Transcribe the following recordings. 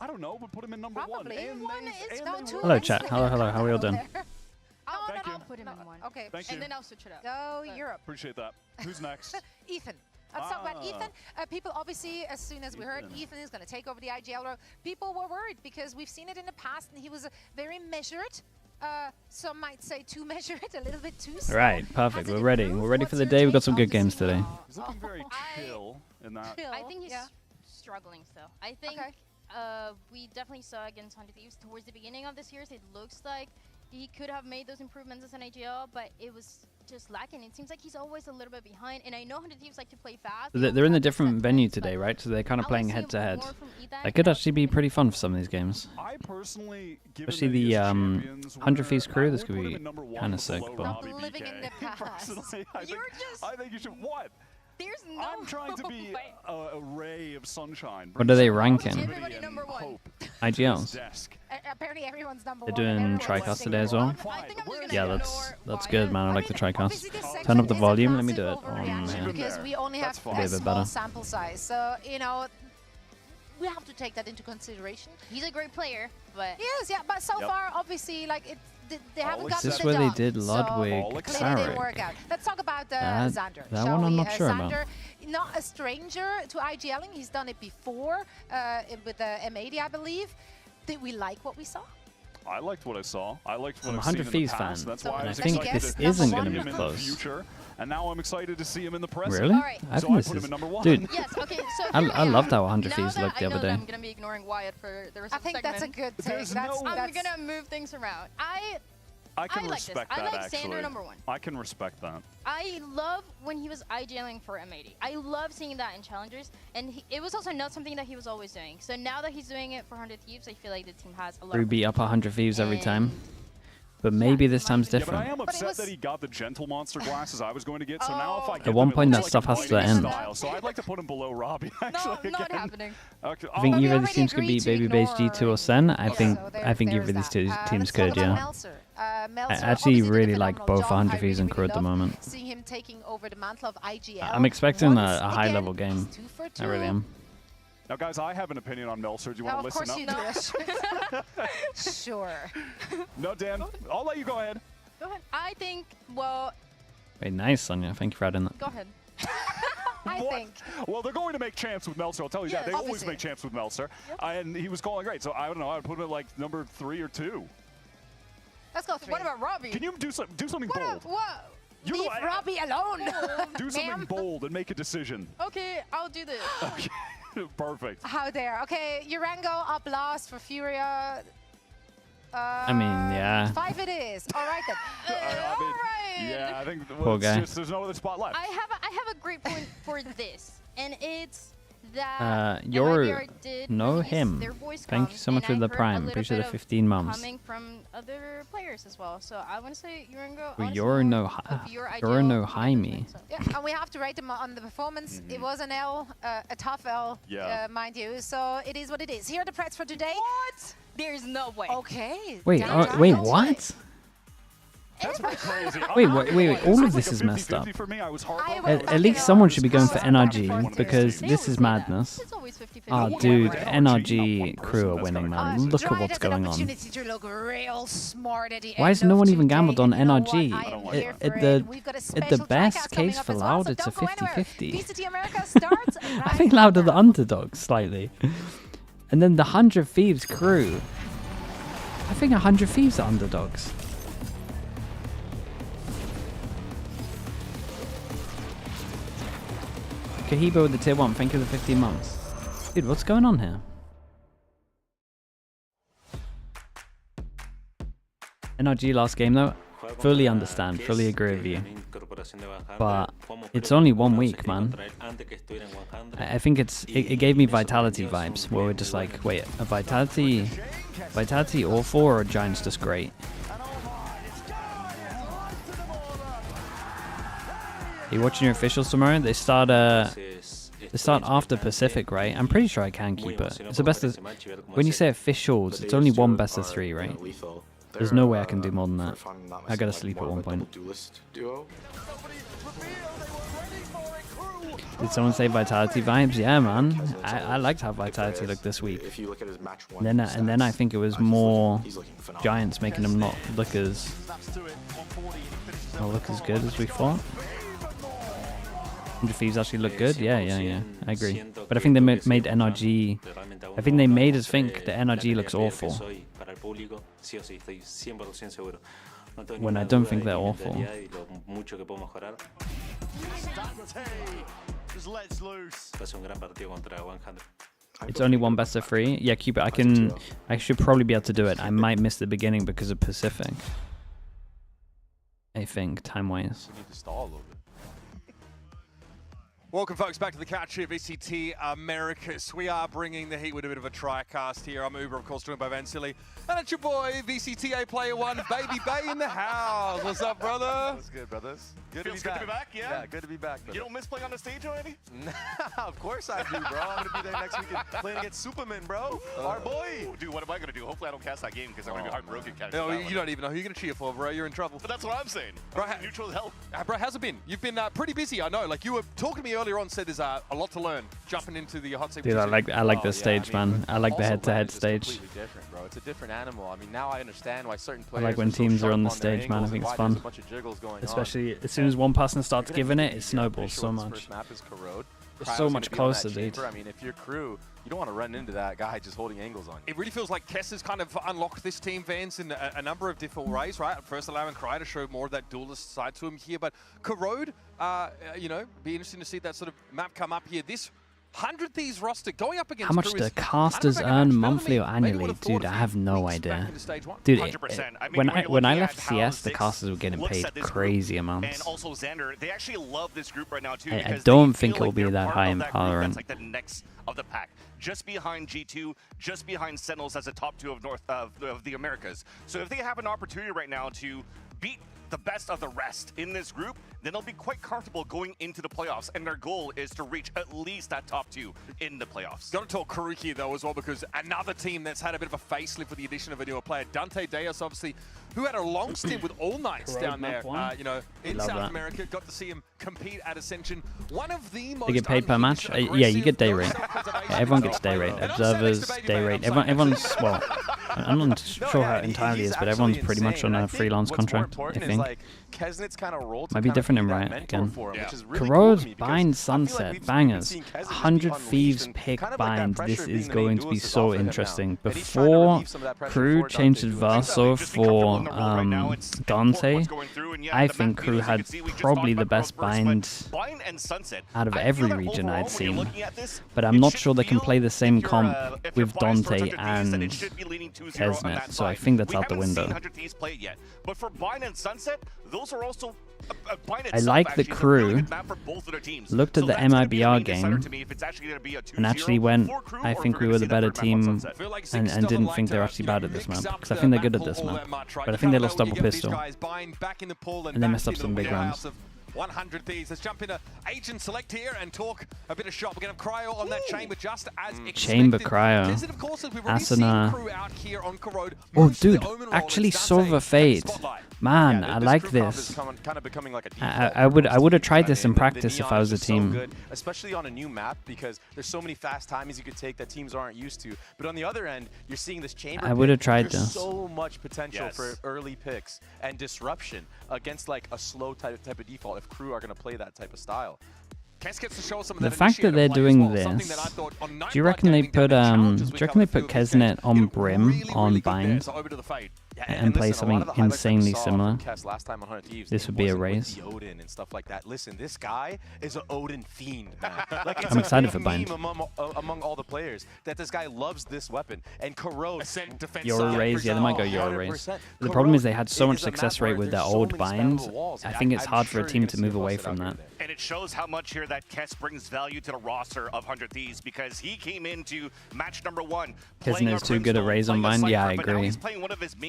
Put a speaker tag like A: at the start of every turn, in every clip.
A: I don't know, but put him in number
B: Probably.
A: one.
C: Hello, chat. Hello, hello. How are you all doing?
B: I'll put him in one.
A: Okay. Thank you.
B: And then I'll switch it up.
D: Go Europe.
A: Appreciate that. Who's next?
D: Ethan. Let's talk about Ethan. People obviously, as soon as we heard Ethan is going to take over the IGL role, people were worried because we've seen it in the past and he was very measured. Some might say too measured, a little bit too slow.
C: Right, perfect. We're ready. We're ready for the day. We've got some good games today.
A: He's looking very chill in that.
B: I think he's struggling still. I think we definitely saw against 100 Thieves towards the beginning of this year. It looks like he could have made those improvements as an IGL, but it was just lacking. It seems like he's always a little bit behind, and I know 100 Thieves like to play fast.
C: They're in a different venue today, right? So they're kind of playing head to head. That could actually be pretty fun for some of these games.
A: I personally,
C: especially the 100 Thieves crew, this could be kind of sick. But
D: living in the past.
A: I think you should. What?
B: There's no
A: I'm trying to be a ray of sunshine.
C: what are they ranking?
B: Everybody number one.
C: IGLs.
D: Apparently everyone's number
C: They're
D: one.
C: doing Tricast today as well. Yeah, that's good, man. I like the Tricast.
D: Obviously,
C: Turn up the
D: is a
C: volume. Let me do
D: massive
C: it on
D: overreaction
C: here.
D: because we only have
A: fine.
D: a
C: Be a bit
D: small
C: better.
D: sample size. So, you know, we have to take that into consideration.
B: He's a great player, but
D: Yes, yeah, but so far, obviously, like, they haven't gotten
C: Is this
D: the
C: where they
D: job,
C: did Ludwig
D: so clearly didn't
C: Xander?
D: work out. Let's talk about Xander.
C: That
D: shall
C: one I'm
D: we?
C: not sure about.
D: Xander, not a stranger to IGLing. He's done it before with the M80, I believe. Did we like what we saw?
A: I liked what I saw. I liked what
C: I'm a
A: I've seen
C: 100
A: in
C: Thieves
A: the past.
C: fan,
A: That's why
C: and
A: I
C: I
A: was
C: think
A: excited
C: this
A: to
C: isn't
A: see
C: going to
A: him
C: be
A: in the
C: close.
A: future, and now I'm excited to see him in the present.
C: Really?
B: Alright.
C: I
A: So
C: think
A: I
C: this
A: put him
C: is,
A: in number one.
C: dude.
B: yes, okay, so
C: I loved how 100
B: now
C: Thieves
B: that
C: looked the
B: I
C: other
B: know that
C: day.
B: I'm gonna be ignoring Wyatt for the rest
D: I
B: of the
D: think that's a good take.
A: There's
D: That's,
A: no-
B: I'm
D: that's
B: gonna move things around.
A: I can
B: I like this.
A: respect
B: I
A: that,
B: like
A: actually.
B: Xander number one.
A: I can respect that.
B: I love when he was IGLing for M80. I love seeing that in challengers, and it was also not something that he was always doing. So now that he's doing it for 100 Thieves, I feel like the team has a lot.
C: Ruby up 100 Thieves every
B: And-
C: time. But maybe this time's
A: Yeah, but
C: different.
A: I am upset that he got the gentle monster glasses I was going to get. So now if I get
C: At one
A: them, it
C: point,
A: looks
C: that
A: like
C: stuff
A: I'm
C: has to
A: fighting
C: end.
A: style. So I'd like to put him below Robbie. Actually,
B: not
A: again.
B: happening.
A: Okay.
C: I think
D: we
C: either these
D: already
C: teams could
D: agreed
C: be
D: to
C: Baby Base
D: ignore
C: G2 or Sen. I think
D: so
C: either of these
D: there's
C: two
D: that.
C: teams
D: Let's
C: could,
D: talk about
C: yeah.
D: Meltzer.
C: I
D: Meltzer
C: actually
D: obviously did a
C: really like
D: phenomenal
C: both
D: job.
C: 100
D: I
C: Thieves and
D: really
C: crew at the
D: love
C: moment.
D: Seeing him taking over the mantle of IGL.
C: I'm expecting
D: Once
C: a high
D: again,
C: level game.
D: he's 2 for 2.
C: I really am.
A: Now, guys, I have an opinion on Meltzer. Do you want to
D: Of
A: listen
D: course
A: up?
D: you do. Sure.
A: No, Dan. I'll let you go ahead.
B: Go ahead. I think, well,
C: Wait, nice, Sonia. Thank you for adding that.
B: go ahead.
D: I
A: What?
D: think.
A: Well, they're going to make champs with Meltzer. I'll tell you that.
B: Yes.
A: They always
D: Obviously.
A: make champs with Meltzer. And he was calling great. So I don't know. I would put him at like number 3 or 2.
D: Let's go 3.
B: What about Robbie?
A: Can you do something
B: What?
A: bold?
B: What?
A: You
D: Leave Robbie alone.
A: do something
D: ma'am.
A: bold and make a decision.
B: Okay, I'll do this.
A: Perfect.
D: How dare. Okay, Urango up last for Furia.
C: I mean, yeah.
D: 5 it is. All right then.
A: I mean,
B: Alright.
A: yeah, I think
C: Poor
A: it's
C: guy.
A: just, there's no other spot left.
B: I have a great point for this, and it's that
C: you're
B: MIBR did
C: know
B: release
C: him.
B: their voice
C: Thank you
B: comms,
C: so much
B: and
C: for the
B: I heard a
C: prime.
B: little
C: Appreciate
B: bit
C: the
B: of
C: 15 months.
B: coming from other players as well. So I want to say Urango.
C: Well,
B: honestly,
C: you're no
B: of your
C: you're
B: IGL,
C: no
B: he
C: high
B: did
C: me.
B: so.
D: Yeah, and we have to rate them on the performance. It was an L, a tough L,
A: Yeah.
D: mind you. So it is what it is. Here are the prets for today.
B: What? There's no way.
D: Okay.
C: Wait,
D: down,
C: wait,
D: down.
C: what?
A: That's pretty crazy.
C: Wait,
A: I'm not
C: wait,
A: gonna
C: wait,
A: lie.
C: all
A: This
C: of
A: is
C: this
A: like
C: is
A: a
C: messed
A: 50-50
C: up.
A: For me, I was
D: I
A: heartbroken.
D: was
C: At least someone should be going for
D: This is
C: NRG
D: back
C: because
B: They
C: this
B: always
C: is
B: say that.
C: madness.
B: It's always 50-50.
C: Oh,
A: What
C: dude,
A: about
C: NRG
A: NRG?
C: crew are
A: That's
C: winning,
A: kinda
C: man.
A: crazy.
C: Look at
D: Tried
C: what's
D: as an
C: going on.
D: opportunity to look real smart at the
C: Why
D: end
C: has no
D: of
C: one even
D: today.
C: gambled on
D: You know what?
C: NRG?
D: I am
A: At-
D: here
A: at
D: for
C: the-
D: it. We've got a
C: at the
D: special
C: best
D: Tricast coming
C: case
D: up
C: for
D: as well,
C: Loud,
D: so
C: it's a
D: don't go anywhere.
C: 50-50.
D: VCT America starts
C: I
D: right
C: think Loud are the
D: now.
C: underdogs slightly. And then the 100 Thieves crew. I think 100 Thieves are underdogs. Kahibo with the tier 1, thank you for the 15 months. Dude, what's going on here? NRG last game though, fully understand, fully agree with you. But it's only 1 week, man. I think it gave me Vitality vibes, where we're just like, wait, a Vitality awful or a Giants just great? Are you watching your officials tomorrow? They start after Pacific, right? I'm pretty sure I can keep it. It's the best of, when you say officials, it's only one best of 3, right? There's no way I can do more than that. I gotta sleep at one point. Did someone say Vitality vibes? Yeah, man. I liked how Vitality looked this week. And then I think it was more Giants making them not look as good as we thought. 100 Thieves actually look good. Yeah. I agree. But I think they made NRG. I think they made us think that NRG looks awful. When I don't think they're awful. It's only one best of 3. Yeah, Cupid. I should probably be able to do it. I might miss the beginning because of Pacific. I think time-wise.
E: We need to stall a little bit.
F: Welcome, folks, back to the couch here, VCT Americas. We are bringing the heat with a bit of a tri-cast here. I'm Uber, of course, joined by Vansili. And it's your boy, VCTA Player 1, Baby Bay in the house. What's up, brother?
E: What's good, brothers?
G: Feels good to be back, yeah?
E: Yeah, good to be back, brother.
G: You don't miss playing on the stage already?
E: Of course I do, bro. I'm going to be there next weekend playing against Superman, bro. Our boy.
G: Dude, what am I going to do? Hopefully I don't cast that game because I'm going to be heartbroken.
F: No, you don't even know who you're going to cheer for, bro. You're in trouble.
G: But that's what I'm saying.
F: Bro,
G: neutral help.
F: Bro, how's it been? You've been pretty busy, I know. Like, you were talking to me earlier on, said there's a lot to learn jumping into the hot seat.
C: Dude, I like this stage, man. I like the head-to-head stage.
E: It's completely different, bro. It's a different animal. I mean, now I understand why certain players
C: I like when teams are on the stage, man. I think it's fun. Especially as soon as one person starts giving it, it snowballs so much. It's so much closer, dude.
E: I mean, if you're crew, you don't want to run into that guy just holding angles on you.
F: It really feels like Kess has kind of unlocked this team, Vans, in a number of different ways, right? First allowing Cry to show more of that duelist side to him here, but Corrode, you know, be interesting to see that sort of map come up here. This 100 Thieves roster going up against
C: how much do casters earn monthly or annually? Dude, I have no idea. Dude, when I left CS, the casters were getting paid crazy amounts.
G: And also Xander, they actually love this group right now too.
C: I don't think it will be that high in VALORANT.
G: Like the next of the pack, just behind G2, just behind Sentinels as the top 2 of the Americas. So if they have an opportunity right now to beat the best of the rest in this group, then they'll be quite comfortable going into the playoffs, and their goal is to reach at least that top 2 in the playoffs.
F: Got to talk KRU here though as well, because another team that's had a bit of a facelift with the addition of a newer player, Dante Deus, obviously, who had a long stint with All Knights down there, you know, in South America. Got to see him compete at Ascension. One of the most
C: they get paid per match? Yeah, you get day rate. Everyone gets day rate. Observers, day rate. Everyone's, well, I'm not sure how it entirely is, but everyone's pretty much on a freelance contract, I think. Might be different in Riot again. Corrode's Bind Sunset, bangers. 100 Thieves pick Bind. This is going to be so interesting. Before KRU changed Adverso for Dante, I think KRU had probably the best Bind out of every region I'd seen. But I'm not sure they can play the same comp with Dante and Kesnet, so I think that's out the window.
G: But for Bind and Sunset, those are also
C: I like the KRU looked at the MIBR game and actually went, I think we were the better team, and didn't think they're actually bad at this map, because I think they're good at this map, but I think they lost double pistol and they messed up some big rounds.
F: 100 Thieves. Let's jump into Agent Select here and talk a bit of shot. We're going to have Cryo on that chamber just as expected.
C: Chamber Cryo. Asana. Oh, dude, actually Sova Fade. Man, I like this. I would have tried this in practice if I was a team.
E: Especially on a new map, because there's so many fast timings you could take that teams aren't used to. But on the other end, you're seeing this chamber.
C: I would have tried this.
E: So much potential for early picks and disruption against like a slow type of default if KRU are going to play that type of style.
C: The fact that they're doing this, do you reckon they put Kesnet on Brim on Bind and play something insanely similar? This would be a raise.
E: And stuff like that. Listen, this guy is an Odin fiend, man. Like,
C: I'm excited for Bind.
E: Among all the players, that this guy loves this weapon. And Corrode,
C: Yoru raise, yeah, they might go Yoru raise. The problem is they had so much success rate with their old Bind. I think it's hard for a team to move away from that.
G: And it shows how much here that Kess brings value to the roster of 100 Thieves, because he came into match number 1.
C: Kesnet is too good at raise on Bind. Yeah, I agree.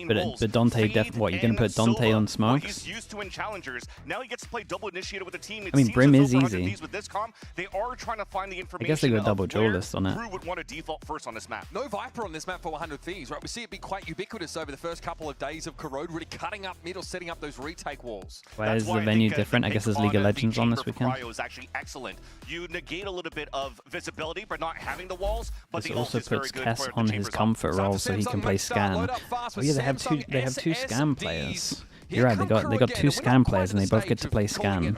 C: But But Dante, what, you're going to put Dante on smokes?
G: He's used to in challengers. Now he gets to play double initiator with the team.
C: I mean, Brim is easy.
G: With this comp, they are trying to find the information.
C: I guess they go double duelist on it.
G: Crew would want to default first on this map.
F: No Viper on this map for 100 Thieves, right? We see it be quite ubiquitous over the first couple of days of Corrode, really cutting up mid or setting up those retake walls.
C: Why is the venue different? I guess there's League of Legends on this weekend.
G: Is actually excellent. You negate a little bit of visibility by not having the walls, but
C: this also puts Kess on his comfort role so he can play Scan. Oh yeah, they have two Scan players. You're right, they got two Scan players and they both get to play Scan. Dude,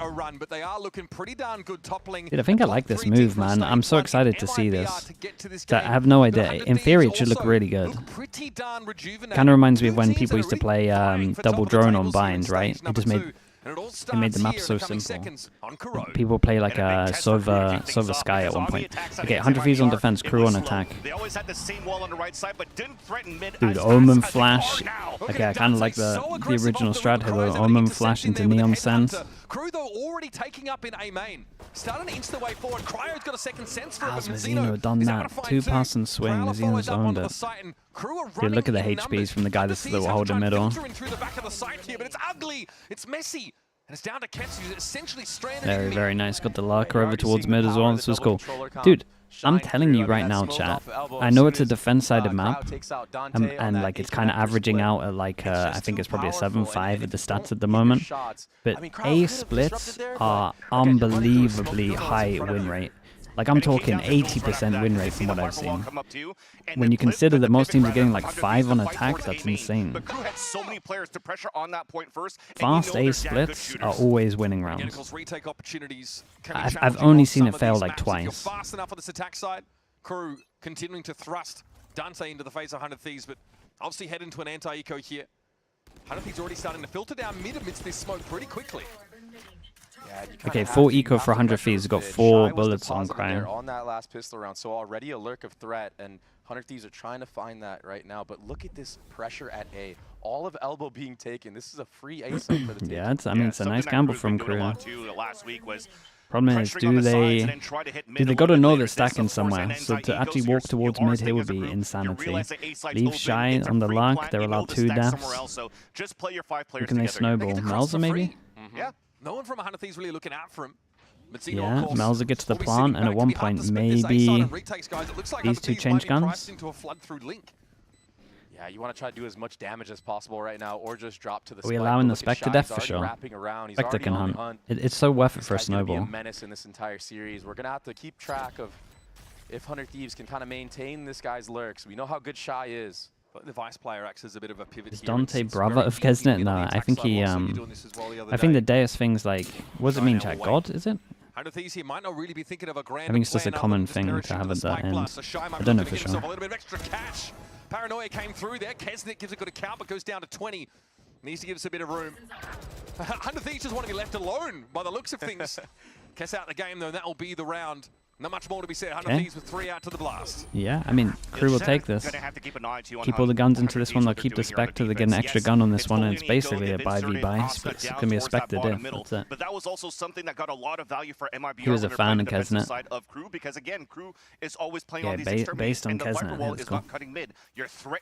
C: I think I like this move, man. I'm so excited to see this. I have no idea. In theory, it should look really good. Kind of reminds me of when people used to play double drone on Bind, right? It made the map so simple. People play like a Sova Sky at one point. Okay, 100 Thieves on defense, Crew on attack. Dude, Omen Flash. Okay, I kind of like the original strat here, though. Omen Flash into Neon Sense.
F: Crew though already taking up in A main. Starting to inch the way forward. Cryo's got a second sense for it.
C: How's Mizzino done that? 2-pass and swing. Mizzino's owned it. Dude, look at the HPs from the guy that will hold the middle.
F: Through the back of the site here, but it's ugly. It's messy. And it's down to Kets, who's essentially stranded.
C: Very, very nice. Got the Lurker over towards mid as well. This was cool. Dude, I'm telling you right now, chat. I know it's a defense-sided map, and like it's kind of averaging out at like I think it's probably a 7-5 at the stats at the moment. But A splits are unbelievably high win rate. Like I'm talking 80% win rate from what I've seen. When you consider that most teams are getting like 5 on attack, that's insane. Fast A splits are always winning rounds. I've only seen it fail like twice.
F: Fast enough on this attack side. Crew continuing to thrust Dante into the face of 100 Thieves, but obviously head into an anti-eco here. 100 Thieves already starting to filter down mid amidst this smoke pretty quickly.
C: Okay, 4 eco for 100 Thieves. Got 4 bullets on Cryo.
E: On that last pistol round, so already a lurk of threat, and 100 Thieves are trying to find that right now. But look at this pressure at A. All of Elbow being taken. This is a free A site for the team.
C: Yeah, I mean, it's a nice gamble from Crew. Problem is, do they got to know they're stacking somewhere? So to actually walk towards mid here would be insanity. Leave Shy on the Lark. They're allowed 2 deaths. Who can they snowball? Melza maybe?
F: Yeah. No one from 100 Thieves really looking out for him.
C: Yeah, Melza gets to the plant, and at one point, maybe these two change guns.
E: Yeah, you want to try to do as much damage as possible right now, or just drop to the
C: Are we allowing the Spectre death for sure? Spectre can hunt. It's so worth it for a snowball.
E: A menace in this entire series. We're going to have to keep track of if 100 Thieves can kind of maintain this guy's lurks. We know how good Shy is.
F: The vice player acts as a bit of a pivot.
C: Is Dante brother of Kesnet? No, I think he I think the Deus thing's like, what does it mean, chat? God, is it? I think it's just a common thing to have at that end. I don't know for sure.
F: A little bit of extra cash. Paranoia came through there. Kesnet gives a good account, but goes down to 20. Needs to give us a bit of room. 100 Thieves just want to be left alone by the looks of things. Kess out the game though, and that will be the round. Not much more to be said. 100 Thieves with 3 out to the blast.
C: Yeah, I mean, Crew will take this. Keep all the guns into this one. They'll keep the Spectre. They get an extra gun on this one, and it's basically a buy v buy. But it's going to be a Spectre diff. That's it.
G: But that was also something that got a lot of value for MIBR.
C: He was a fan of Kesnet.
G: Because again, Crew is always playing on these
C: based on Kesnet.
G: It's cool.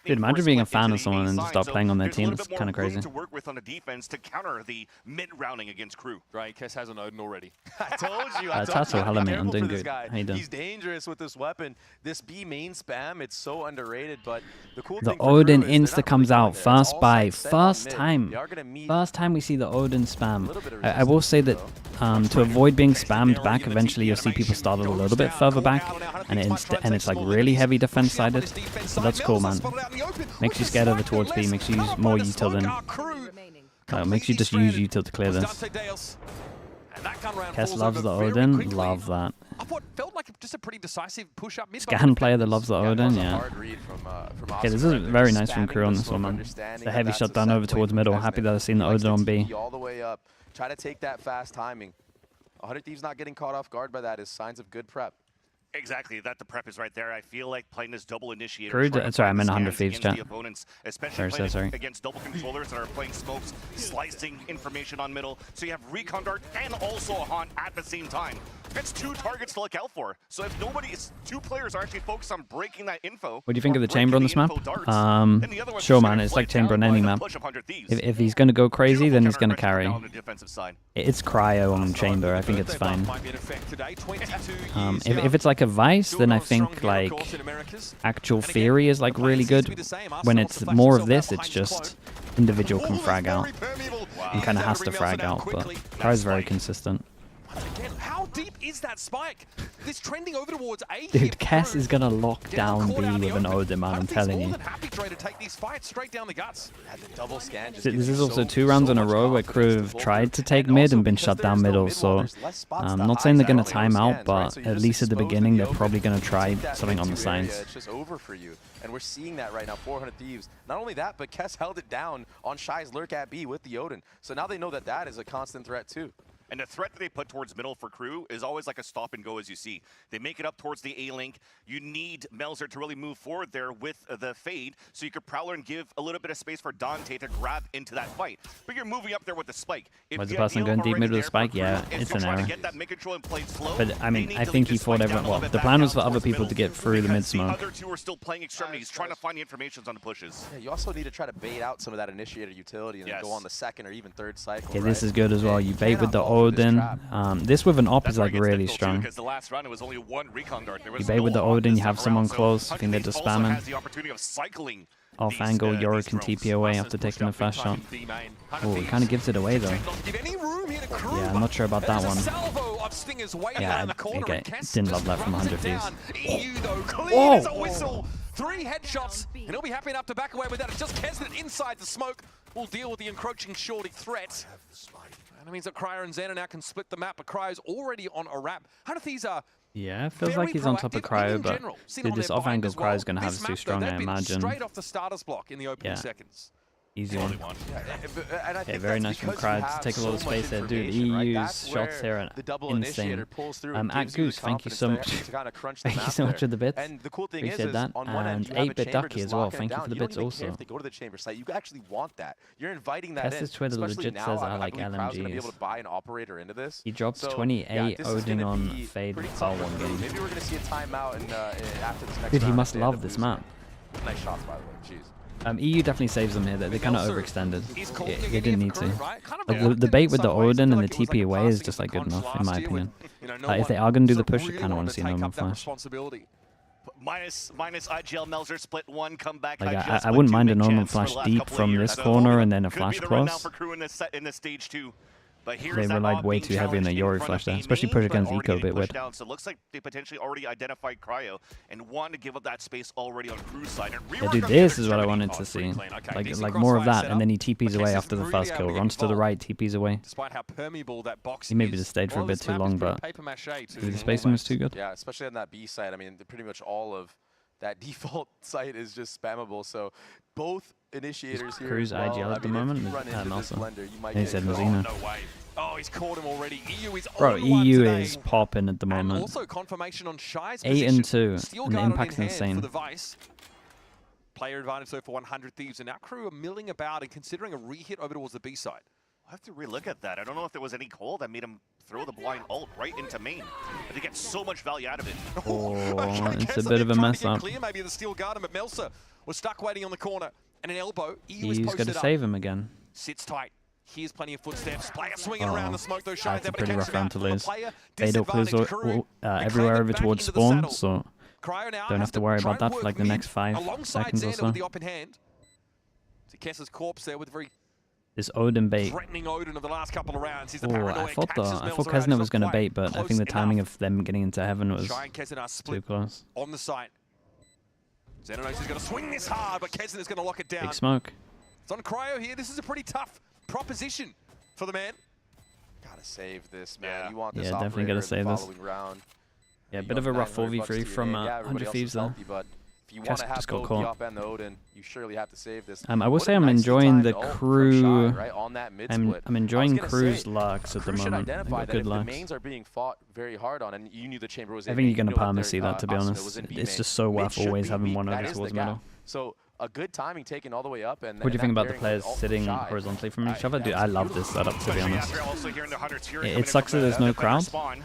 C: Dude, imagine being a fan of someone and just start playing on their team. It's kind of crazy.
G: To work with on the defense to counter the mid rounding against Crew.
F: Right, Kess has an Odin already.
E: I told you.
C: Tasso, hello mate. I'm doing good. How you doing?
E: He's dangerous with this weapon. This B main spam, it's so underrated, but the cool
C: the
E: thing
C: Odin insta comes out first buy, first time we see the Odin spam. I will say that to avoid being spammed back, eventually you'll see people start a little bit further back, and it's like really heavy defense sided. So that's cool, man. Makes you scared over towards B, makes you use more util than makes you just use util to clear this. Kess loves the Odin, love that.
F: I thought felt like just a pretty decisive push up mid.
C: Scan player that loves the Odin, yeah. Okay, this is very nice from Crew on this one, man. The heavy shutdown over towards middle. Happy that I've seen the Odin on B.
E: All the way up. Try to take that fast timing. 100 Thieves not getting caught off guard by that is signs of good prep.
G: Exactly, that the prep is right there. I feel like playing this double initiator.
C: Sorry, I meant 100 Thieves chat.
G: The opponents, especially playing against double controllers that are playing smokes, slicing information on middle. So you have Recon Dart and also a Haunt at the same time. It's 2 targets to look out for. So if two players are actually focused on breaking that info.
C: What do you think of the chamber on this map? Sure, man, it's like chamber on any map. If he's going to go crazy, then he's going to carry. It's cryo on chamber. I think it's fine. If it's like a Vice, then I think like actual theory is like really good. When it's more of this, it's just individual can frag out and kind of has to frag out, but Cryo's very consistent.
F: How deep is that spike? This trending over towards A.
C: Dude, Kess is gonna lock down B with an Odin, man, I'm telling you. This is also 2 rounds in a row where Crew have tried to take mid and been shut down middle, so I'm not saying they're gonna time out, but at least at the beginning they're probably gonna try something on the sides.
E: It's just over for you, and we're seeing that right now. 400 Thieves. Not only that, but Kess held it down on Shy's lurk at B with the Odin, so now they know that that is a constant threat too.
G: And the threat that they put towards middle for Crew is always like a stop and go, as you see. They make it up towards the A-link. You need Melzer to really move forward there with the fade, so you could Prowler and give a little bit of space for Dante to grab into that fight. But you're moving up there with the spike.
C: Was the person going deep mid with the spike? Yeah, it's an error. But I mean, I think he thought everyone. Well, the plan was for other people to get through the mid smoke.
G: The other 2 are still playing extremities, trying to find the informations on the pushes.
E: Yeah, you also need to try to bait out some of that initiator utility and then go on the 2nd or even 3rd cycle.
C: Okay, this is good as well. You bait with the Odin. This with an op is like really strong.
G: Because the last round it was only 1 Recon Dart.
C: You bait with the Odin, you have someone close. I think they're just spamming. Off angle, Yoro can TP away after taking the flash shot. Oh, he kind of gives it away though. Yeah, I'm not sure about that one. Yeah, okay, didn't love that from 100 Thieves.
F: Whoa! 3 headshots, and he'll be happy enough to back away with that. It's just Kesnet inside the smoke. We'll deal with the encroaching shorty threat. And it means that Cryo and Xander now can split the map, but Cryo's already on a wrap. 100 Thieves are
C: yeah, it feels like he's on top of Cryo, but dude, this off-angle Cryo's going to have is too strong, I imagine.
F: Straight off the starter's block in the opening seconds.
C: Easy one. Okay, very nice from Cryo to take a lot of space there. Dude, EU's shots here are insane. At Goose, thank you so much. Thank you so much for the bits. Appreciate that. And 8-bit Ducky as well. Thank you for the bits also.
E: If they go to the chamber site, you actually want that. You're inviting that in.
C: Kess's Twitter legit says I like
E: LMGs.
C: He dropped 28 Odin on Fade all one game.
E: Maybe we're going to see a timeout after this next
C: Dude, he must love this map.
E: Nice shots, by the way. Jeez.
C: EU definitely saves them here. They kind of overextended. They didn't need to. Like, the bait with the Odin and the TP away is just like good enough, in my opinion. If they are going to do the push, I kind of want to see normal flash.
G: Minus IGL Melzer split 1, come back.
C: Like, I wouldn't mind a normal flash deep from this corner and then a flash close.
G: In the stage 2. But
C: they relied way too heavy on the Yori flash there, especially push against Eco a bit weird.
G: So it looks like they potentially already identified Cryo and want to give up that space already on Crew's side.
C: Yeah, dude, this is what I wanted to see. Like more of that, and then he TPs away after the first kill, runs to the right, TPs away. He maybe just stayed for a bit too long, but the spacing was too good.
E: Yeah, especially on that B side. I mean, pretty much all of that default site is just spammable. So both initiators here.
C: Crew's IGL at the moment, and also he said Mazina.
F: Oh, he's caught him already. EU is
C: bro, EU is popping at the moment.
F: And also confirmation on Shy's
C: 8 and 2, and the impact's insane.
F: Player advantage so for 100 Thieves, and now Crew are milling about and considering a re-hit over towards the B side.
G: I'll have to relook at that. I don't know if there was any call that made him throw the blind ult right into main. But they get so much value out of it.
C: Oh, it's a bit of a mess up.
F: Clear, maybe the steel garden, but Melzer was stuck waiting on the corner. And an elbow.
C: He's going to save him again.
F: Sits tight. Here's plenty of footsteps. Player swinging around the smoke. Those shots.
C: That's a pretty rough round to lose. Fatal clears everywhere over towards spawn, so don't have to worry about that for like the next 5 seconds or so.
F: Kess's corpse there with very
C: this Odin bait.
F: Threatening Odin of the last couple of rounds.
C: Oh, I thought Kesner was going to bait, but I think the timing of them getting into heaven was too close.
F: On the site. Xander is going to swing this hard, but Kesner is going to lock it down.
C: Big smoke.
F: It's on Cryo here. This is a pretty tough proposition for the man.
E: Gotta save this, man. You want this
C: definitely gotta save this.
E: Round.
C: Yeah, a bit of a rough 4v3 from 100 Thieves there.
E: But if you want to have
C: just got
E: both
C: caught.
E: the op and the Odin, you surely have to save this.
C: I will
E: What
C: say
E: a
C: I'm
E: nicely
C: enjoying
E: timed
C: the
E: ult from
C: crew.
E: Shy, right, on that mid
C: I'm
E: split.
C: enjoying
E: I was gonna
C: crew's
E: say,
C: lux at the
E: Crew should
C: moment. They've
E: identify
C: got
E: that
C: good
E: if the
C: lux.
E: mains are being fought very hard on, and you knew the chamber was
C: I
E: in
C: think
E: main,
C: you're going to
E: you know that
C: perma see that, to be
E: Asuna
C: honest.
E: was in B
C: It's
E: main.
C: just so
E: Mid
C: worth
E: should
C: always
E: be
C: having
E: weak.
C: one
E: That
C: over
E: is
C: towards
E: the gap.
C: middle.
E: So a good timing taken all the way up. And
C: What do you think about the
E: pairing
C: players
E: with ult
C: sitting
E: Shy.
C: horizontally from each other? Dude, I love this setup, to be honest.
G: Also here in the Hunter tier,
C: It sucks that there's no crowd, but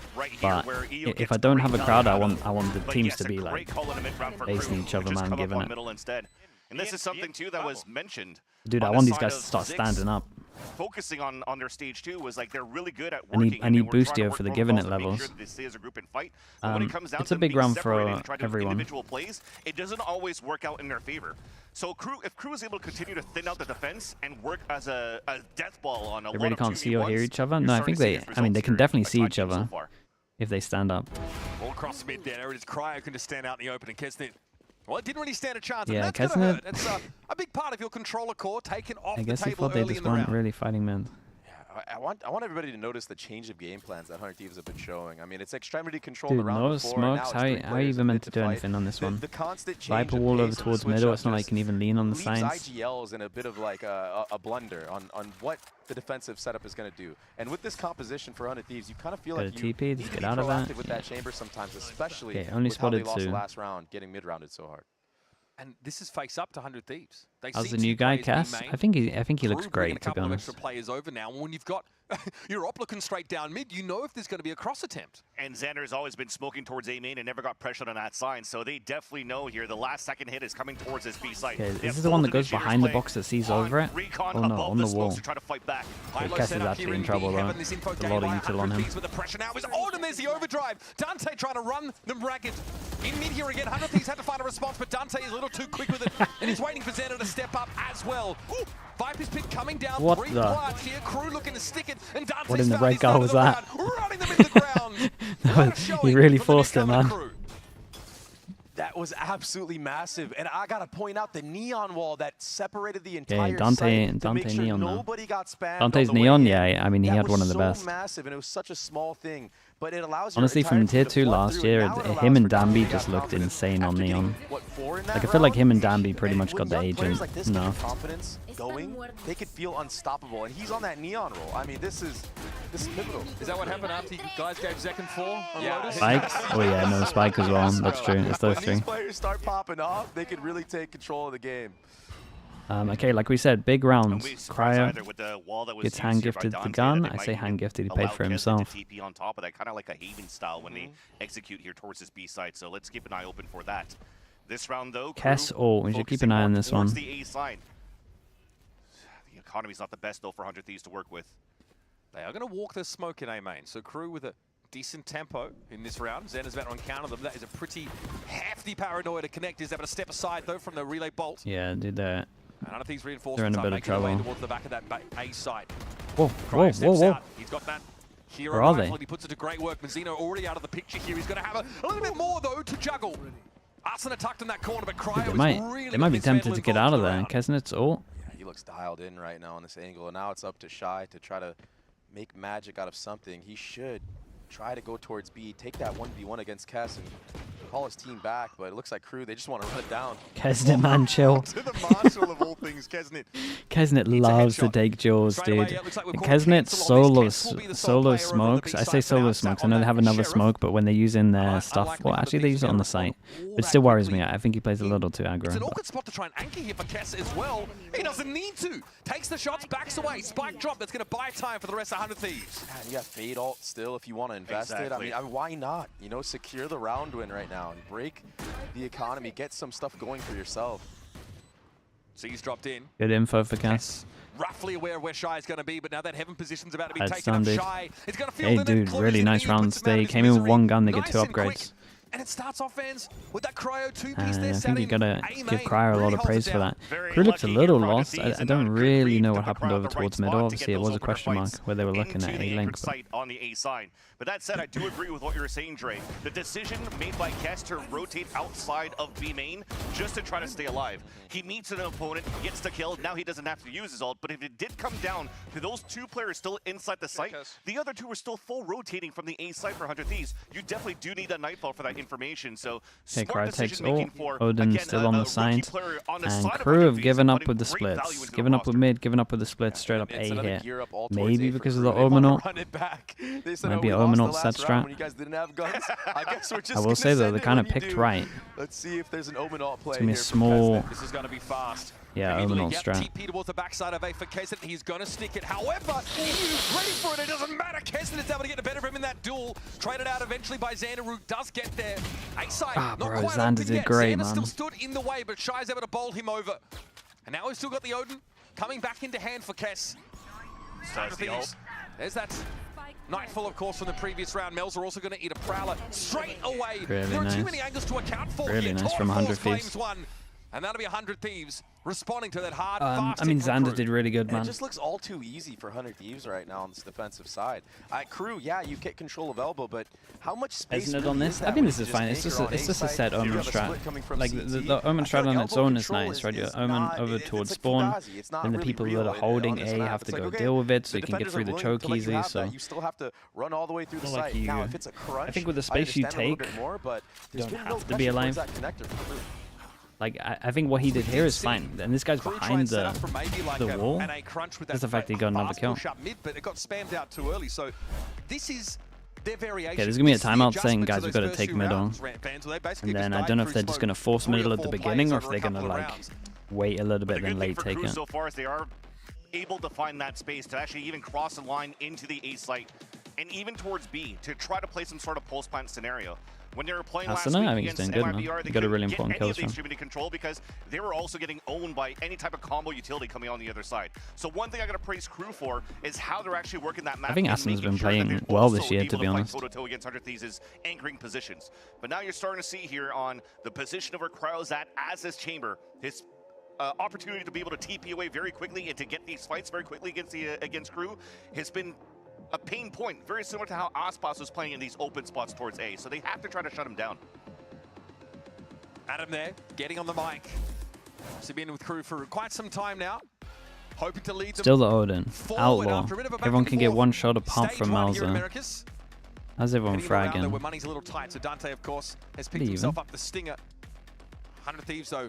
C: if I don't have a crowd, I want the teams to be like facing each other, man, giving it.
G: Instead. And this is something too that was mentioned.
C: Dude, I want these guys to start standing up.
G: Focusing on their stage too was like they're really good at
C: I
G: working.
C: need
G: we're trying to
C: Boostio
G: work
C: for the
G: protocols
C: giving it
G: to make
C: levels.
G: sure that they stay as a group and fight. But when it comes down
C: It's
G: to
C: a big
G: being
C: round for
G: separated and trying to do
C: everyone.
G: individual plays, it doesn't always work out in their favor. So if Crew is able to continue to thin out the defense and work as a death ball on a
C: They
G: lot
C: really
G: of
C: can't see or
G: 2v1s,
C: hear each other.
G: you're
C: No, I
G: starting
C: think
G: to see
C: they.
G: these
C: I mean, they
G: results
C: can
G: here
C: definitely
G: by
C: see
G: Side
C: each
G: Team so
C: other
G: far.
C: if they stand up.
F: All across mid there. It is Cryo can just stand out in the open, and Kesnet, well, it didn't really stand a chance.
C: Yeah,
F: and that's gonna hurt.
C: Kesnet-
F: It's a big part of your controller core taken off
C: I guess
F: the
C: he
F: table
C: thought they
F: early
C: just
F: in the
C: weren't
F: round.
C: really fighting men.
E: I want everybody to notice the change of game plans that 100 Thieves have been showing. I mean, it's extremity control
C: Dude,
E: the round
C: no
E: before, and now
C: smokes.
E: it's
C: How
E: three
C: are you
E: players
C: even
E: in
C: meant
E: mid
C: to do
E: fight.
C: anything on this one?
E: The constant change
C: Viper
E: of
C: wall
E: pace
C: over
E: of the
C: towards
E: switch
C: middle.
E: up
C: It's not like
E: just
C: you can even lean on the
E: leaves
C: signs.
E: IGLs in a bit of like a blunder on what the defensive setup is going to do. And with this composition for 100 Thieves, you kind of feel
C: Go
E: like
C: to
E: you
C: TP,
E: need
C: just
E: to
C: get
E: be
C: out of that.
E: proactive with that chamber sometimes, especially
C: Okay, only
E: with how they
C: spotted
E: lost the
C: two.
E: last round, getting mid-rounded so hard.
F: And this is face up to 100 Thieves. They
C: How's
F: see
C: the
F: two
C: new guy,
F: players
C: Cass?
F: being
C: I think he looks
F: Crew bringing
C: great,
F: a
C: to be
F: couple of
C: honest.
F: extra players over now. When you've got your op looking straight down mid, you know if there's going to be a cross attempt.
G: And Xander has always been smoking towards A main and never got pressured on that sign, so they definitely know here the last second hit is coming towards this B site.
C: Okay, this is the one that goes behind the box that sees over it. Oh no, on the wall.
G: To try to fight back.
C: Okay, Cass is actually in trouble though. There's a lot of util on him.
F: With the pressure now is on, and there's the overdrive. Dante trying to run them ragged. In mid here again, 100 Thieves had to find a response, but Dante is a little too quick with it, and he's waiting for Xander to step up as well. Ooh, Viper's pick coming down.
C: What
F: 3
C: the?
F: bloods here. Crew looking to stick it, and Dante
C: What in the
F: started
C: red
F: his
C: goal
F: third
C: was
F: of the
C: that?
F: round, running them into the ground.
C: That
F: What a
C: was- he
F: showing
C: really
F: from the
C: forced it,
F: newcomer
C: man.
F: Crew.
E: That was absolutely massive, and I gotta point out the neon wall that separated the entire
C: Dante-
E: site to
C: Dante
E: make sure
C: neon now.
E: nobody got spammed.
C: Dante's
E: on the way
C: neon,
E: in.
C: yeah, I mean, he
E: That
C: had one of
E: was
C: the
E: so
C: best.
E: massive, and it was such a small thing, but it allows your
C: Honestly, from
E: entire
C: tier
E: team to
C: 2
E: flood
C: last
E: through,
C: year,
E: and now it
C: him and
E: allows for
C: Dambi
E: Dante
C: just
E: to
C: looked
E: confidence
C: insane on
E: after getting,
C: neon.
E: what, 4 in that
C: Like, I feel like
E: round?
C: him and Dambi pretty
E: And
C: much
E: when
C: got the
E: young players
C: agent
E: like this
C: enough.
E: get confidence going, they could feel unstoppable, and he's on that neon roll. I mean, this is pivotal.
F: Is that what happened after you guys gave Zek and 4 on
E: Yeah.
F: Lotus?
C: Spikes? Oh yeah, no, Spike as well. That's true. It's those
E: When
C: three.
E: these players start popping off, they could really take control of the game.
C: Okay, like we said, big rounds. Cryo
G: with the wall that was
C: gets
G: used
C: hand
G: here by
C: gifted the
G: Dante,
C: gun.
G: that they
C: I say
G: might
C: hand
G: even
C: gifted. He
G: allow
C: paid for
G: Kesnet to
C: himself.
G: TP on top of that, kind of like a Haven style when they execute here towards this B site. So let's keep an eye open for that. This round though,
C: Kess,
G: Crew
C: we should keep
G: focusing
C: an eye on
G: more
C: this
G: towards
C: one.
G: The A side. The economy's not the best though for 100 Thieves to work with.
F: They are going to walk the smoke in A main, so Crew with a decent tempo in this round. Xander's about to encounter them. That is a pretty hefty paranoia to connect. He's able to step aside though from the relay bolt.
C: Yeah, dude, that.
F: And none of these
C: They're
F: reinforcements
C: in a
F: are
C: bit of
F: making their way
C: trouble.
F: towards the back of that A site.
C: Whoa,
F: Cryo
C: whoa,
F: steps
C: whoa, whoa.
F: out. He's got that hero
C: Where are
F: rifle
C: they?
F: and he puts it to great work. Mazzino already out of the picture here. He's going to have a little bit more though to juggle. Asuna tucked in that corner, but Cryo
C: They
F: is
C: might,
F: really
C: they might be
F: got his
C: tempted
F: mental
C: to get out of
F: involved
C: there.
F: throughout.
C: Kesnet's ult.
E: Yeah, he looks dialed in right now on this angle, and now it's up to Shy to try to make magic out of something. He should try to go towards B, take that 1v1 against Kess, and call his team back, but it looks like Crew, they just want to run it down.
C: Kesnet, man, chill.
F: To the marshal of all things, Kesnet.
C: Kesnet loves to take jaws,
F: Straight away,
C: dude.
F: it looks like we've got a
C: Kesnet
F: cancel on this. Kess will be the sole
C: solo
F: player over on the
C: smokes.
F: B
C: I
F: side
C: say
F: for now.
C: solo
F: Sat
C: smokes. I
F: on
C: know they
F: that
C: have another
F: Sheriff.
C: smoke, but when they're using their
F: Unlikely
C: stuff, well,
F: for
C: actually
F: the
C: they
F: Thieves
C: use it
F: to
C: on the
F: get
C: site.
F: all
C: It
F: that
C: still worries
F: quickly.
C: me. I think he plays a little too
F: It's an
C: aggro.
F: awkward spot to try and anchor here for Kess as well. He doesn't need to. Takes the shots, backs away. Spike drop that's going to buy time for the rest of 100 Thieves.
E: And you got Fade ult still if you want to invest it.
G: Exactly.
E: I mean, why not? You know, secure the round win right now and break the economy. Get some stuff going for yourself.
F: C's dropped in.
C: Good info for Cass.
F: Kess roughly aware of where Shy is going to be, but now that Heaven position's about to be
C: That's
F: taken up,
C: standard.
F: Shy is going to feel
C: Hey,
F: the net
C: dude,
F: close
C: really
F: in,
C: nice
F: and he puts
C: rounds.
F: him out of
C: They
F: his
C: came in with
F: misery.
C: one gun, they get
F: Nice
C: 2
F: and quick.
C: upgrades.
F: And it starts off, fans, with that Cryo 2-piece there
C: I
F: sat
C: think you
F: in
C: gotta
F: A
C: give
F: main.
C: Cryo a lot
F: Really
C: of
F: holds
C: praise
F: it
C: for
F: down.
C: that.
G: Very
C: Crew looks a
G: lucky
C: little
G: here for
C: lost.
G: Hades,
C: I
G: and
C: don't
G: then good
C: really
G: read
C: know
G: to
C: what
G: put
C: happened
G: Cryo
C: over
G: at the right
C: towards middle.
G: spot to
C: Obviously,
G: get
C: it was
G: those
C: a question mark
G: overfights
C: where they were looking
G: into
C: at
G: the
C: A-Link.
G: anchor site on the A side. But that said, I do agree with what you were saying, Dre. The decision made by Kess to rotate outside of B main just to try to stay alive. He meets an opponent, gets the kill, now he doesn't have to use his ult, but if it did come down to those 2 players still inside the site, the other 2 were still full rotating from the A side for 100 Thieves. You definitely do need that Nightfall for that information. So
C: Okay,
G: smart
C: Cry takes
G: decision-making
C: all.
G: for,
C: Odin
G: again,
C: still on the
G: rookie
C: side.
G: player on the
C: And
G: side of
C: Crew have
G: 100
C: given up
G: putting
C: with the
G: great value
C: splits.
G: into the
C: Given up with
G: roster.
C: mid, given up with the splits, straight up
E: It's
C: A
E: another
C: here.
E: gear up all towards
C: Maybe
E: A for
C: because of
E: Crew.
C: the
E: They wanna
C: Omen ult.
E: run it back. They said,
C: Might
E: oh,
C: be
E: we
C: Omen
E: lost
C: ult
E: the
C: set
E: last
C: strat.
E: round when you guys didn't have guns. I guess we're just
C: I will
E: gonna
C: say though,
E: send
C: they
E: it
C: kind
E: when
C: of
E: you
C: picked
E: do.
C: right.
E: Let's see if there's an Omen ult play
C: It's gonna be a
E: here for
C: small.
F: This is going to be fast.
C: Yeah,
F: Immediately,
C: Omen ult strat.
F: TP towards the backside of A for Kesset. He's going to stick it. However, he's ready for it. It doesn't matter. Kesset is able to get the better of him in that duel. Traded out eventually by Xander, who does get there. A-side,
C: Ah,
F: not
C: bro,
F: quite
C: Xander
F: open
C: did
F: yet.
C: great,
F: Xander
C: man.
F: still stood in the way, but Shy's able to bowl him over. And now we've still got the Odin coming back into hand for Kess.
G: That's the ult.
F: There's that Nightfall, of course, from the previous round. Mel's are also going to eat a Prowler straight away.
C: Really
F: there are too
C: nice.
F: many angles to account for
C: Really
F: here.
C: nice
F: Torn
C: from 100
F: Force claims
C: Thieves.
F: one. And that'll be 100 Thieves responding to that hard, fast
C: I mean,
F: hit from
C: Xander
F: Crew.
C: did really good,
E: And
C: man.
E: it just looks all too easy for 100 Thieves right now on this defensive side. Crew, yeah, you get control of elbow, but how much space
C: Isn't it
E: really
C: on
E: is
C: this?
E: that
C: I think
E: when
C: this
E: you
C: is fine. It's
E: anchor
C: just a,
E: on
C: it's just a
E: side?
C: set
E: You
C: Omen
E: have a split
C: strat.
E: coming from
C: Like
E: CT.
C: the Omen
E: I feel
C: strat on
E: like
C: its
E: elbow
C: own is
E: control
C: nice, right?
E: is
C: Omen
E: not-
C: over
E: it's
C: towards
E: like
C: spawn,
E: Fugazi. It's not
C: and the
E: really
C: people that
E: real
C: are holding
E: on this
C: A
E: map.
C: have
E: It's
C: to
E: like,
C: go
E: okay,
C: deal with it, so
E: the
C: you can get
E: defenders
C: through
E: are
C: the
E: willing
C: choke
E: to let you
C: easily.
E: have
C: So
E: that. You still have to run all the way through the
C: Not like
E: site.
C: you-
E: Now, if it's a crunch,
C: I think with the
E: I
C: space you
E: understand a little
C: take,
E: bit more, but there's
C: don't
E: been
C: have
E: no
C: to be
E: pressure
C: alive.
E: towards that connector for Crew.
C: like I think what he did here is fine. And this guy's
F: Crew try
C: behind
F: and set up for maybe like
C: the wall.
F: an A crunch with
C: Just
F: that
C: the fact that he got another
F: fast
C: kill.
F: push up mid, but it got spammed out too early. So this is their variation.
C: Okay, there's gonna be a
F: This is the
C: timeout saying,
F: adjustment to
C: guys, we've
F: those
C: got to
F: first
C: take
F: few
C: mid on.
F: rounds. Fans, well, they basically
C: And then
F: just
C: I don't know
F: died
C: if they're
F: through
C: just
F: smoke
C: going to force
F: 3 or
C: middle at the
F: 4
C: beginning,
F: plays
C: or
F: over
C: if
F: a
C: they're going to
F: couple of
C: like
F: rounds.
C: wait a little bit
G: The
C: then
G: good thing
C: late
G: for
C: take
G: Crew
C: it.
G: so far is they are able to find that space to actually even cross the line into the A site and even towards B to try to play some sort of pulse plant scenario. When they were playing last
C: Asuna,
G: week
C: I think he's
G: against
C: doing good, man.
G: MIBR, they
C: He got a
G: couldn't
C: really
G: get
C: important
G: any
C: kill
G: of the
C: stream.
G: extremity control because they were also getting owned by any type of combo utility coming on the other side. So one thing I got to praise Crew for is how they're actually working that map.
C: I think
G: and
C: Asuna's
G: making
C: been
G: sure that
C: playing
G: they're
C: well this
G: also
C: year,
G: able
C: to be
G: fight
C: honest.
G: toe-to-toe against 100 Thieves' anchoring positions. But now you're starting to see here on the position of where Cryo's at as this chamber, his opportunity to be able to TP away very quickly and to get these fights very quickly against Crew has been a pain point, very similar to how Aspas was playing in these open spots towards A. So they have to try to shut him down.
F: Adam there, getting on the mic. He's been with Crew for quite some time now. Hoping to lead them
C: Still the Odin.
F: forward
C: Outlaw.
F: after a bit of a back
C: Everyone
F: and
C: can get
F: forth
C: one shot apart
F: stage
C: from
F: right here in
C: Malza.
F: Americas.
C: How's everyone
F: Heading around, though, where
C: fragging?
F: money's a little tight, so Dante, of course, has picked
C: Pretty
F: himself
C: even.
F: up the stinger. 100 Thieves, though,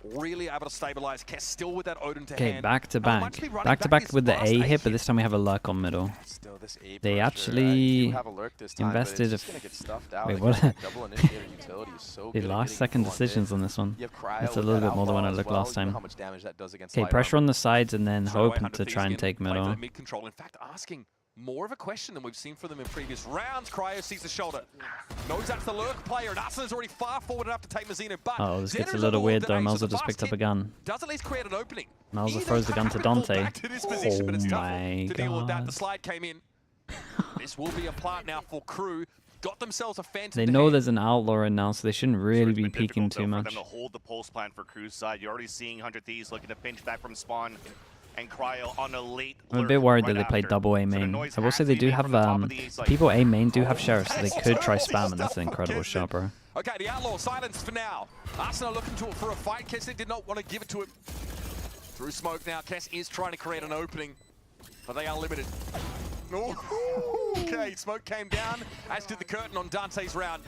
F: really able to stabilize. Kess still with that Odin to
C: Okay,
F: hand.
C: back to
F: How
C: back.
F: much we running
C: Back to back
F: this
C: with the
F: fast
C: A
F: A
C: hit, but this time we have a lurk on middle.
E: Still, this A
C: They
E: pressure,
C: actually
E: you have a lurk this time, but it's
C: invested
E: just gonna get stuffed out.
C: Wait,
E: Like,
C: what?
E: double initiator utility is so
C: The
E: good at
C: last
E: getting
C: second
E: full on
C: decisions
E: hit.
C: on this one.
E: You have Cryo
C: That's a
E: with
C: little
E: that
C: bit more than what
E: outlaw
C: I
E: as
C: looked
E: well.
C: last
E: You know
C: time.
E: how much damage that does against
C: Okay,
E: light
C: pressure
E: armor.
C: on the sides and then
F: Straight away,
C: hoping
F: 100
C: to
F: Thieves
C: try and
F: again,
C: take
F: playing
C: middle.
F: that mid control. In fact, asking more of a question than we've seen from them in previous rounds. Cryo sees the shoulder. Knows that's the lurk player, and Arsenal's already far forward enough to take Mazino. But
C: Oh, this gets a
F: Xander's
C: little
F: on
C: weird
F: the
C: though.
F: ace, so
C: Malza
F: the
C: just
F: fast
C: picked up a
F: hit
C: gun.
F: does at least create an opening.
C: Malza
F: Either
C: throws the gun to
F: have fall
C: Dante.
F: back to this position, but it's
C: Oh
F: tough
C: my
F: to deal with that. The
C: god.
F: slide came in. This will be a plant now for Crew. Got themselves a phantom.
C: They
F: to
C: know
F: hand.
C: there's an outlaw in now, so they shouldn't really
G: It's
C: be
G: been
C: peeking
G: difficult,
C: too
G: though,
C: much.
G: for them to hold the pulse plan for Crew's side. You're already seeing 100 Thieves looking to pinch back from spawn and Cryo on a late
C: I'm a
G: lurk
C: bit worried
G: right
C: that they play
G: after.
C: double A
G: So the
C: main.
G: noise
C: I will
G: has
C: say
G: to
C: they
G: be
C: do
G: made
C: have
G: from the top of the A site.
C: people A main do have sheriffs, so they could try spam, and that's an
F: Stuff
C: incredible
F: Kesset.
C: shot, bro.
F: Okay, the outlaw silenced for now. Arsenal looking for a fight. Kess did not want to give it to him. Through smoke now, Kess is trying to create an opening, but they are limited. Okay, smoke came down, as did the curtain on Dante's round.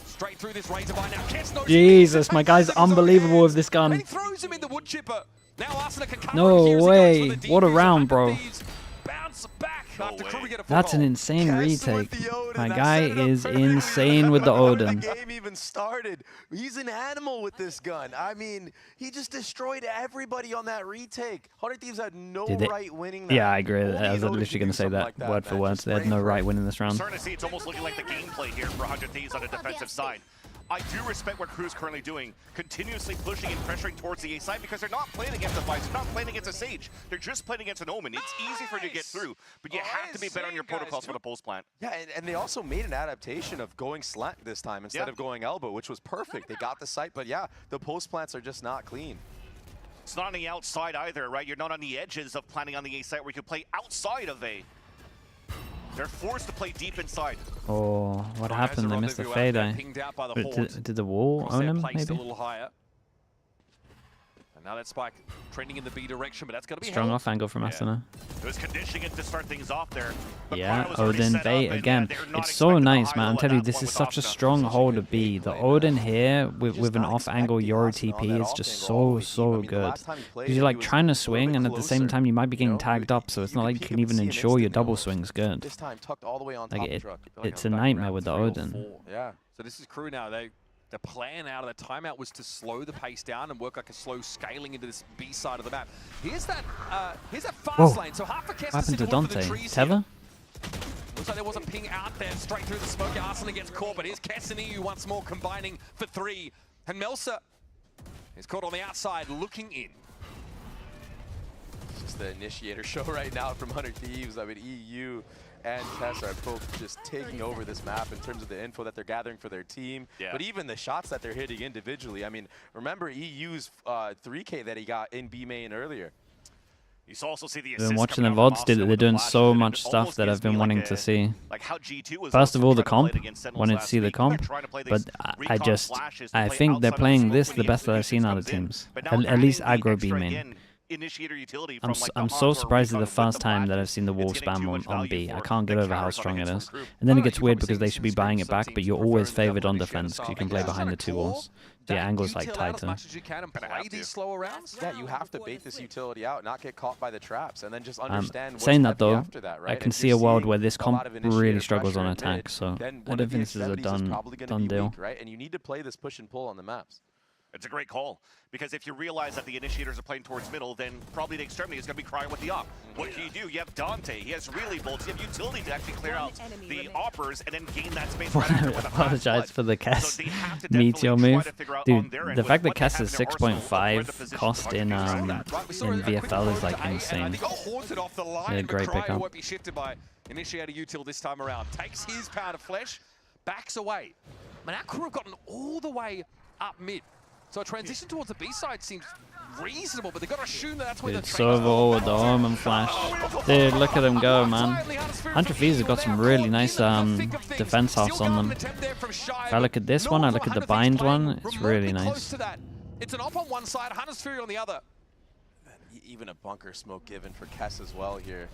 F: Straight through this razor by now. Kess knows
C: Jesus, my guy's unbelievable with this gun.
F: And he throws him in the wood chipper. Now Arsenal can cover
C: No
F: it here as he
C: way.
F: goes for the
C: What a
F: defuse.
C: round, bro.
F: 100 Thieves bounce back after Crew get a
C: That's an
F: foothold.
C: insane
E: Kess with
C: retake.
E: the Odin.
C: My
E: I
C: guy
E: set it up
C: is
E: perfectly
C: insane with the
E: before
C: Odin.
E: The game even started. He's an animal with this gun. I mean, he just destroyed everybody on that retake. 100 Thieves had no
C: Did they-
E: right winning that.
C: Yeah, I agree.
E: Only
C: I was
E: an Odin
C: literally
E: can
C: going
E: do
C: to say
E: something
C: that
E: like
C: word for
E: man.
C: word.
E: Just
C: They had
E: great
C: no
E: for
C: right
E: him.
C: win in this round.
G: Starting to see it's almost looking like the gameplay here for 100 Thieves on the defensive side. I do respect what Crew's currently doing, continuously pushing and pressuring towards the A side because they're not playing against a Vice, they're not playing against a Sage. They're just playing against an Omen. It's easy for you to get through, but you have to be better on your protocols for the pulse plant.
E: Yeah, and they also made an adaptation of going slant this time instead of going elbow, which was perfect. They got the sight, but yeah, the post plants are just not clean.
G: It's not on the outside either, right? You're not on the edges of planning on the A side where you can play outside of A. They're forced to play deep inside.
C: Oh, what happened? They missed the fade.
F: Pinged out by the
C: Wait,
F: Horde.
C: did the wall
F: Cross
C: own
F: their
C: him,
F: placed a
C: maybe?
F: little higher. And Now that spike trending in the B direction, but that's going to be
C: Strong
F: held.
C: off angle from Asuna.
G: It was conditioning it to start things off there. But
C: Yeah,
G: Prada was already
C: Odin
G: set up,
C: bait
G: and,
C: again.
G: they're not
C: It's so
G: expecting the
C: nice,
G: high
C: man. I'm
G: low at
C: telling you,
G: that
C: this
G: point
C: is
G: with
C: such a
G: Asuna.
C: strong hold to be. The Odin here with an off angle Yori TP is just so good. Because you're like trying to swing, and at the same time you might be getting tagged up, so it's not like you can even ensure your double swing's good.
E: This time tucked all the way on
C: Like
E: top
C: it's a nightmare with the Odin.
E: Yeah.
F: So this is KRU now. The plan out of the timeout was to slow the pace down and work like a slow scaling into this B side of the map. Here's that fast
C: Whoa.
F: lane. So half for Kess
C: What happened to Dante?
F: Looks
C: Tether?
F: like there was a ping out there, straight through the smoke. Arsenal gets caught, but here's Kess and EU once more combining for 3. And Melsa is caught on the outside, looking in.
E: It's just the initiator show right now from 100 Thieves. I mean, EU and Kess are both just taking over this map in terms of the info that they're gathering for their team.
G: Yeah.
E: But even the shots that they're hitting individually. I mean, remember EU's 3K that he got in B main earlier.
G: You also see the
C: I've been watching the VODs, dude. They're doing so much stuff that I've been wanting to see.
G: Like how G2 was
C: First of all, the
G: trying to
C: comp.
G: play it against Sentinels
C: Wanted to
G: last
C: see the
G: week.
C: comp.
G: They're trying to play
C: But
G: these
C: I
G: recon
C: just,
G: flashes to
C: I
G: play
C: think they're
G: outside of the
C: playing
G: smoke
C: this
G: when
C: the
G: the
C: best that I've
G: initiation
C: seen out of
G: comes in.
C: teams.
G: But now
C: At
G: adding
C: least
G: the
C: aggro B
G: extra,
C: main.
G: again, initiator utility
C: I'm
G: from, like,
C: I'm
G: the
C: so
G: Encore
C: surprised at
G: recon
C: the
G: with
C: first
G: the
C: time
G: Black.
C: that I've seen the wall
G: It's getting
C: spam
G: too much
C: on
G: value
C: B. I
G: for
C: can't get
G: the
C: over how
G: counters on
C: strong it
G: against
C: is.
G: from KRU.
C: And then it
F: Oh,
C: gets
F: you've
C: weird
F: probably
C: because they
F: seen
C: should be
F: some
C: buying it
F: screens,
C: back,
F: some
C: but
F: teams
C: you're
F: preferring
C: always
F: the
C: favored on
F: double
C: defense because you can
F: initiator
C: play
F: style.
C: behind the
F: Just
C: two
F: trying to
C: walls.
F: claw
C: Yeah, angles like
F: util out as
C: tighter.
F: much as you can and
G: Gonna
F: play
G: have
F: these
G: to.
F: slower rounds.
E: Yeah, you have to bait this utility out, not get caught by the traps, and then just understand what's
C: Saying that
E: gonna be
C: though,
E: after that, right?
C: I can
E: If
C: see
E: you're
C: a world
E: seeing
C: where this
E: a lot
C: comp
E: of
C: really
E: initiator
C: struggles on
E: pressure in mid,
C: attack, so
E: then
C: I
E: one
C: don't
E: of the
C: think this is a
E: extremities is probably gonna
C: done
E: be
C: deal.
E: weak, right? And you need to play this push and pull on the maps.
G: It's a great call, because if you realize that the initiators are playing towards middle, then probably the extremity is going to be crying with the op. What can you do? You have Dante, he has really bolts, you have utility to actually clear out the oppers and then gain that space right after with a fast
C: Apologize
G: flood.
C: for the Kess
G: So they have to
C: meteor
G: definitely try
C: move.
G: to figure out on
C: Dude,
G: their end
C: the
G: with
C: fact that
G: what they
C: Kess
G: have
C: is
G: in their arsenal, where the
C: 6.5
G: position
C: cost
G: to
C: in
G: control that.
F: Right, we saw a quick
C: VFL is
F: road
C: like
F: to A, and
C: insane.
F: They got haunted off the line.
C: Yeah,
F: and
C: great
F: Cryo
C: pickup.
F: won't be shifted by initiator util this time around. Takes his pound of flesh, backs away. Man, our crew have gotten all the way up mid. So a transition towards the B side seems reasonable, but they've got to assume that that's where
C: Dude,
F: the
C: Servo with the arm and flash. Dude, look at him go, man. Hunter V's got some really nice defense halves on them. If I look at this one, I look at the bind one, it's really nice.
F: It's an off on one side, Hunter's Fury on the other.
E: Even a bunker smoke given for Kess as well here.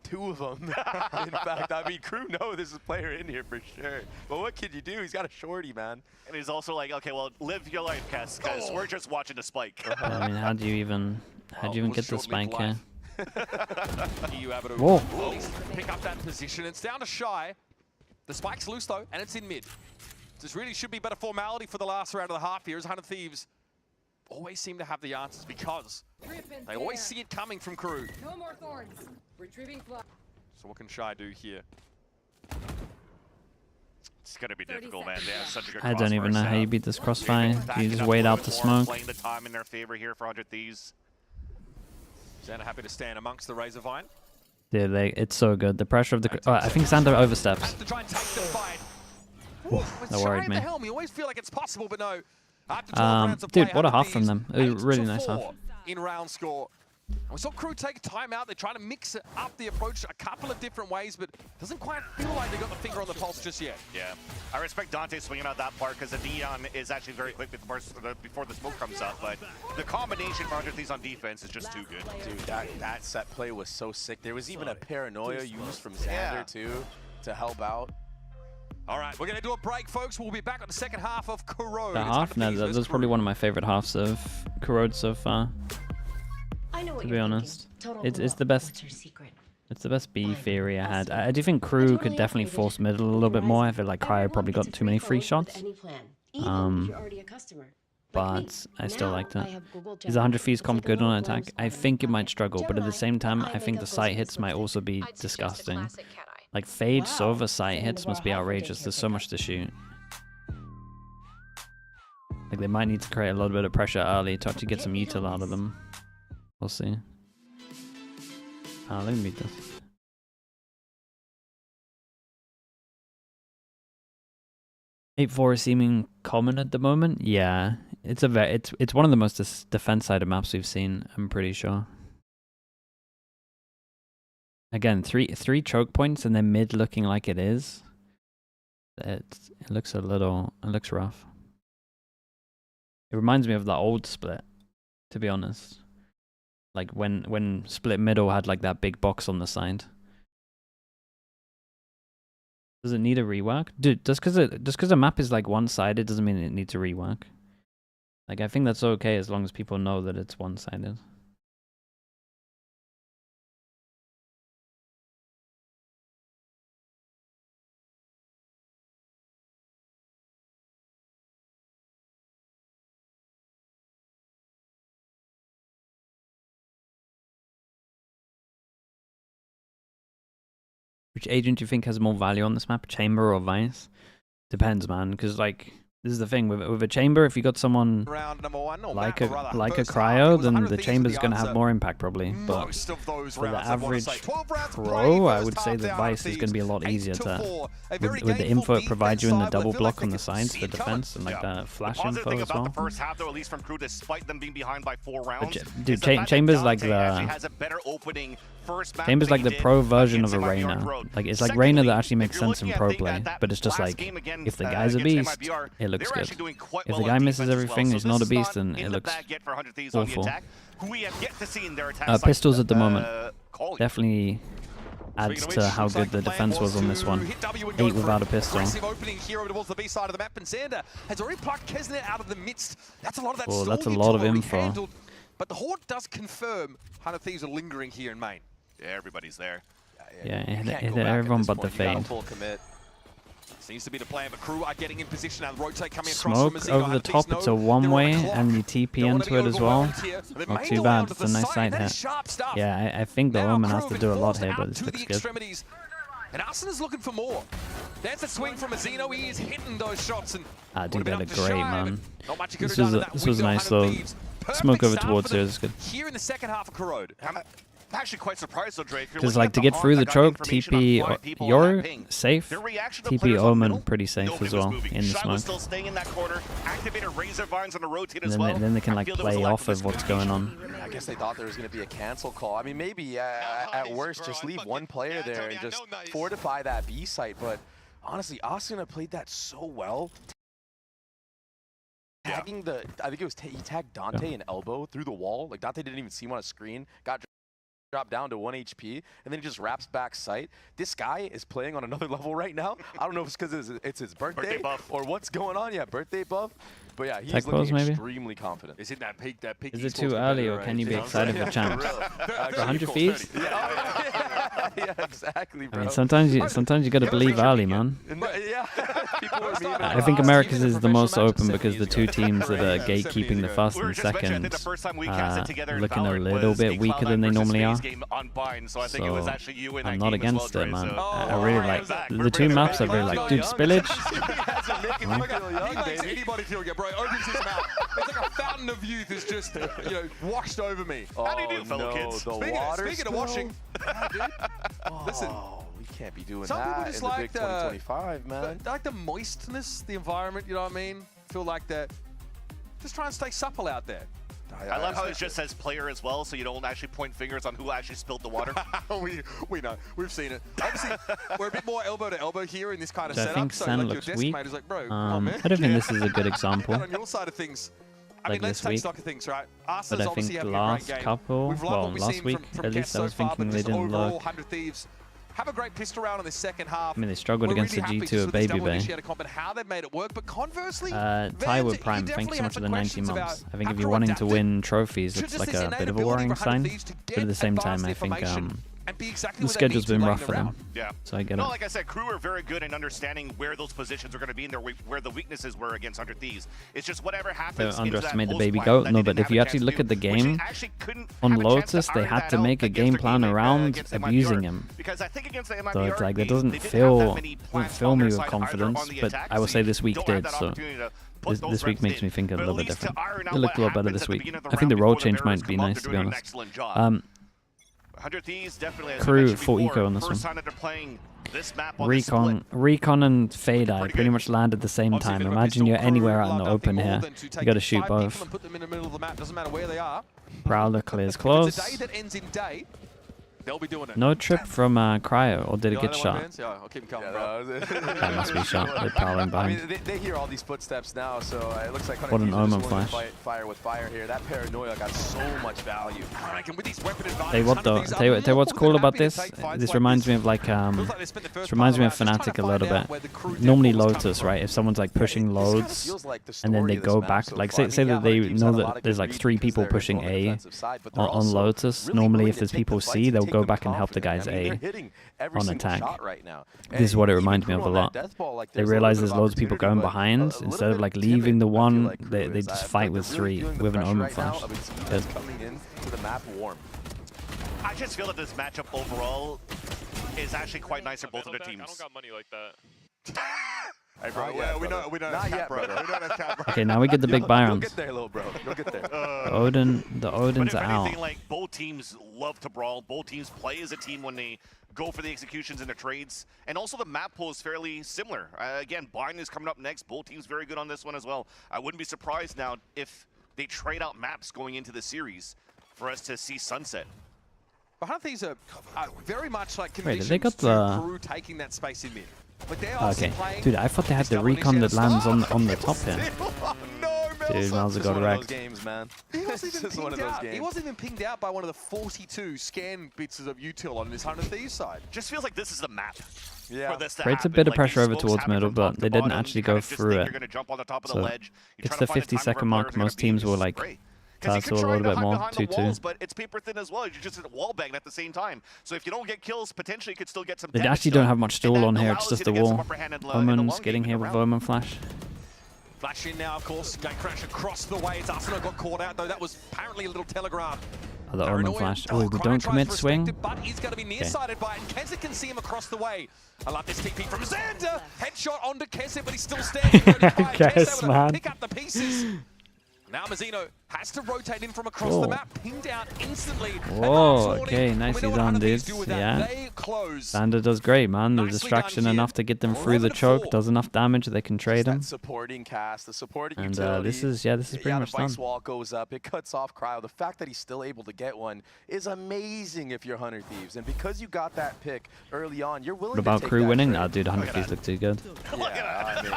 E: 2 of them. In fact, I mean, crew know this is a player in here for sure. But what can you do? He's got a shorty, man.
G: And he's also like, okay, well, live your life, Kess, because we're just watching the spike.
C: I mean, how do you even get the spike here?
F: EU able to
C: Whoa.
F: at least pick up that position. It's down to Shy. The spike's loose though, and it's in mid. This really should be better formality for the last round of the half here, as 100 Thieves always seem to have the answers because they always see it coming from KRU.
H: No more thorns. Retrieving fly.
F: So what can Shy do here?
G: It's going to be difficult, man. They have such a good
C: I don't even know how you beat this crossfire. Do you just wait out the smoke?
G: Playing the time in their favor here for 100 Thieves.
F: Xander happy to stand amongst the Razor Vine.
C: Dude, it's so good. The pressure of the... I think Xander oversteps.
F: Has to try and take the fight.
C: That worried me.
F: The helm, you always feel like it's possible, but no. After 12 rounds of
C: Dude,
F: play,
C: what a
F: 100
C: half from them.
F: Thieves,
C: It was a really nice
F: 8-4
C: half.
F: in round score. And we saw KRU take a timeout. They're trying to mix it up the approach a couple of different ways, but doesn't quite feel like they got the finger on the pulse just yet.
G: Yeah, I respect Dante swinging out that part because the Neon is actually very quick before the smoke comes up, but the combination for 100 Thieves on defense is just too good.
E: Dude, that set play was so sick. There was even a paranoia used from Xander, too, to help out.
F: All right, we're going to do a break, folks. We'll be back on the second half of KRU.
C: The half? No, that was probably one of my favorite halves of KRU so far.
H: I know what
C: To
H: you're
C: be
H: thinking.
C: honest,
H: Total
C: it's
H: blow.
C: the best.
H: What's your secret?
C: It's the best B theory I had. I do think KRU could definitely force middle a little bit more. I feel like Cryo probably got too many free shots. But I still liked it. Is 100 Thieves comp good on attack? I think it might struggle, but at the same time, I think the sight hits might also be disgusting. Like Fade Sova sight hits must be outrageous. There's so much to shoot. Like they might need to create a little bit of pressure early to actually get some util out of them. We'll see. Let me beat this. (8-4) is seeming common at the moment. Yeah, it's one of the most defense-sided maps we've seen. I'm pretty sure. Again, three choke points and then mid looking like it is. It looks rough. It reminds me of the old split. to be honest. Like when split middle had like that big box on the side. Does it need a rework? Dude, just because a map is like one-sided doesn't mean it needs a rework. Like I think that's okay as long as people know that it's one-sided. Which agent do you think has more value on this map, Chamber or Vice? Depends, man, because like this is the thing with a Chamber. If you got someone like a Cryo, then the Chamber's going to have more impact probably. But for the average pro, I would say the Vice is going to be a lot easier to with the info it provides you in the double block on the sides for defense and like the flash info as well.
G: The first half, though, at least from Crew, despite them being behind by 4 rounds,
C: dude, Chamber's like the Chamber's like the pro version of a Reyna. Like it's like Reyna that actually makes sense in pro play, but it's just like if the guy's a beast, it looks good. If the guy misses everything, he's not a beast, then it looks awful. Pistols at the moment definitely adds to how good the defense was on this one. 8 without a pistol. Oh, that's a lot of info.
F: But the Horde does confirm 100 Thieves are lingering here in main.
G: Yeah, everybody's there.
C: Yeah, hit everyone but the fade.
F: Seems to be the plan, but Crew are getting in position and rotate coming across
C: Smoke
F: from
C: over the top, it's a one-way, and you TP into it as well. Not too bad, it's a nice side hit. Yeah, I think the Omen has to do a lot here, but this looks good.
F: And Arsenal is looking for more. There's a swing from Azino. He is hitting those shots. And
C: dude, they look great, man. This was nice though. Smoke over towards here is good.
F: Here in the second half of Corrode.
G: I'm actually quite surprised though, Drake.
C: Because like to get through the choke, TP you're safe. TP Omen pretty safe as well in the smoke.
G: Still staying in that corner. Activated Razor Vines on the rotate as
C: well. Then they can like play off of what's going on.
E: I guess they thought there was going to be a cancel call. I mean, maybe at worst just leave one player there and just fortify that B site. But honestly, Asuna played that so well. Tagging the, I think it was he tagged Dante and Elbow through the wall. Like Dante didn't even see him on a screen. Got dropped down to 1 HP, and then he just wraps back sight. This guy is playing on another level right now. I don't know if it's because it's his birthday or what's going on. Yeah, birthday buff. But yeah, he's looking extremely confident.
F: Is it that peak?
C: Is it too early, or can you be excited for champs? For 100 Thieves?
E: Yeah, exactly, bro.
C: I mean, sometimes you gotta believe early, man. I think America's is the most open because the two teams that are gatekeeping the first and second are looking a little bit weaker than they normally are. So I'm not against it, man. I really like the two maps. I really like. Dude, Spillage.
F: Anybody feel it, bro? Opens his mouth. It's like a fountain of youth is just, washed over me.
G: How do you do, fellow kids?
F: Speaking of washing, dude, listen.
E: We can't be doing
F: some
E: that
F: people just
E: in the
F: like
E: big 2025, man.
F: Like the moistness, the environment, you know what I mean? Feel like that. Just try and stay supple out there.
G: I love how it just says player as well, so you don't actually point fingers on who actually spilled the water.
F: we know. We've seen it. Obviously, we're a bit more elbow to elbow here in this kind of
C: setup. I think Sen looks weak.
F: Like, bro,
C: I don't think this is a good example.
F: On your side of things, I mean, let's take stock of things, right?
C: But I think last couple, well, last week at least, I was thinking they didn't look.
F: 100 Thieves have a great pistol round in the second half.
C: I mean, they struggled against the G2 of Baby Bay.
F: How they've made it work, but conversely,
C: Tywood Prime, thanks so much for the 90 months. I think if you're wanting to win trophies, it's like a bit of a worrying sign. But at the same time, I think the schedule's been rough for them.
G: Yeah.
C: So I get it.
G: No, like I said, Crew are very good in understanding where those positions are going to be and where the weaknesses were against 100 Thieves. It's just whatever happens.
C: Don't underestimate the baby goat. No, but if you actually look at the game, on Lotus, they had to make a game plan around abusing him. So it's like, that doesn't fill me with confidence, but I will say this week did, so this week makes me think a little bit different. It looked a lot better this week. I think the role change might be nice, to be honest. Crew full eco on this one. Recon and Fade Eye pretty much land at the same time. Imagine you're anywhere out in the open here. You gotta shoot both. Prowler clears close.
F: They'll be doing it.
C: No trip from Cryo, or did it get shot?
F: Yeah, I'll keep him coming,
E: Yeah,
F: bro.
C: That must be shot. They're prowling
E: I
C: behind.
E: mean, they hear all these footsteps now, so it looks like
C: What an Omen
E: just willing to
C: flash.
E: fight fire with fire here. That paranoia got so much value.
F: I reckon with these weapon advantages,
C: Tell you what though, tell you what's cool about this. This reminds me of like this reminds me of Fnatic a little bit. Normally Lotus, right? If someone's like pushing loads and then they go back, like say that they know that there's like 3 people pushing A on Lotus. Normally if there's people C, they'll go back and help the guys A on attack. This is what it reminds me of a lot. They realize there's loads of people going behind. Instead of like leaving the one, they just fight with 3 with an Omen flash. Good.
G: I just feel that this matchup overall is actually quite nice for both of the teams.
I: I don't got money like that.
F: Hey, bro, yeah, we know
E: Not yet, brother.
C: Okay, now we get the big buy
E: You'll
C: rounds.
E: get there, little bro. You'll get there.
C: The Odins
G: But if
C: are out.
G: anything, like, both teams love to brawl. Both teams play as a team when they go for the executions and the trades. And also the map pool is fairly similar. Again, Bind is coming up next. Both teams very good on this one as well. I wouldn't be surprised now if they trade out maps going into the series for us to see Sunset.
F: But I think these are very much like
C: Wait,
F: conditions
C: they got
F: to
C: the...
F: Crew taking that space in mid. But they
C: Okay. Dude, I thought they had the recon that lands on the top here. Dude, Malza got wrecked.
E: Games, man.
F: He wasn't even
E: This is one
F: pinged
E: of those
F: out. He
E: games.
F: wasn't even pinged out by one of the 42 scan bits of util on his 100 Thieves side.
G: Just feels like this is the map
E: Yeah.
G: for this to
C: Creates a
G: happen.
C: bit of
G: Like,
C: pressure
G: these
C: over
G: smokes
C: towards
G: happen
C: middle,
G: from
C: but
G: top to
C: they didn't
G: bottom.
C: actually
G: You
C: go
G: kinda just
C: through
G: think
C: it.
G: You're gonna jump on the top of the
C: So
G: ledge. You
C: it's
G: try to
C: the
G: find
C: 50-second
G: time where
C: mark.
G: players are
C: Most
G: gonna be,
C: teams
G: and
C: were
G: just
C: like
G: spray. 'Cause
C: Taz
G: you can
C: were a
G: try
C: little
G: to
C: bit
G: hide
C: more,
G: behind the
C: 2-2.
G: walls, but it's paper thin as well. You're just wall banging at the same time. So if you don't get kills, potentially you could still get some
C: They
G: damage
C: actually don't
G: done,
C: have much
G: and
C: stall
G: that
C: on here, it's
G: allows
C: just
G: you
C: the
G: to get some
C: wall.
G: upper hand in the long
C: Omen's
G: game
C: getting
G: in
C: here
G: the
C: with
G: round.
C: Omen flash.
F: Flash in now, of course. Gate crash across the way. It's Arsenal got caught out, though. That was apparently a little telegram.
C: Oh, the Omen flash. Oh, we
F: Cryo
C: don't
F: tries
C: commit
F: to
C: swing.
F: respect it, but he's going to be nearsighted by it, and Keza can see him across the way. I love this TP from Xander. Headshot onto Keza, but he's still standing. 35.
C: Yes,
F: Keza able
C: man.
F: to pick up the pieces. Now Mazzino has to rotate in from across the
C: Whoa.
F: map, pinged out instantly.
C: Whoa, okay, nicely done, dudes. Yeah.
F: They close.
C: Xander does great, man. The
F: Nicely
C: distraction
F: done here.
C: enough to get them through the choke.
F: 11-4.
C: Does enough damage that they can trade him.
E: That supporting cast, the supporting
C: And
E: utility.
C: this is pretty much
E: the
C: done.
E: vice wall goes up, it cuts off Cryo. The fact that he's still able to get one is amazing if you're Hunter Thieves. And because you got that pick early on, you're willing
C: What about
E: to take
C: crew
E: that
C: winning?
E: trade.
C: Nah, dude, 100 Thieves look too good.
E: Yeah, I mean,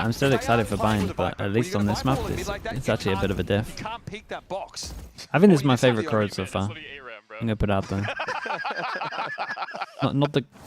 C: I'm still excited for Bind, but at least on this map, it's actually a bit of a diff.
F: You can't peek that box.
C: I think this is
F: Or
C: my
F: you decide
C: favorite
F: to
C: card
F: go
C: so
F: mid.
C: far.
I: That's what ARAM, bro.
C: I'm gonna put it out there.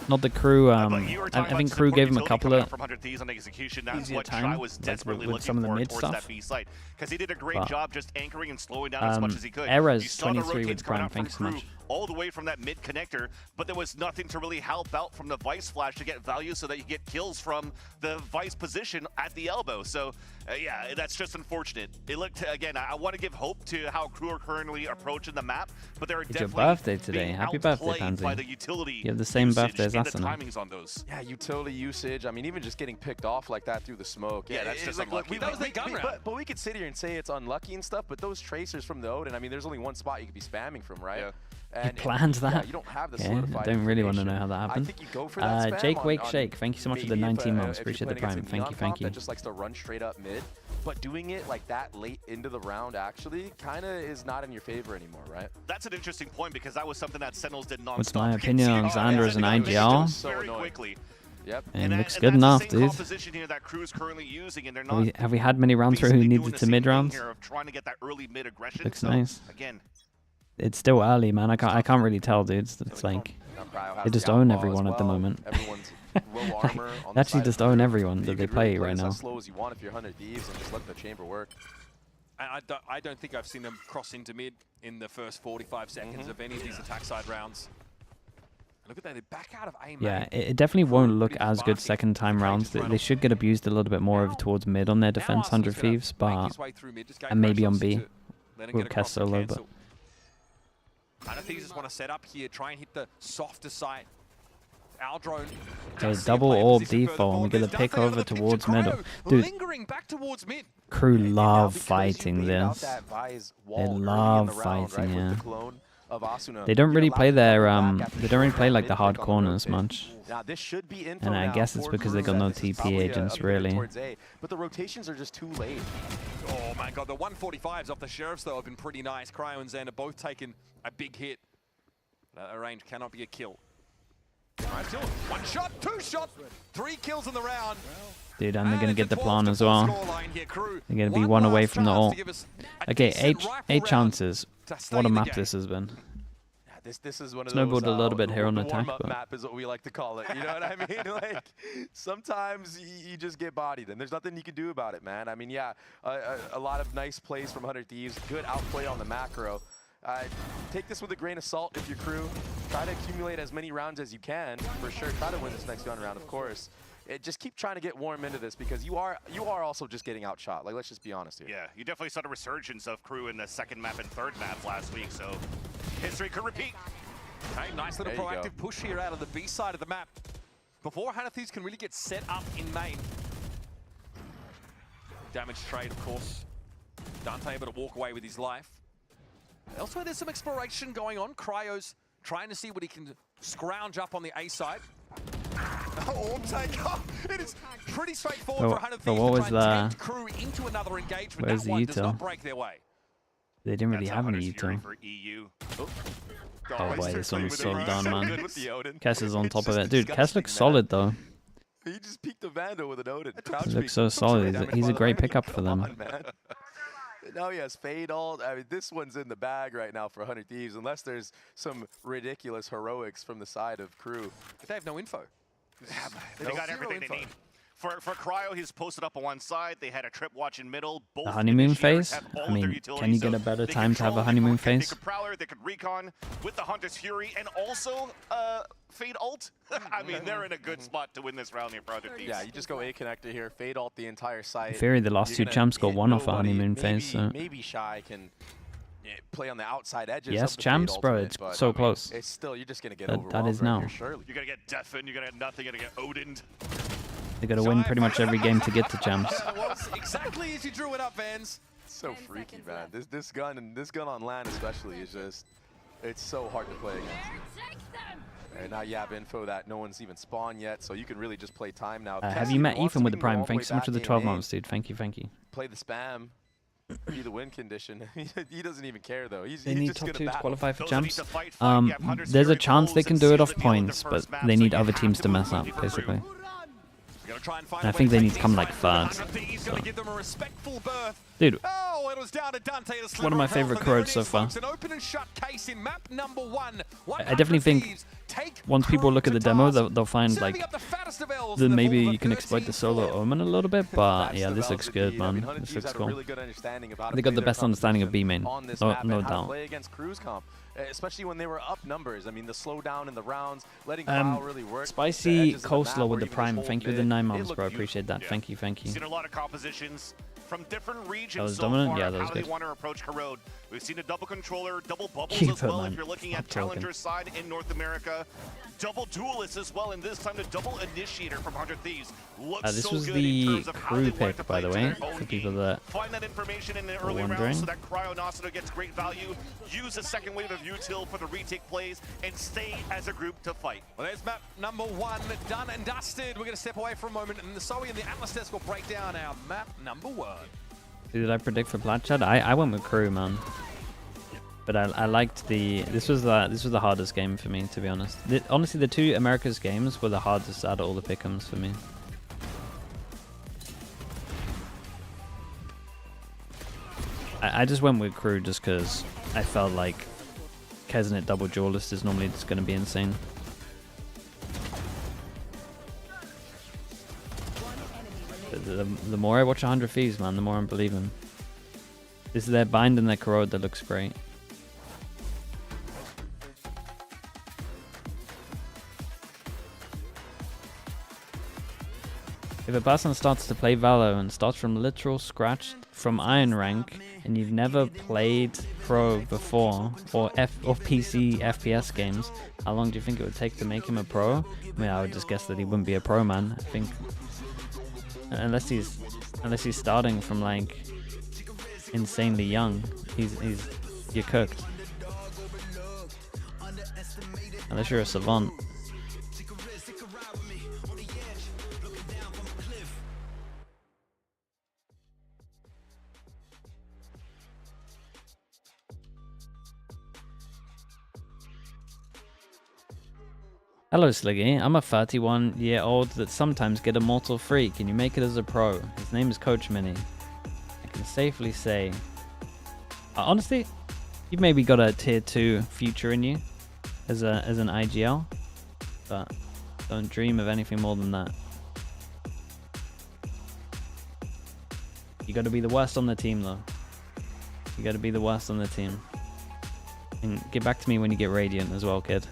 C: not the crew.
G: But you were
C: I
G: talking
C: think
G: about
C: crew gave him a
G: utility
C: couple
G: coming
C: of
G: out from 100 Thieves on execution. That's
C: easier
G: what
C: time,
G: Shy was
C: like,
G: desperately
C: with
G: looking
C: some of the
G: for
C: mid
G: towards
C: stuff.
G: that B site, because he did a great
C: But,
G: job just anchoring and slowing down as much as he could.
C: Errors
G: You saw the
C: 23 with
G: rotates coming
C: Prime,
G: out from
C: thanks so
G: Crew
C: much.
G: all the way from that mid connector, but there was nothing to really help out from the Vice flash to get value so that you get kills from the Vice position at the elbow. So yeah, that's just unfortunate. It looked, again, I want to give hope to how Crew are currently approaching the map, but they're
C: It's your
G: definitely
C: birthday today.
G: being
C: Happy birthday,
G: outplayed
C: Pansy.
G: by the utility
C: You have the same
G: usage
C: birthday as
G: and the
C: Asuna.
G: timings on those.
E: yeah, utility usage. I mean, even just getting picked off like that through the smoke.
G: Yeah, that's
E: it's
G: just
E: like, look,
G: unlucky.
F: That was their gun round.
E: but we could sit here and say it's unlucky and stuff, but those tracers from the Odin, I mean, there's only one spot you could be spamming from, right?
G: Yeah.
E: And
C: planned
E: yeah,
C: that?
E: you don't have the
C: Okay,
E: solidified
C: I don't really want to know
E: information.
C: how that happened.
E: I think you go for that spam
C: Jake
E: on-
C: Wake
E: on
C: Shake, thank you so much for the
E: maybe
C: 19
E: if,
C: months.
E: if
C: Appreciate
E: you're
C: the
E: playing
C: Prime.
E: against a
C: Thank you,
E: Neon
C: thank
E: comp
C: you.
E: that just likes to run straight up mid, but doing it like that late into the round actually kind of is not in your favor anymore, right?
G: That's an interesting point because that was something that Sentinels did non-stop.
C: What's my
G: You can
C: opinion
G: see
C: on
G: it
C: Xander as an IGL?
E: So
G: very
E: annoying.
G: quickly.
E: Yep.
C: And looks
G: and
C: good
G: that's
C: enough,
G: the same
C: dude.
G: composition here that Crew is currently using, and they're not
C: Have we had many rounds where we
G: basically doing
C: needed
G: the
C: to
G: same
C: mid
G: thing
C: rounds?
G: here of trying to get that early mid aggression.
C: Looks
G: So,
C: nice.
G: Again,
C: It's still early, man. I can't really tell, dudes. It's like
E: Now Cryo has
C: they just
E: the
C: own
E: outlaw
C: everyone
E: as
C: at the
E: well.
C: moment.
E: Everyone's low
C: Like,
E: armor on
C: they
E: the
C: actually
E: side of
C: just
E: the
C: own
E: group.
C: everyone
E: You
C: that they
E: could really
C: play right
E: this
C: now.
E: as slow as you want if you're 100 Thieves and just let the chamber work.
F: And I don't think I've seen them cross into mid in the first 45 seconds of any of these attack side rounds. Look at that, they're back out of aim.
C: Yeah, it definitely won't look as good second time rounds. They should get abused a little bit more over towards mid on their defense, 100 Thieves, but and maybe on B. We'll cast solo, but
F: 100 Thieves just want to set up here, try and hit the softer side. Aldrone.
C: okay, double orb default, and we get a pick over towards middle. Dude,
F: Lingering back towards mid.
C: Crew
E: And now
C: love
E: because you
C: fighting
E: baited out
C: this.
E: that Vi's
C: They
E: wall early in the
C: love
E: round,
C: fighting,
E: right, with
C: yeah.
E: the clone of Asuna,
C: They don't
E: you're
C: really
E: allowed
C: play
E: to
C: their
E: come back after
C: they
E: you
C: don't really
E: shot
C: play
E: that
C: like the
E: mid
C: hard
E: pick on the
C: corners
E: rotate.
C: much.
E: Now this should be info
C: And I
E: now
C: guess it's
E: for
C: because they
E: Crew
C: got no
E: that this is
C: TP
E: probably a
C: agents,
E: pivot
C: really.
E: towards A, but the rotations are just too late.
F: Oh my god, the 145s off the Sheriffs though have been pretty nice. Cryo and Xander both taking a big hit. That range cannot be a kill. Right, still 1 shot, 2 shots, 3 kills in the round.
C: Dude, and they're going to get the plan as well. They're going to be 1 away from the ult. Okay, 8 chances. What a map this has been.
E: This is one of
C: Snowballed
E: those,
C: a little bit here on
E: the
C: attack,
E: warm-up
C: but
E: map is what we like to call it. You know what I mean? Like, sometimes you just get bodied, and there's nothing you can do about it, man. I mean, yeah, a lot of nice plays from 100 Thieves. Good outplay on the macro. Take this with a grain of salt if your crew. Try to accumulate as many rounds as you can, for sure. Try to win this next gun round, of course. Just keep trying to get warm into this because you are also just getting outshot. Like, let's just be honest here.
G: Yeah, you definitely saw the resurgence of crew in the 2nd map and 3rd map last week, so history could repeat.
F: Okay, nice little proactive push here out of the B side of the map. Before 100 Thieves can really get set up in main. Damage trade, of course. Dante able to walk away with his life. Elsewhere, there's some exploration going on. Cryo's trying to see what he can scrounge up on the A side. Oh, take off. It is pretty straightforward for 100 Thieves
C: what
F: to
C: was
F: try and tempt crew into another engagement.
C: Where's
F: That
C: the
F: one does
C: util?
F: not break their way.
C: They didn't really
G: That's
C: have any
G: 100's fury
C: util.
G: for EU.
C: Oh boy, this one was so done, man.
E: Good with the Odin.
C: Kess is on
E: It's
C: top of
E: just
C: it. Dude, Kess looks
E: disgusting, man.
C: solid though.
E: He just peeked the Vandal with an Odin.
C: He looks so solid. He's a great pickup for them.
E: Now he has Fade ult. I mean, this one's in the bag right now for 100 Thieves, unless there's some ridiculous heroics from the side of crew.
F: But they have no info.
G: They got everything they need. For Cryo, he's posted up on one side. They had a trip watch in middle. Both
C: The honeymoon
G: initiators
C: phase?
G: have all
C: I
G: of their
C: mean,
G: utilities,
C: can you get
G: so
C: a better
G: they
C: time to have a
G: control,
C: honeymoon
G: they
C: phase?
G: could Prowler, they could Recon with the Hunter's Fury, and also Fade ult. I mean, they're in a good spot to win this round here for 100 Thieves.
E: Yeah, you just go A connector here, Fade ult the entire site.
C: In theory, the last 2
E: You're gonna
C: champs got
E: hit
C: 1 off a
E: nobody.
C: honeymoon
E: Maybe,
C: phase. So.
E: maybe Shy can play on the outside edges.
C: Yes,
E: of the
C: champs,
E: Fade
C: bro.
E: ultimate,
C: It's
E: but,
C: so
E: I mean,
C: close.
E: It's still, you're just gonna get
C: That
E: overwhelmed
C: is
E: right
C: now.
E: here, surely.
G: You're going to get Deafened, you're going to get nothing, you're going to get Odin'd.
C: They got to win pretty much every game to get to champs.
F: It was exactly as you drew it up, Vans.
E: So freaky, man. This gun on land especially is just, it's so hard to play against. And now you have info that no one's even spawned yet, so you can really just play time now.
C: Have you met Ethan with the Prime? Thanks so much for the 12 months, dude. Thank you, thank you.
E: Play the spam. Be the win condition. He doesn't even care though.
C: They need
E: just
C: top
E: gonna
C: 2 to
E: battle.
C: qualify for
G: Those that need
C: champs.
G: to fight, fight. Yeah, Hunter's
C: There's a
G: Fury
C: chance they
G: pulls
C: can
G: and
C: do it
G: seals
C: off
G: the deal with the
C: points, but
G: first map,
C: they
G: so
C: need
G: you
C: other
G: have
C: teams
G: to
C: to
G: move
C: mess up,
G: quickly for
C: basically.
G: Crew.
F: Gonna try and find
C: I
F: a
C: think
F: way
C: they
F: to
C: need to come like
F: take
C: 3rd.
F: Thieves gonna give them a respectful berth.
C: Dude,
F: Oh, it was down to Dante to sliver
C: one of my
F: health,
C: favorite
F: and there
C: quotes
F: it
C: so
F: is,
C: far.
F: folks, an open and shut case in map number 1.
C: I definitely think once people look at the demo, they'll find like that maybe you can exploit the solo Omen a little bit, but yeah, this looks good, man. This looks cool. They got the best understanding of B main, no doubt.
E: Play against Cruise Comp, especially when they were up numbers. I mean, the slowdown in the rounds, letting Cloud really work.
C: Spicy coleslaw with the Prime. Thank you for the 9 months, bro. Appreciate that.
G: Yeah.
C: Thank you, thank you.
G: Seen a lot of compositions from different regions
C: That was
G: so
C: dominant?
G: far
C: Yeah,
G: of
C: that was
G: how they
C: good.
G: want to approach Corrode. We've seen a double controller, double bubbles
C: Keep
G: as
C: it,
G: well
C: man.
G: if you're looking at
C: Stop talking.
G: Challenger's side in North America. Double duelist as well, and this time the double initiator from 100 Thieves. Looks
C: This
G: so
C: was
G: good
C: the
G: in terms of how
C: crew
G: they want
C: pick,
G: to
C: by
G: play
C: the
G: to
C: way,
G: their own
C: for people
G: game.
C: that
G: Find that information in the early
C: wondering.
G: rounds so that Cryo Nocito gets great value. Use the second wave of util for the retake plays and stay as a group to fight.
F: Well, there's map number 1 done and dusted. We're going to step away for a moment, and the Zoe and the Atlas desk will break down our map number 1.
C: Who did I predict for Platchad? I went with crew, man. But I liked the this was the hardest game for me, to be honest. Honestly, the 2 Americas games were the hardest out of all the pick'ems for me. I just went with crew just because I felt like Kesnet double duelist is normally just going to be insane. The more I watch 100 Thieves, man, the more I'm believing. This is their bind and their corrode that looks great. If a person starts to play Valo and starts from literal scratch from Iron Rank and you've never played Pro before or PC FPS games, how long do you think it would take to make him a pro? I mean, I would just guess that he wouldn't be a pro, man. I think unless he's starting from like insanely young, you're cooked. Unless you're a savant. Hello, Sliggy. I'm a 31-year-old that sometimes get Immortal free. Can you make it as a pro? His name is Coach Mini. I can safely say, honestly, you've maybe got a tier 2 future in you as an IGL, but don't dream of anything more than that. You got to be the worst on the team, though. You got to be the worst on the team. And get back to me when you get Radiant as well, kid.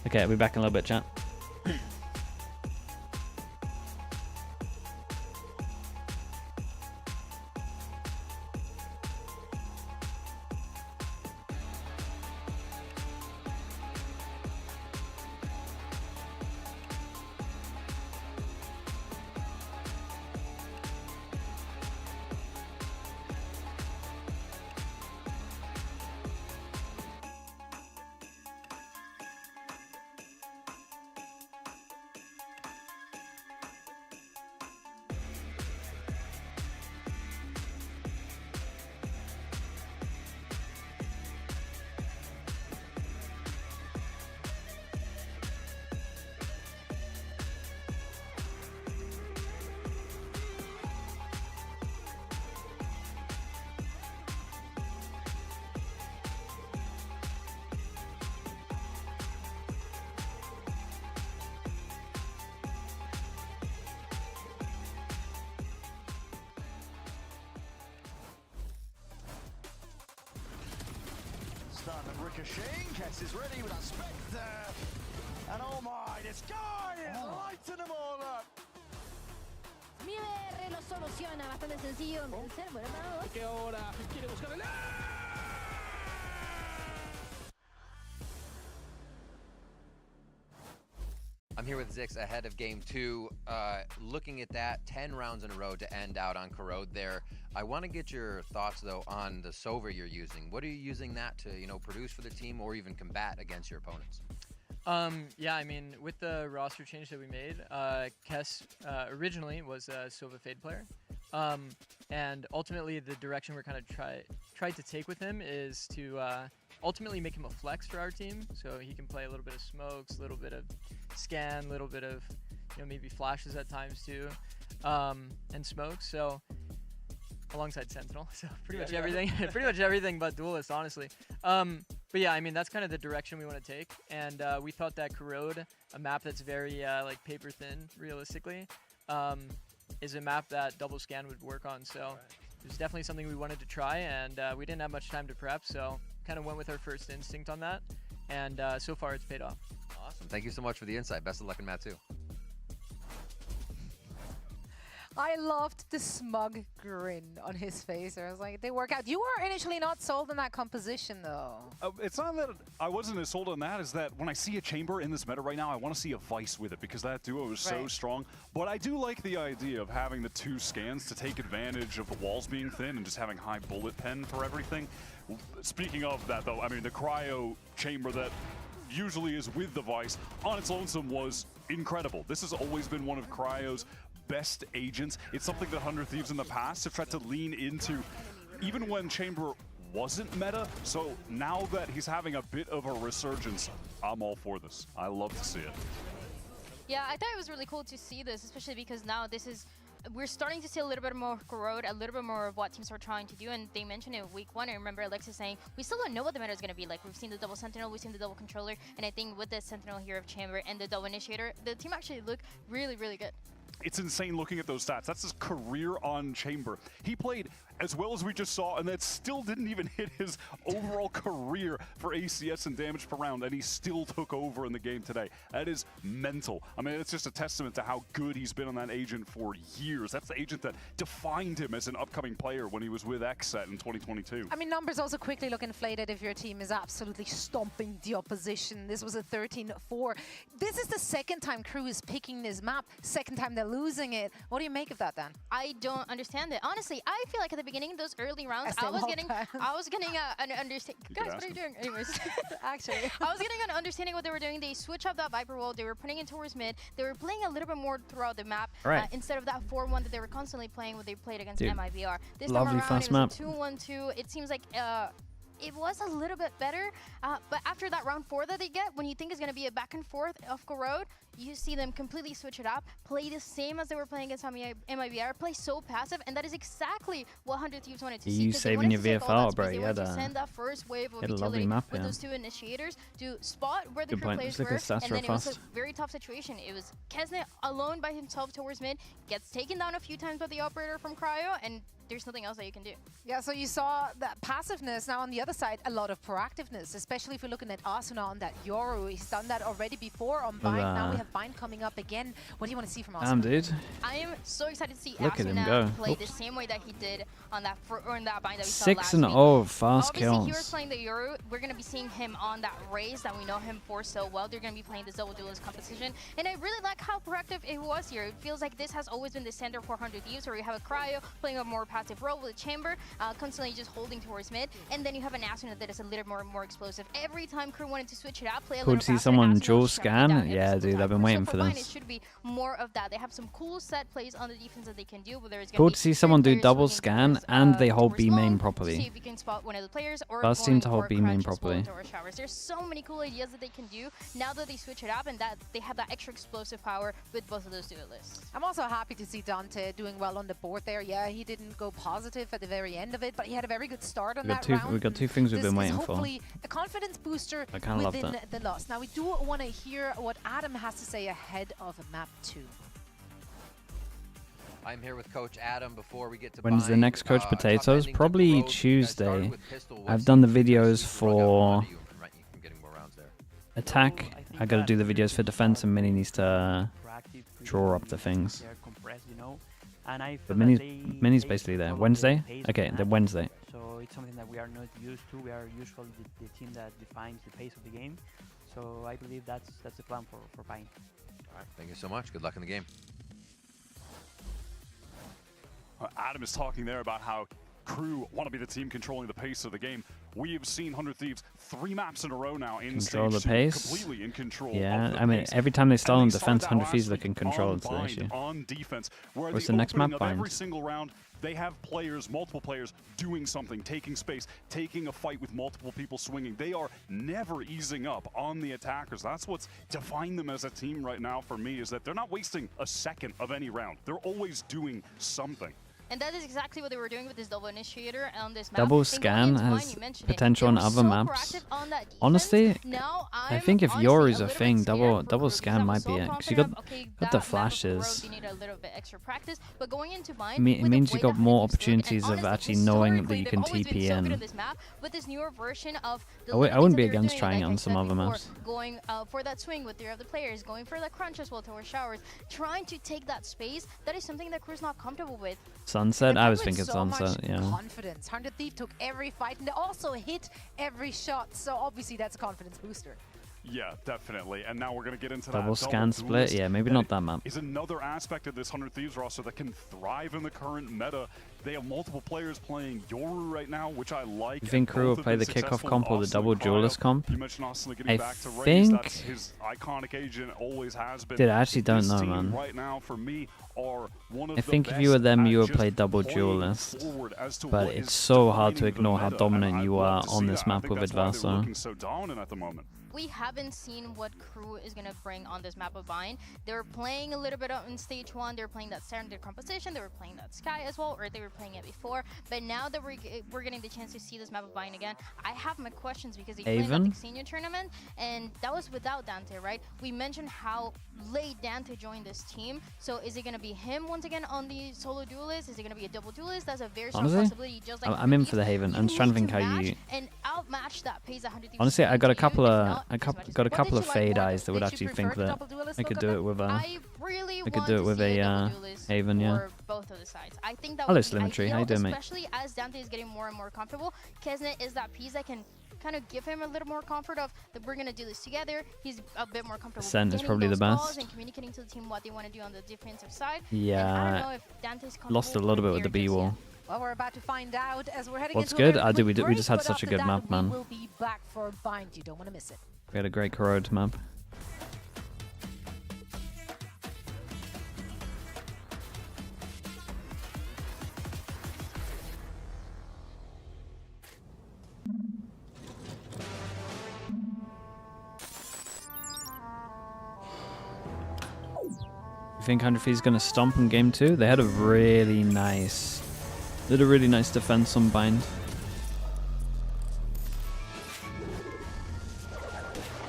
C: Okay, I'll be back in a little bit, chat.
I: Ricocheting, Kess is ready with a Spectre. And oh my, this guy is lighting them all up.
H: Mi BR lo soluciona bastante sencillo.
I: Que ahora quiere buscar el...
J: I'm here with Zix ahead of game 2. Looking at that, 10 rounds in a row to end out on Corrode there. I want to get your thoughts, though, on the Sova you're using. What are you using that to, produce for the team or even combat against your opponents?
K: Yeah, I mean, with the roster change that we made, Kess originally was a Sova Fade player. And ultimately, the direction we're kind of tried to take with him is to ultimately make him a flex for our team. So he can play a little bit of smokes, a little bit of scan, a little bit of, maybe flashes at times too, and smokes. So alongside Sentinel, so pretty much everything, pretty much everything but Duelist, honestly. But yeah, I mean, that's kind of the direction we want to take. And we thought that Corrode, a map that's very like paper thin, realistically, is a map that double scan would work on. So it was definitely something we wanted to try, and we didn't have much time to prep, so kind of went with our first instinct on that. And so far, it's paid off.
J: Awesome. Thank you so much for the insight. Best of luck in Mat 2.
D: I loved the smug grin on his face. I was like, they work out. You were initially not sold on that composition, though.
A: It's not that I wasn't as sold on that, is that when I see a Chamber in this meta right now, I want to see a Vice with it because that duo is so strong. But I do like the idea of having the 2 scans to take advantage of the walls being thin and just having high bullet pen for everything. Speaking of that, though, I mean, the Cryo Chamber that usually is with the Vice on its lonesome was incredible. This has always been one of Cryo's best agents. It's something that 100 Thieves in the past have tried to lean into, even when Chamber wasn't meta. So now that he's having a bit of a resurgence, I'm all for this. I love to see it.
B: Yeah, I thought it was really cool to see this, especially because now we're starting to see a little bit more Corrode, a little bit more of what teams are trying to do, and they mentioned it in week 1. I remember Alexis saying, we still don't know what the meta is going to be like. We've seen the double Sentinel, we've seen the double Controller, and I think with the Sentinel here of Chamber and the double Initiator, the team actually looked really, really good.
A: It's insane looking at those stats. That's his career on Chamber. He played as well as we just saw, and that still didn't even hit his overall career for ACS and damage per round, and he still took over in the game today. That is mental. I mean, it's just a testament to how good he's been on that agent for years. That's the agent that defined him as an upcoming player when he was with XSET in 2022.
D: I mean, numbers also quickly look inflated if your team is absolutely stomping the opposition. This was a 13-4. This is the second time KRU is picking this map, second time they're losing it. What do you make of that, Dan?
B: I don't understand it. Honestly, I feel like at the beginning of those early rounds, I was getting an understanding. Guys, what are you doing? Anyways,
D: actually,
B: I was getting an understanding what they were doing. They switched up that Viper wall. They were putting it towards mid. They were playing a little bit more throughout the map instead of that 4-1 that they were constantly playing when they played against MIBR. This time around, it was a 2-1-2. It seems like it was a little bit better. But after that round 4 that they get, when you think it's going to be a back and forth of Corrode, you see them completely switch it up, play the same as they were playing against MIBR, play so passive, and that is exactly what 100 Thieves wanted to see.
C: You saving your VFR, bro.
B: They wanted to send that first wave of utility with those 2 initiators to spot where the crew players were, and then it was a very tough situation. It was Kesnet alone by himself towards mid, gets taken down a few times by the operator from Cryo, and there's nothing else that you can do.
D: Yeah, so you saw that passiveness. Now on the other side, a lot of proactiveness, especially if you're looking at Asuna on that Yoru. He's done that already before on Bind. Now we have Bind coming up again. What do you want to see from Asuna?
C: Damn, dude.
B: I am so excited to see
C: Asuna
B: play the same way that he did on that Bind that we saw
C: 6
B: last
C: and
B: week.
C: 0 fast
B: Obviously,
C: kills.
B: he was playing the Yoru. We're going to be seeing him on that race that we know him for so well. They're going to be playing this double duelist competition. And I really like how proactive it was here. It feels like this has always been the center for 100 Thieves, where you have a Cryo playing a more passive role with a Chamber, constantly just holding towards mid. And then you have an Asuna that is a little more explosive. Every time crew wanted to switch it up, play a little faster,
C: Could see someone
B: Asuna
C: dual
B: will shut it down
C: scan.
B: every
C: Yeah,
B: single
C: dude,
B: time.
C: I've been waiting for
B: Bind,
C: this.
B: it should be more of that. They have some cool set plays on the defense that they can do, whether it's
C: Cool to see someone do double scan and they hold B main properly.
B: See if you can spot one of the players, or
C: Does seem to
B: going
C: hold
B: for
C: B main
B: crunches,
C: properly.
B: or showers. There's so many cool ideas that they can do now that they switch it up, and that they have that extra explosive power with both of those duelists.
D: I'm also happy to see Dante doing well on the board there. Yeah, he didn't go positive at the very end of it, but he had a very good start on that round.
C: We got 2 things we've been waiting for.
D: Hopefully a confidence booster
C: I kind of love
D: within
C: that.
D: the loss. Now we do want to hear what Adam has to say ahead of map 2.
J: I'm here with Coach Adam before we get to
C: When's the
J: Bind.
C: next Coach
J: Tough
C: Potatoes?
J: ending to
C: Probably
J: Corrode.
C: Tuesday.
J: Started with pistol.
C: I've
J: What's
C: done the
J: the
C: videos
J: super drug out
C: for
J: from getting more rounds there?
C: attack. I gotta do the videos for defense, and Mini needs to draw up the things. But Mini's basically there. Wednesday? Okay, then Wednesday.
L: So it's something that we are not used to. We are usually the team that defines the pace of the game. So I believe that's the plan for Pine.
J: All right, thank you so much. Good luck in the game.
A: Adam is talking there about how crew want to be the team controlling the pace of the game. We have seen 100 Thieves 3 maps in a row now in
C: Control the
A: stage 2,
C: pace.
A: completely in control.
C: Yeah,
A: of the
C: I mean,
A: pace.
C: every time they start
A: And
C: on
A: they started
C: defense,
A: that
C: 100
A: last
C: Thieves they
A: week
C: can control
A: on
C: it to the
A: Bind,
C: issue.
A: on defense, where
C: What's
A: the
C: the next
A: opening
C: map,
A: of every
C: Bind?
A: single round, they have players, multiple players, doing something, taking space, taking a fight with multiple people swinging. They are never easing up on the attackers. That's what's defined them as a team right now for me, is that they're not wasting a second of any round. They're always doing something.
B: And that is exactly what they were doing with this double initiator on this map.
C: Double scan has potential on other maps. Honestly, I think if Yoru's a thing, double scan might be it. Because you got the flashes.
B: You need a little bit extra practice, but going into Bind,
C: It means you got more opportunities of actually knowing that you can TP in.
B: With this newer version of the
C: I wouldn't be against trying it on some other maps.
B: Going for that swing with 3 of the players, going for that crunch as well towards showers, trying to take that space, that is something that crew's not comfortable with.
C: Sunset? I was
D: With
C: thinking
D: so
C: Sunset,
D: much
C: yeah.
D: confidence. 100 Thief took every fight and they also hit every shot. So obviously that's a confidence booster.
A: Yeah, definitely. And now we're going to get into
C: Double
A: that
C: scan split?
A: duelist.
C: Yeah, maybe
A: That
C: not that map.
A: is another aspect of this 100 Thieves roster that can thrive in the current meta. They have multiple players playing Yoru right now, which I like.
C: You think crew will play the kickoff comp or the double duelist comp?
A: You mentioned Austin getting
C: I
A: back to Raze.
C: think...
A: That's his iconic agent, always has been.
C: Dude, I actually don't
A: This
C: know,
A: team
C: man.
A: right now, for me, are one of
C: I
A: the
C: think if
A: best
C: you were them,
A: at
C: you would
A: just
C: play double
A: playing
C: duelist.
A: forward as to
C: But
A: what
C: it's
A: is
C: so hard to
A: defining the
C: ignore how
A: meta,
C: dominant
A: and
C: you
A: I'd
C: are
A: love to
C: on
A: see
C: this
A: that. I
C: map
A: think
C: with
A: that's why they were
C: Adverso.
A: looking so dominant at the moment.
B: We haven't seen what crew is going to bring on this map of Bind. They were playing a little bit in stage 1. They were playing that standard composition. They were playing that Sky as well, or they were playing it before. But now that we're getting the chance to see this map of Bind again, I have my questions because they played at the senior tournament, and that was without Dante, right? We mentioned how late Dante joined this team. So is it going to be him once again on the solo duelist? Is it going to be a double duelist? That's a very strong possibility. Just like
C: I'm in for the Haven. I'm just trying to think how you...
B: And outmatch that pace 100.
C: Honestly, I got a couple of fade eyes that would actually think that I could do it with a Haven, yeah.
B: Both of the sides. I think that
C: Hello, Slimmetry. How you doing, mate?
B: Especially as Dante is getting more and more comfortable, Kesnet is that piece that can kind of give him a little more comfort of that we're gonna do this together. He's a bit more comfortable.
C: Ascent is probably the best.
B: And communicating to the team what they want to do on the defensive side.
C: Yeah,
B: and I don't know if Dante's
C: lost a little bit with the B wall.
D: Well, we're about to find out as we're heading
C: What's
D: into
C: good? We just had such a good map, man.
D: We'll be back for Bind. You don't want to miss it.
C: We had a great Corrode map. think 100 Thieves is going to stomp in game 2? They had a really nice defense on bind.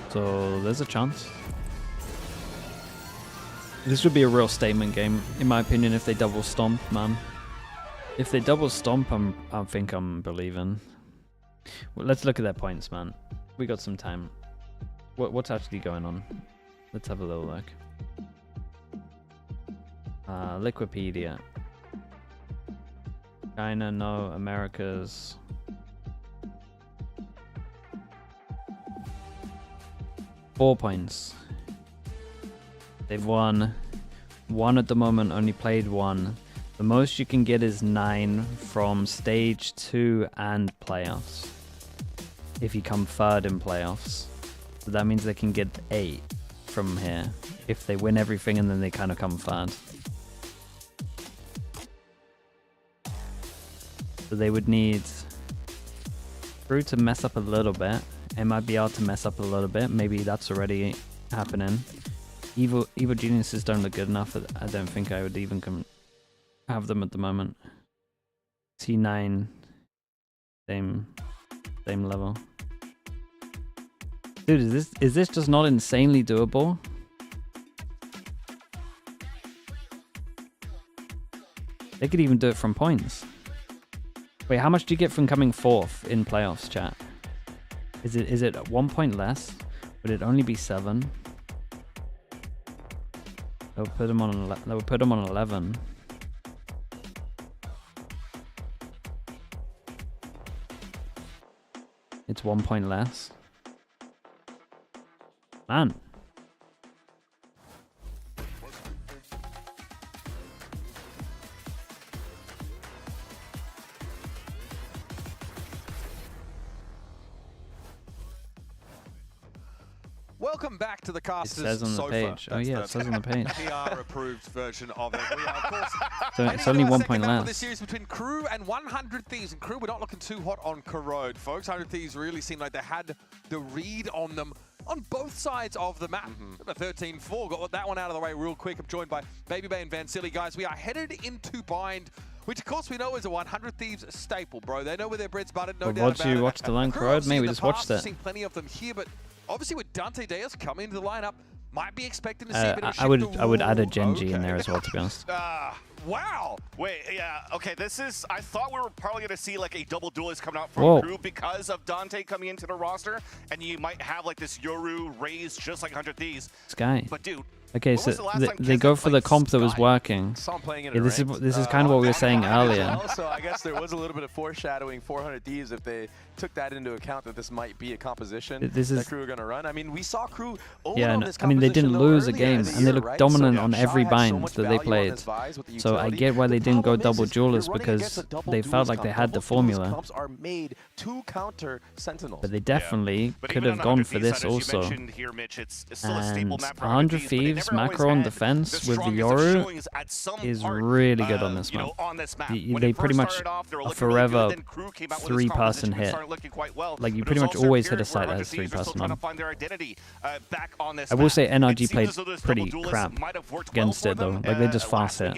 C: So there's a chance. This would be a real statement game, in my opinion, if they double stomp, man. If they double stomp, I think I'm believing. Well, let's look at their points, man. We got some time. What's actually going on? Let's have a little look. Liquipedia. China, no. Americas. Four points. They've won one at the moment, only played one. The most you can get is 9 from stage 2 and playoffs. If you come third in playoffs. So that means they can get 8 from here. If they win everything and then they kind of come third. So they would need KRU to mess up a little bit. MIBR to mess up a little bit. Maybe that's already happening. Evil Geniuses don't look good enough. I don't think I would even have them at the moment. T9, same level. Dude, is this just not insanely doable? They could even do it from points. Wait, how much do you get from coming 4th in playoffs, chat? Is it 1 point less? Would it only be 7? That would put them on 11. It's 1 point less. Man.
F: Welcome back to the Casters
C: It says on the
F: sofa.
C: page. Oh yeah, it says on the page.
F: PR-approved version of it. We are, of course,
C: So it's only 1 point
F: less.
C: less.
F: This series between KRU and 100 Thieves. And KRU, we're not looking too hot on Corrode, folks. 100 Thieves really seemed like they had the read on them on both sides of the map. 13-4, got that one out of the way real quick. I'm joined by Baby Bay and Van Silly. Guys, we are headed into bind, which of course we know is a 100 Thieves staple, bro. They know where their bread's buttered, no doubt about it.
C: You watched the line Corrode? Mate, we just watched it.
F: I've seen plenty of them here, but obviously with Dante Deus coming into the lineup, might be expecting to see a bit of a shift.
C: I would add a Genji in there as well, to be honest.
G: Wow. Wait, yeah, okay, this is, I thought we were probably going to see like a double duelist coming out from KRU because of Dante coming into the roster, and you might have like this Yoru raised just like 100 Thieves.
C: Sky.
G: But dude,
C: okay, so they go for the comp that was working. Yeah, this is kind of what we were saying earlier.
E: Also, I guess there was a little bit of foreshadowing 400 Thieves if they took that into account that this might be a composition that KRU are going to run. I mean, we saw KRU
C: on this I mean, they didn't lose a game, and they looked dominant on every bind that they played. So I get why they didn't go double duelist, because they felt like they had the formula. But they definitely could have gone for this also. And 100 Thieves macro on defense with the Yoru is really good on this map. They pretty much a forever 3-person hit. Like, you pretty much always hit a site that has 3-person on. I will say NRG played pretty crap against it though. Like, they just fast hit.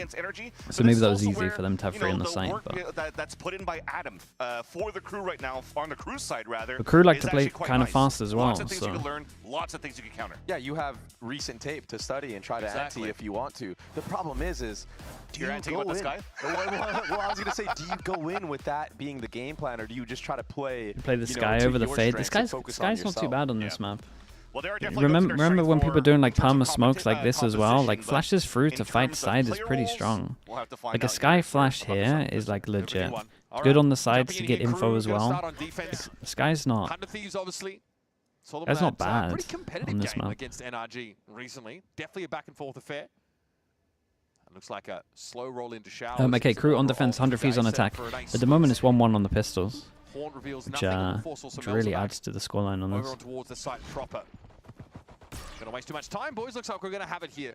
C: So maybe that was easy for them to have 3 on the site. But
G: that's put in by Adam for the KRU right now, on the KRU side rather.
C: The KRU like to play kind of fast as well.
G: Lots of things you can learn, lots of things you can counter.
E: Yeah, you have recent tape to study and try to ante if you want to. The problem is do you go in? Well, I was going to say, do you go in with that being the game plan, or do you just try to play
C: the Sky over the Fade? The Sky's not too bad on this map.
G: Well,
C: remember when people doing like perma smokes like this as well? Like, flashes through to fight side is pretty strong. Like, a Sky flash here is like legit. It's good on the sides to get info as well. Sky's not. That's not bad on this map.
F: Against NRG recently, definitely a back and forth affair. Looks like a slow roll into showers.
C: Okay, KRU on defense, 100 Thieves on attack. At the moment, it's 1-1 on the pistols, which really adds to the scoreline on this.
F: Over towards the site proper. Gonna waste too much time, boys. Looks like we're gonna have it here.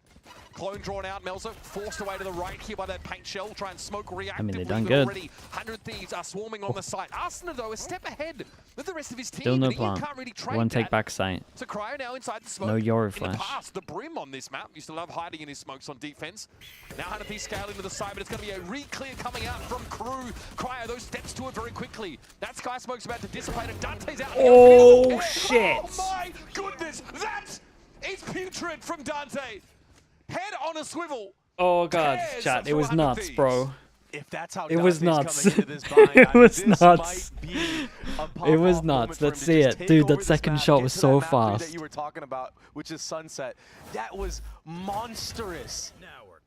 F: Clone drawn out. Melzer forced away to the right here by that paint shell. Try and smoke reactively.
C: I mean, they've done good.
F: Already 100 Thieves are swarming on the site. Arsenal, though, a step ahead with the rest of his team.
C: Still no
F: and
C: plant.
F: Can't really trade
C: One take
F: that.
C: back site.
F: So Cryo now inside the smoke.
C: No Yoru
F: In the
C: flash.
F: past, the Brim on this map used to love hiding in his smokes on defense. Now 100 Thieves scaling to the side, but it's going to be a re-clear coming out from KRU. Cryo, those steps to it very quickly. That Sky Smoke's about to dissipate, and Dante's out.
C: Oh, shit.
F: Oh my goodness, that is putrid from Dante. Head on a swivel.
C: Oh god,
F: Tears
C: chat, it
F: for
C: was
F: 100
C: nuts,
F: Thieves.
C: bro.
I: If that's how
C: It was
I: Dante's
C: nuts.
I: coming into this bind,
C: It was
I: this
C: nuts.
I: might be a
C: It
I: pop-off
C: was
I: moment
C: nuts.
I: for him
C: Let's
I: to
C: see
I: just
C: it.
I: take
C: Dude,
I: over
C: that
I: this
C: second
I: map,
C: shot
I: get
C: was
I: to
C: so
I: that map three
C: fast.
I: that you were talking about, which is Sunset. That was monstrous.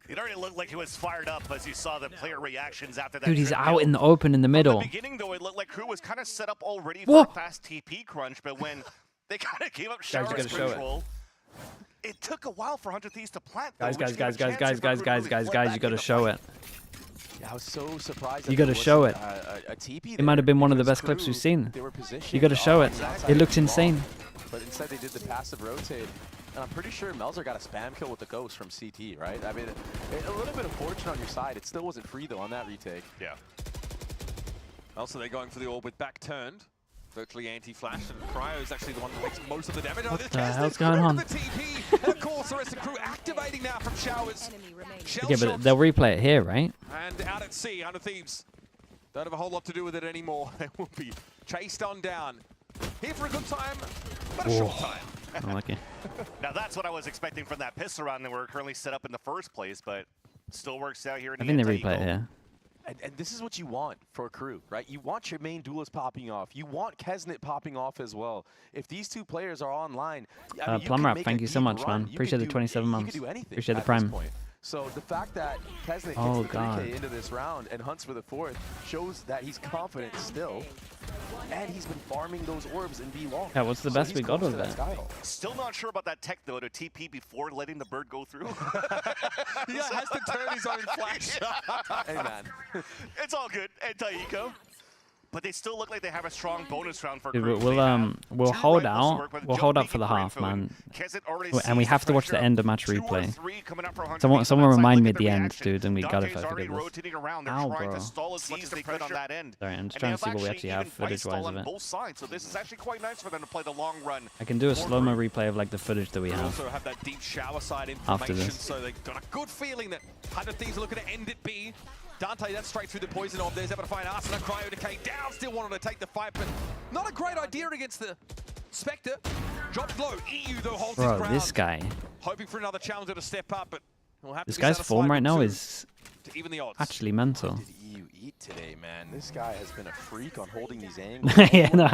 G: It already looked like he was fired up as you saw the player reactions after that.
C: Dude, he's
G: trip
C: out
G: kill.
C: in the open in the
G: From
C: middle.
G: the beginning, though, it looked like KRU was kind of set up already
C: Whoa.
G: for a fast TP crunch, but when they kind of gave up
C: Guys,
G: shower
C: you gotta show it.
G: control, it took a while for 100 Thieves to plant. Though,
C: Guys,
G: which
C: guys,
G: gave a
C: guys, guys,
G: chance
C: guys,
G: for
C: guys,
G: KRU to
C: guys,
G: really
C: guys,
G: flood
C: guys,
G: back
C: you gotta
G: into
C: show
G: fight.
C: it.
E: Yeah, I was so surprised.
C: You
E: that
C: gotta
E: there
C: show
E: wasn't
C: it.
E: A TP
C: It might have been one of the
E: because
C: best clips
E: KRU,
C: we've seen.
E: They were positioned
C: You gotta show
E: on
C: it.
E: the outside
C: It
E: of
C: looks
E: the
C: insane.
E: bomb, but instead they did the passive rotate. And I'm pretty sure Melzer got a spam kill with the ghost from CT, right? I mean, a little bit of fortune on your side. It still wasn't free, though, on that retake.
G: Yeah.
F: Also, they're going for the orb with back turned. Virtually anti-flash, and Cryo is actually the one that takes most of the damage.
C: What the hell's going on?
F: The TP, and of course, the rest of the crew activating now from showers. Shell
C: Okay, but
F: shots,
C: they'll replay it here, right?
F: and out at sea, 100 Thieves don't have a whole lot to do with it anymore. They will be chased on down. Here for a good time, but a short time.
C: Oh, okay.
G: Now that's what I was expecting from that pistol round that were currently set up in the first place, but still works out here in
C: I
G: the
C: think they replay it
G: anti-eagle.
C: here.
E: And this is what you want for a crew, right? You want your main duelist popping off. You want Kesnet popping off as well. If these two players are online, I mean, you
C: Plum
E: can
C: Rap,
E: make
C: thank
E: a
C: you so
E: deep
C: much,
E: run.
C: man.
E: You
C: Appreciate
E: can
C: the 27
E: you
C: months.
E: can do anything
C: Appreciate the
E: at this
C: prime.
E: point. So the fact that Kesnet
C: Oh,
E: gets the
C: God.
E: 3K into this round and hunts for the fourth shows that he's confident still. And he's been farming those orbs in B long.
C: Yeah, what's the
E: So
C: best
E: he's
C: we got
E: close
C: of
E: to
C: that?
E: Skyhawk.
G: Still not sure about that tech though to TP before letting the bird go through.
F: Yeah, has to turn his own flash.
E: Hey, man.
G: It's all good, anti-eco. But they still look like they have a strong bonus round for
C: Dude,
G: KRU.
C: we'll
G: They have
C: we'll
G: two
C: hold
G: rifles to
C: out.
G: work with,
C: We'll
G: Joe
C: hold out for
G: Beacon,
C: the half,
G: Rainfood.
C: man.
G: Kesset already
C: And we
G: sees
C: have to watch the
G: pressure.
C: end of match
G: 2 or
C: replay.
G: 3 coming up for 100
C: Someone
G: Thieves on that
C: remind
G: side.
C: me
G: Look
C: at the
G: their
C: end,
G: reaction.
C: dude, and we got it
G: Dante's
C: if I
G: already
C: forget this.
G: rotating around. They're
C: Ow,
G: trying
C: bro.
G: to stall as much as they could on that end.
C: Sorry, I'm just
G: And
C: trying
G: they
C: to see what we
G: have
C: actually have
G: even Vice
C: footage-wise
G: stall
C: of
G: on
C: it.
G: both sides, so this is actually quite nice for them to play the long run.
C: I can do a
G: for
C: slow-mo
G: KRU.
C: replay of like the footage that we
F: We
C: have.
F: also have that deep shower side
C: After
F: information,
C: this.
F: so they've got a good feeling that 100 Thieves are looking to end it B. Dante, that's straight through the poison orb. There's able to find Arsenal. Cryo decay down, still wanted to take the fight, but not a great idea against the Spectre. Dropped low. EU, though, holds his
C: Bro,
F: ground.
C: this guy.
F: Hoping for another challenger to step up, but we'll have
C: This
F: to be
C: guy's
F: satisfied
C: form
F: with
C: right now
F: 2
C: is
F: to even the odds.
C: actually mental.
E: What did EU eat today, man? This guy has been a freak on holding these angles.
C: Yeah, no,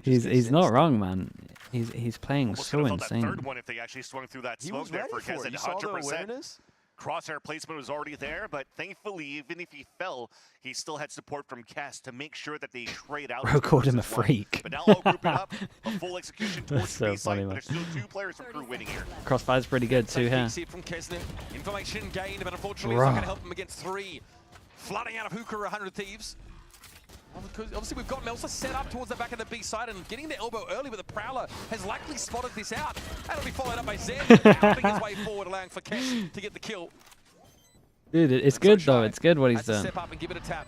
C: he's not wrong, man. He's playing
G: Almost
C: so
G: could have felt that
C: insane.
G: third one if they actually swung through that
E: He
G: smoke
E: was
G: there
E: ready
G: for
E: for it.
G: Kesset.
E: You saw the
G: 100%.
E: awareness?
G: Crosshair placement was already there, but thankfully, even if he fell, he still had support from Kess to make sure that they trade out.
C: Bro called him a
G: 2 versus 1.
C: freak.
G: But now all grouping up, a full execution towards
C: so
G: the B side,
C: funny,
G: but
C: man.
G: there's still 2 players from KRU winning here.
C: Crossfire's pretty good too here.
F: See it from Kesnet. Information gained, but unfortunately
C: Bruh.
F: it's not going to help him against 3. Flooding out of Hookah, 100 Thieves. Obviously, we've got Melzer set up towards the back of the B side and getting the elbow early, but the Prowler has likely spotted this out. That'll be followed up by Xander, pounding his way forward, allowing for Kes to get the kill.
C: Dude, it's good though. It's good what he's
F: Has to
C: done.
F: step up and give it a tap.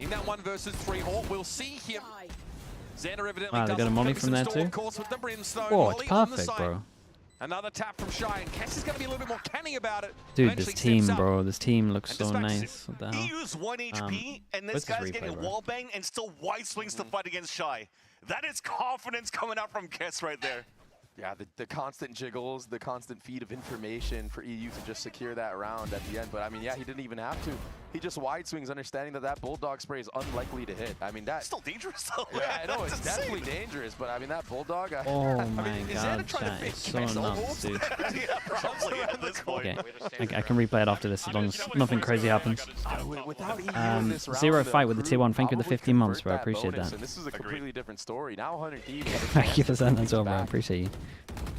F: In that 1 versus 3 hall, we'll see him. Xander evidently
C: Wow, they got a
F: doesn't
C: molly
F: focus
C: from
F: in
C: there
F: store,
C: too.
F: Of course, with the Brimstone.
C: Whoa, it's
F: Molly on the
C: perfect,
F: side.
C: bro.
F: Another tap from Shy, and Kes is going to be a little bit more canny about it.
C: Dude,
F: Eventually
C: this team,
F: steps up.
C: bro. This team looks
G: And
C: so
G: dispatches
C: nice. What the
G: He
C: hell?
G: used 1 HP, and this
C: what's this
G: guy's
C: replay,
G: getting
C: bro?
G: wallbang and still wide swings to fight against Shy. That is confidence coming out from Kess right there.
E: Yeah, the constant jiggles, the constant feed of information for EU to just secure that round at the end. But I mean, yeah, he didn't even have to. He just wide swings, understanding that that Bulldog spray is unlikely to hit. I mean, that...
G: Still dangerous though.
E: Yeah, I know,
G: That's
E: it's
G: insane.
E: definitely dangerous, but I mean, that Bulldog...
C: Oh
F: I
C: my
F: mean, is
C: god,
F: Xander trying to
C: chat.
F: fake
C: It's so
F: Kes
C: nuts,
F: almost?
C: dude.
G: Yeah, probably at this point.
C: Okay, I can replay it after this as long as nothing crazy happens.
E: Without EU in this round,
C: Zero
E: the
C: fight with the
E: crew
C: tier 1. Thank you for the
E: probably
C: 15 months, bro. I
E: convert
C: appreciate
E: bonus,
C: that.
E: And this is a completely different story. Now 100 Thieves...
C: Thank you for sending that as well, bro. I appreciate you.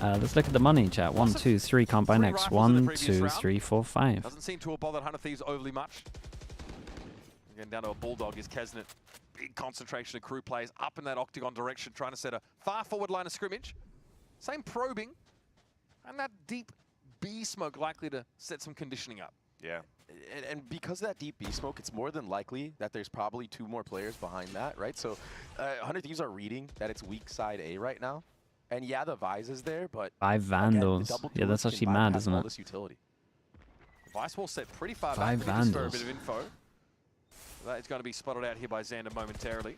C: Let's look at the money, chat. 1, 2, 3. Can't buy
F: 3
C: next.
F: rifles in the
C: 1,
F: previous
C: 2,
F: round.
C: 3, 4, 5.
F: Doesn't seem to have bothered 100 Thieves overly much. Again, down to a Bulldog is Kesnet. Big concentration of crew players up in that octagon direction, trying to set a far forward line of scrimmage. Same probing. And that deep B smoke likely to set some conditioning up.
G: Yeah.
E: And because of that deep B smoke, it's more than likely that there's probably 2 more players behind that, right? So 100 Thieves are reading that it's weak side A right now. And yeah, the Vise is there, but
C: 5 Vandals.
E: Again,
C: Yeah, that's actually mad, isn't it?
E: This utility.
F: Vice wall set pretty far
C: 5
F: back. Just for a
C: Vandals.
F: bit of info. That is going to be spotted out here by Xander momentarily.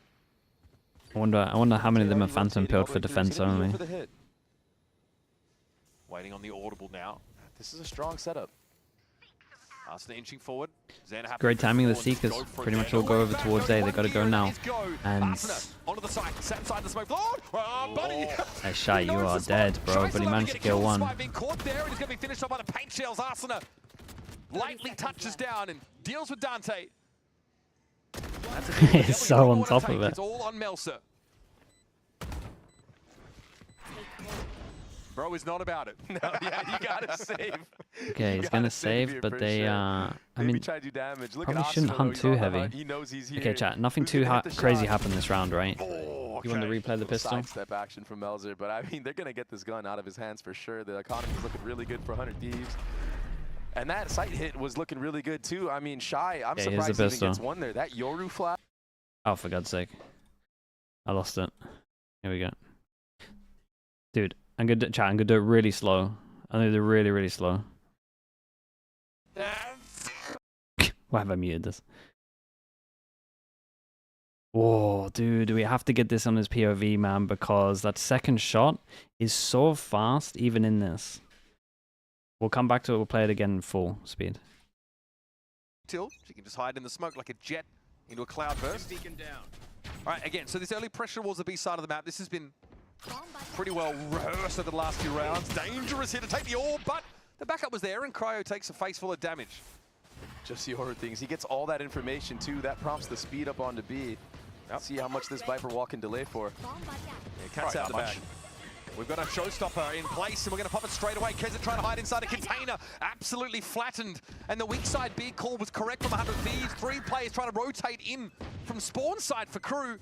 C: I wonder how many of them are Phantom built for defense only.
F: Waiting on the audible now.
E: This is a strong setup.
F: Arsena inching forward. Xander
C: Great timing of the Seekers. Pretty much all go over towards A. They got to go now. And
F: onto the side, set inside the smoke. Buddy.
C: hey, Shy, you are dead, bro. But he managed to kill one.
F: Being caught there, and he's going to be finished off by the paint shells. Arsena lightly touches down and deals with Dante.
C: He's so on top of it.
F: It's all on Melser. Bro is not about it.
E: No, yeah, you gotta save.
C: Okay, he's gonna save, but they I mean,
E: try to do damage. Look
C: probably
E: at
C: shouldn't
E: Arsenal,
C: hunt too heavy.
E: He knows he's here.
C: Okay, chat. Nothing
E: Who's
C: too
E: gonna hit the
C: crazy
E: shot?
C: happened this round, right?
E: Oh,
C: You want to replay the pistol?
E: Sidestep action from Melzer, but I mean, they're gonna get this gun out of his hands for sure. The economy's looking really good for 100 Thieves. And that sight hit was looking really good too. I mean, Shy, I'm surprised he even gets one there. That Yoru flash.
C: Oh, for God's sake. I lost it. Here we go. Dude, I'm gonna do it really slow. I'm gonna do it really, really slow. Why have I muted this? Whoa, dude, we have to get this on his POV, man, because that second shot is so fast, even in this. We'll come back to it, we'll play it again full speed.
F: Till she can just hide in the smoke like a jet into a cloud burst. All right, again, so this early pressure towards the B side of the map, this has been pretty well rehearsed over the last few rounds. Dangerous here to take the orb, but the backup was there, and Cryo takes a face full of damage.
E: Just the horror things. He gets all that information too. That prompts the speed up onto B. Yep. See how much this Viper wall can delay for.
F: Yeah, cat's out the bag. We've got a showstopper in place, and we're going to pop it straight away. Kezza trying to hide inside a container. Absolutely flattened. And the weak side B call was correct from 100 Thieves. 3 players trying to rotate in from spawn side for Crew.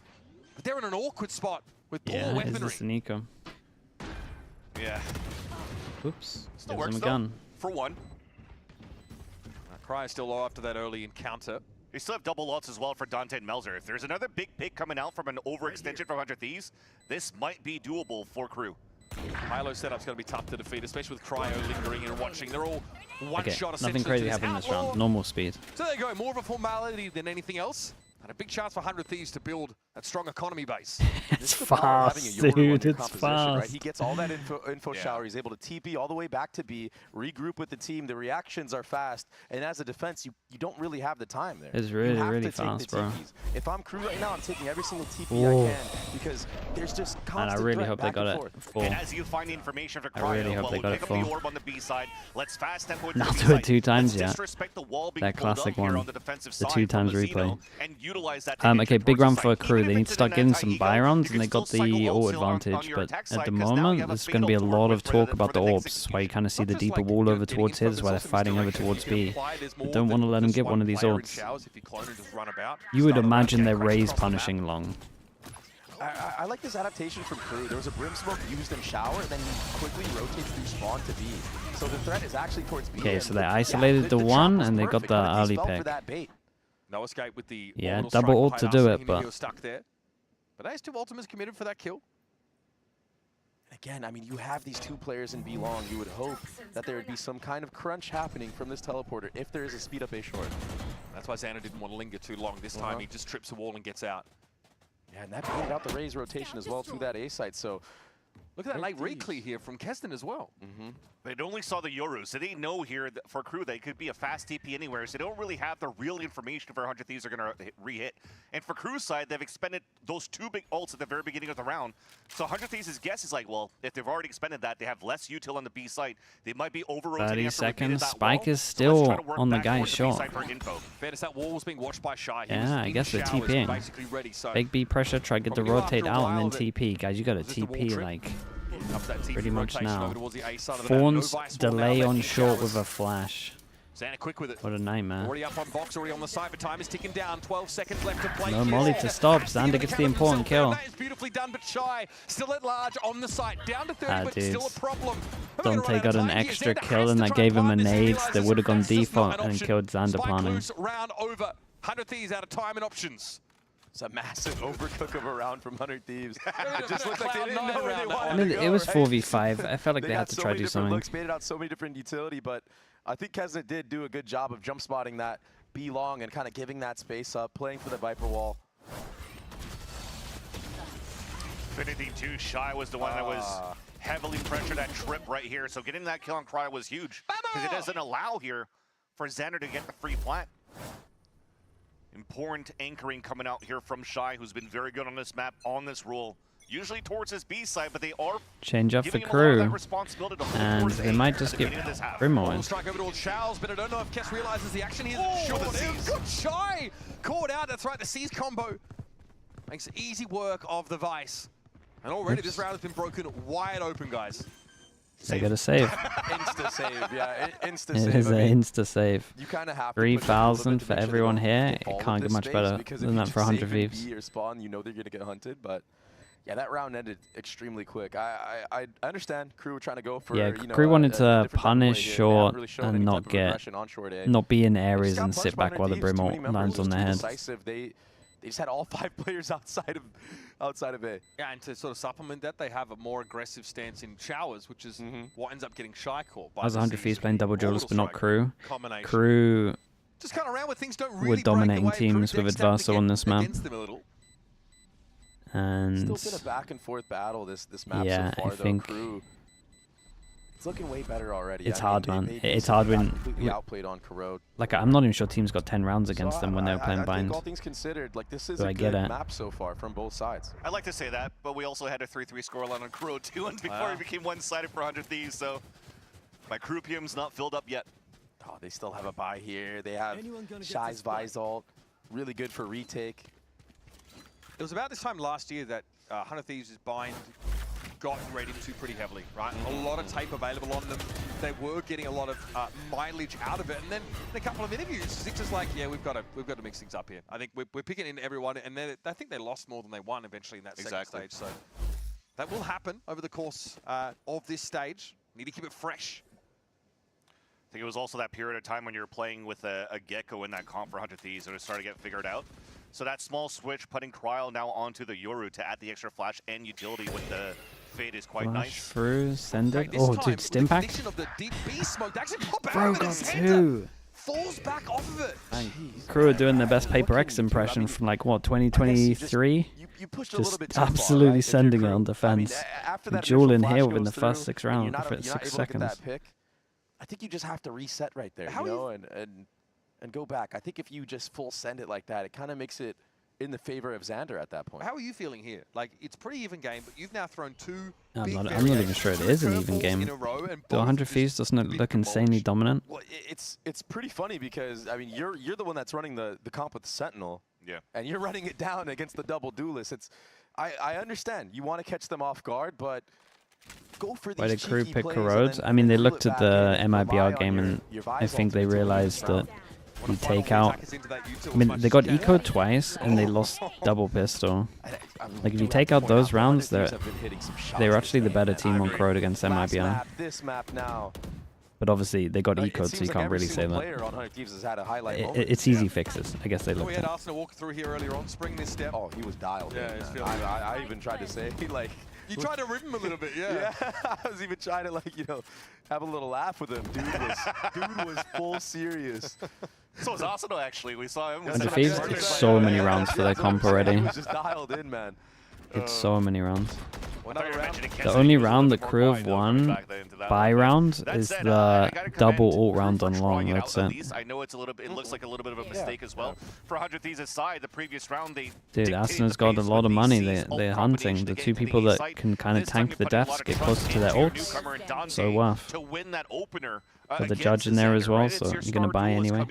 F: But they're in an awkward spot with poor weaponry.
C: Is this an eco?
G: Yeah.
C: Oops.
G: Still
C: Gives
G: works
C: him a
G: though,
C: gun.
G: for one.
F: Cryo still low after that early encounter.
G: They still have double ults as well for Dante and Melzer. If there's another big pick coming out from an overextension from 100 Thieves, this might be doable for Crew.
F: High-low setup's going to be tough to defeat, especially with Cryo lingering and watching. They're all one shot essentially.
C: Nothing crazy happened this round. Normal speed.
F: So there you go. More of a formality than anything else. And a big chance for 100 Thieves to build that strong economy base.
C: It's fast, dude. It's fast.
E: Right? He gets all that info shower. He's able to TP all the way back to B, regroup with the team. The reactions are fast. And as a defense, you don't really have the time there.
C: It's really, really fast, bro.
E: If I'm Crew right now, I'm taking every single TP I can because there's just constant
C: And I really hope they got it full.
G: And as you find the information for Cryo,
C: I really hope they got it
G: pick
C: full.
G: up the orb on the B side. Let's fast tempo into
C: Not
G: the
C: do
G: B
C: it 2 times
G: Let's
C: yet.
G: disrespect the wall being
C: That
G: pulled
C: classic
G: up here
C: one.
G: on the defensive
C: The
G: side
C: 2 times
G: from the
C: replay.
G: Xeno and utilize that to
C: Okay, big round for
G: side.
C: Crew.
G: Even
C: They
G: if
C: need
G: it's
C: to start
G: an
C: getting some
G: anti-ego,
C: buy rounds,
G: you
C: and they
G: can
C: got
G: still
C: the
G: cycle
C: ult
G: ults on
C: advantage.
G: your
C: But
G: attack
C: at
G: side,
C: the
G: 'cause now you
C: moment,
G: have a
C: there's going to be a
G: fatal
C: lot
G: orb
C: of
G: for
C: talk
G: the-
C: about
G: for
C: the
G: the next
C: orbs, where you kind of see
F: Not
C: the
F: just
C: deeper
F: like,
C: wall
F: you know,
C: over
F: getting
C: towards
F: info,
C: his,
F: there's
C: while they're
F: also
C: fighting over
F: misdirection
C: towards
F: being
C: B.
F: applied. There's
C: They
F: more
C: don't
F: than
C: want to let him
F: just
C: get one of these
F: player in
C: ults.
F: showers if you clone and just run about.
C: You would
F: Start
C: imagine
F: around,
C: they're
F: crash
C: raise
F: across the map.
C: punishing long.
E: I like this adaptation from Crew. There was a Brim Smoke used in shower, and then he quickly rotates through spawn to B. So the threat is actually towards B.
C: Okay, so they isolated the one, and they got the early pick.
F: No escape with the
C: Yeah,
F: orbital
C: double
F: strike
C: ult to
F: behind
C: do
F: Arsena.
C: it,
F: He knew
C: but
F: he was stuck there. But those 2 ultimates committed for that kill.
E: Again, I mean, you have these 2 players in B long. You would hope that there would be some kind of crunch happening from this teleporter if there is a speed up A short.
F: That's why Xander didn't want to linger too long. This time he just trips the wall and gets out.
E: Yeah, and that baited out the Raze rotation as well to that A site. So
F: look at that late reclear here from Keston as well.
G: They only saw the Yoru, so they know here that for Crew they could be a fast TP anywhere, so they don't really have the real information for 100 Thieves are going to re-hit. And for Crew's side, they've expended those 2 big ults at the very beginning of the round. So 100 Thieves' guess is like, well, if they've already expended that, they have less util on the B side. They might be over-rotating
C: 30
G: after repeating
C: seconds.
G: that
C: Spike
G: wall.
C: is
G: So
C: still
G: let's try to work
C: on the
G: back
C: guy's
G: towards the B
C: shot.
G: side for info.
F: Fairness, that wall was being watched by Shy. He
C: Yeah,
F: was
C: I
F: in
C: guess they're
F: showers,
C: TPing.
F: basically ready. So
C: Big B pressure, try to get the
F: Probably
C: rotate
F: after a
C: out and
F: while
C: then
F: that
C: TP. Guys, you got to
F: just a wall
C: TP
F: trip.
C: like
F: Up that TP
C: pretty much
F: rotation
C: now.
F: over towards the A side of the map. No
C: Fawns
F: Vice wall now,
C: delay
F: they're
C: on
F: in
C: short
F: showers.
C: with a flash.
F: Xander quick with it.
C: What a nightmare.
F: Already up on box, already on the side, but time is ticking down. 12 seconds left to play.
C: No molly to stop. Xander gets the important kill.
F: That is beautifully done, but Shy still at large on the site. Down to 30, but
C: dude.
F: still a problem.
C: Dante got an extra kill and that gave him a nade that would have gone default and killed Xander planning.
F: Round over. 100 Thieves out of time and options.
E: It's a massive overcook of a round from 100 Thieves. It just looked like they didn't know where they wanted
C: I mean,
E: to go,
C: it was
E: right?
C: 4v5. I felt like they had to
E: so
C: try to
E: many
C: do
E: different
C: something.
E: looks, made it out so many different utility, but I think Kesna did do a good job of jump spotting that B long and kind of giving that space up, playing for the Viper wall.
G: Infinity 2, Shy was the one that was heavily pressured at trip right here. So getting that kill on Cryo was huge because it doesn't allow here for Xander to get the free plant. Important anchoring coming out here from Shy, who's been very good on this map, on this rule. Usually towards his B side, but they are
C: change up the
G: giving him a lot of that
C: crew,
G: responsibility to hold
C: and
G: towards
C: they
G: A
C: might
G: at
C: just
G: the
C: get
G: beginning of this half.
C: Brimo in.
F: Strike over towards Charles, but I don't know if Kess realizes the action here.
G: Sure, the C's.
F: Good Shy caught out. That's right, the C's combo makes easy work of the Vice. And already this round has been broken wide open, guys.
C: They got a save.
E: Insta save, yeah, insta
C: It
E: save.
C: is an insta save.
E: You kind of have to
C: 3,000 for
E: make sure
C: everyone
E: they don't
C: here.
E: get
C: It
E: all of
C: can't get
E: this
C: much
E: space,
C: better
E: because
C: than
E: if
C: that
E: you
C: for
E: just
C: 100
E: save in
C: Thieves.
E: B or spawn, you know they're gonna get hunted, but yeah, that round ended extremely quick. I understand crew were trying to go for
C: Yeah,
E: you know,
C: crew wanted to
E: different
C: punish
E: play here. They
C: short
E: haven't really shown
C: and
E: any
C: not
E: type of
C: get,
E: aggression on short A.
C: not be in
E: They just
C: areas
E: got
C: and
E: punched
C: sit
E: by
C: back while the
E: 100 Thieves, too many
C: Brimo
E: members,
C: lands
E: it
C: on
E: was
C: their
E: too
C: heads.
E: decisive. They just had all 5 players outside of A.
F: Yeah, and to sort of supplement that, they have a more aggressive stance in showers, which is what ends up getting Shy caught.
C: That was 100 Thieves playing double duels, but not
F: strike
C: crew.
F: combination.
C: Crew
F: Just kind of around where things don't really
C: were
F: break
C: dominating
F: away.
C: teams
F: Crew
C: with
F: decks down
C: Adverso on this map.
F: against them a little.
C: And
E: Still been a back and forth battle this map
C: yeah,
E: so far,
C: I
E: though.
C: think
E: Crew, it's looking way better already.
C: it's
E: I mean,
C: hard,
E: they
C: man.
E: do
C: It's
E: seem
C: hard
E: to have
C: when
E: completely outplayed on Corrode.
C: like I'm not even sure teams got 10 rounds against them when they were playing
E: I
C: bind.
E: think all things considered, like this is
C: So
E: a
C: I get
E: good
C: it.
E: map so far from both sides.
G: I'd like to say that, but we also had a 3-3 scoreline on Crew 2 and before it became one-sided for 100 Thieves, so my Crew PM's not filled up yet.
E: Oh, they still have a buy here. They have Shy's Visalt, really good for retake.
F: It was about this time last year that 100 Thieves' bind got rated to pretty heavily, right? A lot of tape available on them. They were getting a lot of mileage out of it, and then in a couple of interviews, Zix is like, "Yeah, we've got to mix things up here. I think we're picking in everyone," and then I think they lost more than they won eventually in that second stage. So that will happen over the course of this stage. Need to keep it fresh.
G: I think it was also that period of time when you were playing with a Gecko in that comp for 100 Thieves and it started to get figured out. So that small switch, putting Cryo now onto the Yoru to add the extra flash and utility with the Fade is quite
C: Flash
G: nice.
C: through, send it. Oh, dude, stim pack. Bro, got 2.
F: Falls back off of it.
C: Crew are doing their best Paper X impression from like what 2023.
E: You pushed a
C: Just
E: little bit too far,
C: absolutely
E: right? If you're
C: sending it
E: Crew.
C: on
E: I mean,
C: defense.
E: after that
C: Duel
E: initial
C: in
E: flash
C: here within the
E: goes
C: first
E: through,
C: 6
E: and
C: rounds,
E: you're not
C: for
E: able
C: 6
E: to look at
C: seconds.
E: that pick, I think you just have to reset right there, you know, and go back. I think if you just full send it like that, it kind of makes it in the favor of Xander at that point.
F: How are you feeling here? Like, it's a pretty even game, but you've now thrown 2
C: I'm
F: big
C: not even sure it is an even game. The 100 Thieves doesn't it look insanely dominant?
E: Well, it's pretty funny because I mean you're the one that's running the comp with the Sentinel, and you're running it down against the double duelist. It's I understand you want to catch them off guard, but go for these
C: Why did Crew
E: cheeky
C: pick
E: plays
C: Corrode? I mean, they looked at the MIBR game and I think they realized that you take out. I mean, they got eco twice and they lost double pistol. Like if you take out those rounds, they're actually the better team on Corrode against MIBR.
E: This map now.
C: But obviously they got eco, so you can't really say that. It's easy fixes. I guess they
F: We
C: looked
F: had
C: at.
F: Arsenal walk through here earlier on, spring this step.
E: Oh, he was dialed.
F: Yeah,
E: in,
F: it's
E: man.
F: feeling
E: I even tried to say like.
F: You tried to rip him a little bit, yeah.
E: I was even trying to like have a little laugh with him. Dude was full serious.
G: So was Arsenal actually. We saw him.
C: And the Thieves took so many rounds for their comp already.
E: He was just dialed in, man.
C: It's so many rounds.
G: Another round.
C: The only round the Crew have won by round is the double ult round on long. That's it.
G: I know it's a little bit. It looks like a little bit of a mistake as well. For 100 Thieves aside, the previous round they.
C: Dude, Arsenal's got a lot of money. They're hunting. The 2 people that can kind of tank the deaths get closer to their ults. So worth.
G: To win that opener.
C: Got the judge in there as well, so you're gonna buy anyway.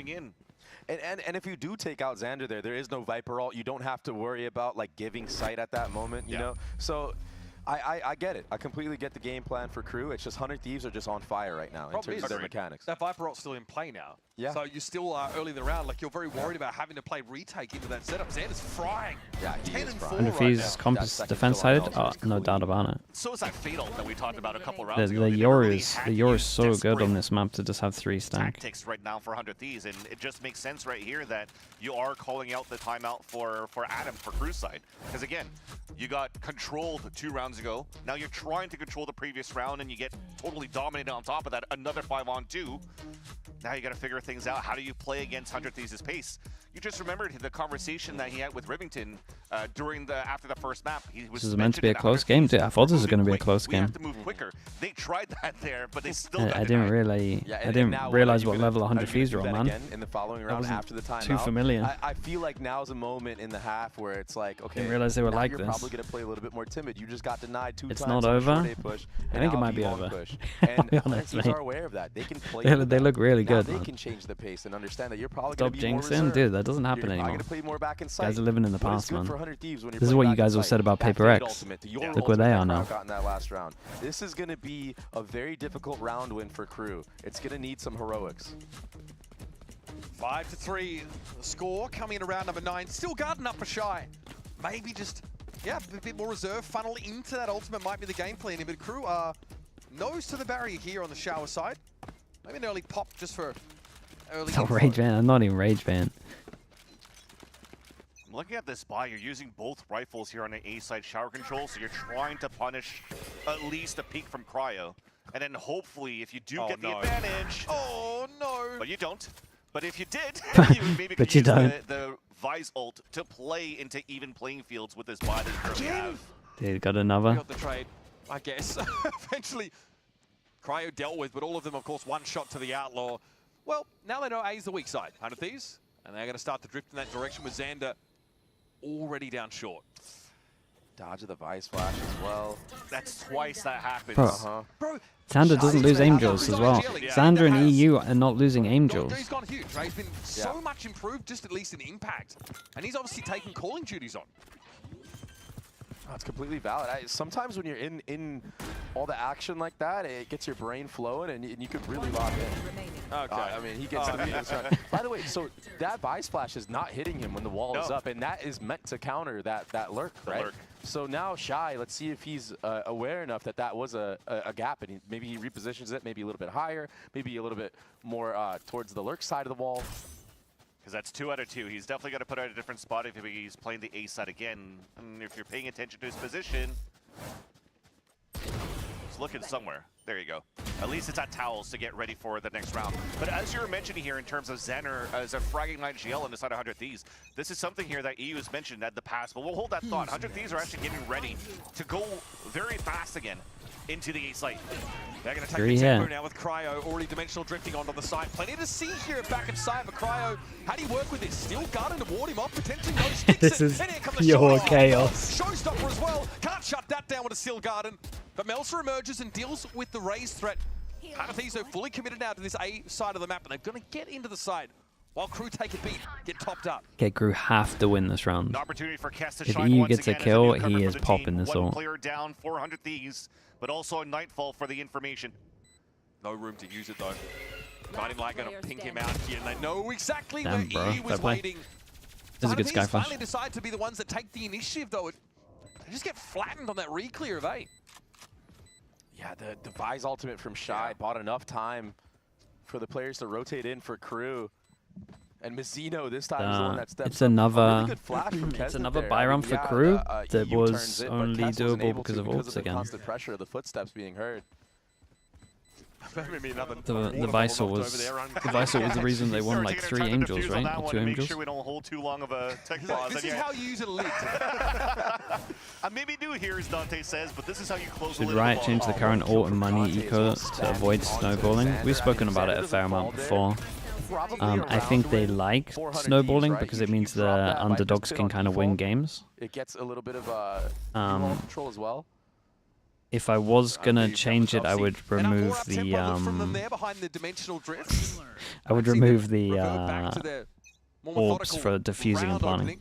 E: And if you do take out Xander there is no Viper ult. You don't have to worry about like giving sight at that moment, you know? So I get it. I completely get the game plan for Crew. It's just 100 Thieves are just on fire right now in terms of their mechanics.
F: That Viper ult's still in play now.
E: Yeah.
F: So you're still early in the round. Like, you're very worried about having to play retake into that setup. Xander's frying.
E: Yeah,
F: 10 and 4
C: And if
F: right
C: he's
F: now.
C: Compass defense sided, no doubt about it.
G: So is that Fatal that we talked about a couple rounds
C: The
G: ago. They
C: Yoru
G: really
C: is so good on this map to just have 3 stack.
G: tactics right now for 100 Thieves, and it just makes sense right here that you are calling out the timeout for Adam for Crew's side. Because again, you got controlled 2 rounds ago. Now you're trying to control the previous round, and you get totally dominated on top of that. Another 5-on-2. Now you got to figure things out. How do you play against 100 Thieves' pace? You just remembered the conversation that he had with Rivington after the first map. He was
C: This is meant to be a close game, too. I thought this was going to be a close
G: We
C: game.
G: have to move quicker. They tried that there, but they still got
C: I didn't
G: denied.
C: realize what level 100 Thieves were on, man.
E: In the following round after the timeout.
C: Too familiar.
E: I feel like now's a moment in the half where it's like, okay,
C: Didn't realize they were
E: now
C: like
E: you're
C: this.
E: probably going to play a little bit more timid. You just got denied 2
C: It's
E: times
C: not
E: on a
C: over.
E: short A push,
C: I
E: and
C: think it
E: now
C: might be
E: long
C: over.
E: push.
C: I'll
E: And
C: be
E: other
C: honest,
E: teams
C: mate.
E: are aware of that. They can play
C: They look really
E: now
C: good,
E: they
C: man.
E: can change the pace and understand that you're probably
C: Stop
E: going to be more
C: jinxing,
E: reserved.
C: dude. That doesn't happen
E: You're
C: anymore.
E: going to play more back in sight.
C: Guys are living in the
E: But it's
C: past,
E: good
C: man.
E: for 100 Thieves when you're
C: This is
E: playing
C: what you
E: back in
C: guys all
E: sight.
C: said about
E: That
C: Paper
E: Fade
C: X.
E: ultimate, the
C: Look
E: Yoru
C: where they
E: ultimate
C: are
E: that
C: now.
E: Crowd got in that last round. This is going to be a very difficult round win for Crew. It's going to need some heroics.
F: 5-3 score coming in around number 9. Still guarding up for Shy. Maybe just, yeah, a bit more reserve. Funnel into that ultimate might be the game plan. But Crew are nose to the barrier here on the shower side. Maybe an early pop just for early.
C: It's not Rage Van. I'm not even Rage Van.
G: Looking at this buy, you're using both rifles here on the A side shower control, so you're trying to punish at least a peek from Cryo. And then hopefully, if you do get the advantage...
F: Oh, no!
G: But you don't. But if you did, you maybe
C: But
G: could
C: you
G: use
C: don't.
G: the Vise ult to play into even playing fields with this buy that you currently have.
C: Dude, got another.
F: Got the trade, I guess. Eventually, Cryo dealt with, but all of them, of course, one shot to the Outlaw. Well, now they know A is the weak side, 100 Thieves, and they're going to start to drift in that direction with Xander already down short.
E: Dodge of the Vice Flash as well.
G: That's twice that happens.
C: Bro.
F: Bro,
C: Xander doesn't lose aim jewels as well. Xander and EU are not losing aim jewels.
F: He's gone huge, right? He's been so much improved, just at least in impact. And he's obviously taken calling duties on.
E: Oh, it's completely valid. Sometimes when you're in all the action like that, it gets your brain flowing and you could really lock in.
F: Okay.
E: I mean, he gets to the this round. By the way, so that Vice Flash is not hitting him when the wall is up, and that is meant to counter that lurk, right? So now Shy, let's see if he's aware enough that that was a gap, and maybe he repositions it, maybe a little bit higher, maybe a little bit more towards the lurk side of the wall.
G: Because that's 2 out of 2. He's definitely got to put out a different spot if he's playing the A side again. And if you're paying attention to his position, he's looking somewhere. There you go. At least it's at towels to get ready for the next round. But as you were mentioning here in terms of Xander as a fragging line GL on the side of 100 Thieves, this is something here that EU has mentioned at the past, but we'll hold that thought. 100 Thieves are actually getting ready to go very fast again into the A site.
F: They're going to take the tempo now with Cryo already dimensional drifting onto the side. Plenty to see here back inside, but Cryo, how do you work with this? Still guarding to ward him off, potentially no sticks.
C: This is
F: and here comes the
C: pure
F: shot.
C: chaos.
F: Showstopper as well. Can't shut that down with a Steel Garden. But Melsa emerges and deals with the raise threat. Hanafizo fully committed now to this A side of the map, and they're going to get into the side while Crew take a beat, get topped up.
C: Okay, Crew have to win this round.
G: An opportunity for Kess to
C: If
G: shine
C: EU
G: once
C: gets a
G: again as
C: kill,
G: newcomer
C: he
G: for
C: is
G: the
C: popping
G: team.
C: this
G: One
C: ult.
G: player down, 400 Thieves, but also a Nightfall for the information.
F: No room to use it though. Fighting like going to ping him out here, and they know exactly
C: Damn,
F: where
C: bro.
F: EU was
C: Fair play.
F: waiting.
C: This is a good Sky Flash.
F: Finally decide to be the ones that take the initiative though. They just get flattened on that re-clear of A.
E: Yeah, the Vise ultimate from Shy bought enough time for the players to rotate in for Crew. And Mizzino this time is the one that steps
C: it's
E: up.
C: another
E: A really good flash from
C: it's
E: Kesnet
C: another
E: there.
C: buy round for Crew that
E: EU
C: was
E: turns it, but
C: only
E: Kess wasn't
C: doable
E: able
C: because
E: to
C: of
E: because
C: ults
E: the
C: again.
E: constant pressure of the footsteps being heard.
C: The Visor was the reason they won like 3 aim jewels, right? Or 2 aim
G: Make
C: jewels.
G: sure we don't hold too long of a tech pause.
F: This is how you use a lid.
G: I may be new here, as Dante says, but this is how you close the
C: Should
G: lid.
C: Riot change the current ult and money eco to avoid snowballing? We've spoken about it a fair amount before. I think they like snowballing because it means the underdogs can kind of win games.
E: It gets a little bit of control as well.
C: If I was gonna change it, I would remove the I would remove the orbs for diffusing and planning.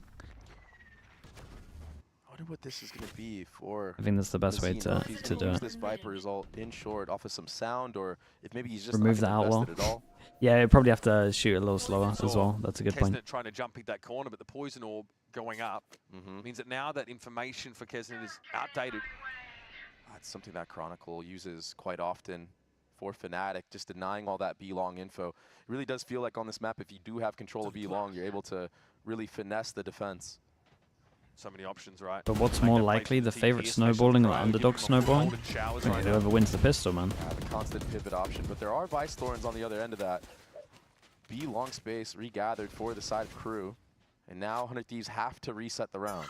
E: I wonder what this is going to be for.
C: I think that's the best way to do it.
E: This Viper result in short off of some sound, or if maybe he's just
C: Remove
E: not
C: the outlaw.
E: invested at all.
C: Yeah, you probably have to shoot a little slower as well. That's a good point.
F: Kesnet trying to jump pick that corner, but the poison orb going up means that now that information for Kesnet is outdated.
E: That's something that Chronicle uses quite often for Fnatic, just denying all that B-long info. It really does feel like on this map, if you do have control of B-long, you're able to really finesse the defense.
F: So many options, right?
C: But what's more likely, the favorite snowballing or underdog snowballing? Whoever wins the pistol, man.
E: The constant pivot option, but there are Vice Thorns on the other end of that. B long space regathered for the side of Crew, and now 100 Thieves have to reset the round.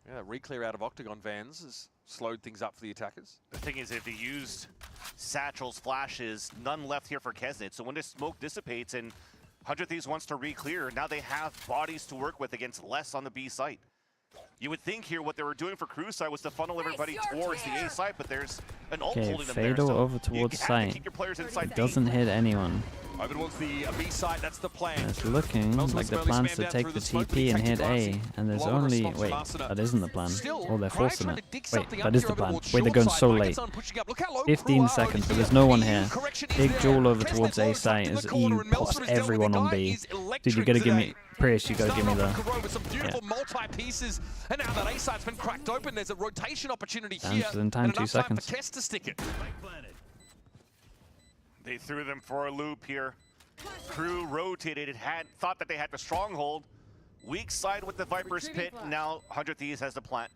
F: Yeah, that re-clear out of Octagon Vans has slowed things up for the attackers.
G: The thing is, if they used satchels, flashes, none left here for Kesnet. So when the smoke dissipates and 100 Thieves wants to re-clear, now they have bodies to work with against less on the B site. You would think here what they were doing for Crew side was to funnel everybody towards the A site, but there's an ult holding them there.
C: Fatal
G: So
C: over towards site. Doesn't hit anyone.
F: Over towards the B site, that's the plan.
C: It's looking like the plan's to take the TP and hit A, and there's only... Wait, that isn't the plan. Or they're forcing it. Wait, that is the plan. Wait, they're going so late. 15 seconds, but there's no one here. Big duel over towards A site as EU pops everyone on B. Dude, you gotta give me... Prius, you gotta give me the...
F: multi-pieces, and now that A site's been cracked open, there's a rotation opportunity here.
C: In time, 2 seconds.
F: For Kess to stick it.
G: They threw them for a loop here. Crew rotated, thought that they had the stronghold. Weak side with the Viper's Pit. Now 100 Thieves has the plant.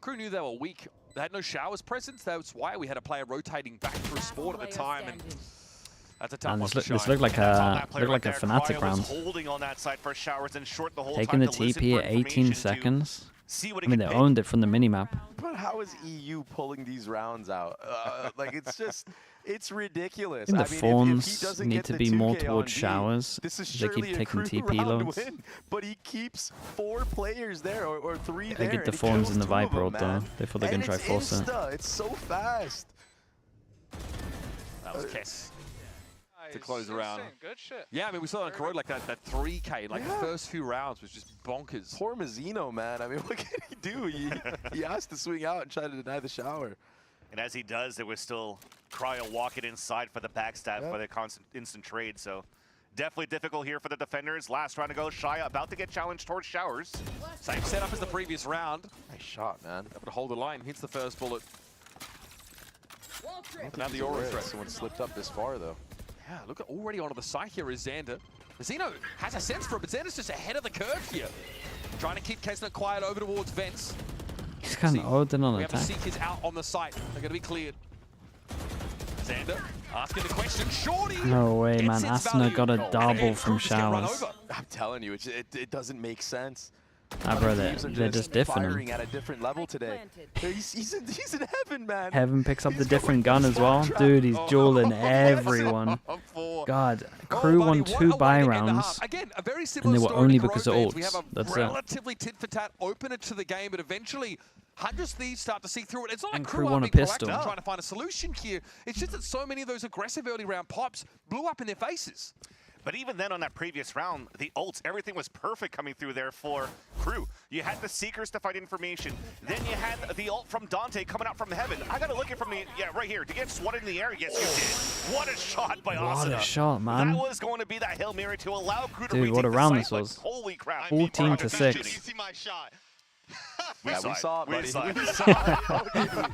F: Crew knew they were weak. They had no showers presence. That's why we had a player rotating back through Sport at the time. And that's a tough one.
C: This looked like a Fnatic round.
G: Holding on that side for showers and short the whole
C: Taking
G: time
C: the TP at 18 seconds. I mean, they
G: pick.
C: owned it from the minimap.
E: But how is EU pulling these rounds out? Like, it's just, it's ridiculous.
C: I think the Fawns
E: if he doesn't
C: need
E: get
C: to
E: the
C: be
E: 2K
C: more
E: on
C: towards
E: B,
C: showers.
E: This is
C: They keep
E: surely a
C: taking
E: Crew
C: TP
E: round
C: loads.
E: win, but he keeps 4 players there, or 3
C: They
E: there.
C: get the
E: and he
C: Fawns
E: kills
C: and the
E: 2 of
C: Viper
E: them,
C: ult though.
E: man.
C: They thought they're going to try force it.
E: It's so fast.
F: That was Kess. To close around. Good shit. Yeah, I mean, we saw it on Corrode like that 3K, like the first few rounds was just bonkers.
E: Poor Mazzino, man. I mean, what can he do? He has to swing out and try to deny the shower.
G: And as he does, there was still Cryo walking inside for the backstab for the constant instant trade. So definitely difficult here for the defenders. Last round to go. Shia about to get challenged towards showers.
F: Same setup as the previous round.
E: Nice shot, man.
F: Able to hold the line. Hits the first bullet.
E: Now the aura threat. Someone slipped up this far, though.
F: Yeah, look at already onto the side here is Xander. Zeno has a sense for it, but Xander's just ahead of the curve here. Trying to keep Kesnet quiet over towards Vents.
C: He's kind of odd on
F: We have the
C: attack.
F: Seekers out on the site. They're going to be cleared. Xander asking the question. Shorty!
C: No way, man.
F: gets its
C: Asuna
F: value.
C: got a
F: And
C: double from
F: Cruz get run
C: showers.
F: over.
E: I'm telling you, it doesn't make sense.
C: Ah, bro, they're
E: Teams are
C: just diffing
E: firing
C: him.
E: at a different level today. He's in heaven, man.
C: Heaven picks up the different gun as well. Dude, he's dueling everyone. God, Crew won 2 buy rounds,
F: Again, a very
C: and
F: similar
C: they were
F: story
C: only
F: to
C: because of
F: Corrode Vans. We
C: ults.
F: have a
C: That's it.
F: relatively tit-for-tat opener to the game, but eventually 100 Thieves start to see through it. It's not like
C: And
F: Crew
C: Crew
F: aren't
C: won a
F: being
C: pistol.
F: proactive trying to find a solution here. It's just that so many of those aggressive early round pops blew up in their faces.
G: But even then on that previous round, the ults, everything was perfect coming through there for Crew. You had the Seekers to find information. Then you had the ult from Dante coming out from heaven. I gotta look at from the, right here. To get swatted in the air, yes you did. What a shot by Asuna.
C: What a shot, man.
G: That was going to be that Hail Mary to allow Crew to
C: Dude,
G: retake
C: what a
G: the
C: round
G: site,
C: this
G: but
C: was.
G: holy crap.
C: 14 to 6.
I: You see my shot.
E: We saw it, buddy.
G: We saw it.
E: We saw it.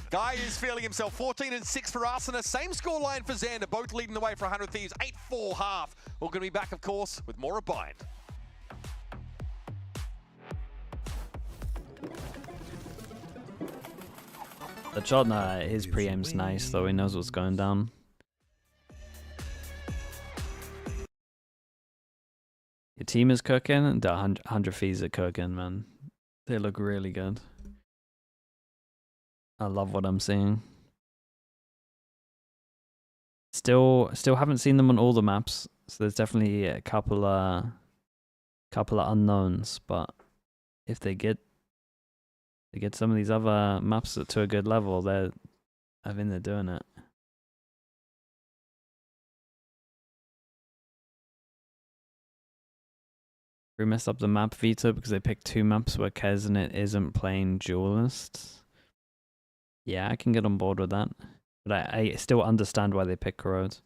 F: Guy is feeling himself. 14 and 6 for Asuna. Same scoreline for Xander. Both leading the way for 100 Thieves. 8-4 half. We're going to be back, of course, with more of Bind.
C: The shot, his pre-aim's nice, though. He knows what's going down. Your team is cooking. The 100 Thieves are cooking, man. They look really good. I love what I'm seeing. Still haven't seen them on all the maps, so there's definitely a couple of unknowns. But if they get some of these other maps to a good level, I think they're doing it. We messed up the map veto because they picked 2 maps where Kesnet isn't playing duelists. Yeah, I can get on board with that. But I still understand why they pick Corrode.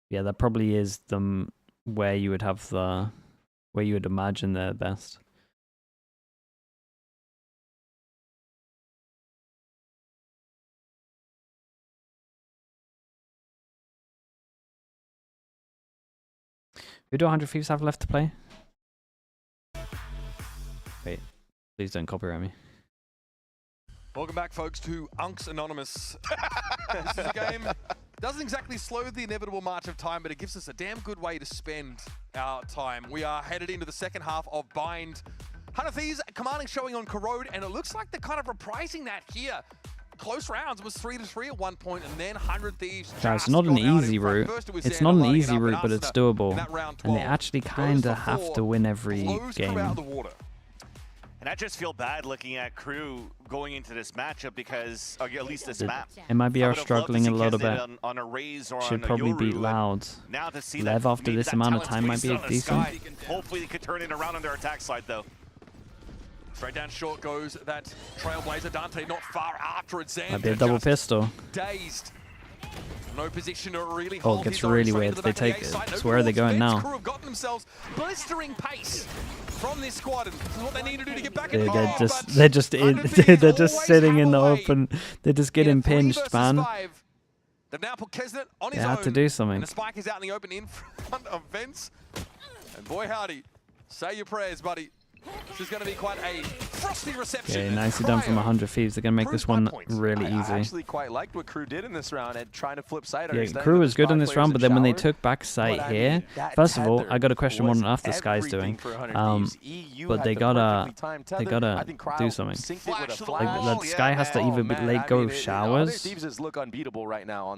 C: Yeah, that probably is the where you would have the where you would imagine they're best. Who do 100 Thieves have left to play? Wait, please don't copyright me.
F: Welcome back, folks, to Unks Anonymous. This is a game doesn't exactly slow the inevitable march of time, but it gives us a damn good way to spend our time. We are headed into the second half of Bind. 100 Thieves commanding showing on Corrode, and it looks like they're kind of reprising that here. Close rounds. It was 3-3 at one point, and then 100 Thieves.
C: No, it's not an easy route. It's not an easy route, but it's doable. And they actually kind of have to win every game.
G: And I just feel bad looking at KRU going into this matchup because, or at least this map.
C: MIBR struggling a little bit.
G: On a Raze or
C: should
G: on a
C: probably
G: Yoru,
C: beat Loud.
G: Now to see
C: Lev after this amount of time might be decent.
G: Hopefully they could turn it around on their attack side though.
F: Straight down short goes that Trailblazer. Dante not far after it. Xander
C: Might be a double pistol.
F: Dazed. No position to really
C: Oh, it gets really weird. They take it. So where are they going now?
F: KRU have gotten themselves blistering pace from this squad, and this is what they need to do to get back in.
C: They're just sitting in the open. They're just getting pinched, man.
F: They've now put Kesnet on his
C: They
F: own.
C: had to do something.
F: And the spike is out in the open in front of Vince. And boy howdy, say your prayers, buddy. This is going to be quite a frosty reception.
C: Okay, nicely done from 100 Thieves. They're going to make this one really easy.
E: I actually quite liked what KRU did in this round and trying to flip side.
C: Yeah, KRU was good in this round, but then when they took back sight here, first of all, I got a question more than enough this guy's doing. But they gotta do something. Like, the Sky has to either let go of showers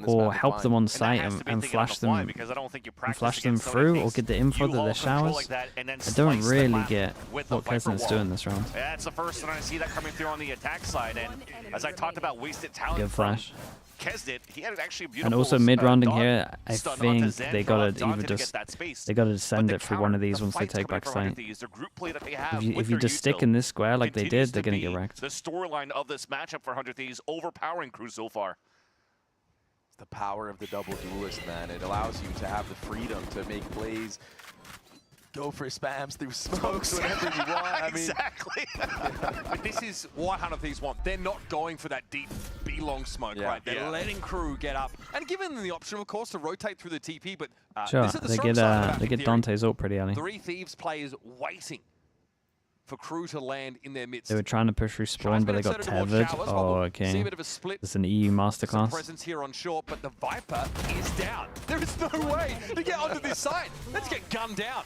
C: or help them on site and flash them through, or get the info that they're showers. I don't really get what Kesnet's doing this round.
G: Yeah, it's the first time I see that coming through on the attack side, and as I talked about wasted talent
C: Good flash.
G: Kesnet, he had actually a beautiful
C: And also mid-rounding here, I think they gotta either just send it through one of these once they take back sight. If you just stick in this square like they did, they're gonna get wrecked.
G: The storyline of this matchup for 100 Thieves overpowering KRU so far.
E: The power of the double duelist, man. It allows you to have the freedom to make plays. Go for spams through smokes whenever you want. I mean,
G: exactly.
F: But this is what 100 Thieves want. They're not going for that deep B-long smoke, right? They're letting KRU get up and giving them the option, of course, to rotate through the TP. But
C: Sure,
F: this is the
C: they get Dante's ult pretty early.
F: 3 Thieves players waiting for KRU to land in their midst.
C: They were trying to push through spawn, but they got tethered. Oh, okay. It's an EU masterclass.
F: Presence here on short, but the Viper is down. There is no way to get onto this site. Let's get gunned down.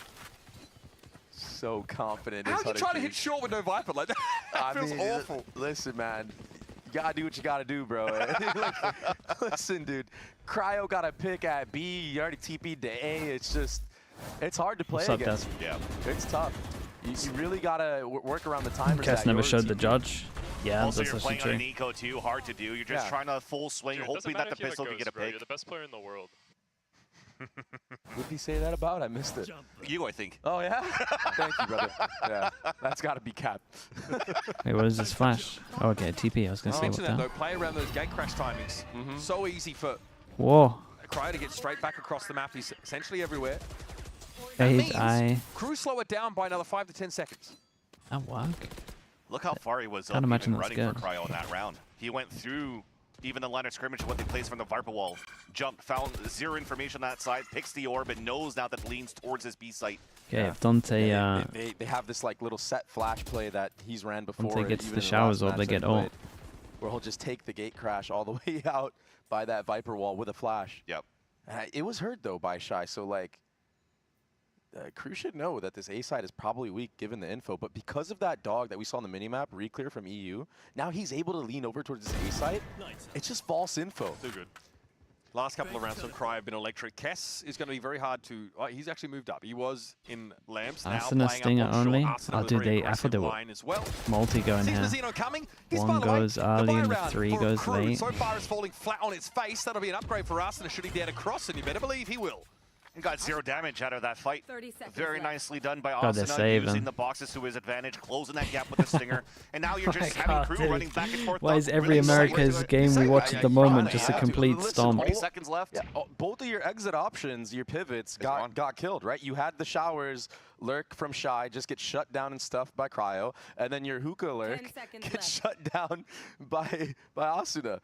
E: So confident.
F: How can you try to hit short with no Viper like that? That feels awful.
E: Listen, man. You gotta do what you gotta do, bro. Listen, dude. Cryo got a pick at B. You already TP'd to A. It's just, it's hard to play against.
G: Yeah.
E: It's tough. You really gotta work around the timers.
C: Kess never showed the judge. Yeah,
G: also,
C: that's
G: you're playing
C: true.
G: on an eco too. Hard to do. You're just trying to full swing, hoping that the pistol can get a pick.
M: You're the best player in the world.
E: What did he say that about? I missed it.
G: You, I think.
E: Oh, yeah? Thank you, brother. Yeah, that's got to be capped.
C: Wait, what is this flash? Oh, okay, TP. I was going to say what
F: that, though,
C: that.
F: play around those gate crash timings. So easy for
C: Whoa.
F: Cryo to get straight back across the map. He's essentially everywhere. KRU slow it down by another 5 to 10 seconds.
C: That work?
G: Look how far he was
C: Can't imagine that's
G: running
C: good.
G: for Cryo in that round. He went through even the line of scrimmage of what they placed from the Viper wall. Jumped, found zero information on that side, picks the orb, and knows now that it leans towards his B site.
C: Okay, if Dante...
E: they have this like little set flash play that he's ran before.
C: Dante gets the showers or they get ult.
E: Where he'll just take the gate crash all the way out by that Viper wall with a flash.
G: Yep.
E: It was heard, though, by Shy, so like... KRU should know that this A side is probably weak given the info, but because of that dog that we saw on the minimap, Reclear from EU, now he's able to lean over towards this A side. It's just false info.
F: Too good. Last couple of rounds from Cryo have been electric. Kess is going to be very hard to... he's actually moved up. He was in Lamps, now
C: Arsena Stinger only? Oh, dude, I thought they were multi going here. One goes early and 3 goes late.
F: So far is falling flat on its face. That'll be an upgrade for Arsena should he dare to cross, and you better believe he will.
G: And got 0 damage out of that fight. Very nicely done by
C: God, they
G: Asuna,
C: saved
G: using
C: him.
G: the boxes to his advantage, closing that gap with the stinger. And now you're just having Crew
C: dude.
G: running back and forth.
C: Why is every
G: really
C: America's game we watch at the moment just a complete stomp?
G: 20 seconds left.
E: Yeah, both of your exit options, your pivots, got killed, right? You had the showers lurk from Shy, just get shut down and stuffed by Cryo, and then your hookah lurk gets shut down by Asuna.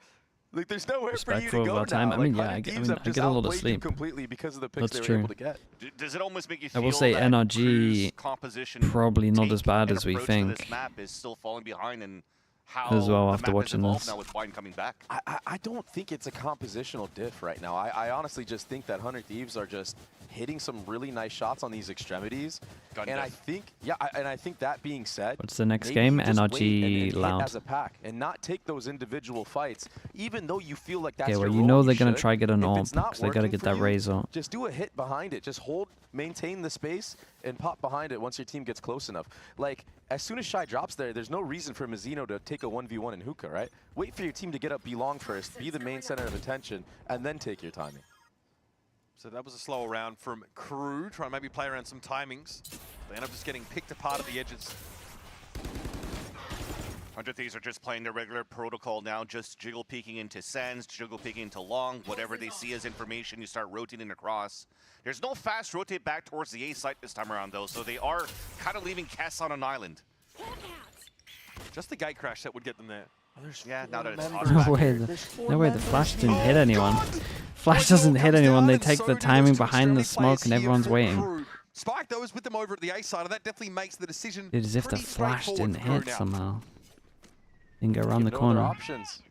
E: Like, there's nowhere for you to
C: Respectful
E: go
C: of our time.
E: now.
C: I mean,
E: like,
C: yeah, I
E: other
C: get
E: teams have just
C: a lot of
E: outplayed you
C: sleep.
E: completely because of the picks
C: That's
E: they were
C: true.
E: able to get.
G: Does it almost make you
C: I
G: feel
C: will say
G: that
C: NRG
G: Crew's composition
C: probably not
G: take
C: as bad
G: and
C: as we
G: approach to this
C: think.
G: map is still falling behind in how
C: As well,
G: the
C: after
G: map has
C: watching
G: evolved
C: this.
G: now with Wine coming back.
E: I don't think it's a compositional diff right now. I honestly just think that 100 Thieves are just hitting some really nice shots on these extremities.
G: Gun
E: and
G: diff.
E: I think, and I think that being said,
C: What's the next
E: maybe
C: game?
E: you just wait
C: NRG
E: and
C: Loud.
E: hit as a pack and not take those individual fights, even though you feel like that's
C: Okay, well,
E: your
C: you
E: role,
C: know
E: you
C: they're going to
E: should.
C: try get an
E: If
C: AWP
E: it's not
C: because they got to
E: working
C: get
E: for
C: that
E: you,
C: raise up.
E: just do a hit behind it. Just maintain the space and pop behind it once your team gets close enough. Like, as soon as Shy drops there's no reason for Mizzino to take a 1v1 in hookah, right? Wait for your team to get up, be long first, be the main center of attention, and then take your timing.
F: So that was a slower round from Crew, trying to maybe play around some timings. They end up just getting picked apart at the edges.
G: 100 Thieves are just playing their regular protocol now, just jiggle peeking into Sands, jiggle peeking into Long. Whatever they see as information, you start rotating across. There's no fast rotate back towards the A site this time around, though, so they are kind of leaving Kess on an island.
F: Just the gate crash that would get them there.
G: Yeah, now that it's
C: No way, the flash didn't hit anyone. Flash doesn't hit anyone, they take the timing behind the smoke and everyone's waiting.
F: Spike, though, is with them over at the A side, and that definitely makes the decision
C: Dude, as if the
F: pretty
C: flash
F: straightforward
C: didn't
F: for Crew
C: hit
F: now.
C: somehow. Didn't go around the
E: No other
C: corner.
E: options.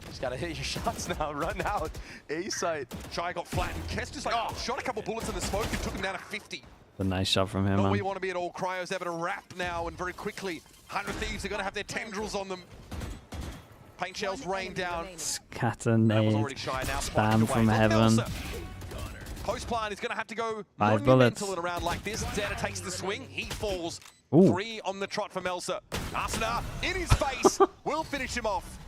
E: Just gotta hit your shots now. Run out. A site.
F: Shy got flattened. Kess just shot a couple bullets in the smoke and took him down to 50.
C: A nice shot from him,
F: Not where
C: man.
F: you want to be at all. Cryo's able to wrap now, and very quickly, 100 Thieves are going to have their tendrils on them. Paint shells rain down.
C: Scatter
F: That was
C: nade.
F: already Shy now.
C: Spam from heaven.
F: Post plan is going to have to go
C: 5
F: monumental
C: bullets.
F: in a round like this. Xander takes the swing. He falls.
C: Ooh.
F: 3 on the trot for Melsa. Asuna in his face will finish him off.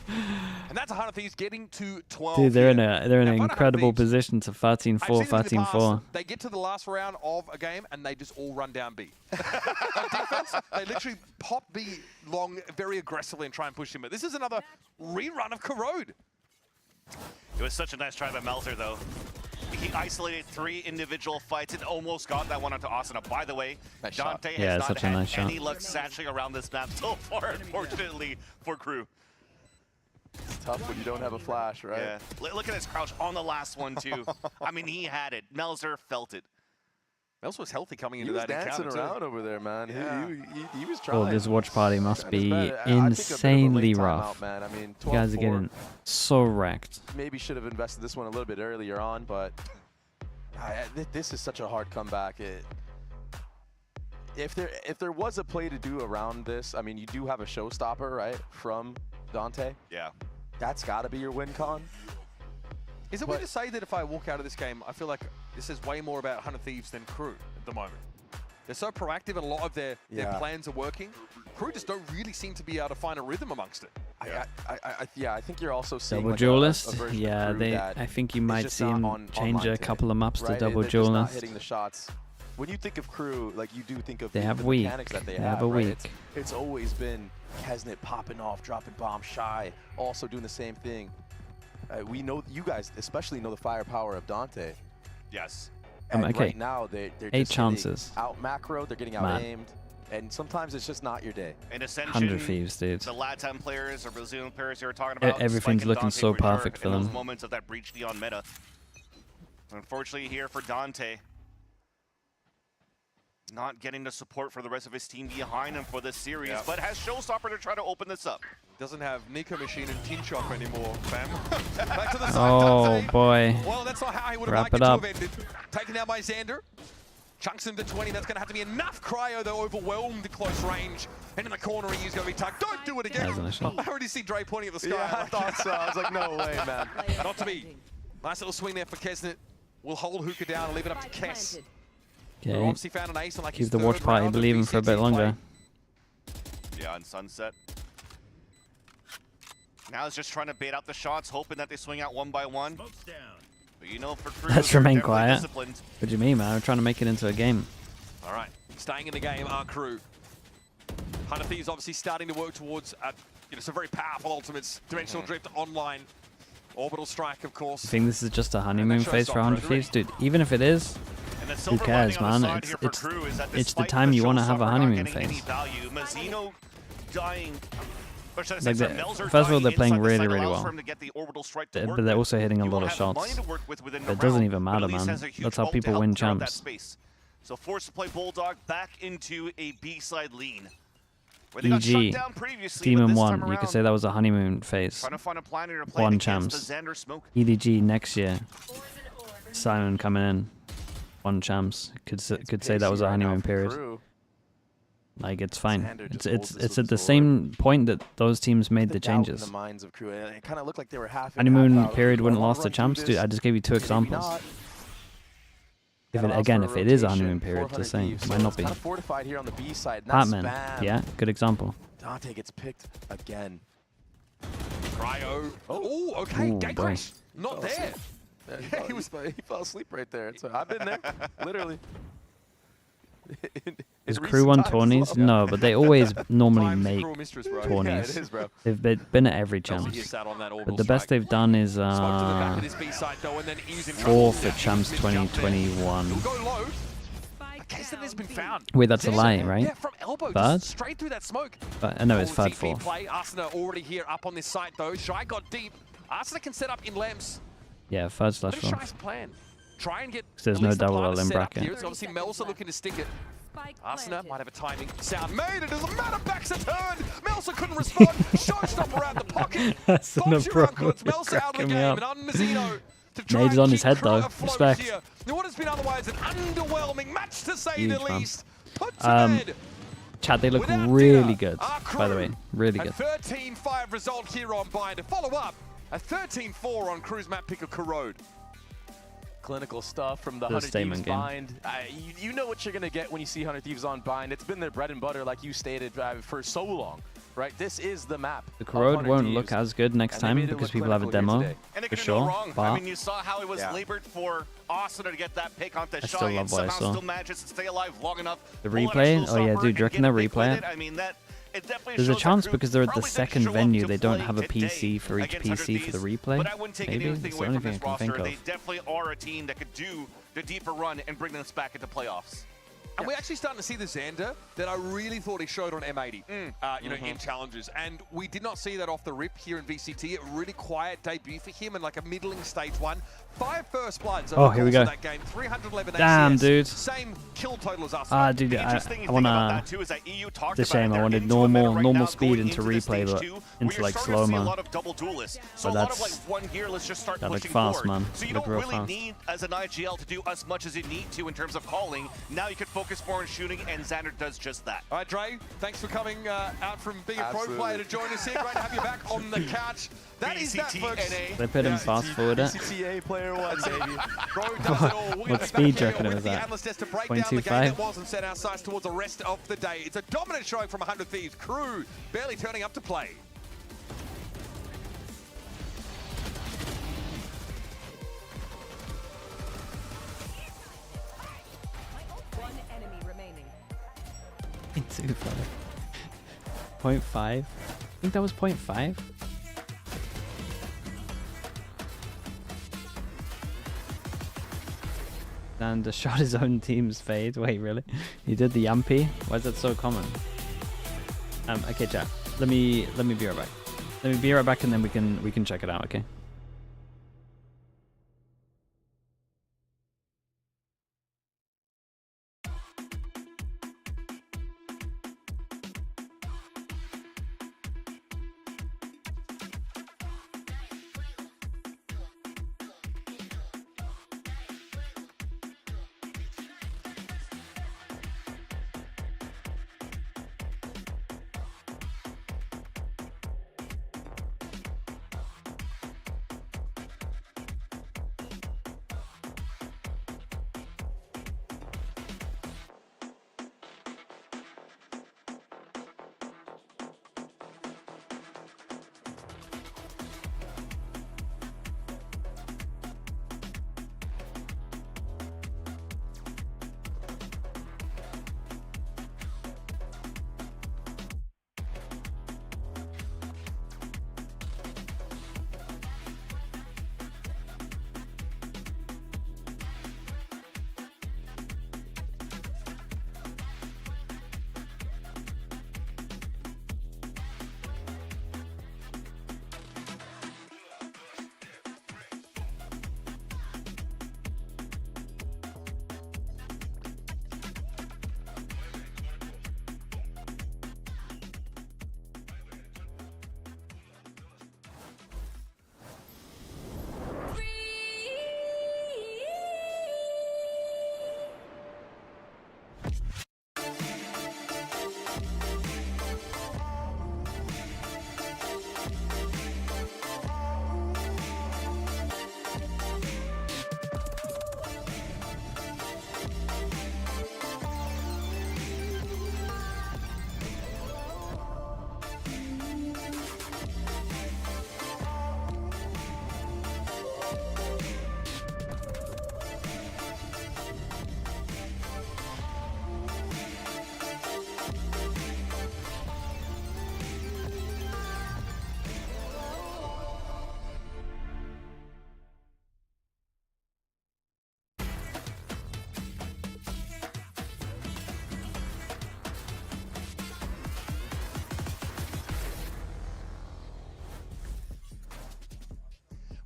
F: And that's 100 Thieves getting to 12.
C: Dude, they're in
F: here.
C: an
F: Now, 100
C: incredible
F: Thieves,
C: position to 13-4,
F: I've seen it in the past.
C: 13-4.
F: They get to the last round of a game and they just all run down B. On defense, they literally pop B long very aggressively and try and push him. But this is another rerun of Corrode.
G: It was such a nice try by Melzer, though. He isolated 3 individual fights and almost got that one onto Asuna. By the way,
E: Nice shot.
G: Dante
C: Yeah,
G: has not
C: such a
G: had
C: nice shot.
G: any luck satching around this map so far, unfortunately, for Crew.
E: It's tough when you don't have a flash, right?
G: Yeah. Look at his crouch on the last one, too. I mean, he had it. Melzer felt it.
F: Melzer was healthy coming
E: He
F: into
E: was
F: that
E: dancing
F: encounter,
E: around
F: too.
E: over there, man.
F: Yeah.
E: He was trying.
C: Oh, this watch party must
E: And it's
C: be
E: better. I think a bit of a
C: insanely
E: late timeout,
C: rough.
E: man. I mean,
C: You guys are
E: 12-4.
C: getting so wrecked.
E: Maybe should have invested this one a little bit earlier on, but this is such a hard comeback. If there was a play to do around this, I mean, you do have a showstopper, right, from Dante.
G: Yeah.
E: That's got to be your win con.
F: Is it weird to say that if I walk out of this game, I feel like this is way more about 100 Thieves than Crew at the moment? They're so proactive and a lot of their plans are working. Crew just don't really seem to be able to find a rhythm amongst it.
E: I think you're also seeing
C: Double
E: like
C: duelist?
E: a version of
C: Yeah,
E: Crew that
C: I think you
E: is
C: might
E: just
C: see
E: not
C: him
E: on
C: change
E: online
C: a
E: today,
C: couple of maps to
E: right?
C: double
E: They're just not
C: duelist.
E: hitting the shots. When you think of Crew, like you do think of
C: They
E: the
C: have weak.
E: mechanics that they
C: They have a
E: right?
C: weak.
E: It's always been Kesnet popping off, dropping bombs, Shy, also doing the same thing. We know, you guys especially know the firepower of Dante.
G: Yes.
E: And
C: okay.
E: right now, they're
C: 8
E: just
C: chances.
E: out macro, they're getting out
C: Man.
E: aimed, and sometimes it's just not your day.
G: In Ascension,
C: 100 Thieves, dude.
G: the LATAM players or Brazilian players you were talking about,
C: Everything's
G: Spike and
C: looking
G: Dante
C: so
G: for sure
C: perfect for
G: in those
C: them.
G: moments of that breach Neon meta. Unfortunately here for Dante, not getting the support for the rest of his team behind him for this series, but has Showstopper to try to open this up.
F: Doesn't have Nico Machine and Tin Shop anymore, fam. Back to the side,
C: Oh,
F: Dante.
C: boy.
F: Well, that's not how he would have
C: Wrap
F: liked
C: it
F: it to
C: up.
F: have ended. Taken down by Xander. Chunks into 20. That's going to have to be enough. Cryo, though, overwhelmed at close range. And in the corner, he's going to be tucked. Don't do it again.
C: That's a nice shot.
F: I already see Dre pointing at the sky.
E: Yeah, I thought so. I was like, no way, man.
F: Not to be. Nice little swing there for Kesnet. We'll hold Hookah down and leave it up to Kess. Who
C: Okay.
F: obviously found an ace on like
C: Keep
F: his
C: the
F: third
C: watch party
F: round of
C: believing for a bit
F: VCT
C: longer.
F: play.
G: Yeah, on Sunset. Now he's just trying to bait out the shots, hoping that they swing out one by one. But you know, for crew,
C: Let's
G: they're
C: remain
G: definitely
C: quiet.
G: disciplined.
C: What do you mean, man? We're trying to make it into a game.
F: All right, staying in the game, our crew. Hunter Thieves obviously starting to work towards some very powerful ultimates. Dimensional Drift online. Orbital Strike, of course.
C: I think this is just a honeymoon phase for
F: showstopper,
C: 100 Thieves. Dude, even if it is, who cares, man? It's the time you want to have a honeymoon phase. Like first of all, they're playing really, really well. But they're also hitting a lot of shots. It doesn't even matter, man. That's how people win champs.
G: So forced to play Bulldog back into a B-side lean.
C: EG, Demon 1, you could say that was a honeymoon phase. 1 champs. EDG next year. Simon coming in. 1 champs. Could say that was a honeymoon period. Like, it's fine. It's at the same point that those teams made the changes. Honeymoon period wouldn't last the champs. Dude, I just gave you 2 examples. If it is a honeymoon period, the same. Might not be. Batman, yeah, good example.
E: Dante gets picked again.
F: Cryo. Oh, okay. Gate crash. Not there.
E: Yeah, he fell asleep right there. So I've been there, literally.
C: Is crew on tourneys? No, but they always normally make tourneys.
E: Yeah, it is, bro.
C: They've been at every champs. But the best they've done is 4 for champs 2021. Wait, that's a lie, right?
F: Yeah, from elbow,
C: Third?
F: straight through that smoke.
C: No, it's third,
F: TP
C: 4th.
F: play. Arsenal already here up on this site though. Shy got deep. Arsenal can set up in lamps.
C: Yeah, 3rd/4th.
F: What is Shy's plan? Try and get.
C: There's no double L in bracket.
F: Here. It's obviously Melsa looking to stick it. Arsenal might have a timing sound made. It doesn't matter. Backs a turn. Melsa couldn't respond. Showstopper around the pocket.
C: That's an appropriate.
F: Melsa out of the game. And Unmazino to try
C: Nade's
F: and
C: on his
F: keep
C: head
F: crew
C: though.
F: afloat
C: Respect.
F: here. What has been otherwise an underwhelming match to say
C: Huge,
F: the
C: man.
F: least. Put to bed.
C: Chat, they look
F: Without
C: really
F: dinner,
C: good, by the way. Really good.
F: A 13-5 result here on Bind. To follow up, a 13-4 on Crew's map pick of Corrode.
E: Clinical stuff from the
C: The
E: 100 Thieves
C: statement game.
E: Bind. You know what you're going to get when you see 100 Thieves on Bind. It's been their bread and butter, like you stated, for so long. Right? This is the map.
C: The Corrode won't look as good next time because people have a demo,
G: And it
C: for
G: could
C: sure.
G: go wrong.
C: But
G: I mean, you saw how it was labored for Arsenal to get that pick onto
C: I
G: Shy
C: still
G: and
C: love what I
G: somehow
C: saw.
G: still manages to stay alive long enough.
C: the
G: pull out a
C: replay? Oh yeah,
G: showstopper
C: dude, do you
G: and
C: reckon
G: get
C: they'll
G: a pick
C: replay
G: with
C: it?
G: I mean, it definitely
C: There's a
G: shows
C: chance
G: that
C: because they're at the
G: probably didn't
C: second
G: show up
C: venue,
G: to
C: they don't
G: play
C: have a
G: today
C: PC for each
G: against
C: PC for the
G: 100
C: replay.
G: But I wouldn't take
C: Maybe?
G: anything
C: It's the
G: away
C: only
G: from
C: thing
G: this
C: I can think
G: roster.
C: of.
G: They definitely are a team that could do the deeper run and bring us back into playoffs.
F: And we're actually starting to see the Xander that I really thought he showed on M80, in challenges. And we did not see that off the rip here in VCT. A really quiet debut for him and like a middling stage 1. 5 first bloods over the
C: here we
F: course
C: go.
F: of that game. 311
C: Damn,
F: ACS.
C: dude.
F: Same kill total as us.
C: Dude, I
G: Interesting
C: wanna.
G: about that too is that EU talked
C: It's a
G: about
C: shame.
G: it.
C: I
G: They're
C: wanted
G: into a meta right
C: normal
G: now
C: speed
G: going
C: into
G: the
C: replay,
G: stage
C: but
G: 2.
C: into
G: We are
C: like
G: starting to see a
C: slow-mo.
G: lot of double duelists. So
C: But
G: a lot of
C: that's-
G: like 1 gear, let's just start
C: that looked
G: pushing
C: fast,
G: forward.
C: man.
G: So you
C: Looked
G: don't
C: real
G: really
C: fast.
G: need as an IGL to do as much as you need to in terms of calling. Now you can focus more on shooting, and Xander does just that.
F: All right, Dre, thanks for coming out from being a pro player to join us here. Great to have you back on the couch. That is that, folks.
C: They put him fast forward it.
E: VCTA player 1, baby.
F: Bro does it all.
C: What speed do you reckon it was at? 0.25?
F: That and set our sights towards the rest of the day. It's a dominant showing from 100 Thieves. Crew barely turning up to play.
H: One enemy remaining.
C: 0.5. I think that was 0.5. And shot his own team's fade. Wait, really? He did the Yampy? Why is that so common? Okay, chat. Let me be right back. Let me be right back, and then we can check it out. Okay.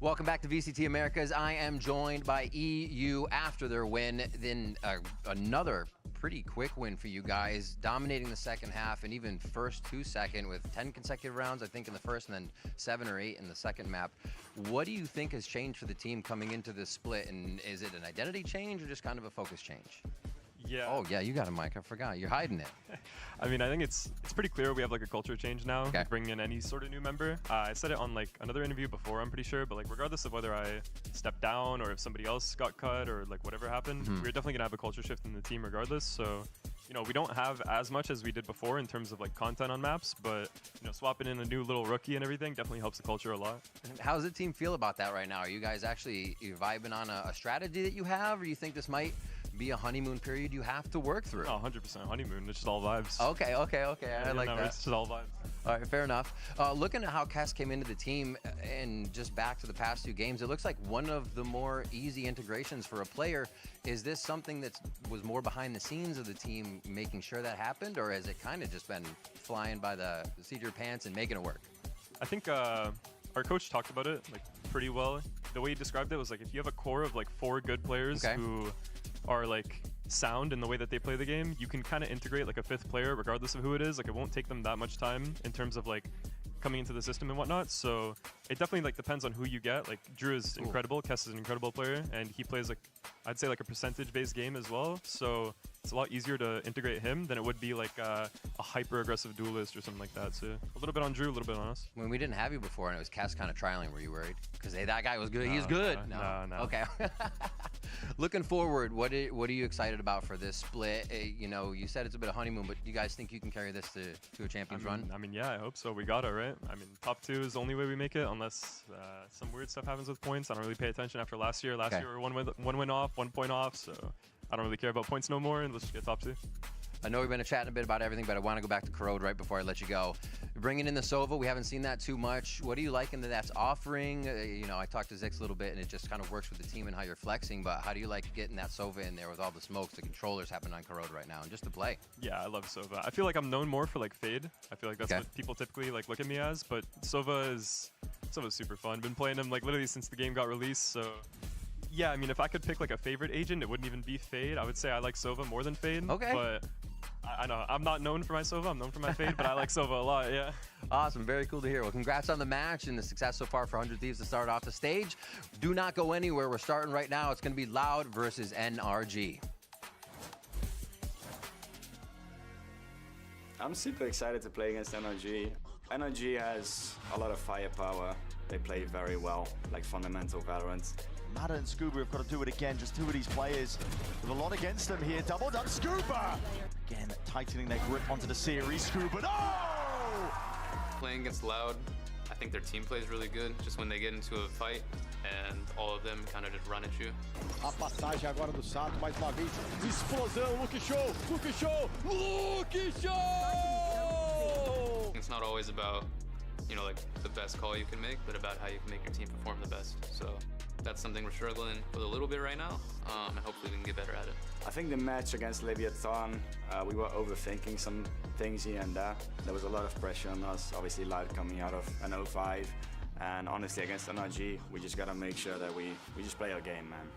J: Welcome back to VCT Americas. I am joined by EU after their win. Then another pretty quick win for you guys, dominating the second half and even first to second with 10 consecutive rounds, I think, in the first, and then 7 or 8 in the second map. What do you think has changed for the team coming into this split? And is it an identity change or just kind of a focus change?
M: Yeah.
J: Oh, yeah, you got a mic. I forgot. You're hiding it.
M: I mean, I think it's pretty clear we have like a culture change now.
J: Okay.
M: Bringing in any sort of new member. I said it on like another interview before, I'm pretty sure, but like regardless of whether I stepped down or if somebody else got cut or like whatever happened, we're definitely gonna have a culture shift in the team regardless. So, you know, we don't have as much as we did before in terms of like content on maps, but you know, swapping in a new little rookie and everything definitely helps the culture a lot.
J: How does the team feel about that right now? Are you guys actually vibing on a strategy that you have, or you think this might be a honeymoon period you have to work through?
M: Oh, 100% honeymoon. It's just all vibes.
J: Okay. I like that.
M: It's just all vibes.
J: All right, fair enough. Looking at how Kess came into the team and just back to the past 2 games, it looks like one of the more easy integrations for a player. Is this something that was more behind the scenes of the team making sure that happened, or has it kind of just been flying by the seat of your pants and making it work?
M: I think our coach talked about it like pretty well. The way he described it was like if you have a core of like 4 good players who are like sound in the way that they play the game, you can kind of integrate like a 5th player regardless of who it is. Like it won't take them that much time in terms of like coming into the system and whatnot. So it definitely like depends on who you get. Like Drew is incredible, Kess is an incredible player, and he plays like, I'd say like a percentage-based game as well. So it's a lot easier to integrate him than it would be like a hyper-aggressive duelist or something like that. So a little bit on Drew, a little bit on us.
J: When we didn't have you before and it was Kess kind of trialing, were you worried? Because hey, that guy was good. He's good.
M: No.
J: Okay. Looking forward, what are you excited about for this split? You know, you said it's a bit of honeymoon, but you guys think you can carry this to a champions run?
M: I mean, yeah, I hope so. We got it, right? I mean, top 2 is the only way we make it, unless some weird stuff happens with points. I don't really pay attention after last year. Last year we were one win off, 1 point off, so I don't really care about points no more, and let's just get top 2.
J: I know we've been chatting a bit about everything, but I want to go back to KRU right before I let you go. Bringing in the Sova, we haven't seen that too much. What are you liking that's offering? You know, I talked to Zix a little bit, and it just kind of works with the team and how you're flexing, but how do you like getting that Sova in there with all the smokes, the controllers happening on KRU right now, and just the play?
M: Yeah, I love Sova. I feel like I'm known more for like Fade. I feel like that's what people typically like look at me as, but Sova's super fun. Been playing him like literally since the game got released, so yeah, I mean, if I could pick like a favorite agent, it wouldn't even be Fade. I would say I like Sova more than Fade.
J: Okay.
M: But I know I'm not known for my Sova. I'm known for my Fade, but I like Sova a lot. Yeah.
J: Awesome. Very cool to hear. Well, congrats on the match and the success so far for 100 Thieves to start off the stage. Do not go anywhere. We're starting right now. It's going to be Loud versus NRG.
N: I'm super excited to play against NRG. NRG has a lot of firepower. They play very well, like fundamental Valorant.
I: Mada and Scuba have got to do it again. Just 2 of these players with a lot against them here. Doubled up Scuba! Again, tightening their grip onto the series. Scuba, no!
O: Playing against Loud, I think their team plays really good. Just when they get into a fight, and all of them kind of just run at you.
P: A passagem agora do Sato, mais uma vez. Explosão, Luke Show! Luke Show! Luke Show!
O: It's not always about, you know, like the best call you can make, but about how you can make your team perform the best. So that's something we're struggling with a little bit right now, and hopefully we can get better at it.
N: I think the match against Leviathan, we were overthinking some things here and there. There was a lot of pressure on us, obviously Loud coming out of an 0-5. And honestly, against NRG, we just gotta make sure that we just play our game, man.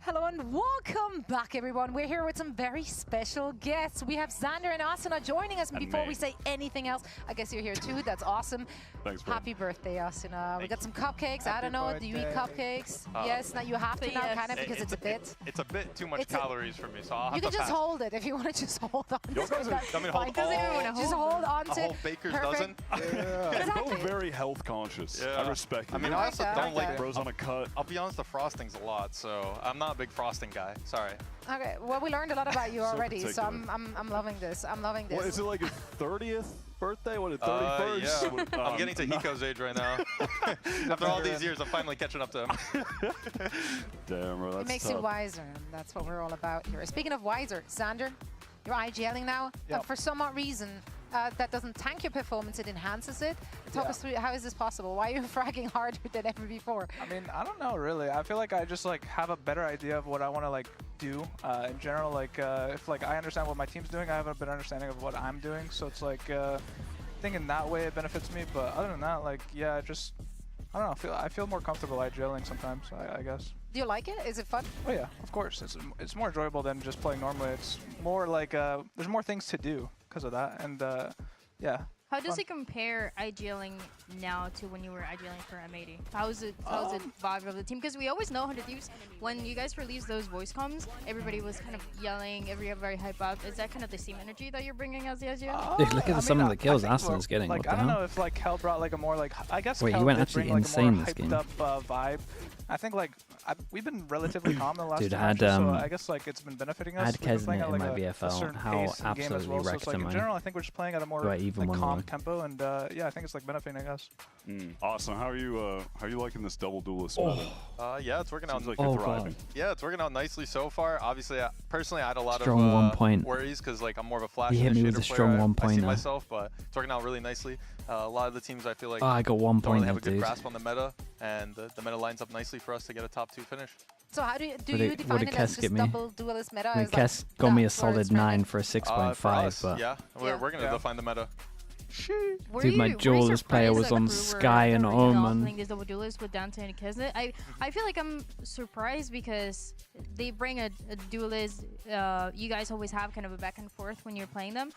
Q: Hello
D: Hello and welcome back, everyone. We're here with some very special guests. We have Xander and Asuna joining us. And before we say anything else, I guess you're here too. That's awesome.
A: Thanks, bro.
D: Happy birthday, Asuna. We got some cupcakes. I don't know. Do you eat cupcakes? Yes. Now you have to now, kind of, because it's a bit.
Q: It's a bit too much calories for me, so I'll have
D: you
Q: to
D: can just
Q: pass.
D: hold it if you want to just hold on.
Q: Yo, guys are, I mean, hold
D: just hold on to
Q: a whole baker's dozen.
A: They're both very health conscious.
Q: Yeah.
A: I respect it.
Q: I mean, I also don't like
A: bros on a cut.
Q: I'll be honest, the frosting's a lot, so I'm not a big frosting guy. Sorry.
D: Okay, well, we learned a lot about you already, so I'm loving this. I'm loving this.
A: What, is it like his 30th birthday? What, 31st?
Q: Yeah. I'm getting to Hiko's age right now. After all these years, I'm finally catching up to him.
A: Damn, bro, that's
D: It makes
A: tough.
D: you wiser, and that's what we're all about here. Speaking of wiser, Xander, you're IGLing now.
R: Yep.
D: For some odd reason, that doesn't tank your performance, it enhances it. Talk us through, how is this possible? Why are you fragging harder than ever before?
R: I mean, I don't know really. I feel like I just like have a better idea of what I want to like do in general. Like if like I understand what my team's doing, I have a better understanding of what I'm doing. So it's like I think in that way it benefits me. But other than that, like I don't know. I feel more comfortable IGLing sometimes. I guess.
D: Do you like it? Is it fun?
R: Oh yeah, of course. It's more enjoyable than just playing normally. It's more like there's more things to do because of that, and yeah.
B: How does it compare IGLing now to when you were IGLing for M80? How's it vibe of the team? Because we always know 100 Thieves, when you guys released those voice comms, everybody was kind of yelling, everybody hype up. Is that kind of the same energy that you're bringing as the IGL?
C: Dude, look at some of the kills Asuna's getting.
R: Like,
C: what the
R: I don't
C: hell?
R: know if like Kel brought like a more like I guess
C: Wait,
R: Kel
C: he went
R: did
C: actually
R: bring, like,
C: insane
R: a more
C: this
R: hyped
C: game.
R: up vibe. I think like we've been relatively calm the last
C: Dude,
R: two
C: I had,
R: matches, so I guess like it's been benefiting us.
C: I had
R: We've been
C: Kesnet
R: playing at,
C: in
R: like,
C: my
R: a
C: VFL,
R: certain
C: how
R: pace in game as
C: absolutely
R: well. So
C: wrecked
R: it's like
C: him
R: in
C: I-
R: general, I think we're just playing at a more
C: Do I even
R: like,
C: wanna
R: calm
C: look?
R: tempo, and yeah, I think it's like benefiting us.
A: Awesome. How are you liking this double duelist?
Q: Yeah, it's working out.
A: Seems like you're thriving.
Q: Yeah, it's working out nicely so far. Obviously, personally, I had a lot
C: Strong
Q: of
C: 1 point.
Q: worries because like I'm more of a flash
C: He hit me with
Q: initiator
C: a
Q: player.
C: strong
Q: I
C: 1
Q: see
C: pointer.
Q: myself, but it's working out really nicely. A lot of the teams I feel like
C: Oh, I got 1
Q: don't really
C: point
Q: have a
C: there,
Q: good
C: dude.
Q: grasp on the meta, and the meta lines up nicely for us to get a top 2 finish.
D: So how do you
C: What
D: define
C: did
D: it
C: Kes
D: as
C: get
D: just
C: me?
D: double duelist meta?
C: I mean,
D: Is like
C: Kes got me a
D: that where
C: solid
D: it's
C: 9 for a
Q: For
C: 6.5,
Q: us,
C: but
Q: yeah, we're gonna define the meta.
C: dude, my duelist player was on Sky and Omen.
B: Playing this double duelist with Dante and Kesnet. I feel like I'm surprised because they bring a duelist. You guys always have kind of a back and forth when you're playing them.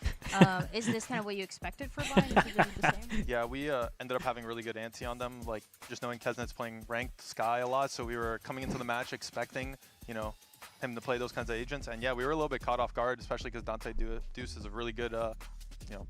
B: Is this kind of what you expected for Blind? Is it the same?
Q: Yeah, we ended up having really good ante on them, like just knowing Kesnet's playing ranked Sky a lot, so we were coming into the match expecting, you know, him to play those kinds of agents, and yeah, we were a little bit caught off guard, especially because Dante Deuce is a really good, you know,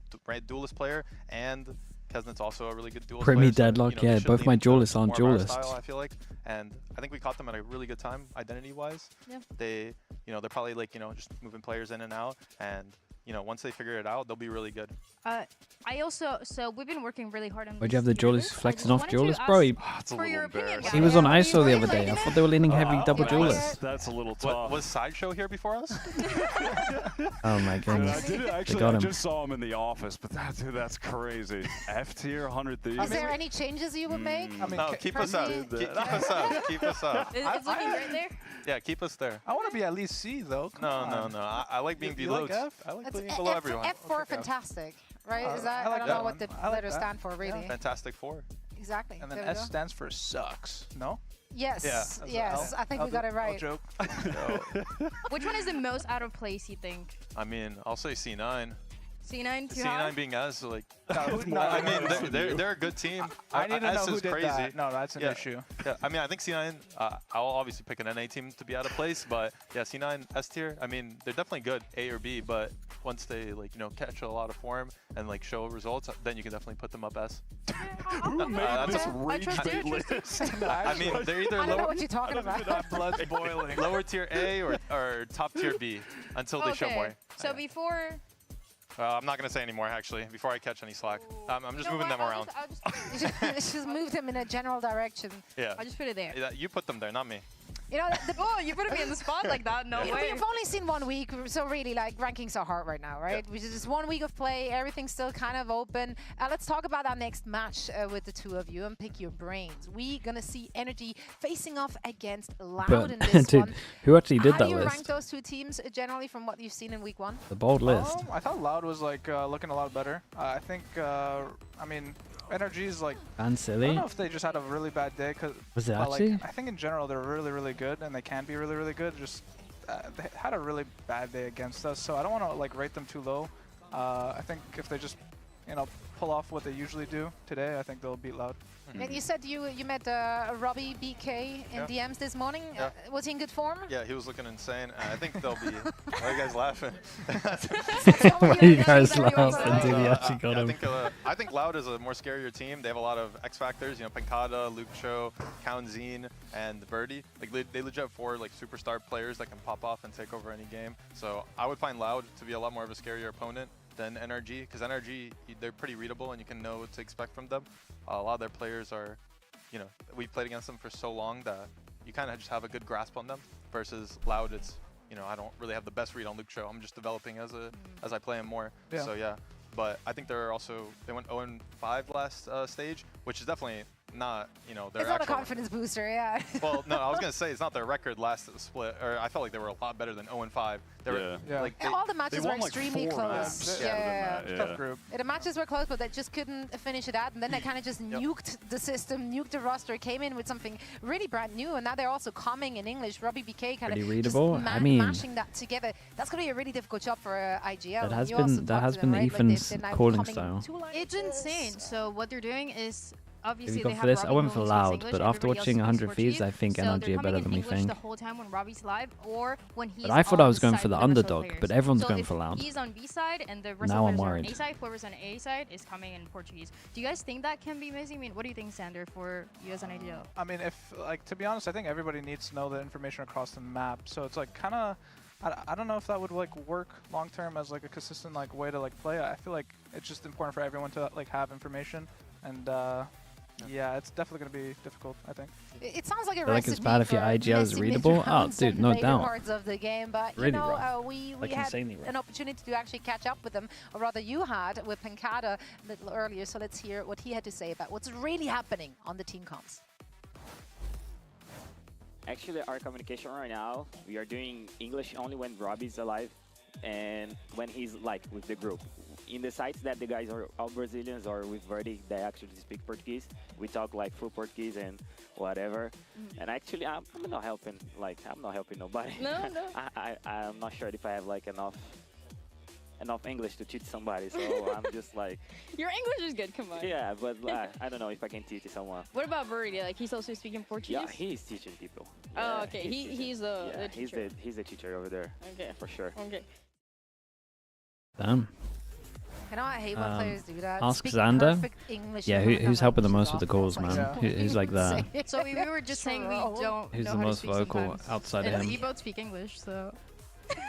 Q: duelist player, and Kesnet's also a really good duelist
C: Primi
Q: player. So,
C: Deadlock,
Q: you know,
C: yeah,
Q: they should
C: both
Q: lean
C: my
Q: into
C: duelists aren't
Q: more of our
C: duelists.
Q: style, I feel like, and I think we caught them at a really good time, identity-wise.
B: Yeah.
Q: They, you know, they're probably like, you know, just moving players in and out, and you know, once they figure it out, they'll be really good.
B: I also, so we've been working really hard on
C: Why'd you have the duelist flexing off duelist?
B: to
C: Bro,
B: ask for your opinion,
C: he was on ISO the other day. I
B: guys.
C: thought they were leaning heavy double duelist.
A: That's a little tough.
Q: Was Sideshow here before us?
C: Oh my goodness.
A: I
C: They got him.
A: just saw him in the office, but that's crazy. F tier, 100 Thieves.
D: Is there any changes you would make?
R: I mean,
Q: No, keep us up. Keep us up. Keep us up.
B: It's looking right there.
Q: Yeah, keep us there.
R: I want to be at least C though. Come on.
Q: No. I like being
R: You
Q: below.
R: like F?
Q: I like
D: It's
Q: being below
D: F,
Q: everyone.
D: F for fantastic, right? Is that,
R: I like
D: I don't
R: that
D: know what
R: one.
D: the
R: I like
D: letters
R: that.
D: stand for, really.
Q: Fantastic Four.
D: Exactly.
R: And then
D: There we
R: S
D: go.
R: stands for sucks. No?
D: Yes,
R: Yeah.
D: yes, I think we got it right.
R: Joke.
B: Which one is the most out of place, you think?
Q: I mean, I'll say C9.
B: C9 too high?
Q: C9 being S, like,
R: No,
Q: I mean, they're a good team.
R: I need to know
Q: S
R: who
Q: is
R: did
Q: crazy.
R: that. No, that's an
Q: Yeah.
R: issue.
Q: Yeah, I mean, I think C9, I'll obviously pick an NA team to be out of place, but yeah, C9, S tier, I mean, they're definitely good, A or B, but once they, like, you know, catch a lot of form and, like, show results, then you can definitely put them up S.
A: Who made this rage bait list?
Q: I mean, they're either
D: I don't know
Q: lower,
D: what you're talking about.
R: Blood's boiling.
Q: lower tier A or top tier B until they show more.
B: So before...
Q: I'm not going to say anymore, actually, before I catch any slack. I'm just moving them around.
D: Just moved him in a general direction.
Q: Yeah.
B: I'll just put it there.
Q: You put them there, not me.
D: You know,
B: Oh, you put me in the spot like that? No way.
D: we've only seen 1 week, so really, like, rankings are hard right now, right? Which is just 1 week of play, everything's still kind of open. Let's talk about our next match with the two of you and pick your brains. We're gonna see Energy facing off against Loud in this
C: dude,
D: one.
C: who actually did
D: How
C: that
D: do you rank
C: list?
D: those two teams generally from what you've seen in week 1?
C: The bold list.
R: I thought Loud was like looking a lot better. I think, I mean, NRG's like.
C: And
R: I
C: silly.
R: don't know if they just had a really bad day.
C: Was it
R: but,
C: actually?
R: Like, I think in general they're really, really good, and they can be really, really good. Just they had a really bad day against us, so I don't want to like rate them too low. I think if they just, you know, pull off what they usually do today, I think they'll beat Loud.
D: And you said you met Robbie BK in DMs this morning.
Q: Yeah.
D: Was he in good form?
Q: Yeah, he was looking insane. I think they'll be. Why are you guys laughing?
C: Why are you guys laughing? Did he actually got him?
Q: I think Loud is a more scarier team. They have a lot of X factors. You know, Penkata, Luke Cho, Count Zine, and Birdie. Like they legit have 4 like superstar players that can pop off and take over any game. So I would find Loud to be a lot more of a scarier opponent than NRG, because NRG, they're pretty readable and you can know what to expect from them. A lot of their players are, you know, we've played against them for so long that you kind of just have a good grasp on them. Versus Loud, it's, you know, I don't really have the best read on Luke Cho. I'm just developing as I play him more.
R: Yeah.
Q: So yeah, but I think they're also, they went 0-5 last stage, which is definitely not, you know, their
D: It's not a
Q: actual
D: confidence booster, yeah.
Q: Well, no, I was gonna say it's not their record last split, or I felt like they were a lot better than 0-5. They were like
D: All the matches were extremely close.
R: Tough group.
D: The matches were close, but they just couldn't finish it out, and then they kind of just nuked the system, nuked the roster, came in with something really brand new, and now they're also coming in English. Robbie BK kind
C: Pretty
D: of
C: readable.
D: just
C: I mean,
D: mashing that together. That's going to be a really difficult job for IGL.
C: That has been Ethan's calling style.
B: It's insane. So what they're doing is
C: Have
B: obviously
C: you
B: they
C: gone
B: have
C: for this? I
B: Robbie
C: went
B: who
C: for
B: only
C: Loud,
B: speaks English,
C: but after
B: everybody else
C: watching
B: speaks
C: 100 feeds, I
B: Portuguese.
C: think
B: So
C: NRG
B: they're
C: are better
B: coming
C: than
B: in
C: we
B: English
C: think.
B: the whole time when Robbie's live, or when he's
C: But I thought I was going
B: on
C: for the
B: side with rest of
C: underdog,
B: players.
C: but everyone's
B: So
C: going
B: if
C: for Loud.
B: he's on B side and the rest
C: Now
B: of
C: I'm
B: the players are on
C: worried.
B: A side, whoever's on A side is coming in Portuguese. Do you guys think that can be missing? I mean, what do you think, Xander, for you as an IGL?
R: I mean, if like to be honest, I think everybody needs to know the information across the map. So it's like kind of, I don't know if that would like work long term as like a consistent like way to like play. I feel like it's just important for everyone to like have information, and yeah, it's definitely going to be difficult, I think.
D: It sounds like a
C: I feel like it's
D: recipe
C: bad if your
D: for
C: IGL is
D: messy
C: readable. Oh,
D: mid-rounds
C: dude,
D: and
C: no
D: later
C: doubt.
D: parts of the game, but
C: Really
D: you know,
C: rough.
D: we
C: Like
D: had
C: insanely rough.
D: an opportunity to actually catch up with them, or rather you had with Penkata a little earlier. So let's hear what he had to say about what's really happening on the team comms.
S: Actually, our communication right now, we are doing English only when Robbie's alive and when he's like with the group. In the sites that the guys are all Brazilians or with Verdi, they actually speak Portuguese. We talk like full Portuguese and whatever. And actually, I'm not helping. Like, I'm not helping nobody.
B: No.
S: I'm not sure if I have like enough English to teach somebody. So I'm just like.
T: Your English is good. Come on.
S: Yeah, but I don't know if I can teach someone.
T: What about Verdi? Like he's also speaking Portuguese.
S: Yeah, he's teaching people.
T: Oh,
S: Yeah,
T: okay. He's the teacher.
S: He's the teacher over there.
T: Okay.
S: For sure.
T: Okay.
C: Damn.
D: You know, I hate when players do that.
C: Ask
D: Speak
C: Xander.
D: perfect English
C: Yeah,
D: and then
C: who's
D: come
C: helping the
D: up
C: most with the calls,
D: awful.
C: man? Who's like the
B: So we were just saying we don't
C: Who's
B: know
C: the
B: how
C: most
B: to speak
C: vocal
B: sometimes.
C: outside of
B: And
C: him?
B: we both speak English, so.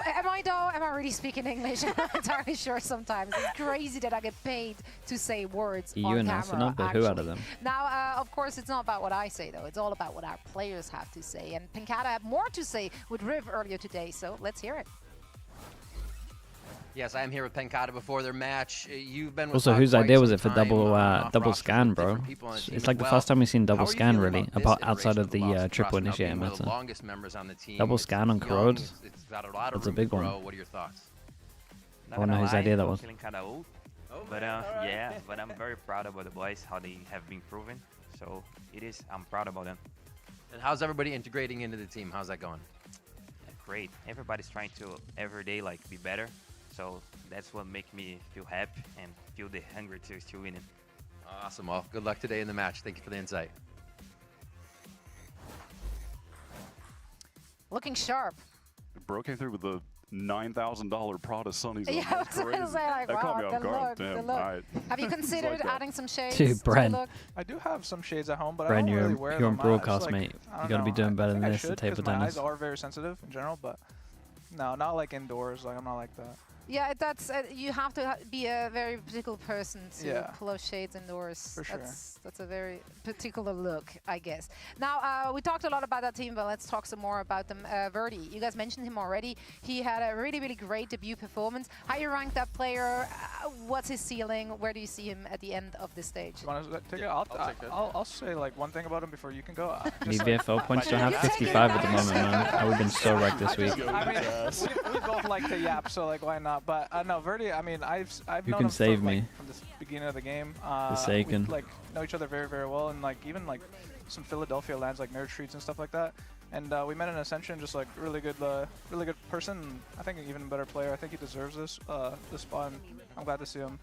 D: Am I though? Am I really speaking English? I'm not entirely sure sometimes. It's crazy that I get paid to say words
C: You
D: on
C: and
D: camera,
C: Arsenal, but who out of
D: actually.
C: them?
D: Now, of course, it's not about what I say, though. It's all about what our players have to say. And Penkata had more to say with Riv earlier today, so let's hear it.
J: Yes, I am here with Penkata before their match. You've been with
C: Also,
J: Loud
C: whose
J: quite
C: idea was
J: some
C: it for
J: time,
C: double
J: off
C: double
J: rosters
C: scan,
J: with
C: bro?
J: different people on the team
C: It's
J: as
C: like the
J: well.
C: first time we've seen
J: How
C: double
J: are you
C: scan
J: feeling
C: really,
J: about this
C: apart outside
J: iteration
C: of the
J: Velocity
C: triple
J: Trust now
C: initiator
J: being one of the
C: meta.
J: longest members on the team?
C: Double
J: It's
C: scan on
J: young,
C: Corrode.
J: It's got a lot of
C: That's a
J: room
C: big
J: to
C: one.
J: grow. What are your thoughts?
C: I don't know whose idea that was.
U: Feeling kind of old, but yeah, but I'm very proud about the boys, how they have been proven. So I'm proud about them.
J: And how's everybody integrating into the team? How's that going?
U: Great. Everybody's trying to every day like be better. So that's what makes me feel happy and feel the hunger to still winning.
J: Awesome. Well, good luck today in the match. Thank you for the insight.
D: Looking sharp.
A: Bro came through with the $9,000 Prada Sunnies.
D: Yeah, I was gonna say, like,
A: That caught
D: wow,
A: me
D: the
A: off guard.
D: look, the
A: Damn,
D: look.
A: alright.
D: Have you
A: It's
D: considered
A: like that.
D: adding some shades
C: Dude,
D: to the
C: Brent.
D: look?
R: I do have some shades at home, but
C: Brent,
R: I don't
C: you're
R: really wear
C: on
R: them.
C: broadcast,
R: It's like,
C: mate.
R: I
C: You
R: don't
C: gotta be
R: know.
C: doing better
R: I
C: than
R: think I
C: this at
R: should,
C: table
R: 'cause my
C: tennis.
R: eyes are very sensitive in general, but no, not like indoors. Like I'm not like that.
D: Yeah, that's you have to be a very particular person to pull off shades indoors.
R: For sure.
D: That's a very particular look, I guess. Now, we talked a lot about that team, but let's talk some more about them. Verdi, you guys mentioned him already. He had a really, really great debut performance. How you rank that player? What's his ceiling? Where do you see him at the end of this stage?
R: You want to take it? I'll say like one thing about him before you can go.
C: Me VFL points don't have 55 at the moment, man. We've been so wrecked this week.
R: I mean, we both like to yap, so like why not? But no, Verdi. I mean, I've
C: You
R: known
C: can
R: him
C: save
R: from,
C: me.
R: like, from the beginning of the game.
C: Forsaken.
R: We like know each other very, very well, and like even like some Philadelphia lands like nerd treats and stuff like that. And we met in Ascension, just like really good person. I think an even better player. I think he deserves this spot. And I'm glad to see him.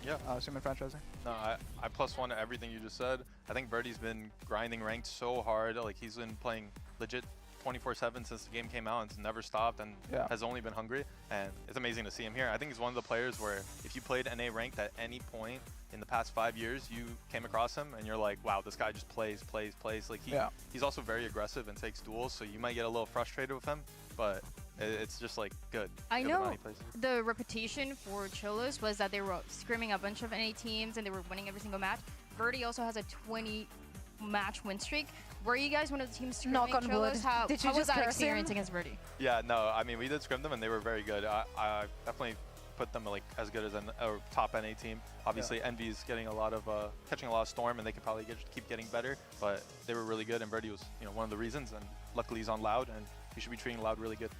Q: Yeah.
R: See him in franchising.
Q: No, I +1 to everything you just said. I think Birdie's been grinding ranked so hard. Like he's been playing legit 24/7 since the game came out and has never stopped and has only been hungry. And it's amazing to see him here. I think he's one of the players where if you played NA ranked at any point in the past 5 years, you came across him and you're like, wow, this guy just plays. Like he's also very aggressive and takes duels, so you might get a little frustrated with him, but it's just like good.
B: I know the reputation for Cholos was that they were scrimming a bunch of NA teams and they were winning every single match. Verdi also has a 20-match win streak. Were you guys one of the teams scrimming Cholos? How was that experience against Verdi?
Q: Yeah, no, I mean, we did scrim them and they were very good. I definitely put them like as good as a top NA team. Obviously, Envy's getting a lot of catching a lot of storm, and they could probably keep getting better. But they were really good, and Verdi was one of the reasons. And luckily, he's on Loud, and we should be treating Loud really good.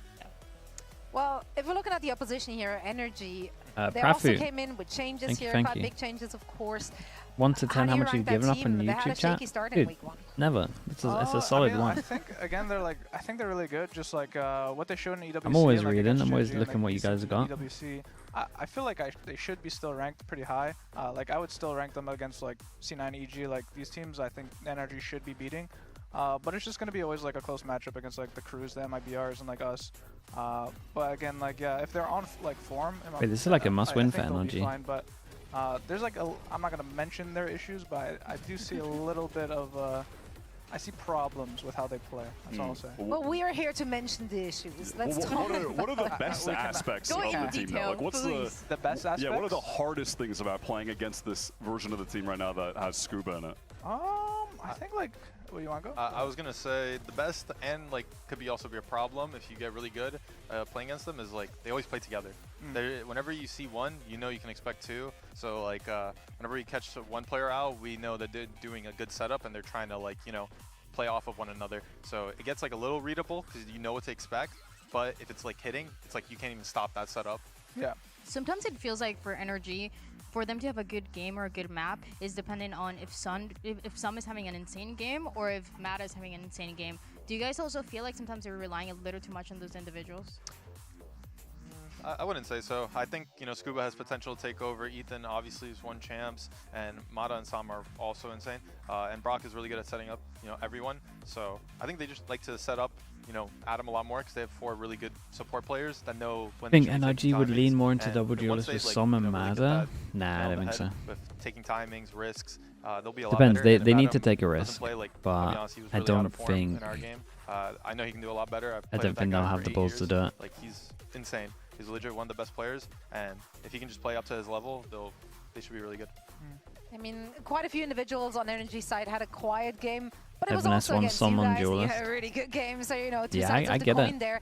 D: Well, if we're looking at the opposition here, Energy, they
C: Prafu.
D: also came in with changes here,
C: Thank
D: quite
C: you.
D: big changes, of course.
C: 1 to 10, how much you've given up on
D: They had a
C: YouTube chat?
D: shaky start in
C: Dude,
D: week 1.
C: never. It's a solid
R: I mean,
C: one.
R: I think again I think they're really good. Just like what they showed in EWC.
C: I'm always
R: and, like,
C: reading.
R: against
C: I'm always
R: GG and,
C: looking
R: like,
C: what you guys have got.
R: EWC. I feel like they should be still ranked pretty high. Like I would still rank them against like C9 EG. Like these teams, I think NRG should be beating. But it's just gonna be always like a close matchup against like the Crews, the MIBRs, and like us. But again, like if they're on like form.
C: Wait, this is like a must-win for
R: I think they'll be
C: NRG.
R: fine, but there's like I'm not gonna mention their issues, but I do see a little bit of I see problems with how they play. That's all I'll say.
D: Well, we are here to mention the issues. Let's talk
A: What are the best aspects of the team now? Like, what's
R: the best aspects?
A: Yeah, what are the hardest things about playing against this version of the team right now that has Scuba in it?
R: I think like, what do you want to go?
Q: I was gonna say the best and like could be also be a problem if you get really good playing against them is like they always play together. Whenever you see one, you know you can expect two. So like whenever we catch one player out, we know that they're doing a good setup and they're trying to like play off of one another. So it gets like a little readable because you know what to expect. But if it's like hitting, it's like you can't even stop that setup.
R: Yeah.
B: Sometimes it feels like for NRG, for them to have a good game or a good map is dependent on if Sun is having an insane game or if Matt is having an insane game. Do you guys also feel like sometimes they're relying a little too much on those individuals?
Q: I wouldn't say so. I think Scuba has potential to take over. Ethan obviously is one champs, and Mata and Sam are also insane. And Brock is really good at setting up everyone. So I think they just like to set up Adam a lot more because they have 4 really good support players that know when.
C: I think NRG would lean more into double duelists with Som and Mada. Nah, I don't think so.
Q: With taking timings, risks, they'll be a lot
C: Depends.
Q: better.
C: They need to take a
Q: doesn't
C: risk,
Q: play,
C: but
Q: honest, he was
C: I
Q: really out
C: don't
Q: of form
C: think.
Q: in our game. I know he can do a lot better.
C: I don't think they'll have the balls to do it.
Q: Like he's insane. He's legit one of the best players, and if he can just play up to his level, they should be really good.
D: I mean, quite a few individuals on Energy side had a quiet game, but it was
C: Evan
D: also
C: S1
D: against you guys. You
C: duelist.
D: had a really good game, so two
C: Yeah,
D: sides
C: I
D: of the
C: get
D: coin
C: it.
D: there.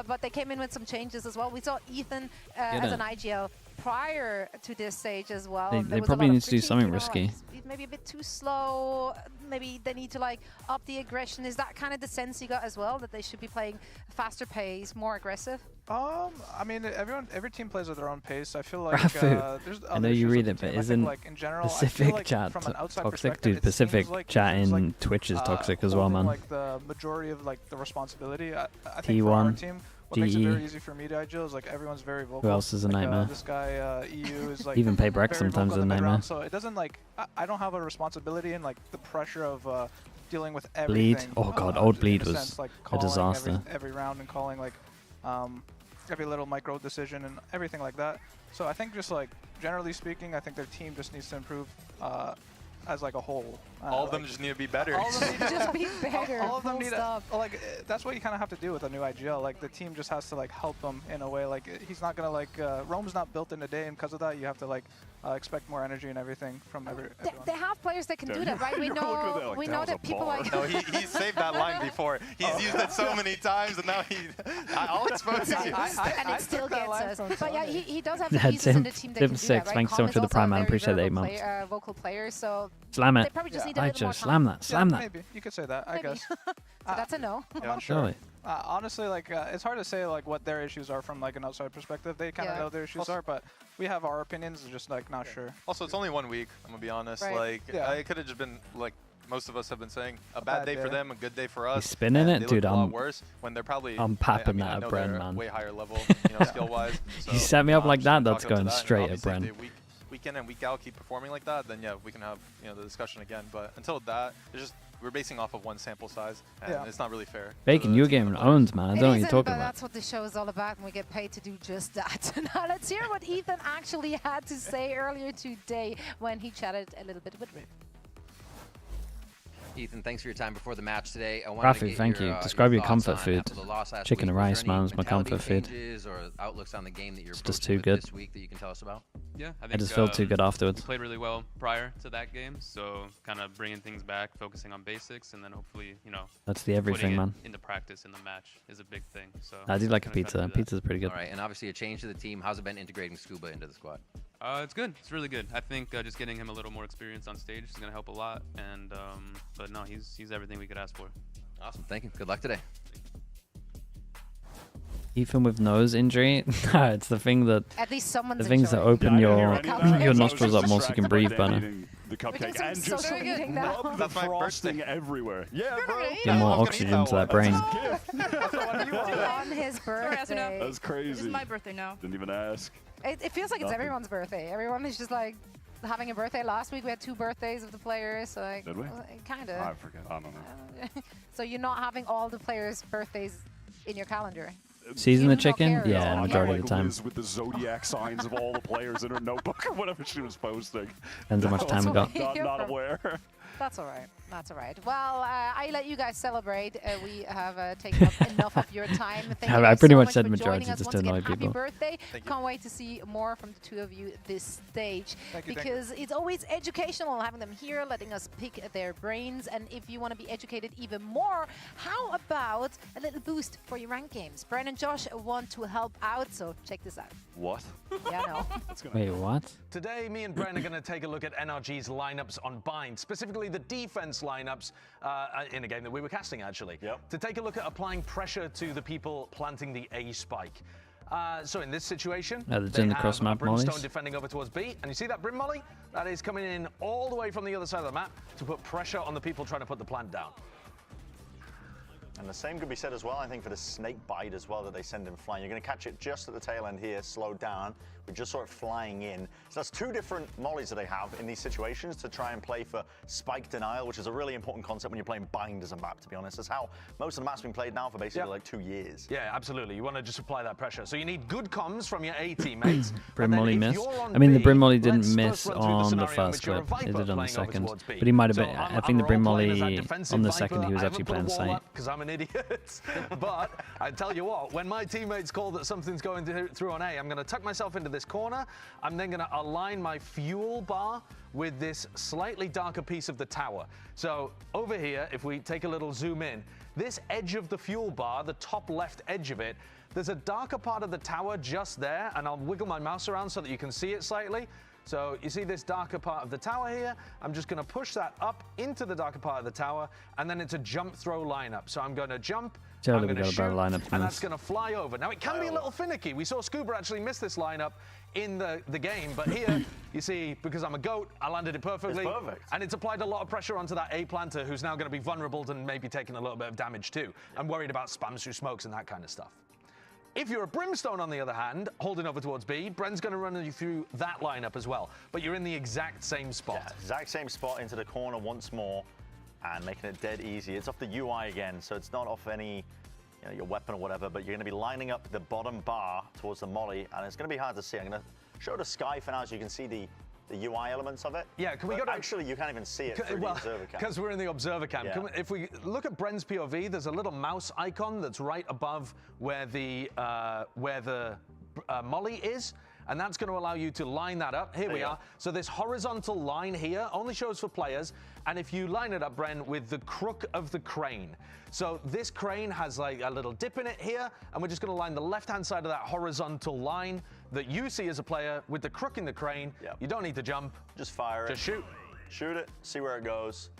D: But they came in with some changes as well. We saw Ethan as an IGL prior to this stage as well.
C: They probably need to do something risky.
D: Maybe a bit too slow. Maybe they need to up the aggression. Is that kind of the sense you got as well, that they should be playing faster pace, more aggressive?
R: I mean, every team plays at their own pace. I feel like
C: Rafu,
R: there's
C: I know you read it, but isn't
R: in general,
C: Pacific chat toxic? Dude, Pacific chat in Twitch is toxic as well, man.
R: Like the majority of the responsibility. I think for our team, what makes it very easy for me to IGL is everyone's very vocal.
C: Who else is a nightmare?
R: This guy EU is
C: even Paybrex sometimes is a nightmare.
R: So it doesn't I don't have a responsibility in the pressure of dealing with everything.
C: Bleed. Oh god, old Bleed
R: in a
C: was
R: sense,
C: a disaster.
R: Every round and calling every little micro decision and everything like that. So I think just generally speaking, I think their team just needs to improve as a whole.
Q: All of them just need to be better.
R: All of them need to
D: just be better.
R: All of them need to, that's what you kind of have to do with a new IGL. The team just has to help them in a way. He's not gonna Rome's not built in a day, and because of that, you have to expect more energy and everything from everyone.
D: They have players that can do that, right? We know that people
Q: No, he saved that line before. He's used it so many times, and now I'll expose you.
D: And it still gets us. But yeah, he does have the
C: Yeah,
D: pieces in the team that can do that, right?
C: Thanks so much for the prime, man. Appreciate the 8 months.
D: Vocal player, so
C: slam it.
D: they probably just need a little more
C: slam
D: time.
C: that. Slam that.
R: Maybe you could say that. I guess.
D: So that's a no.
C: Surely.
R: Honestly, like it's hard to say like what their issues are from like an outside perspective. They kind of know their issues are, but we have our opinions. Just like not sure.
Q: Also, it's only 1 week. I'm gonna be honest.
R: Right.
Q: Like it could have just been like most of us have been saying, a bad day for them, a good day for us.
C: He's spinning it,
Q: they
C: dude.
Q: look a lot worse when they're probably.
C: I'm papping
Q: I
C: that
Q: know
C: at Bren,
Q: they're
C: man.
Q: way higher level, you know, skill-wise. So,
C: You set me up like that. That's
Q: chalk up to
C: going
Q: that, and
C: straight at
Q: obviously if
C: Bren.
Q: they week in and week out keep performing like that, then yeah, we can have the discussion again. But until that, it's just we're basing off of one sample size, and it's not really fair.
C: Bacon, you're getting owned, man. I don't know what you're talking about.
D: That's what the show is all about, and we get paid to do just that. Now let's hear what Ethan actually had to say earlier today when he chatted a little bit with Rip.
J: Ethan, thanks for your time before the match today. I
C: Rafi, thank you. Describe your comfort food. Chicken and rice, man, is my comfort food.
J: Or outlooks on the game that you're
C: It's just too good.
J: this week that you can tell us about?
K: Yeah, I think
C: I just feel too good afterwards.
K: We played really well prior to that game, so kind of bringing things back, focusing on basics, and then hopefully,
C: That's the everything,
K: putting
C: man.
K: it into practice in the match is a big thing. So
C: I do like a pizza. Pizza's pretty good.
J: All right, and obviously a change to the team. How's it been integrating Scuba into the squad?
K: It's good. It's really good. I think just getting him a little more experience on stage is going to help a lot. And but no, he's everything we could ask for.
J: Awesome. Thank you. Good luck today.
C: Ethan with nose injury. No, it's the thing that
D: At least someone's
C: the things that open your nostrils up more so you can breathe better.
A: The cupcake and
D: so
A: just
D: eating now.
A: rub the frosting everywhere. Yeah, bro.
C: Get more oxygen to that brain.
D: On his birthday.
A: That's crazy.
B: It's my birthday now.
A: Didn't even ask.
D: It feels like it's everyone's birthday. Everyone is just like having a birthday. Last week we had 2 birthdays of the players, so like,
A: did we?
D: Kind of.
A: I forget. I don't know.
D: So you're not having all the players' birthdays in your calendar.
C: Season the chicken? Yeah, majority of the time.
A: With the zodiac signs of all the players in her notebook or whatever she was posting.
C: Depends how much time we got.
A: Not aware.
D: That's all right. That's all right. Well, I let you guys celebrate. We have taken up enough of your time. Thank you
C: I
D: guys
C: pretty
D: so
C: much
D: much
C: said
D: for
C: majority
D: joining us.
C: just
D: Once
C: to annoy
D: again,
C: people.
D: Happy birthday. Can't wait to see more from the 2 of you this stage. Because it's always educational having them here, letting us pick their brains. And if you want to be educated even more, how about a little boost for your rank games? Brian and Josh want to help out, so check this out.
A: What?
D: Yeah, I know.
C: Wait, what?
V: Today, me and Bren are going to take a look at NRG's lineups on Bind, specifically the defense lineups in a game that we were casting, actually. To take a look at applying pressure to the people planting the A spike. So in this situation,
C: they're
V: they
C: doing the
V: have
C: cross map
V: Brimstone
C: mollies.
V: defending over towards B, and you see that Brim Molly? That is coming in all the way from the other side of the map to put pressure on the people trying to put the plant down.
I: And the same could be said as well, I think, for the snake bite as well that they send him flying. You're going to catch it just at the tail end here, slowed down. We just saw it flying in. So that's 2 different mollies that they have in these situations to try and play for spike denial, which is a really important concept when you're playing Bind as a map, to be honest. That's how most of the maps have been played now for basically like 2 years.
V: Yeah, absolutely. You want to just apply that pressure. So you need good comms from your A teammates.
C: Brim Molly missed. I mean, the Brim Molly didn't miss on the first clip. It did on the second. But he might have been. I think the Brim Molly on the second, he was actually playing sight.
V: Because I'm an idiot. But I tell you what, when my teammates call that something's going through on A, I'm going to tuck myself into this corner. I'm then going to align my fuel bar with this slightly darker piece of the tower. So over here, if we take a little zoom in, this edge of the fuel bar, the top left edge of it, there's a darker part of the tower just there, and I'll wiggle my mouse around so that you can see it slightly. So you see this darker part of the tower here? I'm just going to push that up into the darker part of the tower, and then it's a jump throw lineup. So I'm going to jump, I'm going to shoot, and that's going to fly over. Now it can be a little finicky. We saw Scuba actually miss this lineup in the game, but here, you see, because I'm a goat, I landed it perfectly.
I: It's perfect.
V: And it's applied a lot of pressure onto that A planter, who's now going to be vulnerable and maybe taking a little bit of damage too. I'm worried about spams through smokes and that kind of stuff. If you're a Brimstone, on the other hand, holding over towards B, Bren's going to run you through that lineup as well. But you're in the exact same spot.
I: Yeah, exact same spot into the corner once more and making it dead easy. It's off the UI again, so it's not off any your weapon or whatever, but you're going to be lining up the bottom bar towards the molly, and it's going to be hard to see. I'm going to show the sky for now so you can see the UI elements of it.
V: Yeah, can we go to...
I: Actually, you can't even see it through the observer cam.
V: Because we're in the observer cam.
I: Yeah.
V: If we look at Bren's POV, there's a little mouse icon that's right above where the molly is. And that's going to allow you to line that up. Here we are. So this horizontal line here only shows for players. And if you line it up, Bren, with the crook of the crane. So this crane has like a little dip in it here. And we're just going to line the left-hand side of that horizontal line that you see as a player with the crook in the crane. Yep. You don't need to jump.
I: Just fire it.
V: Just shoot.
I: Shoot it, see where it goes.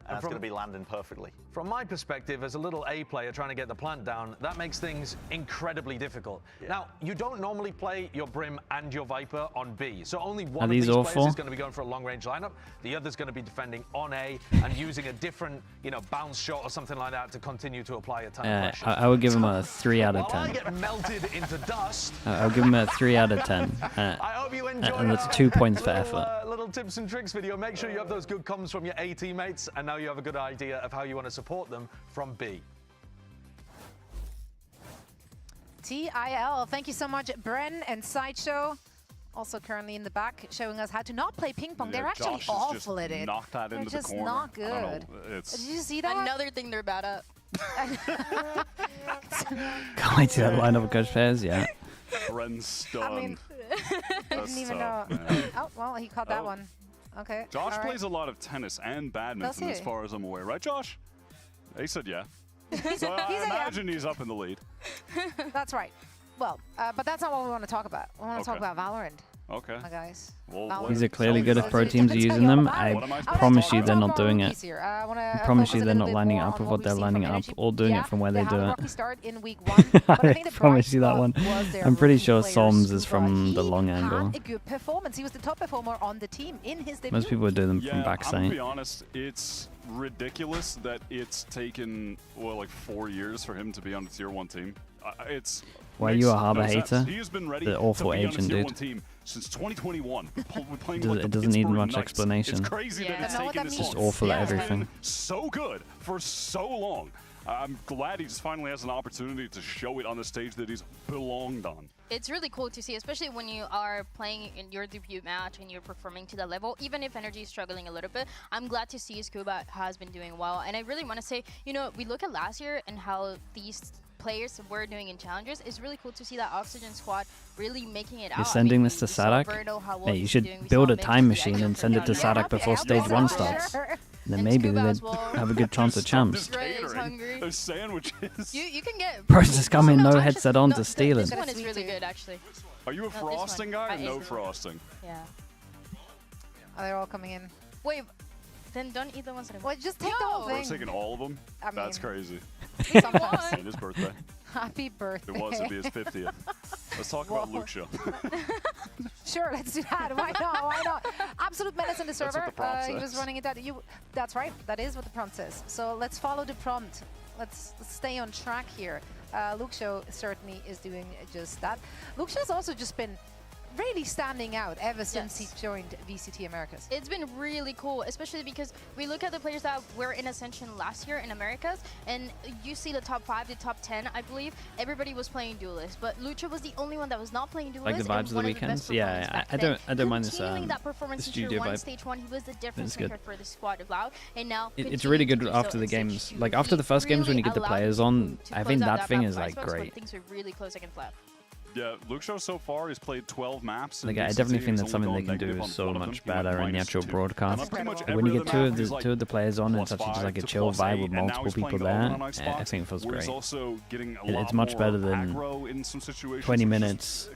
I: And that's going to be landing perfectly.
V: from my perspective, as a little A player trying to get the plant down, that makes things incredibly difficult. Now, you don't normally play your Brim and your Viper on B, so only one of these players is going to be going for a long-range lineup. The other's going to be defending on A and using a different, you know, bounce shot or something like that to continue to apply a ton of pressure.
C: I would give him a 3 out of 10.
V: I get melted into dust.
C: I'll give him a 3 out of 10.
V: I hope you enjoy
C: and that's 2 points for
V: little,
C: effort.
V: Little tips and tricks video. Make sure you have those good comms from your A teammates, and now you have a good idea of how you want to support them from B.
D: TIL, thank you so much, Bren and Sideshow. Also currently in the back, showing us how to not play ping pong. They're actually awful at it.
A: Knocked that into the corner.
D: They're just not good. Did you see that?
B: Another thing they're bad at.
C: Can't wait to that lineup of Coach Pairs, yeah.
A: Bren's stunned.
D: I mean, I didn't even know. Oh, well, he caught that one. Okay.
A: Josh plays a lot of tennis and badminton, as far as I'm aware. Right, Josh? He said yeah. So I imagine he's up in the lead.
D: That's right. Well, but that's not what we want to talk about. We want to talk about Valorant.
A: Okay.
D: Guys.
A: Well,
C: these are clearly good if pro teams are using them. I promise you they're not doing it. I promise you they're not lining up with what they're lining up or doing it from where they do it. I promise you that one. I'm pretty sure Solms is from the long angle.
D: A good performance. He was the top performer on the team in his debut.
C: Most people do them from
A: I'm
C: backside.
A: gonna be honest, it's ridiculous that it's taken, well, like 4 years for him to be on a tier 1 team.
C: Why are you a Harbor
A: sense.
C: hater?
A: He has been ready
C: The awful
A: to be
C: agent,
A: on a tier
C: dude.
A: 1 team since 2021.
C: It doesn't need much explanation.
A: It's crazy that it's taken this long.
C: Just awful at everything.
A: Been so good for so long. I'm glad he just finally has an opportunity to show it on the stage that he's belonged on.
B: It's really cool to see, especially when you are playing in your debut match and you're performing to that level. Even if Energy is struggling a little bit, I'm glad to see Scuba has been doing well. And I really want to say, you know, we look at last year and how these players were doing in challenges. It's really cool to see that Oxygen squad really making it out.
C: You're sending this to Sadak? Hey, you should build a time machine and send it to Sadak before stage 1 starts. Then maybe they'd have a good chance at champs.
A: Those sandwiches.
B: You can get.
C: Bro's just coming no headset on to steal it.
B: This one is really good, actually.
A: Are you a frosting guy or no frosting?
B: Yeah.
D: Oh, they're all coming in.
B: Wait, then don't eat the ones that
D: Well, just take the whole thing.
A: We're taking all of them? That's crazy.
D: Sometimes.
A: It's his birthday.
D: Happy birthday.
A: It was to be his 50th. Let's talk about Luke Show.
D: Sure, let's do that. Why not? Why not? Absolute menace in the server.
A: That's what the prompt
D: He was
A: says.
D: running it down. That's right. That is what the prompt says. So let's follow the prompt. Let's stay on track here. Luke Show certainly is doing just that. Luke Show's also just been really standing out ever since he joined VCT Americas.
B: It's been really cool, especially because we look at the players that were in Ascension last year in Americas, and you see the top 5, the top 10, I believe. Everybody was playing Duelist, but Lucha was the only one that was not playing Duelist.
C: Like the vibes of the weekends? Yeah, I don't mind this
B: that performance
C: the
B: in Tier
C: studio
B: 1,
C: vibe.
B: Stage 1, he was the difference
C: good.
B: maker for the squad of Loud, and now
C: It's really good after the games. Like after the first games when you get the players on, I think that thing is like great.
B: Things are really close against Loud.
A: Yeah, Luke Show so far has played 12 maps.
C: Like I definitely think that's something they can do so much better in the actual broadcast. When you get two of the players on, it's such like a chill vibe with multiple people there. I think it feels great. It's much better than 20 minutes,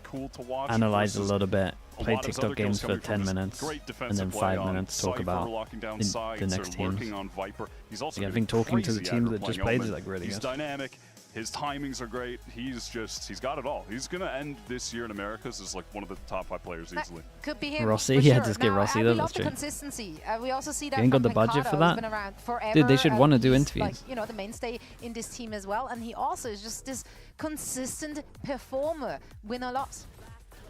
C: analyze a little bit, play TikTok games for 10 minutes, and then 5 minutes talk about the next teams. Yeah, I think talking to the teams that just played is like really
A: good. He's dynamic. His timings are great. He's got it all. He's going to end this year in Americas as like one of the top 5 players easily.
D: Could be him.
C: Rossi,
D: for
C: yeah,
D: sure.
C: just get Rossi there.
D: We love
C: That's
D: the
C: true.
D: consistency. We also see that
C: You ain't got
D: from
C: the budget
D: Picado,
C: for
D: who's
C: that?
D: been around forever.
C: Dude, they should want to do
D: He's
C: interviews.
D: like, you know, the mainstay in this team as well, and he also is just this consistent performer, win or loss.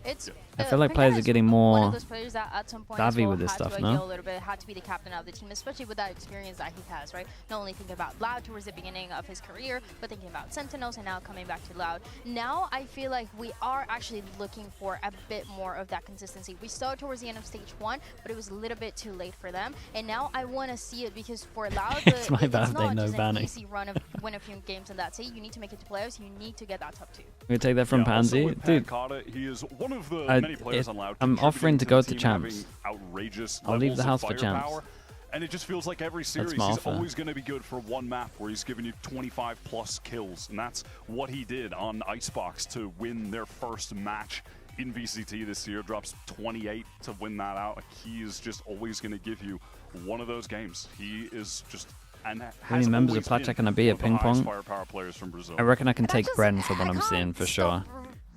B: It's
C: I feel like players are getting
B: one
C: more
B: of those players that at some point
C: savvy
B: as well
C: with this
B: had to
C: stuff
B: ideal
C: now.
B: a little bit, had to be the captain of the team, especially with that experience that he has, right? Not only thinking about Loud towards the beginning of his career, but thinking about Sentinels and now coming back to Loud. Now I feel like we are actually looking for a bit more of that consistency. We saw it towards the end of stage 1, but it was a little bit too late for them. And now I want to see it because for Loud,
C: It's my
B: it's
C: birthday,
B: not
C: no
B: just
C: banning.
B: an easy run of win a few games and that's it. You need to make it to playoffs. You need to get that top 2.
C: We take that from Pansy, dude.
A: He is one of the
C: I-
A: many players on Loud.
C: I'm offering to go to
A: team
C: champs.
A: having outrageous
C: I'll leave the
A: levels
C: house
A: of
C: for champs.
A: firepower. And it just feels like every series
C: my
A: he's
C: offer.
A: always going to be good for one map where he's giving you 25 plus kills. And that's what he did on Icebox to win their first match in VCT this year. Drops 28 to win that out. Like, he is just always going to give you one of those games. He is just and
C: How many members of Platcha can I be at ping pong?
A: Firepower players from Brazil.
C: I reckon I can take Bren for what I'm seeing for sure.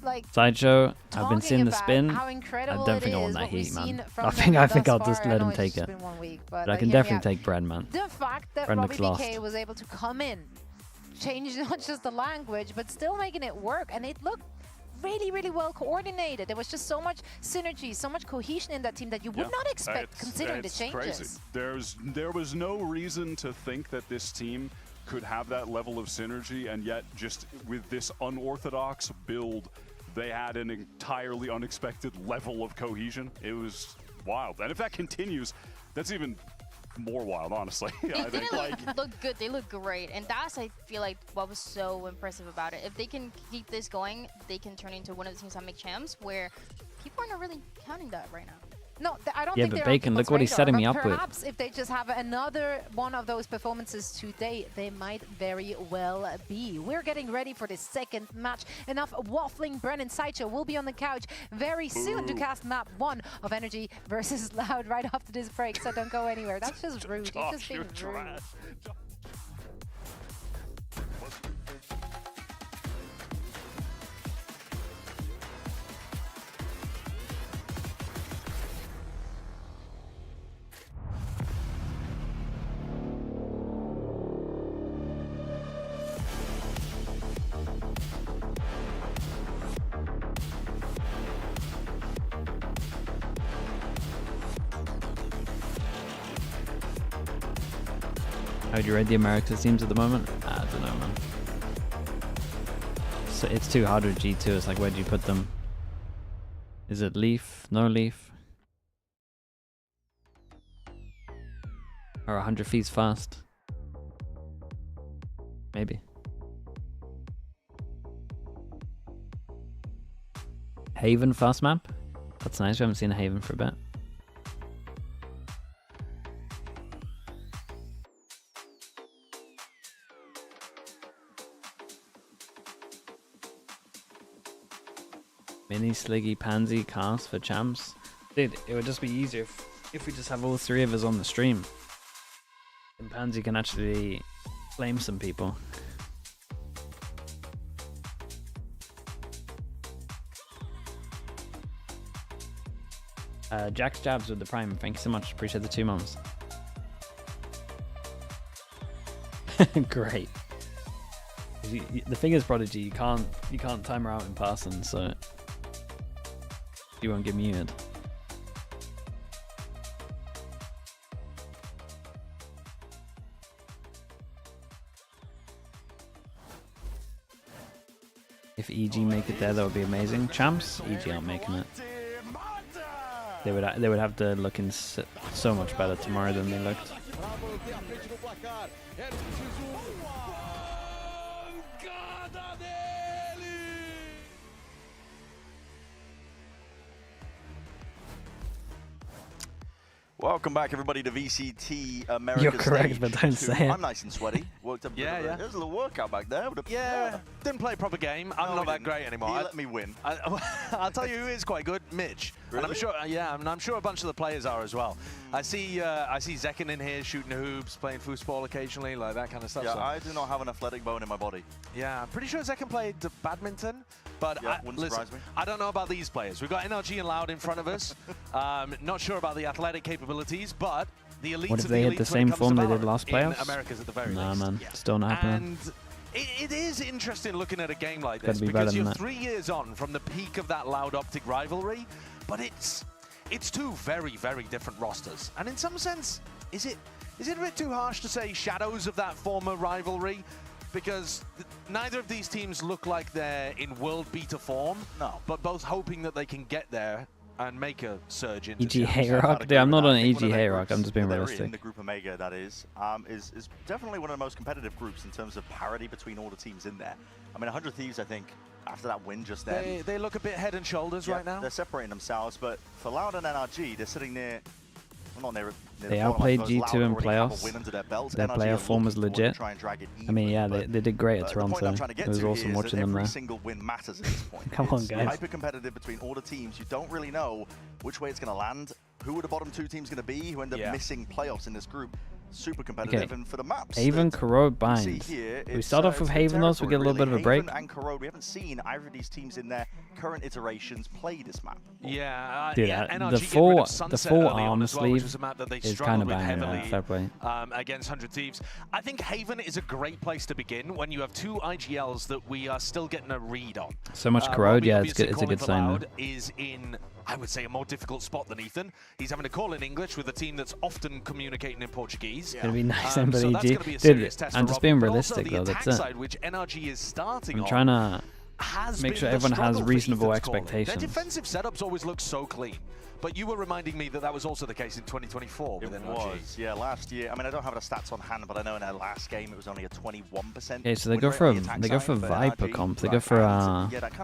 D: Like,
C: Sideshow, I've been seeing the spin.
D: how
C: I
D: incredible
C: don't think
D: it
C: I want
D: is
C: that
D: what we've
C: heat, man.
D: seen from
C: I
D: them
C: think I'll
D: thus
C: just
D: far.
C: let
D: I know
C: him
D: it's
C: take
D: just
C: it.
D: been 1 week,
C: But I
D: like,
C: can
D: hear me
C: definitely
D: out.
C: take Bren, man.
D: The fact that
C: Bren
D: Robbie
C: looks lost.
D: BK was able to come in, change not just the language, but still making it work, and it looked really, really well coordinated. There was just so much synergy, so much cohesion in that team that you would not expect considering the changes.
A: Crazy. There was no reason to think that this team could have that level of synergy, and yet just with this unorthodox build, they had an entirely unexpected level of cohesion. It was wild. And if that continues, that's even more wild, honestly.
B: They didn't look good. They look great. And that's, I feel like, what was so impressive about it. If they can keep this going, they can turn into one of the teams that make champs, where people are not really counting that right now.
D: No, I don't
C: Yeah,
D: think
C: but
D: they're
C: Bacon,
D: on
C: look what he's
D: people's
C: setting
D: radar,
C: me
D: but
C: up with.
D: perhaps if they just have another one of those performances today, they might very well be. We're getting ready for the second match. Enough waffling. Brennan Sideshow will be on the couch very soon to cast map 1 of Energy versus Loud right after this break, so don't go anywhere. That's just rude. You're just being rude.
C: How would you rate the Americas teams at the moment? I don't know, man. So it's too hard with G2. It's like, where do you put them? Is it Leaf? No Leaf? Or 100 feet fast? Maybe. Haven fast map? That's nice. We haven't seen a Haven for a bit. Mini, Sliggy, Pansy, Cast for champs. Dude, it would just be easier if we just have all 3 of us on the stream. And Pansy can actually flame some people. Jack's Jabs with the Prime. Thank you so much. Appreciate the 2 months. Great. The thing is, Prodigy, you can't time her out in person, so you won't get muted. If EG make it there, that would be amazing. Champs, EG aren't making it. They would have to look in so much better tomorrow than they looked.
I: Welcome back, everybody, to VCT America.
C: You're correct, but don't say it.
I: I'm nice and sweaty. Worked up
V: Yeah.
I: There's a little workout back there.
V: Yeah, didn't play a proper game. I'm not that great anymore.
I: He let me win.
V: I'll tell you who is quite good, Mitch.
I: Really?
V: And I'm sure, and I'm sure a bunch of the players are as well. I see Zekin in here shooting hoops, playing foosball occasionally, like that kind of stuff.
I: Yeah,
V: so.
I: I do not have an athletic bone in my body.
V: Yeah, I'm pretty sure Zekin played badminton, but
I: Yeah, wouldn't
V: listen,
I: surprise me.
V: I don't know about these players. We've got NRG and Loud in front of us. Not sure about the athletic capabilities, but the elites
C: What if
V: of
C: they
V: the
C: hit the
V: elites when
C: same
V: it comes
C: form
V: to
C: they did
V: Valorant
C: last
V: in
C: playoffs?
V: Americas at the very
C: Nah,
V: least.
C: man, still not happening.
V: And it is interesting looking at a game like
C: Gotta
V: this
C: be better
V: because
C: than
V: you're
C: that.
V: 3 years on from the peak of that Loud Optic rivalry, but it's 2 very, very different rosters. And in some sense, is it a bit too harsh to say shadows of that former rivalry? Because neither of these teams look like they're in world beater form, but both hoping that they can get there and make a surge into
C: EG Hayrock? Dude, I'm not on EG Hayrock, I'm just being
I: In
C: realistic.
I: the group Omega, that is definitely one of the most competitive groups in terms of parity between all the teams in there. I mean, 100 Thieves, I think, after that win just then.
V: They look a bit head and shoulders right now.
I: They're separating themselves, but for Loud and NRG, they're sitting near. Well, not near
C: They outplayed G2 in playoffs. Their playoff form was legit. I mean, yeah, they did great at Toronto. It was awesome watching them there.
I: Every single win matters at this point.
C: Come on,
I: It's
C: guys.
I: hyper competitive between all the teams. You don't really know which way it's going to land. Who are the bottom 2 teams going to be? Who end up missing playoffs in this group? super competitive, and for the maps.
C: Haven, Corrode,
I: we see
C: Binds.
I: here,
C: We start off with Haven though, so we get a little bit of a break.
I: Haven and Corrode, we haven't seen either of these teams in their current iterations play this map.
V: Yeah,
C: Dude, the full arm sleeve is kind of banging. Fair play.
V: Against 100 Thieves. I think Haven is a great place to begin when you have two IGLs that we are still getting a read on.
C: So much Corrode, yeah, it's good. It's a good sign.
V: Loud is in, I would say, a more difficult spot than Ethan. He's having to call in English with a team that's often communicating in Portuguese.
C: It's gonna be nice,
V: so that's gonna be a
C: dude.
V: serious test
C: I'm
V: for
C: just
V: Robbie.
C: being
V: But
C: realistic
V: also
C: though.
V: the
C: That's
V: attack
C: it.
V: side, which NRG is starting
C: I'm
V: on,
C: trying to
V: has
C: make
V: been
C: sure
V: the
C: everyone has
V: struggle for
C: reasonable
V: Ethan's calling.
C: expectations.
V: Their defensive setups always look so clean. But you were reminding me that that was also the case in 2024 with NRG.
I: Was, yeah, last year. I mean, I don't have the stats on hand, but I know in their last game it was only a 21%.
C: Okay, so they go for Viper comp. They go for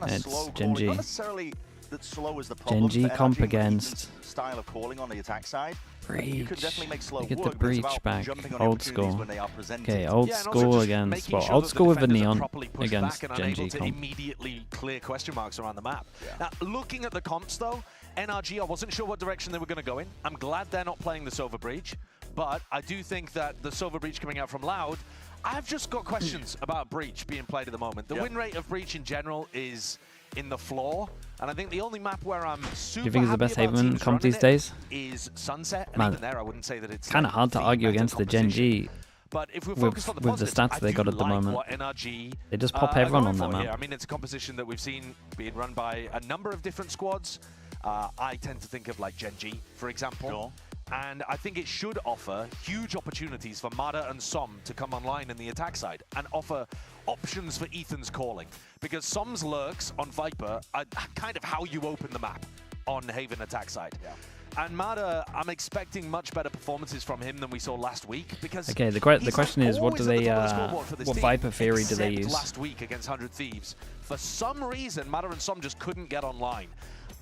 C: it's Genji.
I: Not necessarily that slow is the problem.
C: Genji comp against
I: style of calling on the attack side.
C: Breach.
I: You could definitely make slow
C: They get the
I: work, but it's
C: Breach
I: about
C: back.
I: jumping on
C: Old
I: opportunities
C: school.
I: when they are presented.
C: Okay, old school against old school with a neon against Genji
V: to
C: comp.
V: immediately clear question marks around the map. Now, looking at the comps though, NRG, I wasn't sure what direction they were going to go in. I'm glad they're not playing the Silver Breach, but I do think that the Silver Breach coming out from Loud, I've just got questions about Breach being played at the moment. The win rate of Breach in general is in the floor, and I think the only map where I'm super
C: Do you think it's the best Haven comp these days?
V: is Sunset, and
C: Man,
V: even there I wouldn't say that it's
C: kind of hard to argue against the Genji.
V: But if we're
C: with
V: focused on the
C: the stats they got at the moment,
V: what NRG
C: they just pop everyone on that
V: here.
C: map.
V: I mean, it's a composition that we've seen being run by a number of different squads. I tend to think of like Genji, for example.
I: Sure.
V: And I think it should offer huge opportunities for Mada and Som to come online in the attack side and offer options for Ethan's calling. Because Som's lurks on Viper are kind of how you open the map on Haven attack side. Yeah. And Mada, I'm expecting much better performances from him than we saw last week. Because
C: Okay, the question is, what do they, what Viper theory do they use?
V: Last week against 100 Thieves, for some reason, Mada and Som just couldn't get online.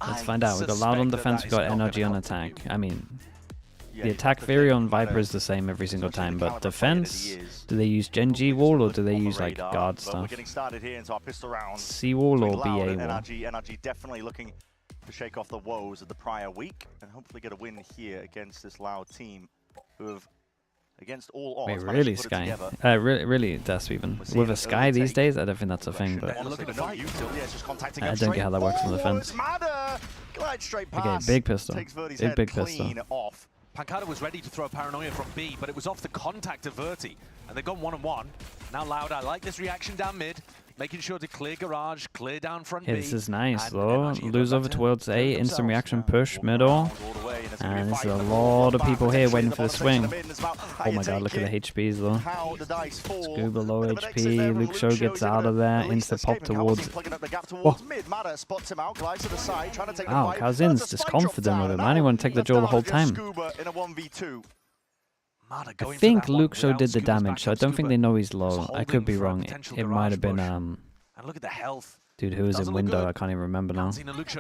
C: Let's find out. We've got Loud on defense, we've got NRG on attack. I mean, the attack theory on Viper is the same every single time, but defense, do they use Genji wall or do they use like guard stuff?
I: We're getting started here into our pistol round.
C: C wall or BA wall?
I: NRG definitely looking to shake off the woes of the prior week and hopefully get a win here against this Loud team who have, against all odds,
C: Wait, really, Sky? Really, that's even. With a Sky these days, I don't think that's a thing, but I don't get how that works on the fence. Okay, big pistol. Big pistol.
V: Pancada was ready to throw Paranoia from B, but it was off the contact of Verti. And they've gone 1-on-1. Now Loud, I like this reaction down mid. Making sure to clear garage, clear down front
C: Yeah,
V: B.
C: this is nice though. Lose over towards A, instant reaction push, middle. And there's a lot of people here waiting for the swing. Oh my god, look at the HPs though. Scuba low HP, Luke Show gets out of there, insta pop towards... Whoa. Wow, Kazin's just confident with him, man. He want to take the jaw the whole time. I think Luke Show did the damage, so I don't think they know he's low. I could be wrong. It might have been
V: And look at the health.
C: dude who was in window. I can't even remember now.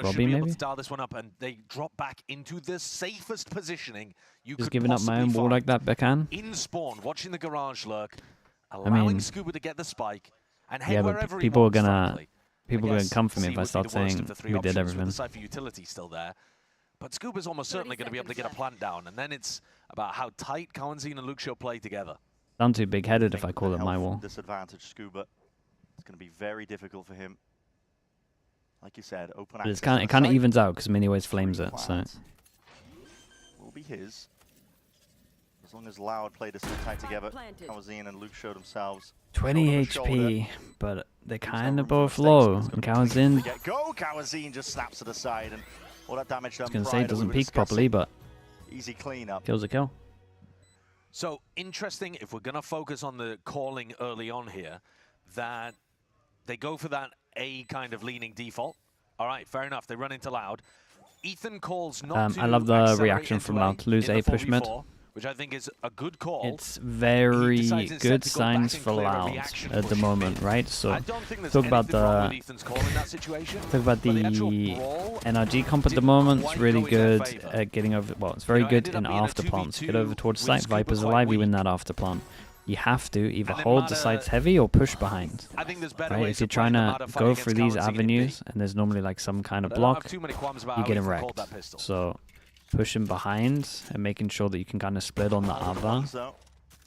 C: Robbie maybe.
V: Dial this one up, and they drop back into the safest positioning you
C: Just
V: could
C: giving up my own
V: possibly
C: wall
V: find.
C: like that, Bekan.
V: In spawn, watching the garage lurk,
C: I
V: allowing
C: mean,
V: Scuba to get the spike, and head
C: yeah,
V: wherever
C: but
V: he
C: people are
V: wants,
C: gonna
V: frankly.
C: people are gonna come for me if I start saying we did everything.
V: The Cypher utility still there, but Scuba's almost certainly going to be able to get a plant down, and then it's about how tight Kawanzine and Luke Show play together.
C: I'm too big-headed if I call it my wall.
I: Disadvantage Scuba. It's going to be very difficult for him. Like you said, open
C: But
I: access.
C: it kind of evens out because Miniways flames it, so.
I: Will be his. As long as Loud played this tight together, Kawanzine and Luke Show themselves.
C: 20 HP, but they're kind of both low. And Kawanzine,
I: Go! Kawanzine just snaps to the side, and all that damage done.
C: I was gonna say it doesn't peak properly, but
I: easy cleanup.
C: Kills a kill.
V: So interesting, if we're going to focus on the calling early on here, that they go for that A kind of leaning default. All right, fair enough. They run into Loud. Ethan calls not to
C: I love the
V: accelerate
C: reaction from Loud to lose
V: in
C: A
V: the
C: push mid.
V: 4v4, which I think is a good call.
C: It's very
V: decides instead
C: good
V: to go
C: signs
V: back and
C: for
V: clear a
C: Loud
V: reaction
C: at the
V: push
C: moment, right? So
V: I don't think there's
C: talk about
V: anything wrong with
C: the
V: Ethan's call in that situation,
C: talk about
V: but
C: the
V: actual brawl
C: NRG comp at the moment. It's really good at getting over. Well, it's very good in after plants. Get over towards site. Viper's alive. You win that after plant. You have to either hold the sites heavy or push behind.
V: I think there's better
C: right?
V: ways
C: If you're
V: to play
C: trying
V: the
C: to
V: Mada fight
C: go
V: against
C: through these
V: Kawanzine and
C: avenues and there's normally like some kind of
V: But I don't
C: block,
V: have too many qualms about
C: you're
V: how
C: getting
V: Ethan called
C: wrecked.
V: that pistol.
C: So pushing behind and making sure that you can kind of split on the other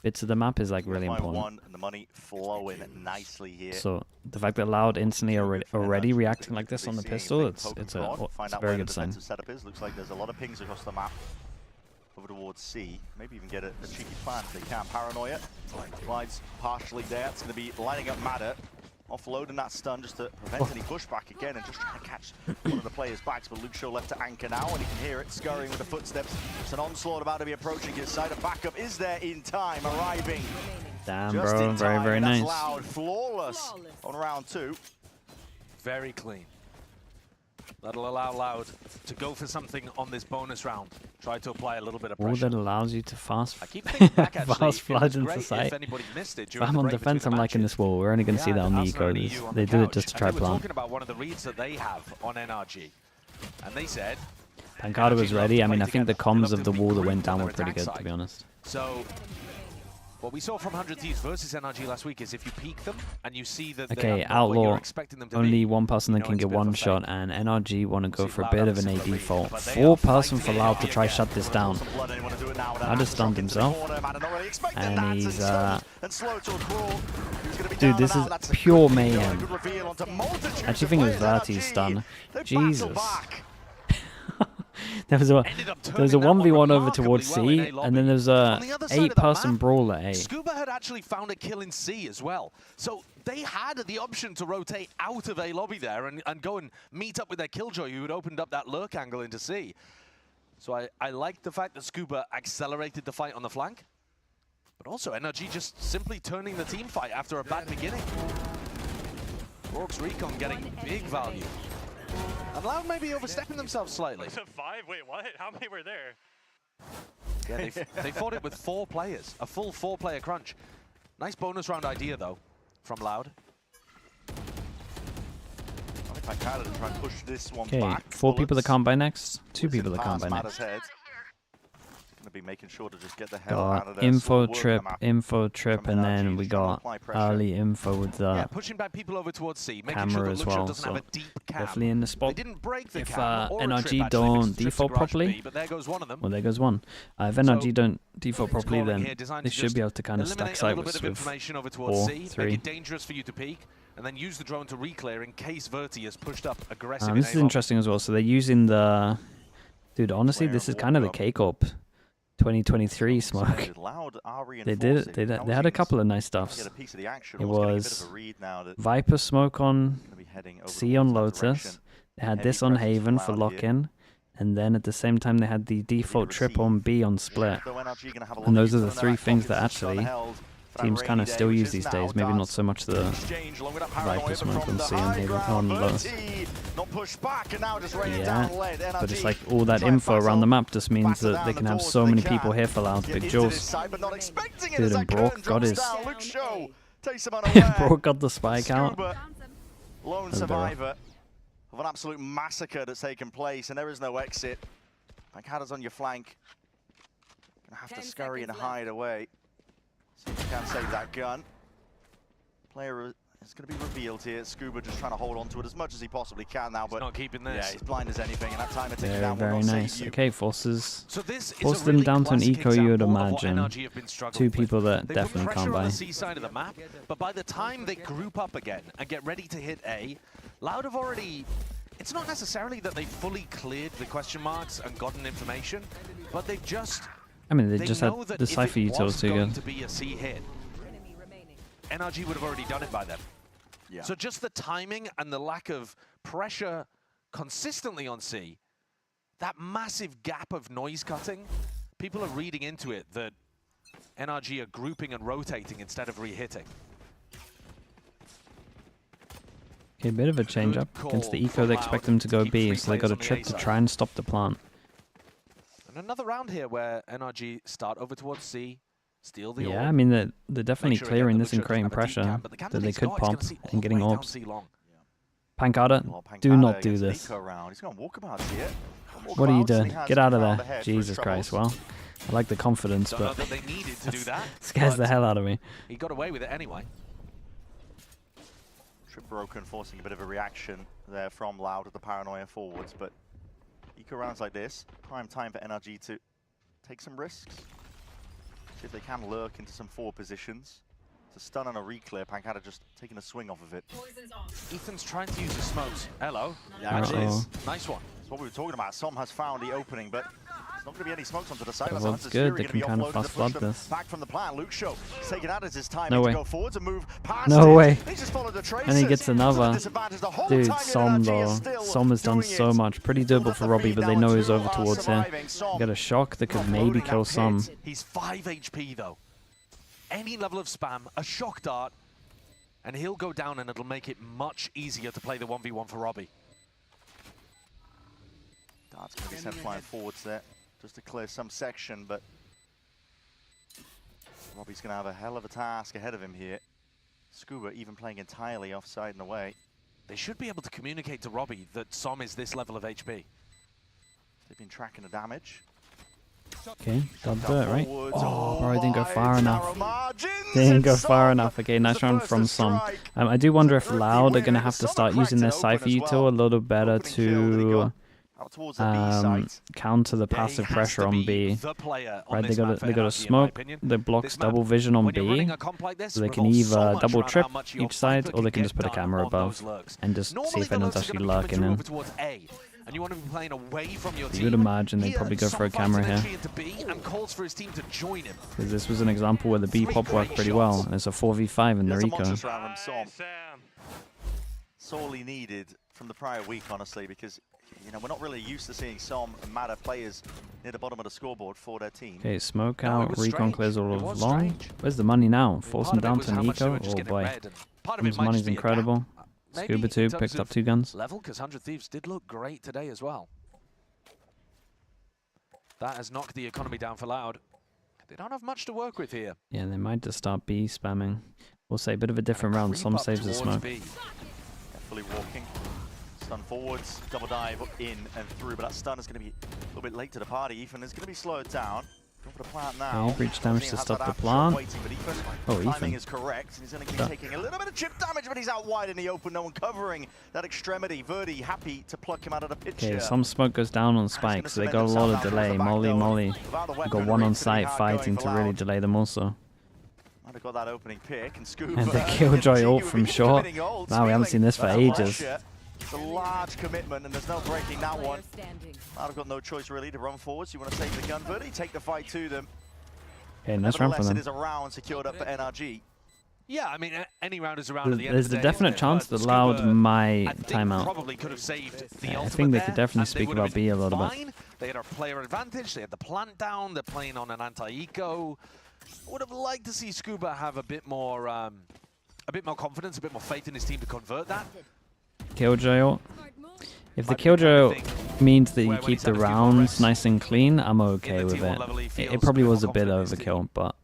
C: bits of the map is like really
I: By
C: important.
I: one, and the money flowing nicely here.
C: So the fact that Loud instantly already reacting like this on the pistol, it's a very good sign.
I: Setup is. Looks like there's a lot of pings across the map over towards C. Maybe even get a cheeky plant if they can. Paranoia. Glides partially there. It's going to be lining up Madder. Offloading that stun just to prevent any pushback again and just trying to catch one of the players' backs. But Luke Shaw left to anchor now and he can hear it scurrying with the footsteps. It's an onslaught about to be approaching his side. A backup is there in time, arriving.
C: Damn,
I: just
C: bro.
I: in
C: Very,
I: time,
C: very
I: and that's
C: nice.
I: Loud, flawless on round 2.
V: Very clean. That'll allow Loud to go for something on this bonus round. Try to apply a little bit of
C: All
V: pressure.
C: that allows you to fast
V: Fast
C: flood into sight. If I'm on defense, I'm liking this wall. We're only going to see that on the eco. They did it just to try
V: We're
C: plant.
V: talking about one of the reads that they have on NRG. And they said...
C: Pancada was ready. I mean, I think the comms of the wall that went down were pretty good, to be honest.
V: So, what we saw from 100 Thieves versus NRG last week is if you peek them and you see that
C: Okay,
V: they are not what you're
C: Outlaw,
V: expecting them to
C: only
V: be,
C: one person that can
V: it's a
C: get
V: bit of
C: one
V: a
C: shot, and NRG want to go for a
V: Loud
C: bit
V: have
C: of
V: a
C: an AD
V: similar
C: fault.
V: read, but they are
C: 4-person for Loud to try shut this down.
I: I
C: just stunned himself. And he's, dude, this is pure mayhem. I actually think it was Verti's stun. Jesus. There was a 1v1 over towards C, and then there's a 8-person brawl at A.
V: Scuba had actually found a kill in C as well. So they had the option to rotate out of A lobby there and go and meet up with their Killjoy, who had opened up that lurk angle into C. So I like the fact that Scuba accelerated the fight on the flank, but also NRG just simply turning the team fight after a bad beginning. Rourke's Recon getting big value. And Loud may be overstepping themselves slightly.
M: Was it 5? Wait, what? How many were there?
V: Yeah, they fought it with 4 players, a full 4-player crunch. Nice bonus round idea, though, from Loud.
I: If I can to try and push this one
C: Okay,
I: back.
C: 4 people that can't buy next, 2 people that can't buy
I: Madder's
C: next.
I: head. Gonna be making sure to just get the hell out of
C: Got
I: there.
C: info trip, and then we got early info with the
V: pushing back people over towards C, making
C: camera
V: sure that
C: as
V: Luke Shaw
C: well.
V: doesn't
C: So
V: have a deep cam.
C: definitely in the spot.
V: They didn't break the
C: If
V: cam or a trip,
C: NRG
V: actually, because
C: don't
V: the trip's
C: default
V: a garage
C: properly,
V: B, but there goes one of them.
C: well, there goes one. If NRG don't default properly,
V: Scoring
C: then
V: here, designed
C: they
V: to
C: should
V: just
C: be able to kind of stack
V: eliminate a
C: sight
V: little bit
C: with
V: of information over towards
C: 4,
V: C,
C: 3.
V: make it dangerous for you to peek, and then use the drone to reclear in case Verti has pushed up aggressive.
C: This is interesting as well. So they're using the... Dude, honestly, this is kind of the K-Corp 2023 smoke. They did it. They had a couple of nice stuffs. It was Viper smoke on C on Lotus. They had this on Haven for lock-in. And then at the same time, they had the default trip on B on split. And those are the 3 things that actually teams kind of still use these days. Maybe not so much the Viper smoke on C on Haven on Lotus. Yeah, but it's like all that info around the map just means that they can have so many people here for Loud. Big Jules. Dude, and Brock got his... Brock got the spike out.
I: Lone survivor of an absolute massacre that's taken place, and there is no exit. Pancada's on your flank. Gonna have to scurry and hide away. See if you can save that gun. Player is going to be revealed here. Scuba just trying to hold on to it as much as he possibly can now, but
V: not keeping this.
I: Yeah, he's blind as anything, and that time taking
C: Very,
I: down will
C: very
I: not
C: nice.
I: save you.
C: Okay, forces
V: is a
C: them
V: really
C: down to an
V: classic
C: eco, you would
V: example of what
C: imagine.
V: NRG have been struggling
C: 2 people that
V: They
C: definitely
V: put
C: can't
V: pressure on
C: buy.
V: the C side of the map, but by the time they group up again and get ready to hit A, Loud have already... It's not necessarily that they fully cleared the question marks and gotten information, but they've just...
C: I mean, they just had
V: know that
C: the
V: if
C: Cypher
V: it
C: util
V: was
C: too
V: going
C: good.
V: to be a C hit, NRG would have already done it by then.
I: Yeah.
V: So just the timing and the lack of pressure consistently on C, that massive gap of noise cutting, people are reading into it that NRG are grouping and rotating instead of re-hitting.
C: Okay, a bit of a change up against the eco. They expect them to go B, so they got a trip to try and stop the plant.
V: And another round here where NRG start over towards C, steal the
C: Yeah,
V: orb.
C: I mean, they're definitely
V: sure
C: clearing
V: again
C: this
V: that
C: and
V: Luke
C: creating
V: doesn't have a deep
C: pressure
V: cam, but the cam
C: that they
V: he's
C: could
V: got is gonna
C: pop
V: see
C: and getting
V: all the way
C: orbs.
V: down C long.
C: Pancada, do not do this.
I: He's going walkabout here.
C: What are you doing? Get out of there. Jesus Christ, well, I like the confidence,
V: Don't know
C: but
V: that they needed to do that.
C: scares the
V: but
C: hell out of me.
V: He got away with it anyway.
I: Trip broken, forcing a bit of a reaction there from Loud with the paranoia forwards, but eco rounds like this, prime time for NRG to take some risks. See if they can lurk into some forward positions. It's a stun and a reclear. Pancada just taking a swing off of it.
V: Ethan's trying to use the smokes. Hello.
I: Yeah, it is.
V: Nice one.
I: That's what we were talking about. Som has found the opening, but there's not going to be any smokes onto the side.
C: Well, it's good. They can kind of fast flood this.
I: Back from the plan. Luke Show taking out as his time
C: No
I: to
C: way.
I: go forwards and move past
C: No
I: it.
C: way.
I: He just followed the traces.
C: And he gets another.
I: Disadvantage the whole
C: Dude,
I: time.
C: Som
I: NRG
C: though.
I: is still
C: Som has done
I: doing
C: so
I: it.
C: much. Pretty doable for Robbie, but they know he's over towards here. Got a shock that could maybe kill Som.
V: He's 5 HP though. Any level of spam, a shock dart, and he'll go down and it'll make it much easier to play the 1v1 for Robbie.
I: Dart's going to be sent flying forwards there, just to clear some section, but Robbie's going to have a hell of a task ahead of him here. Scuba even playing entirely offside and away.
V: They should be able to communicate to Robbie that Som is this level of HP.
I: They've been tracking the damage.
C: Okay, got dirt, right? Oh, bro, I didn't go far
I: wide,
C: enough.
I: narrow margins,
C: Didn't go
I: and
C: far
I: Som
C: enough. Okay, nice
I: the
C: round
I: first
C: from
I: to
C: Som.
I: strike.
C: I do wonder if
I: Rookie
C: Loud are
I: winning
C: going to
I: it.
C: have to
I: Som
C: start
I: cracked
C: using
I: it
C: their
I: open
C: Cypher
I: as
C: util
I: well.
C: a little better
I: Opening kill that he
C: to
I: got out towards the B site.
C: counter the
V: Yeah, he
C: passive
V: has
C: pressure
V: to
C: on
V: be
C: B.
V: the player on
C: Right,
V: this map for
C: they got a
V: NRG, in my
C: smoke
V: opinion.
C: that blocks
V: This map,
C: double vision on
V: when you're running
C: B,
V: a comp like this,
C: so they can
V: revolves so
C: either
V: much
C: double
V: around
C: trip
V: how much your
C: each side,
V: Viper
C: or they
V: can
C: can just
V: get
C: put a
V: done
C: camera
V: on those
C: above
V: lurks.
C: and just see
V: Normally
C: if
V: the
C: anyone's
V: lurks are
C: actually
V: gonna be
C: lurking
V: coming
C: in.
V: over towards A, and you want to be playing away from your team.
C: You would imagine they'd
V: Here,
C: probably go for a
V: Som
C: camera
V: fights an
C: here.
V: entry into B and calls for his team to join him.
C: Because this was an example where the B pop worked pretty well, and it's a 4v5 in the
I: That's a monstrous
C: Rico.
I: round from Som. Sorely needed from the prior week, honestly, because we're not really used to seeing Som and Mada players near the bottom of the scoreboard for their team.
C: Okay, smoke
V: No, it
C: out,
V: was
C: Recon
V: strange.
C: clears all
V: It
C: of
V: was
C: long.
V: strange.
C: Where's the money now? Force him
V: Part of it
C: down
V: was
C: to
V: how much they
C: Nico?
V: were just
C: Oh
V: getting
C: boy.
V: red, and part of it
C: His
V: might
C: money's
V: just be a gap.
C: incredible.
V: Maybe
C: Scuba
V: in
C: 2
V: terms
C: picked up
V: of
C: 2 guns.
V: Level, because 100 Thieves did look great today as well. That has knocked the economy down for Loud. They don't have much to work with here.
C: Yeah, they might just start B spamming. We'll say a bit of a different round.
V: Creep
C: Some
V: up
C: saves the
V: towards
C: smoke.
V: B.
I: Fully walking. Stun forwards, double dive in and through, but that stun is going to be a little bit late to the party. Ethan is going to be slowed down. Go for the plant now.
C: Okay, breach damage
I: Ozzy
C: to
I: has
C: stop
I: that
C: the
I: aftershock
C: plant.
I: waiting, but Ethan,
C: Oh,
I: timing
C: Ethan.
I: is correct. He's going to be
C: Yeah.
I: taking a little bit of chip damage, but he's out wide in the open. No one covering that extremity. Verdi happy to pluck him out of the picture.
C: Okay, some smoke goes down on spike, so they got a lot of delay. Molly. They got one on site fighting to really delay them also.
I: Might have got that opening pick and Scuba.
C: And the Killjoy ult from short. Wow, we haven't seen this for ages.
I: It's a large commitment, and there's no breaking that one. I've got no choice really to run forwards. You want to save the gun, Verdi, take the fight to them.
C: Okay, nice round for
I: Nevertheless,
C: them.
I: it is a round secured up for NRG.
V: Yeah, I mean, any round is a round at the end
C: There's
V: of the
C: a
V: day.
C: definite chance that Loud might time out.
V: Probably could have saved the
C: I
V: ultimate
C: think they
V: there,
C: could definitely
V: and they
C: speak
V: would have
C: about B a
V: been
C: little bit.
V: fine. They had a player advantage. They had the plant down. They're playing on an anti-eco. I would have liked to see Scuba have a bit more confidence, a bit more faith in his team to convert that.
C: Killjoy ult. If the Killjoy means that you keep the rounds nice and clean, I'm okay with it. It probably was a bit overkill, but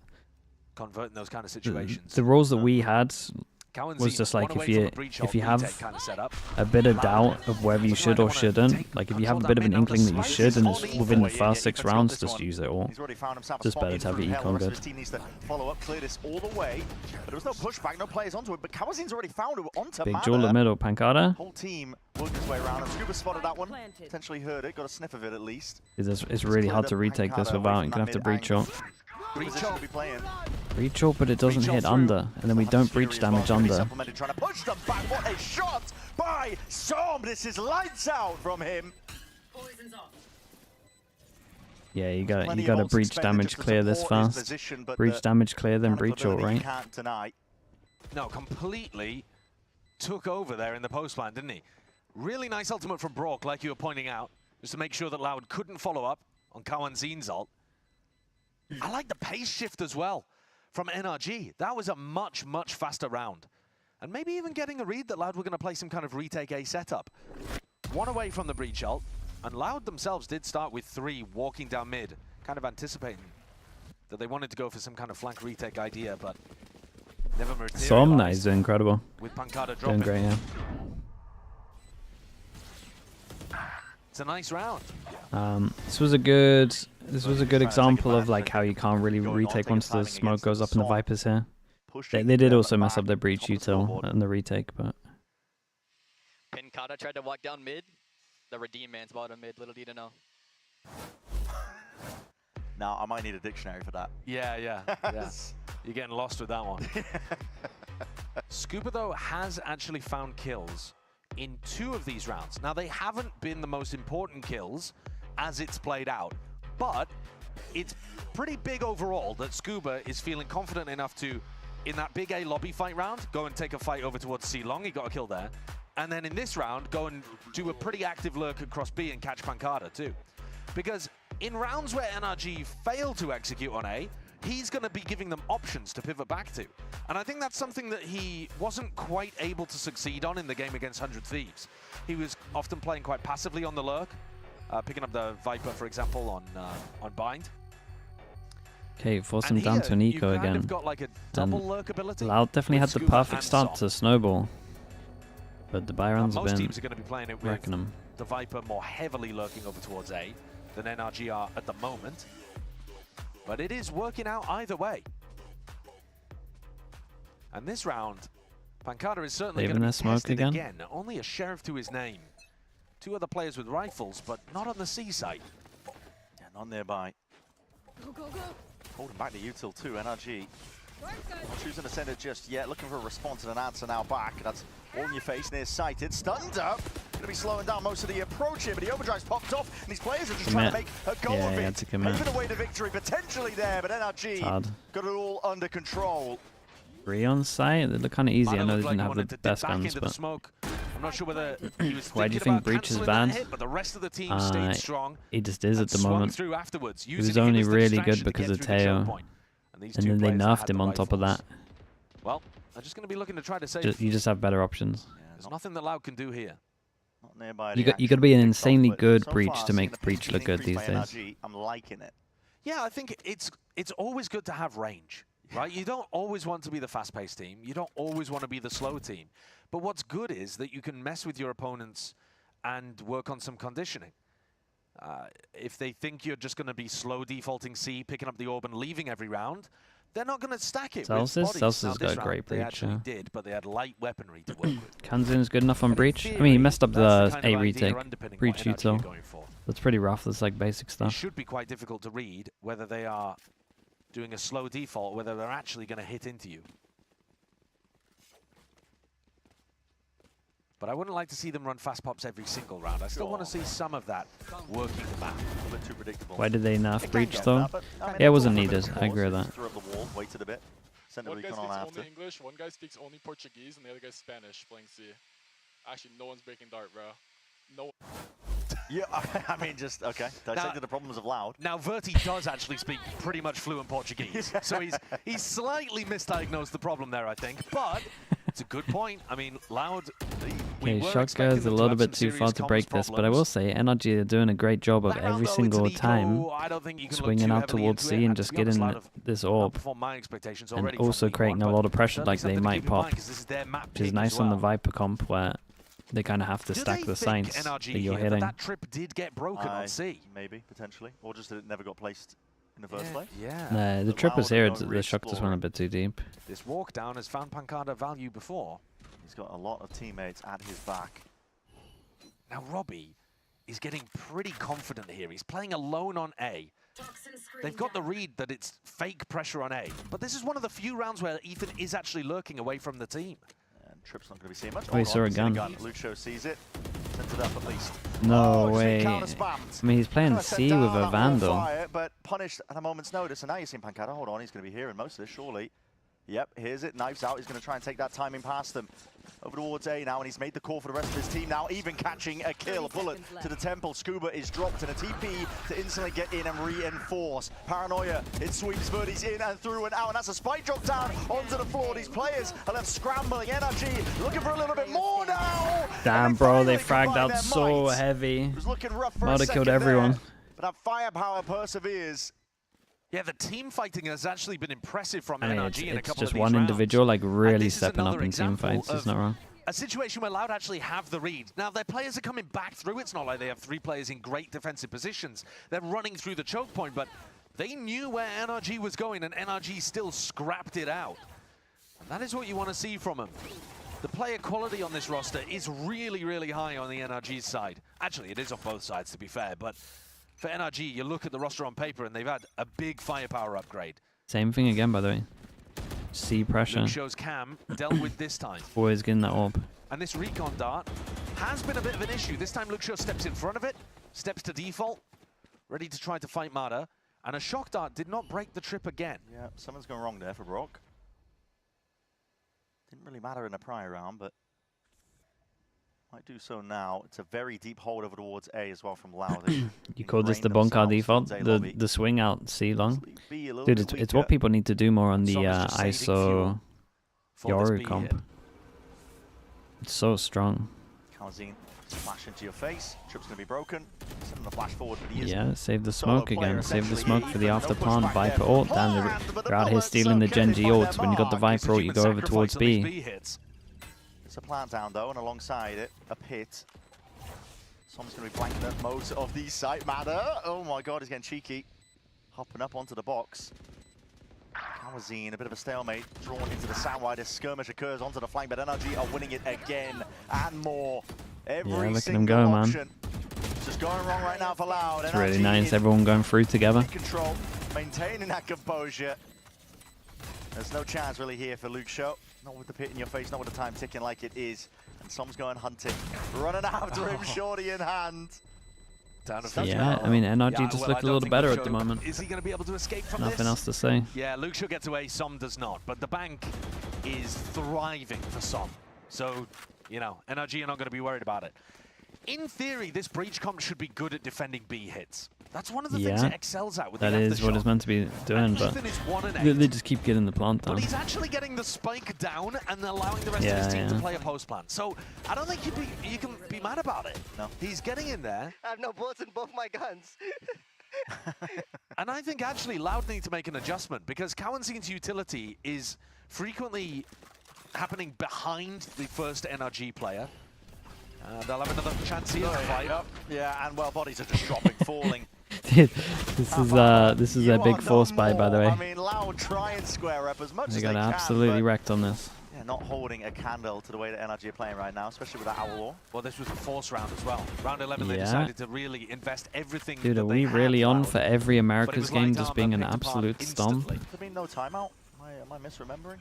V: Converting those kind of situations.
C: the rules that we had
V: Cowan's
C: was just like
V: one
C: if
V: away from
C: you
V: a breach
C: if you
V: ult
C: have
V: retake kind of setup.
C: a bit of doubt of whether you should or shouldn't, like if you have a bit of an inkling that you should and it's within the first 6 rounds, just use it all.
I: He's already found himself a
C: Just
I: spot
C: better
I: in
C: to have
I: through
C: your
I: hell. The
C: econ
I: rest of
C: good.
I: his team needs to follow up, clear this all the way. But there was no pushback, no players onto it. But Kawazin's already found it onto
C: Big
I: Mana.
C: duel in the middle, Pancada.
I: Whole team worked his way around, and Scuba spotted that one. Potentially heard it, got a sniff of it at least.
C: It's really hard to retake this without. You're gonna have to breach ult.
I: Position to be playing.
C: Breach ult, but it doesn't hit under, and then we don't breach damage under.
I: Supplemented, trying to push them back. What a shot by Som! This is lights out from him.
C: Yeah, you got
I: Plenty
C: to
I: of ults
C: breach
I: expended
C: damage
I: just to
C: clear this
I: support his
C: fast.
I: position, but
C: Breach
I: the
C: damage clear, then breach ult,
I: accountability you
C: right?
I: can't deny.
V: No, completely took over there in the post line, didn't he? Really nice ultimate from Brock, like you were pointing out, just to make sure that Loud couldn't follow up on Kawanzin's ult. I like the pace shift as well from NRG. That was a much, much faster round. And maybe even getting a read that Loud were going to play some kind of retake A setup. One away from the breach ult, and Loud themselves did start with 3 walking down mid, kind of anticipating that they wanted to go for some kind of flank retake idea, but never materialized.
C: Som, he's doing incredible.
V: With Pancada
C: Doing
V: dropping.
C: great, yeah.
V: It's a nice round.
C: This was a good example of like how you can't really retake once the smoke goes up in the Vipers here. They did also mess up their breach util and the retake, but
G: Pancada tried to walk down mid. The redeem man's bottom mid, little D to know.
E: Now, I might need a dictionary for that.
V: Yeah. You're getting lost with that one. Scuba, though, has actually found kills in 2 of these rounds. Now, they haven't been the most important kills as it's played out, but it's pretty big overall that Scuba is feeling confident enough to, in that big A lobby fight round, go and take a fight over towards C long. He got a kill there. And then in this round, go and do a pretty active lurk across B and catch Pancada too. Because in rounds where NRG fail to execute on A, he's going to be giving them options to pivot back to. And I think that's something that he wasn't quite able to succeed on in the game against 100 Thieves. He was often playing quite passively on the lurk, picking up the Viper, for example, on Bind.
C: Okay, force him down to an eco again.
V: Got like a double lurk ability.
C: Loud definitely had the perfect start to snowball. But the Byron's have
V: most
C: been
V: teams are going to be playing it
C: wrecking
V: with
C: them.
V: the Viper more heavily lurking over towards A than NRG are at the moment. But it is working out either way. And this round, Pancada is certainly going to be tested again. Only a sheriff to his name. 2 other players with rifles, but not on the C site.
E: Yeah, not nearby. Holding back the util too, NRG. Not choosing to send it just yet, looking for a response and an answer now back. That's all in your face, near sighted, stunned up. Gonna be slowing down most of the approach here, but the overdrive's popped off, and these players are just trying to make a go of it. Paving the way to victory, potentially there, but NRG got it all under control.
C: 3 on site? They look kind of easy. I know they didn't have the best guns, but...
V: I'm not sure whether he was
C: why do you think Breach is bad?
V: Hit, but the rest of the team stayed strong.
C: He just is at the moment.
V: Afterwards,
C: he was only really good because of Teo. And then they nerfed him on top of that.
V: Well, they're just going to be looking to try to save.
C: You just have better options.
V: There's nothing that Loud can do here.
E: Not nearby.
C: You got to be an insanely good Breach to make Breach look good these days.
E: I'm liking it.
V: Yeah, I think it's always good to have range, right? You don't always want to be the fast-paced team. You don't always want to be the slow team. But what's good is that you can mess with your opponents and work on some conditioning. If they think you're just going to be slow defaulting C, picking up the orb and leaving every round, they're not going to stack it with bodies.
C: Celsius got a great Breach.
V: They actually did, but they had light weaponry to work with.
C: Kanzun's good enough on Breach. I mean, he messed up the A retake. Breach util. That's pretty rough. That's like basic stuff.
V: It should be quite difficult to read whether they are doing a slow default, whether they're actually going to hit into you. But I wouldn't like to see them run fast pops every single round. I still want to see some of that working the map. A bit too predictable.
C: Why did they nerf Breach though? Yeah, it wasn't needed. I agree with that.
E: Threw up the wall, waited a bit. Send
L: One
E: the
L: guy
E: recon
L: speaks
E: on after.
L: only English, one guy speaks only Portuguese, and the other guy's Spanish playing C. Actually, no one's breaking dart, bro. No.
E: Yeah, I mean, just, okay. Dissected the problems of Loud.
V: Now, Verti does actually speak pretty much fluent Portuguese. So he's slightly misdiagnosed the problem there, I think. But it's a good point. I mean, Loud...
C: Okay, Shotgun is a little bit too far to break this, but I will say NRG are doing a great job of every single time swinging out towards C and just getting this orb. And also creating a lot of pressure like they might pop. Which is nice on the Viper comp where they kind of have to stack the sights that you're hitting.
V: That trip did get broken on C.
E: Maybe, potentially. Or just that it never got placed in the first place.
V: Yeah.
C: No, the trip was here, the shock just went a bit too deep.
V: This walk down has found Pancada value before.
E: He's got a lot of teammates at his back.
V: Now Robbie is getting pretty confident here. He's playing alone on A. They've got the read that it's fake pressure on A. But this is one of the few rounds where Ethan is actually lurking away from the team.
E: And Trip's not going to be seeing much.
C: Oh, he saw a gun.
E: Lucho sees it. Sends it up at least.
C: No way. I mean, he's playing C with a Vandal.
E: Fire, but punished at a moment's notice. And now you're seeing Pancada. Hold on, he's going to be hearing most of this, surely. Yep, here's it. Knives out. He's going to try and take that timing past them. Over towards A now, and he's made the call for the rest of his team now, even catching a kill. A bullet to the temple. Scuba is dropped, and a TP to instantly get in and reinforce. Paranoia, it sweeps Verti's in and through and out, and that's a spike drop down onto the floor. These players are left scrambling. NRG looking for a little bit more now.
C: Damn, bro, they fragged out so heavy. Might have killed everyone.
E: But that firepower perseveres.
V: Yeah, the team fighting has actually been impressive from
C: I mean,
V: NRG in a couple of these rounds.
C: it's just one individual like really stepping up in team fights. It's not wrong.
V: A situation where Loud actually have the read. Now, their players are coming back through. It's not like they have 3 players in great defensive positions. They're running through the choke point, but they knew where NRG was going, and NRG still scrapped it out. And that is what you want to see from them. The player quality on this roster is really, really high on the NRG side. Actually, it is on both sides, to be fair, but for NRG, you look at the roster on paper and they've had a big firepower upgrade.
C: Same thing again, by the way. C pressure.
V: Luke shows Cam dealt with this time.
C: Always getting that orb.
V: And this recon dart has been a bit of an issue. This time Luke Show steps in front of it, steps to default, ready to try to fight Mada. And a shock dart did not break the trip again.
E: Yeah, something's gone wrong there for Brock. Didn't really matter in the prior round, but might do so now. It's a very deep hold over towards A as well from Loud.
C: You call this the bunker default? The swing out C long? Dude, it's what people need to do more on the ISO Yoru comp. It's so strong.
E: Kalzine, flash into your face. Trip's going to be broken. Send him the flash forward, but he is
C: Yeah, save the smoke again. Save the smoke for the after plant. Viper ult. Damn, you're out here stealing the Genji ult. When you got the Viper ult, you go over towards B.
E: It's a plant down though, and alongside it, a pit. Someone's going to be blanking at most of the site matter. Oh my god, he's getting cheeky. Hopping up onto the box. Kalzine, a bit of a stalemate, drawn into the Soundwide as skirmish occurs onto the flank, but NRG are winning it again and more. Every
C: look at him go, man.
E: option. Just going wrong right now for Loud.
C: It's really nice, everyone going through together.
E: Control, maintaining that composure. There's no chance really here for Luke Show. Not with the pit in your face, not with the time ticking like it is. And Som's going hunting, running after him, shorty in hand.
C: Yeah, I mean, NRG just look a little better at the moment.
V: Is he going to be able to escape from
C: Nothing
V: this?
C: else to say.
V: Yeah, Luke Show gets away, Som does not. But the bank is thriving for Som. So, you know, NRG are not going to be worried about it. In theory, this breach comp should be good at defending B hits. That's one of the things it excels at with the
C: that is what it's meant to be doing, but they just keep getting the plant down.
V: But he's actually getting the spike down and allowing the rest of his team to play a post plant. So I don't think you can be mad about it. No. He's getting in there.
F: I have no bullets in both my guns.
V: And I think actually Loud need to make an adjustment because Cowanzine's utility is frequently happening behind the first NRG player. They'll have another chance here to fight.
E: Yeah, and well, bodies are just dropping, falling.
C: Dude, this is a big force buy, by the way.
E: I mean, Loud try and square up as much as they can.
C: They got absolutely wrecked on this.
E: Yeah, not holding a candle to the way that NRG are playing right now, especially with that Owl War.
V: Well, this was a force round as well. Round 11, they decided to really invest everything.
C: Dude, are we really on for every America's game just being an absolute stomp?
E: There's been no timeout. Am I misremembering?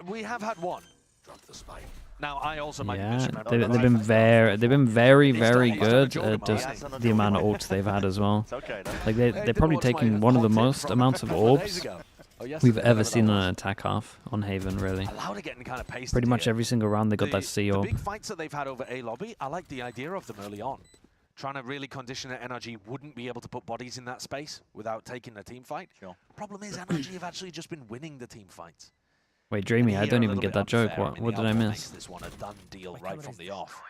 V: We have had one. Drop the spike. Now, I also might misremember.
C: They've been very, very good at just the amount of ults they've had as well. Like they're probably taking one of the most amounts of orbs we've ever seen on an attack half on Haven, really. Pretty much every single round they got that C orb.
V: The big fights that they've had over A lobby, I like the idea of them early on. Trying to really condition that NRG wouldn't be able to put bodies in that space without taking a team fight. Problem is, NRG have actually just been winning the team fights.
C: Wait, Dreamy, I don't even get that joke. What did I miss?
V: This one a done deal right from the off.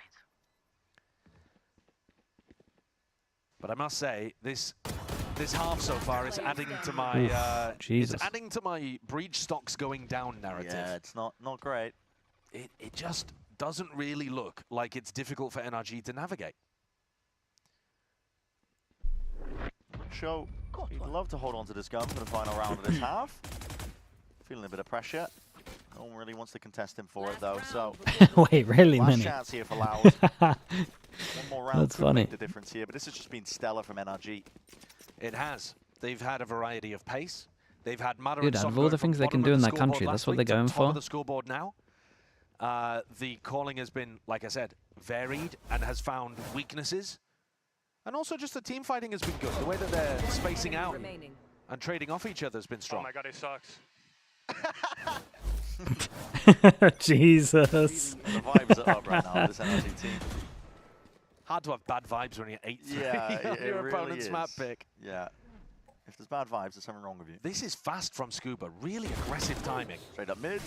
V: But I must say, this half so far is adding to my it's adding to my breach stocks going down narrative.
E: Yeah, it's not great.
V: It just doesn't really look like it's difficult for NRG to navigate.
E: Show, he'd love to hold on to this gun for the final round of this half. Feeling a bit of pressure. No one really wants to contest him for it though, so...
C: Wait, really,
E: last
C: Minnie?
E: chance here for Loud. One more round
C: That's
E: could
C: funny.
E: make the difference here, but this has just been stellar from NRG.
V: It has. They've had a variety of pace. They've had Mada
C: Dude,
V: and
C: out of all the things they can do in that country, that's what they're going
V: top of
C: for.
V: the scoreboard now. The calling has been, like I said, varied and has found weaknesses. And also just the team fighting has been good. The way that they're spacing out and trading off each other has been strong.
M: Oh my god, he sucks.
C: Jesus.
E: The vibes are up right now with this NRG team.
V: Hard to have bad vibes when you're 8-3
E: Yeah,
V: on your
E: really
V: opponent's
E: is.
V: map pick.
E: Yeah. If there's bad vibes, there's something wrong with you.
V: This is fast from Scuba. Really aggressive timing.
E: Straight up mid.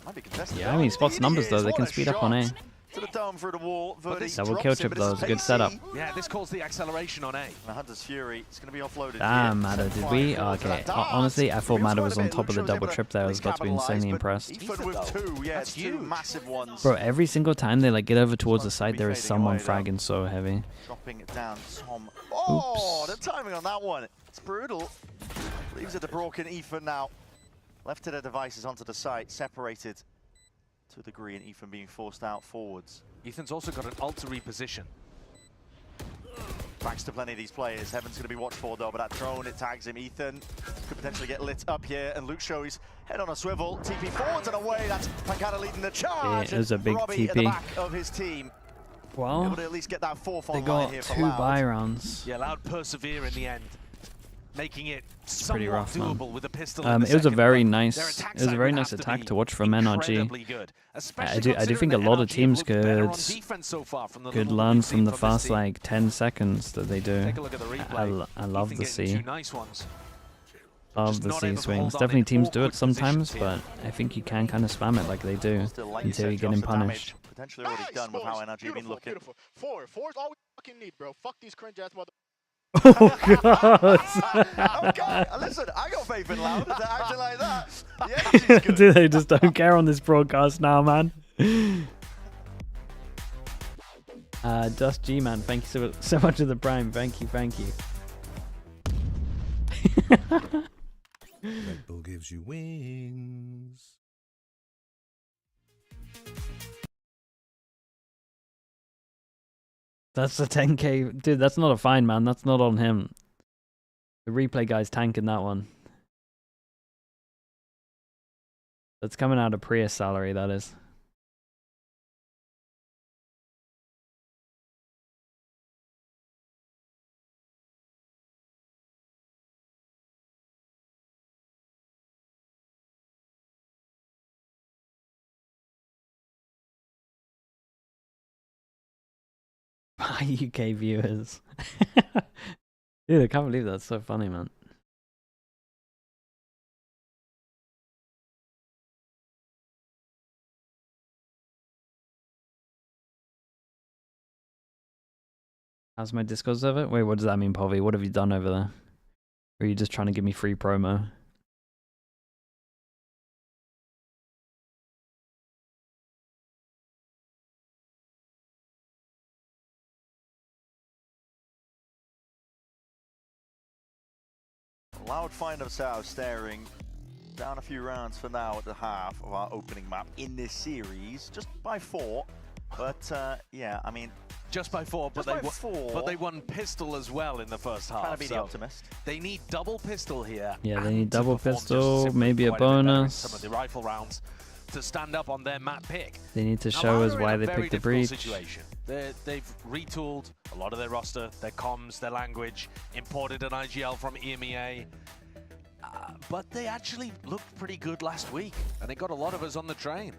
E: Might be contested.
C: Yeah, I mean, spots numbers though. They can speed up on A.
E: To the dome through the wall.
C: Double kill trip though. It's a good setup.
V: Yeah, this calls the acceleration on A.
E: And Hunter's Fury. It's going to be offloaded.
C: Damn, Mada, did we? Oh, okay. Honestly, I thought Mada was on top of the double trip there. I was about to be insanely impressed.
E: Ethan with two. Yeah, it's two massive ones.
C: Bro, every single time they like get over towards the side, there is someone fragging so heavy.
E: Dropping it down, Som. Oh, the timing on that one. It's brutal. Leaves it to broken Ethan now. Left to their devices onto the site, separated to a degree, and Ethan being forced out forwards.
V: Ethan's also got an ult to reposition.
E: thanks to plenty of these players. Heaven's going to be watched for, though, but that drone, it tags him. Ethan could potentially get lit up here, and Luke shows his head on a swivel. TP forwards and away. That's Pancada leading the charge.
C: Yeah, it was a big
E: Robbie
C: TP.
E: at the back of his team.
C: Well,
E: able to at least get that fourth
C: they
E: online
C: got
E: here for
C: 2
E: Loud.
C: buy rounds.
V: Yeah, Loud persevere in the end, making it somewhat
C: Pretty rough, man.
V: doable with a pistol in the
C: It was a
V: second,
C: very
V: but
C: nice,
V: their attack
C: it was a
V: side
C: very
V: would
C: nice
V: have to
C: attack
V: be
C: to watch from NRG.
V: incredibly good,
C: I
V: especially
C: do
V: considering
C: think a
V: that
C: lot of
V: NRG
C: teams
V: looked better on
C: could
V: defense so far from the
C: could
V: little
C: learn
V: we've seen
C: from the
V: this
C: first
V: team.
C: like 10 seconds that they do.
V: Take a look at the replay.
C: I love
V: Ethan
C: the
V: getting
C: C.
V: 2 nice ones.
C: Love
V: Just
C: the
V: not
C: C
V: able to
C: swings.
V: hold on
C: Definitely
V: in
C: teams do it
V: awkward
C: sometimes,
V: positions
C: but I think you can kind of spam it like they do
E: Still, like
C: until you
E: said,
C: get him
E: Josh, the damage
C: punished.
E: potentially already done with how NRG been looking.
H: Beautiful. Four is all we fucking need, bro. Fuck these cringe ass mother.
C: Oh god!
E: Okay, listen, I got faith in Loud. They're acting like that. Yeah, she's good.
C: Dude, they just don't care on this broadcast now, man. Dust G man, thank you so much for the prime. Thank you.
P: Red Bull gives you wings.
C: That's the 10k, dude. That's not a fine, man. That's not on him. The replay guy's tanking that one. That's coming out of Prius salary, that is. UK viewers. Dude, I can't believe that's so funny, man. How's my Discord server? Wait, what does that mean, Povey? What have you done over there? Or are you just trying to give me free promo?
E: Loud find themselves staring down a few rounds for now at the half of our opening map in this series, just by 4. But yeah, I mean,
V: just by 4, but they won pistol as well in the first half.
E: Trying to be the optimist.
V: They need double pistol here.
C: Yeah, they need double
V: perform
C: pistol,
V: just
C: maybe a
V: quite bit better in
C: bonus.
V: some of the rifle rounds to stand up on their map pick.
C: They need to
V: Now,
C: show
V: Loud
C: us
V: are in
C: why
V: a
C: they
V: very
C: picked the
V: difficult
C: breach.
V: Situation. They've retooled a lot of their roster, their comms, their language, imported an IGL from EMEA. But they actually looked pretty good last week, and it got a lot of us on the train.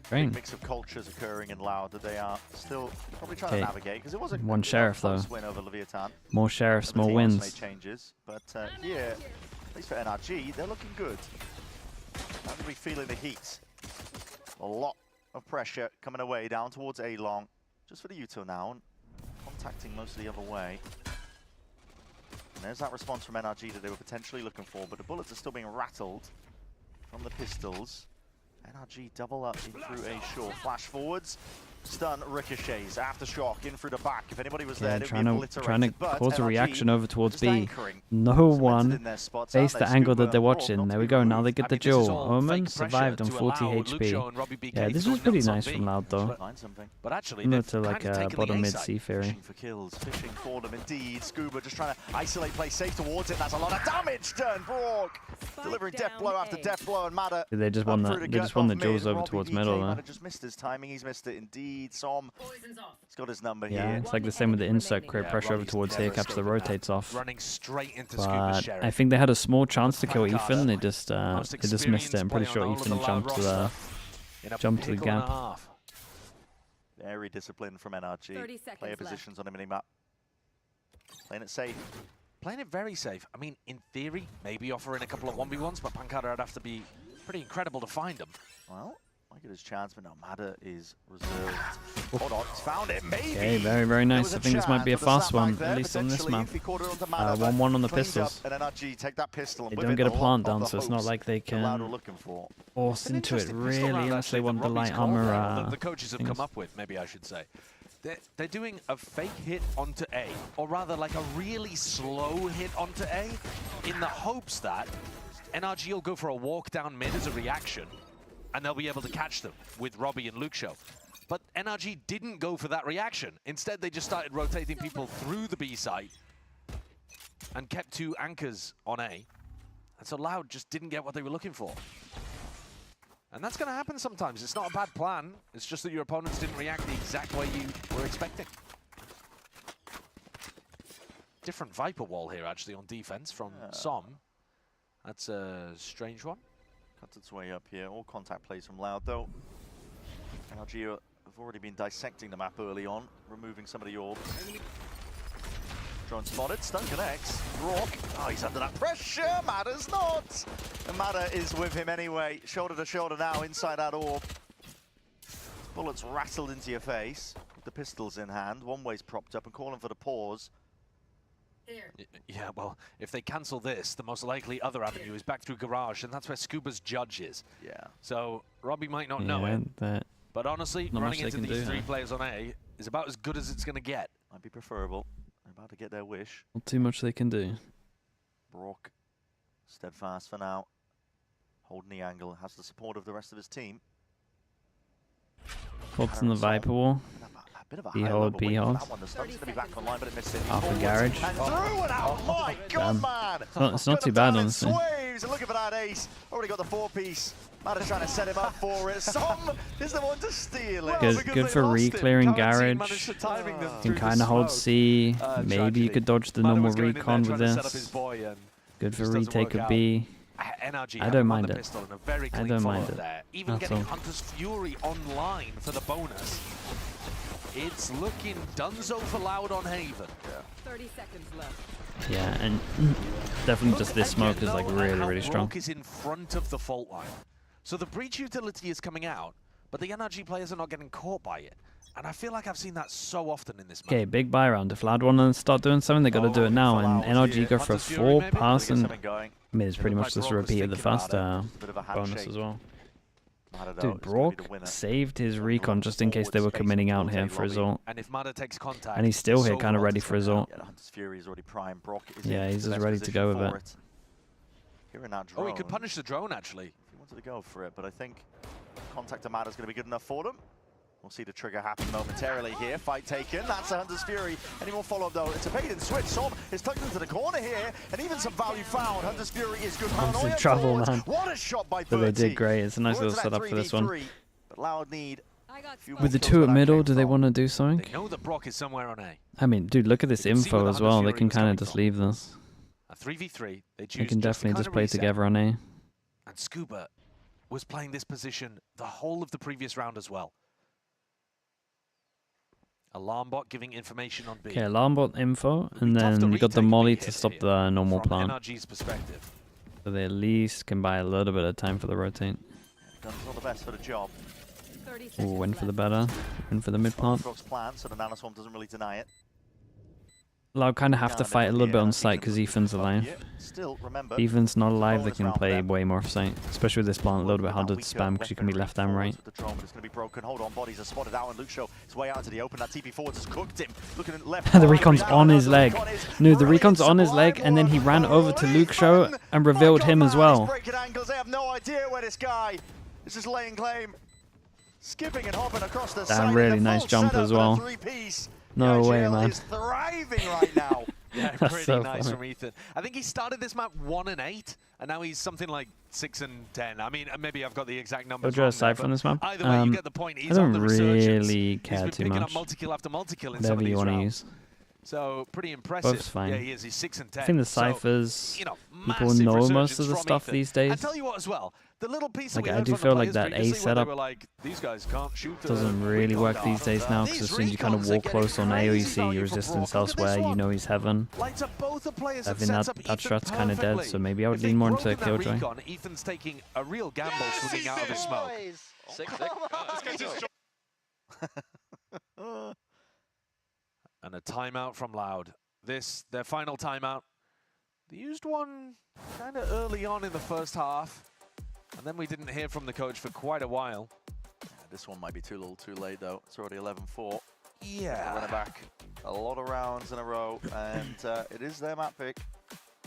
C: Train.
E: Big mix of cultures occurring in Loud that they are still probably trying to
C: Okay.
E: navigate, because it was a
C: One sheriff, though.
E: close win over Leviathan.
C: More sheriffs,
E: The
C: more
E: team also
C: wins.
E: made changes, but here, at least for NRG, they're looking good. Not going to be feeling the heat. A lot of pressure coming away down towards A-Long, just for the Uto now, and contacting most of the other way. And there's that response from NRG that they were potentially looking for, but the bullets are still being rattled from the pistols. NRG double up in through A short. Flash forwards. Stun ricochets. Aftershock in through the back. If anybody was there,
C: Yeah,
E: they'd be
C: trying to
E: obliterated. But
C: cause a
E: NRG
C: reaction over towards
E: just
C: B.
E: anchoring.
C: No
E: Cemented
C: one
E: in their spots,
C: faced
E: aren't
C: the
E: they?
C: angle
E: Scuba
C: that they're
E: and Rourke
C: watching.
E: not
C: There
E: to
C: we
E: be
C: go. Now
E: moved.
C: they get the
V: this is
C: duel.
V: all
C: Omen
V: fake pressure
C: survived on
V: to
C: 40
V: allow
C: HP.
V: Lucho and Robbie BK
C: Yeah,
V: to
C: this
V: go
C: was pretty
V: nuts on
C: nice
V: B.
C: from Loud, though.
E: Find something.
V: But actually,
C: Similar
V: they've
C: to like
V: kind of taken the
C: bottom
V: A
C: mid
V: side.
C: C theory.
E: Fishing for kills, fishing for them indeed. Scuba just trying to isolate, play safe towards it. That's a lot of damage done. Brock delivering death blow after death blow, and Matter.
C: They just won the duels over towards middle, though.
E: Matter just missed his timing. He's missed it indeed. Som, he's got his number
C: Yeah,
E: here.
C: it's like the same with the insert create pressure over
V: Robbie's
C: towards here,
V: never
C: caps the
V: escaping that.
C: rotates off.
V: Running straight into Scuba's
C: But
V: Sheriff.
C: I think they had a small chance to kill
V: Pancada,
C: Ethan. They just missed it. I'm pretty
V: experienced
C: sure
V: player on
C: Ethan
V: all of the
C: jumped
V: Loud
C: to the
V: roster in a
C: jumped to the
V: pickle and a
C: gap.
V: half.
E: Very disciplined from NRG.
T: 30 seconds
E: Player
T: left.
E: positions on the minimap. Playing it safe.
V: Playing it very safe. I mean, in theory, maybe offering a couple of 1v1s, but Pancada would have to be pretty incredible to find them.
E: Well, might get his chance, but no, Matter is reserved. Hold on, he's found it, maybe!
C: Okay, very, very
E: There
C: nice.
E: was
C: I
E: a
C: think this might be a
E: chance, but the
C: fast
E: snapback
C: one,
E: there,
C: at least on this
E: potentially,
C: map.
E: if he caught it onto Matter,
C: 1-1 on the
E: cleans up,
C: pistols.
E: and NRG take that pistol, and
C: They
E: with
C: don't
E: it,
C: get a
E: lot
C: plant
E: of
C: down,
E: the
C: so it's not
E: hopes
C: like they
E: that Loud were
C: can
E: looking for.
C: force
V: An
C: into it
V: interesting pistol
C: really
V: round,
C: unless they
V: actually,
C: want
V: that
C: the
V: Robbie's
C: light
V: called
C: armor.
V: there, the coaches have come up with, maybe I should say. They're doing a fake hit onto A, or rather like a really slow hit onto A, in the hopes that NRG will go for a walk down mid as a reaction, and they'll be able to catch them with Robbie and Luke Show. But NRG didn't go for that reaction. Instead, they just started rotating people through the B site and kept 2 anchors on A. And so Loud just didn't get what they were looking for. And that's going to happen sometimes. It's not a bad plan. It's just that your opponents didn't react the exact way you were expecting. Different Viper wall here, actually, on defense from Som. That's a strange one.
E: Cuts its way up here. All contact plays from Loud, though. NRG have already been dissecting the map early on, removing some of the orbs. Drone spotted, stun connects. Rock, oh, he's under that pressure. Matter's not. And Matter is with him anyway. Shoulder to shoulder now inside that orb. Bullets rattled into your face. With the pistols in hand. One way's propped up and calling for the pause.
V: Yeah, well, if they cancel this, the most likely other avenue is back through Garage, and that's where Scuba's judge is.
E: Yeah.
V: So Robbie might not know it, but honestly, running into these 3 players on A is about as good as it's going to get.
E: Might be preferable. They're about to get their wish.
C: Not too much they can do.
E: Brock, steadfast for now. Holding the angle, has the support of the rest of his team.
C: Pops in the Viper wall. B-hold, B-hold. Half a garage.
E: My God, man!
C: It's not too bad, honestly.
E: Waves, looking for that ace. Already got the 4-piece. Matter's trying to set him up for it. Som is the one to steal it.
C: Good for re-clearing garage. Can kind of hold C. Maybe you could dodge the normal recon with this. Good for retake of B. I don't mind it. I don't mind it.
V: Even getting Hunter's Fury online for the bonus. It's looking dunzo for Loud on Haven.
N: 30 seconds left.
C: Yeah, and definitely just this smoke is like really strong.
V: Rock is in front of the fault line. So the breach utility is coming out, but the NRG players are not getting caught by it. And I feel like I've seen that so often in this map.
C: Okay, big buy round. If Loud want to start doing something, they got to do it now. And NRG go for a 4 pass, and I mean, it's pretty much just a repeat of the first bonus as well. Dude, Brock saved his recon just in case they were committing out here for his ult. And he's still here, kind of ready for his ult. Yeah, he's just ready to go with it.
V: Oh, he could punish the drone, actually.
E: He wanted to go for it, but I think contact to Matter's going to be good enough for them. We'll see the trigger happen momentarily here. Fight taken. That's a Hunter's Fury. Any more follow-up, though? It's a bait-and switch. Som is tucked into the corner here, and even some value found. Hunter's Fury is good.
C: It's in trouble, man.
E: What a shot by 30.
C: But they did great. It's a nice little setup for this one.
E: But Loud need
C: with the 2 at middle, do they want to do something?
V: They know that Brock is somewhere on A.
C: I mean, dude, look at this info as well. They can kind of just leave this.
V: A 3v3. They
C: can definitely just play together on A.
V: And Scuba was playing this position the whole of the previous round as well. Alarm bot giving information on B.
C: Okay, alarm bot info, and then you got the molly to stop the normal plant.
V: NRG's perspective.
C: So they at least can buy a little bit of time for the rotate.
E: Guns all the best for the job.
C: Ooh, win for the better, win for the mid plant.
E: Plan, so the nanoswarm doesn't really deny it.
C: Loud kind of have to fight a little bit on site because Ethan's alive. If Ethan's not alive, they can play way more off site. Especially with this plant, a little bit harder to spam because you can be left and right.
E: The drone, but it's going to be broken. Hold on, bodies are spotted out, and Luke Show his way out into the open. That TP forward has cooked him. Looking at left.
C: The recon's on his leg. No, the recon's on his leg, and then he ran over to Luke Show and revealed him as well.
E: Breaking angles. They have no idea where this guy is just laying claim. Skipping and hopping across the side.
C: Really nice jump as well. No way, man.
E: Is thriving right now.
V: Yeah, pretty nice from Ethan. I think he started this map 1-8, and now he's something like 6-10. I mean, maybe I've got the exact numbers wrong there,
C: on this map.
V: Either way, you get the point. He's
C: I don't
V: on the resurgence.
C: really care too much.
V: Up multi-kill after multi-kill in
C: Whatever
V: some of these
C: you want to
V: rounds.
C: use.
V: So pretty impressive.
C: Both's fine.
V: Yeah, he is. He's 6-10.
C: I think the ciphers,
V: so, you know,
C: people know most of the stuff
V: Ethan.
C: these days.
V: I tell you what, as well, the little piece
C: like
V: that we
C: I
V: heard
C: do
V: from
C: feel
V: the
C: like that A
V: previously where
C: setup
V: they were like, these guys can't shoot
C: doesn't really work these days now because as soon as you kind of walk close on A or you see your resistance elsewhere, you know he's heaven. I think that strat's kind of dead, so maybe I would lean more into Killjoy.
V: Ethan's taking a real gamble swinging out of his smoke. And a timeout from Loud. This, their final timeout. They used one kind of early on in the first half, and then we didn't hear from the coach for quite a while.
E: Yeah, this one might be too little too late, though. It's already 11-4.
V: Yeah.
E: Running back a lot of rounds in a row, and it is their map pick.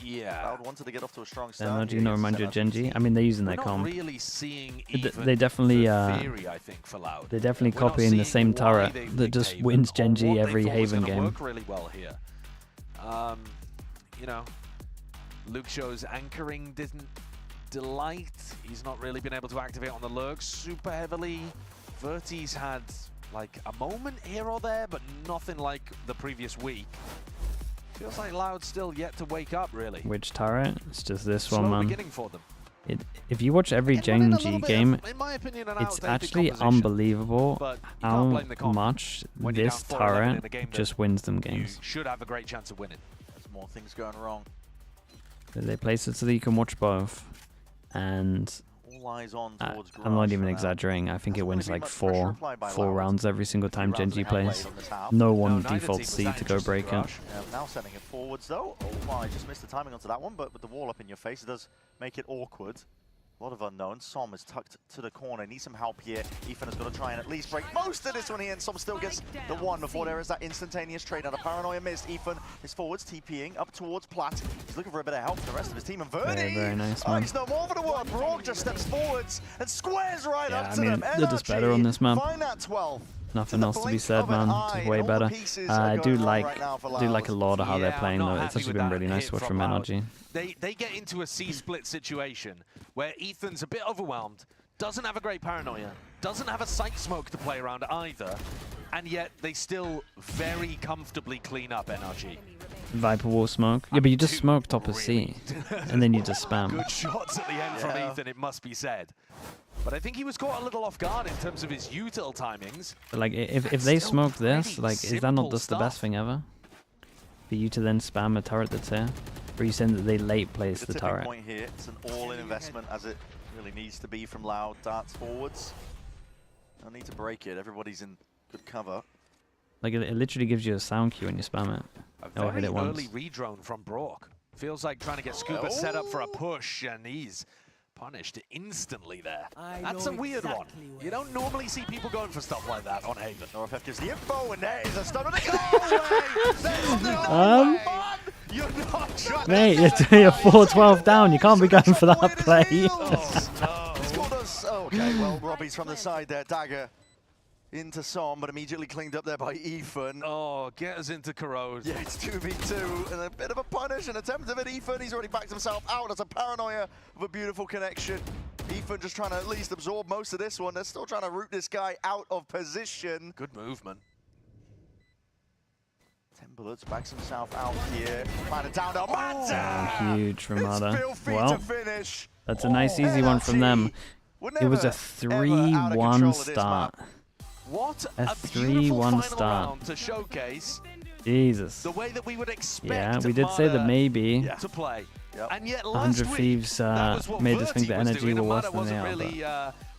O: Yeah.
E: Cloud wanted to get off to a strong start.
C: NRG, no reminder of Genji. I mean, they're using their
O: We're not
C: comp.
O: really seeing
C: They definitely,
O: the theory, I think, for Loud.
C: they're definitely
O: We're not
C: copying the
O: seeing
C: same
O: why
C: turret
O: they
C: that
O: picked
C: just
O: Haven
C: wins
O: or
C: Genji
O: what they
C: every
O: thought was
C: Haven
O: gonna
C: game.
O: work really well here. You know, Luke Show's anchoring didn't delight. He's not really been able to activate on the lurks super heavily. Verti's had like a moment here or there, but nothing like the previous week. Feels like Loud's still yet to wake up, really.
C: Which turret? It's just this
O: Slow
C: one, man.
O: beginning for them.
C: If you watch every Genji game,
O: in my opinion, an
C: it's
O: outdated
C: actually
O: composition,
C: unbelievable
O: but you
C: how
O: can't blame the comp.
C: much
O: When you're
C: this
O: down 4-11 in
C: turret
O: a game that
C: just wins them
O: You
C: games.
O: should have a great chance of winning.
E: There's more things going wrong.
C: They place it so that you can watch both, and
E: All eyes on towards
C: I'm not
E: Garage
C: even
E: for now.
C: exaggerating. I think it
E: Hasn't
C: wins
E: really
C: like
E: been much pressure
C: four
E: applied by
C: four
E: Loud.
C: rounds every single time
E: Rounds
C: Genji
E: they have played
C: plays.
E: on this half.
C: No one
O: neither
C: defaults
O: team was
C: C
O: that
C: to go
O: interested in
C: break it.
O: Garage.
E: Yeah, now sending it forwards though. Oh my, just missed the timing onto that one, but with the wall up in your face, it does make it awkward. A lot of unknowns. Som is tucked to the corner. Needs some help here. Ethan has got to try and at least break most of this one here, and Som still gets the one before there is that instantaneous trade. Now the Paranoia missed. Ethan is forwards, TPing up towards Platt. He's looking for a bit of help from the rest of his team. And Verdi,
C: Very nice,
E: oh,
C: man.
E: he's no more for the work. Brock just steps forwards and squares right
C: Yeah,
E: up
C: I
E: to
C: mean,
E: them.
C: they're just better on this map.
E: Find that 12.
C: Nothing else to be said, man. Just way better. I do like a lot of how they're playing though. It's actually been really nice to watch from NRG.
O: They get into a C-split situation where Ethan's a bit overwhelmed, doesn't have a great paranoia, doesn't have a sight smoke to play around either, and yet they still very comfortably clean up NRG.
C: Viper wall smoke. Yeah, but you just smoke top of C, and then you just spam.
O: Good shots at the end from Ethan, it must be said. But I think he was caught a little off guard in terms of his util timings.
C: But like, if they smoke this, like, is that not just the best thing ever? For you to then spam a turret that's here? Or are you saying that they late place the turret?
E: Point here. It's an all-in investment, as it really needs to be from Loud. Darts forwards. No need to break it. Everybody's in good cover.
C: Like, it literally gives you a sound cue when you spam it.
O: A
C: Hit it
O: very
C: once.
O: early redrone from Brock. Feels like trying to get Scuba set up for a push, and he's punished instantly there. That's a weird one. You don't normally see people going for stuff like that on Haven.
E: NorFF gives the info, and there is a stun on the goal. You're not trying
C: Mate, you're 4-12 down. You can't be going for that play.
E: It's called us. Okay, well, Robbie's from the side there. Dagger into Som, but immediately cleaned up there by Ethan.
O: Oh, get us into Corrode.
E: Yeah, it's 2v2, and a bit of a punish, an attempt of it. Ethan, he's already backed himself out as a paranoia of a beautiful connection. Ethan just trying to at least absorb most of this one. They're still trying to root this guy out of position.
O: Good movement.
E: 10 bullets, backs himself out here. Find it down to Mata!
C: Huge from Mata.
E: filthy
C: Well,
E: to finish.
C: that's a nice easy one from them. It was a 3-1 start.
O: What
C: a
O: beautiful
C: 3-1
O: final
C: start.
O: round to showcase
C: Jesus.
O: the way that we would expect
C: Yeah, we did say that maybe
O: to play. And yet
C: 100 Thieves
O: made
C: us think that energy were worse than they are.
O: Really,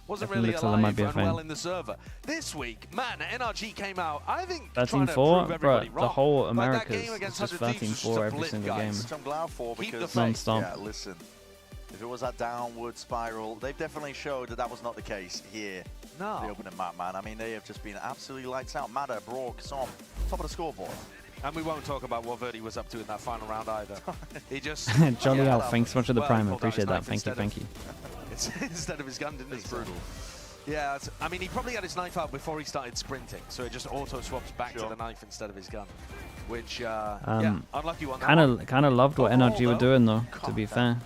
O: wasn't
C: definitely
O: really
C: looks like that might
O: alive
C: be a
O: and
C: thing.
O: well in the server. This week, man, NRG came out, I think,
C: 13-4, bro. The whole
O: Like that
C: Americas
O: game
C: is
O: against
C: just
O: 100 Thieves was just
C: 13-4
O: a
C: every
O: blip,
C: single game.
O: guys.
E: Which I'm glad for,
O: Keep
E: because
O: the faith.
C: Non-stop.
E: yeah, listen, if it was that downward spiral, they've definitely showed that that was not the case here.
O: No.
E: The opening map, man. I mean, they have just been absolutely lights out. Mata, Brock, Som, top of the scoreboard.
O: And we won't talk about what Verdi was up to in that final round either. He just...
C: Jolly out. Thanks so much for the
O: Well,
C: prime.
O: he
C: I
O: pulled out his
C: appreciate that.
O: knife
C: Thank you.
O: instead
C: Thank
O: of-
C: you.
O: instead of his gun, didn't he? It's brutal. Yeah, I mean, he probably had his knife out before he started sprinting, so it just auto-swaps back to the knife instead of his gun. Which, yeah, unlucky one.
C: Kind of loved what NRG were doing though. To be fair,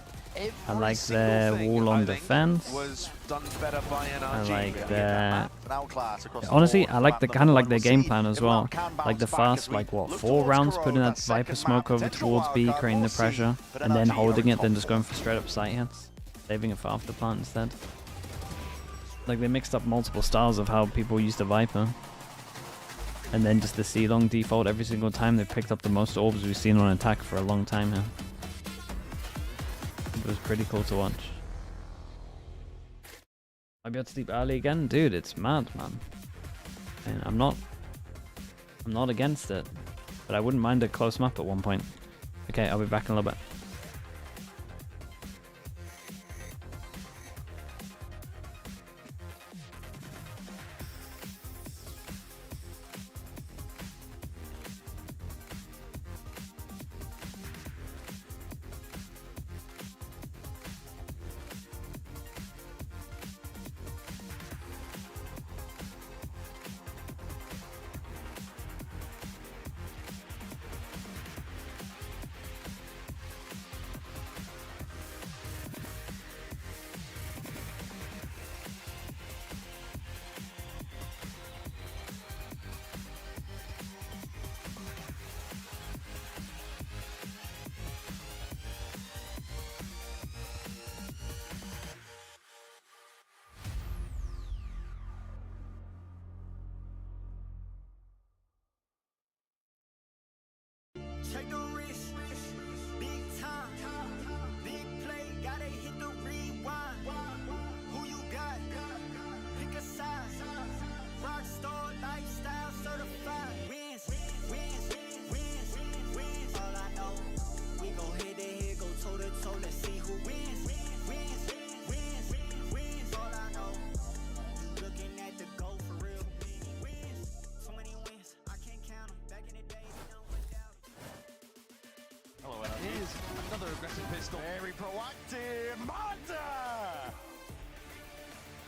C: I like their wall on defense.
O: Was done better by NRG.
C: I like their.
E: Outclass across the
C: Honestly,
E: board.
C: I like the kind of like their game plan as
E: if
C: well.
E: Loud can
C: Like the
E: bounce back
C: first,
E: as we
C: like what,
E: look
C: 4
E: towards
C: rounds,
E: Corrode,
C: putting that
E: second
C: Viper smoke
E: map,
C: over
E: potential
C: towards B,
E: wildcard,
C: creating the
E: we'll see,
C: pressure,
E: but
C: and then
E: NRG are
C: holding
E: in
C: it, then
E: top
C: just
E: form.
C: going for straight up sight hits, saving it for after plant instead. Like they mixed up multiple styles of how people use the Viper. And then just the C-long default every single time. They picked up the most orbs we've seen on attack for a long time here. It was pretty cool to watch. I'll be able to sleep early again? Dude, it's mad, man. And I'm not against it. But I wouldn't mind a close map at one point. Okay, I'll be back in a little bit.
O: aggressive pistol.
E: Very proactive. Manda!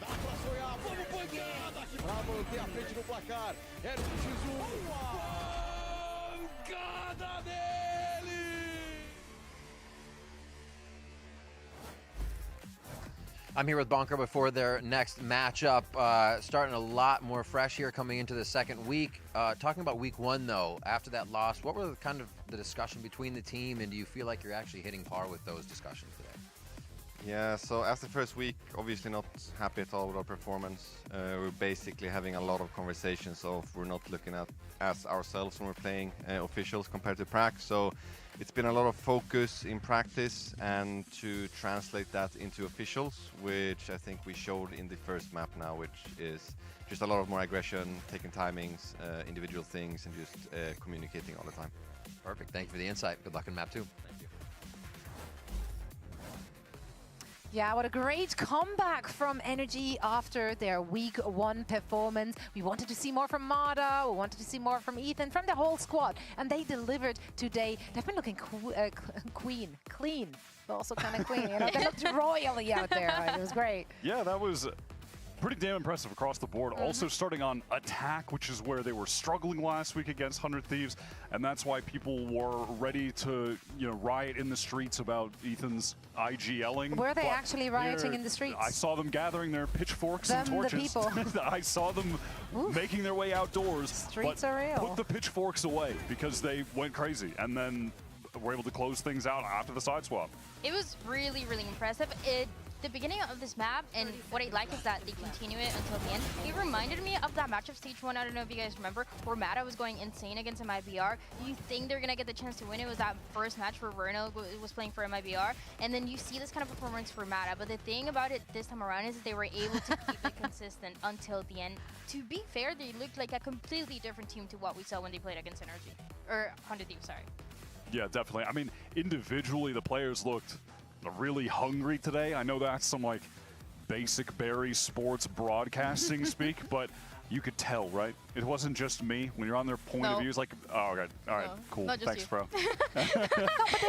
S: Dá pra sonhar, vamos pancada! Pra manter a frente no placar. Era o X1. Pancada dele!
J: I'm here with Bonker before their next matchup. Starting a lot more fresh here coming into the second week. Talking about week one, though, after that loss, what were kind of the discussion between the team, and do you feel like you're actually hitting par with those discussions today?
U: Yeah, so after the first week, obviously not happy at all with our performance. We're basically having a lot of conversations of we're not looking at as ourselves when we're playing officials compared to prac. So it's been a lot of focus in practice and to translate that into officials, which I think we showed in the first map now, which is just a lot of more aggression, taking timings, individual things, and just communicating all the time.
J: Perfect. Thank you for the insight. Good luck in map 2. Thank you.
D: Yeah, what a great comeback from NRG after their week one performance. We wanted to see more from Mada, we wanted to see more from Ethan, from the whole squad, and they delivered today. They've been looking clean, but also kind of clean. You know, they looked royally out there. Right? It was great.
A: Yeah, that was pretty damn impressive across the board. Also starting on attack, which is where they were struggling last week against 100 Thieves, and that's why people were ready to, you know, riot in the streets about Ethan's IGLing.
D: Were they actually rioting in the streets?
A: I saw them gathering their pitchforks and torches.
D: The people.
A: I saw them making their way outdoors.
D: Streets are real.
A: Put the pitchforks away because they went crazy, and then were able to close things out after the side swap.
B: It was really, really impressive. The beginning of this map, and what I like is that they continue it until the end. It reminded me of that match of stage 1, I don't know if you guys remember, where Mada was going insane against MIBR. You think they're gonna get the chance to win. It was that first match where Verno was playing for MIBR, and then you see this kind of performance for Mada. But the thing about it this time around is that they were able to keep it consistent until the end. To be fair, they looked like a completely different team to what we saw when they played against NRG. Or 100 Thieves, sorry.
A: Yeah, definitely. I mean, individually, the players looked really hungry today. I know that's some like basic Barry sports broadcasting speak, but you could tell, right? It wasn't just me. When you're on their point of view, it's like, oh, okay, all right, cool, thanks, bro.
D: No,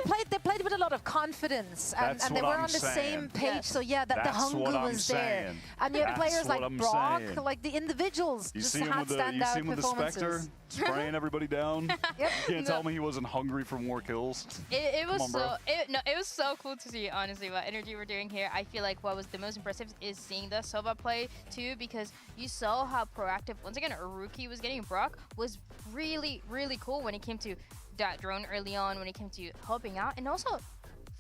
D: but they played with a lot of confidence, and they were on the same page. So yeah, the hunger was there. And you have players like Brock, like the individuals, just had standout performances.
A: The Spectre spraying everybody down. You can't tell me he wasn't hungry for more kills.
B: It was it was so cool to see, honestly, what NRG were doing here. I feel like what was the most impressive is seeing the Sova play too, because you saw how proactive, once again, a rookie was getting. Brock was really, really cool when it came to that drone early on, when it came to helping out, and also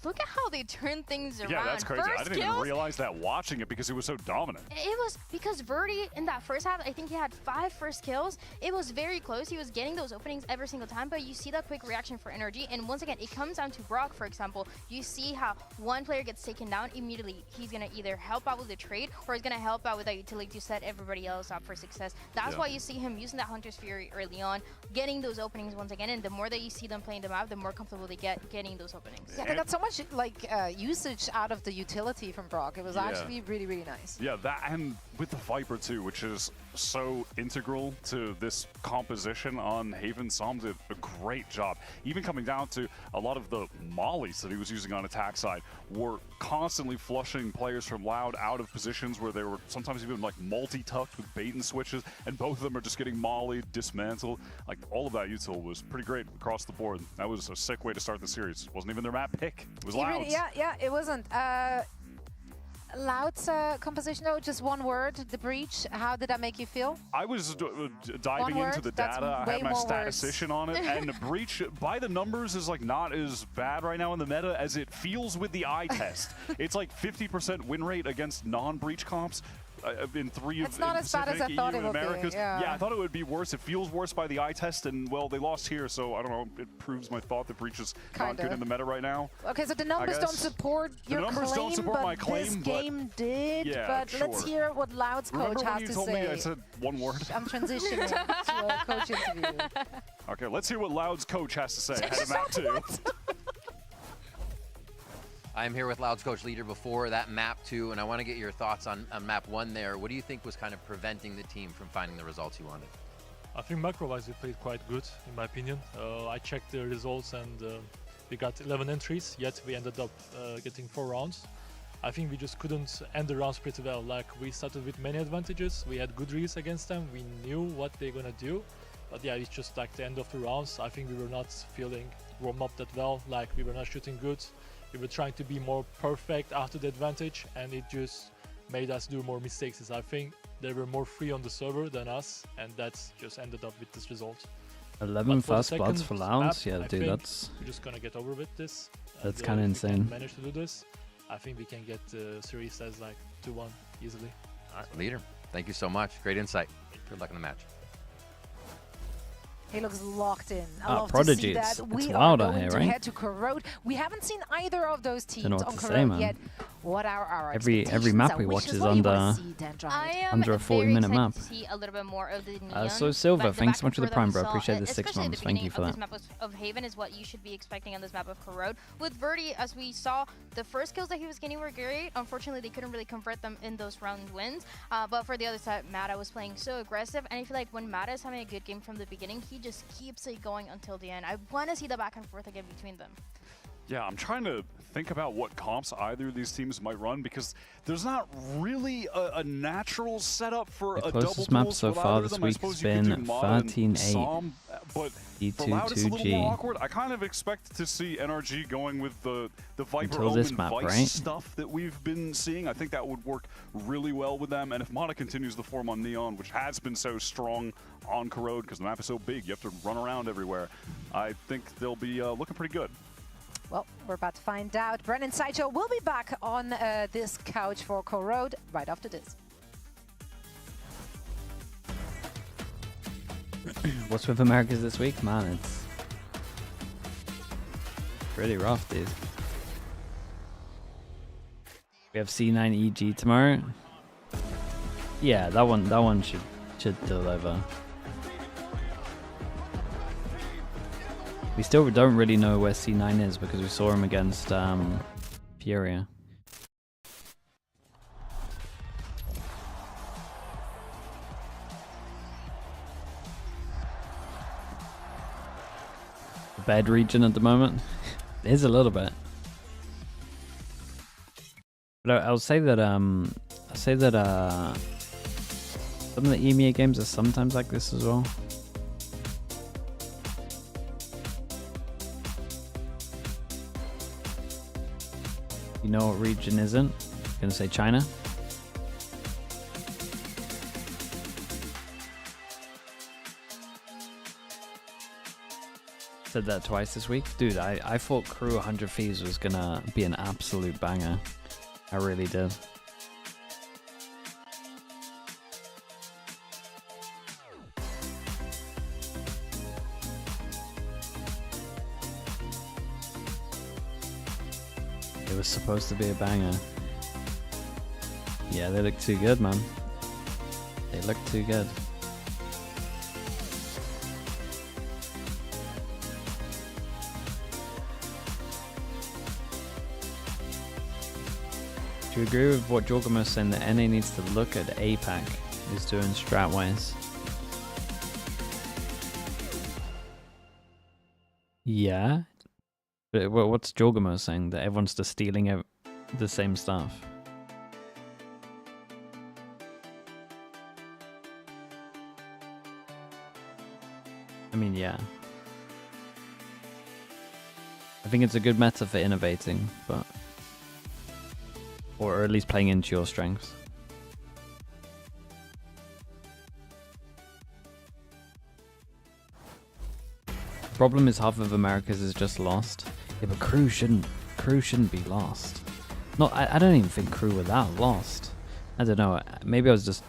B: look at how they turn things around.
A: Yeah, that's crazy. I didn't even realize that watching it because he was so dominant.
B: It was because Verdi in that first half, I think he had 5 first kills. It was very close. He was getting those openings every single time, but you see that quick reaction for NRG. And once again, it comes down to Brock, for example. You see how one player gets taken down immediately. He's going to either help out with the trade or he's going to help out with a utility to set everybody else up for success. That's why you see him using that Hunter's Fury early on, getting those openings once again. And the more that you see them playing the map, the more comfortable they get getting those openings.
D: Yeah, they got so much like usage out of the utility from Brock. It was actually really, really nice.
A: Yeah, that, and with the Viper too, which is so integral to this composition on Haven. Psalm did a great job. Even coming down to a lot of the mollies that he was using on attack side were constantly flushing players from Loud out of positions where they were sometimes even like multi-tucked with bait and switches, and both of them are just getting mollied, dismantled. Like all of that util was pretty great across the board. That was a sick way to start the series. It wasn't even their map pick. It was Loud's.
D: Yeah, it wasn't. Loud's composition, though, just one word, the breach. How did that make you feel?
A: I was diving into the data. I had my statistician on it, and the breach, by the numbers, is like not as bad right now in the meta as it feels with the eye test. It's like 50% win rate against non-breach comps. In 3 of
D: it's not as bad as I thought it would be.
A: Yeah, I thought it would be worse. It feels worse by the eye test, and well, they lost here, so I don't know. It proves my thought that Breach is not good in the meta right now.
D: Okay, so the numbers don't support your claim,
A: numbers don't support my claim,
D: this game did.
A: Yeah,
D: but let's hear what Loud's coach has to say.
A: Remember when you told me I said one word?
D: I'm transitioning to a coach interview.
A: Okay, let's hear what Loud's coach has to say ahead of map 2.
J: I'm here with Loud's coach leader before that map 2, and I want to get your thoughts on map 1 there. What do you think was kind of preventing the team from finding the results you wanted?
W: I think macro-wise they played quite good, in my opinion. I checked the results, and
L: We got 11 entries, yet we ended up getting 4 rounds. I think we just couldn't end the rounds pretty well. Like, we started with many advantages, we had good reads against them, we knew what they're gonna do. But yeah, it's just like the end of the rounds. I think we were not feeling warm up that well, like we were not shooting good. We were trying to be more perfect after the advantage, and it just made us do more mistakes. As I think they were more free on the server than us, and that's just ended up with this result.
C: 11 first bloods for Lounge? Yeah, dude, that's...
L: We're just gonna get over with this.
C: That's kind of insane.
L: If we manage to do this, I think we can get the series as like 2-1 easily.
J: All right, leader, thank you so much. Great insight. Good luck in the match.
D: He looks locked in. I love
C: Prodigy,
D: to see that.
C: it's
D: We
C: wild
D: are
C: out
D: going
C: here,
D: to
C: right?
D: head to Corrode. We haven't seen either of those teams
C: Don't know
D: on
C: what to say,
D: Corrode
C: man.
D: yet. What are our
C: Every map we watch is under a 40-minute map.
B: To see a little bit more of the neon,
C: So Silver,
B: but
C: thanks so much for the
B: back
C: prime,
B: and
C: bro.
B: forth
C: Appreciate
B: that
C: the
B: we
C: 6
B: saw,
C: months.
B: especially
C: Thank you
B: at
C: for
B: the
C: that.
B: beginning of this map of Haven is what you should be expecting on this map of Corrode. With Verdi, as we saw, the first kills that he was getting were great. Unfortunately, they couldn't really convert them in those round wins. But for the other side, Mata was playing so aggressive, and I feel like when Mata is having a good game from the beginning, he just keeps it going until the end. I want to see the back and forth again between them.
A: Yeah, I'm trying to think about what comps either of these teams might run, because there's not really a natural setup for
C: The
A: a double
C: closest map
A: duels
C: so
A: with
C: far
A: either of
C: this
A: them. I
C: week's
A: suppose you could do
C: been
A: Mod and
C: 13-8.
A: Psalm, but for Loud it's a little
C: E2-2G.
A: more awkward. I kind of expect to see NRG going with the Viper
C: Until this
A: Omen
C: map,
A: Vice
C: right?
A: stuff that we've been seeing. I think that would work really well with them. And if Mata continues the form on Neon, which has been so strong on Corrode because the map is so big, you have to run around everywhere, I think they'll be looking pretty good.
D: Well, we're about to find out. Brennan Sideshow will be back on this couch for Corrode right after this.
C: What's with Americas this week? Man, it's pretty rough, dude. We have C9 EG tomorrow. Yeah, that one should deliver. We still don't really know where C9 is because we saw him against Furia. The bad region at the moment. It is a little bit. But I'll say that some of the EMEA games are sometimes like this as well. You know what region isn't? I'm gonna say China. Said that twice this week. Dude, I thought Crew 100 Thieves was gonna be an absolute banger. I really did. It was supposed to be a banger. Yeah, they look too good, man. They look too good. Do you agree with what Jorgamo's saying that NA needs to look at APAC is doing strat-wise? Yeah. But what's Jorgamo saying? That everyone's just stealing the same stuff? I mean, yeah. I think it's a good meta for innovating, but... Or at least playing into your strengths. The problem is half of Americas is just lost. Yeah, but Crew shouldn't be lost. No, I don't even think Crew were that lost. I don't know. Maybe I was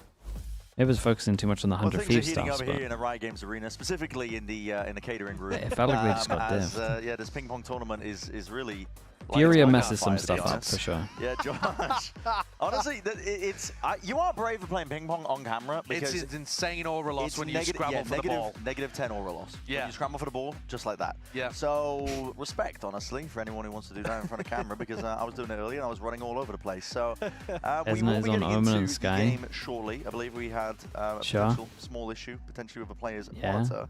C: focusing too much on the 100 Thieves stuff.
E: Over here in a Riot Games arena, specifically in the catering room.
C: It felt like they just got diffed.
E: Yeah, this ping pong tournament is really.
C: Furia messes some stuff up for sure.
E: Yeah, Josh. Honestly, you are brave for playing ping pong on camera because
O: it's insane aura loss when you scramble for the ball.
E: -10 aura loss.
O: Yeah.
E: When you scramble for the ball, just like that.
O: Yeah.
E: So respect, honestly, for anyone who wants to do that in front of camera, because I was doing it earlier and I was running all over the place. So we will be getting into the game shortly. I believe we had a potential small issue, potentially with a player's monitor.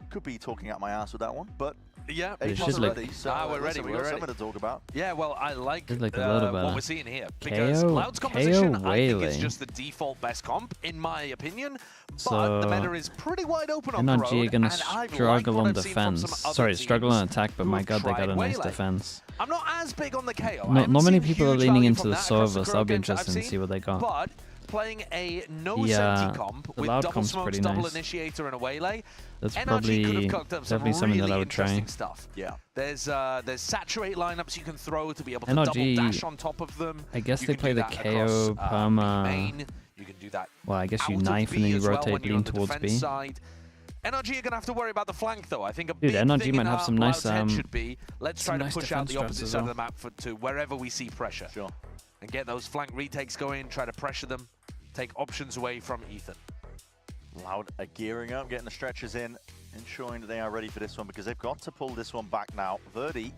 E: could be talking out my ass with that one, but
O: yeah,
C: It
E: Asians
C: should
E: are
C: look-
E: ready. So
O: we're ready.
E: we
O: We're
E: got
O: ready.
E: something to talk about.
O: Yeah, well, I like
C: Should look a little
O: what
C: better.
O: we're seeing here because
C: KO
O: Loud's composition, I think, is
C: Waylay.
O: just the default best comp, in my opinion. But
C: So,
O: the meta is pretty wide open on
C: NRG
O: the
C: are
O: road,
C: gonna
O: and I've
C: struggle
O: liked what
C: on
O: I've seen from some
C: defense.
O: other
C: Sorry, struggle on
O: teams
C: attack, but my
O: who've
C: god, they got
O: tried
C: a nice
O: Waylay.
C: defense.
O: I'm not as big on the KO. I
C: Not
O: haven't
C: many
O: seen
C: people are
O: huge
C: leaning
O: value
C: into
O: from
C: the
O: that across
C: Sova,
O: the
C: so that'll be
O: games that I've
C: interesting to
O: seen,
C: see what they got.
O: But playing a no
C: Yeah,
O: senti comp
C: the
O: with
C: Loud
O: double
C: comp's
O: smokes,
C: pretty
O: double
C: nice.
O: initiator, and a waylay,
C: That's
O: NRG
C: probably
O: could have cooked up some
C: definitely something
O: really
C: that I would try.
O: interesting stuff.
E: Yeah.
O: There's saturate lineups you can throw to be able to
C: NRG,
O: double dash on top of them.
C: I guess
O: You
C: they
O: can
C: play
O: do
C: the
O: that
C: KO
O: across,
C: perma.
O: main. You can do that.
C: Well, I guess you
O: out of
C: knife and
O: B
C: then you
O: as well
C: rotate
O: when you're
C: lean
O: on the
C: towards
O: defense
C: B.
O: side. NRG are gonna have to worry about the flank though. I think a
C: Dude,
O: big
C: NRG
O: thing
C: might
O: in
C: have some
O: Loud's
C: nice,
O: head should be let's try
C: some
O: to
C: nice
O: push out
C: defense
O: the opposite
C: strats as
O: side of
C: well.
O: the map to wherever we see pressure.
E: Sure.
O: And get those flank retakes going, try to pressure them, take options away from Ethan.
E: Loud are gearing up, getting the stretchers in, ensuring that they are ready for this one because they've got to pull this one back now. Verdi,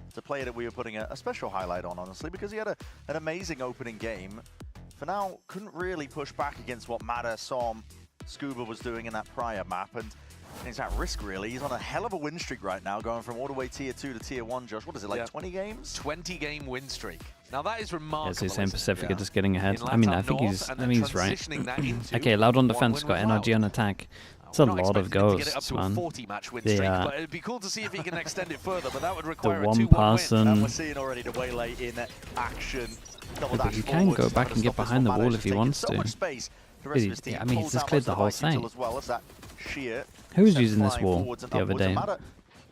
E: it's a player that we were putting a special highlight on, honestly, because he had an amazing opening game. For now, couldn't really push back against what Mada, Som, Scuba was doing in that prior map, and he's at risk, really. He's on a hell of a win streak right now, going from all the way Tier 2 to Tier 1, Josh. What is it, like 20 games?
O: 20-game win streak. Now that is remarkable.
C: Yeah, so he's saying
O: isn't it?
C: Pacific are just getting ahead.
O: In
C: I mean,
O: LATAM
C: I think
O: North,
C: he's
O: and
C: I
O: then
C: think he's right.
O: transitioning that into
C: Okay, Loud on
O: one
C: defense,
O: win
C: got
O: with
C: NRG
O: Loud.
C: on attack. It's a
O: We're not
C: lot of
O: expecting him to get it up
C: ghosts,
O: to a
C: man.
O: 40-match win
C: The,
O: streak, but it'd be cool to see if he can extend it further, but that would
C: the
O: require a
C: one
O: 2-1
C: person.
O: win.
E: And we're seeing already the waylay in action. Double
C: But
E: dash
C: he can
E: forwards,
C: go back
E: trying
C: and
E: to
C: get
E: stop this
C: behind the
E: one.
C: wall
E: Mada
C: if he
E: just
C: wants
E: taking so
C: to.
E: much space. The rest of his team
C: I mean, he's
E: pulls
C: just
E: out
C: cleared
E: most
C: the
E: of
C: whole
E: bike
C: site.
E: util as well as that sheer.
C: Who was
E: sent
C: using this
E: flying
C: wall
E: forwards and
C: the other
E: upwards, and
C: day?
E: Mada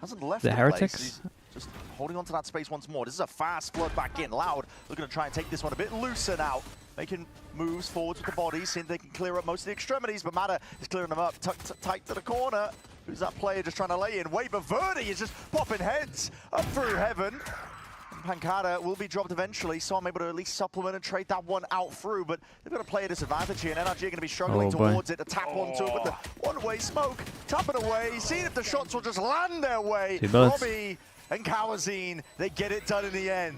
E: hasn't left
C: The
E: place.
C: Heretics?
E: He's just holding on to that space once more. This is a fast flood back in. Loud looking to try and take this one a bit looser now. Making moves forwards with the bodies, seeing they can clear up most of the extremities, but Mada is clearing them up, tight to the corner. Who's that player just trying to lay in? Wait, but Verdi is just popping heads up through heaven. Pancada will be dropped eventually, so I'm able to at least supplement and trade that one out through, but they've got to play a disadvantage here, and NRG are going to be struggling towards it, to tap onto it with the one-way smoke, tap it away, seeing if the shots will just land their way.
C: Two bullets.
E: Robbie and Kawazine, they get it done in the end.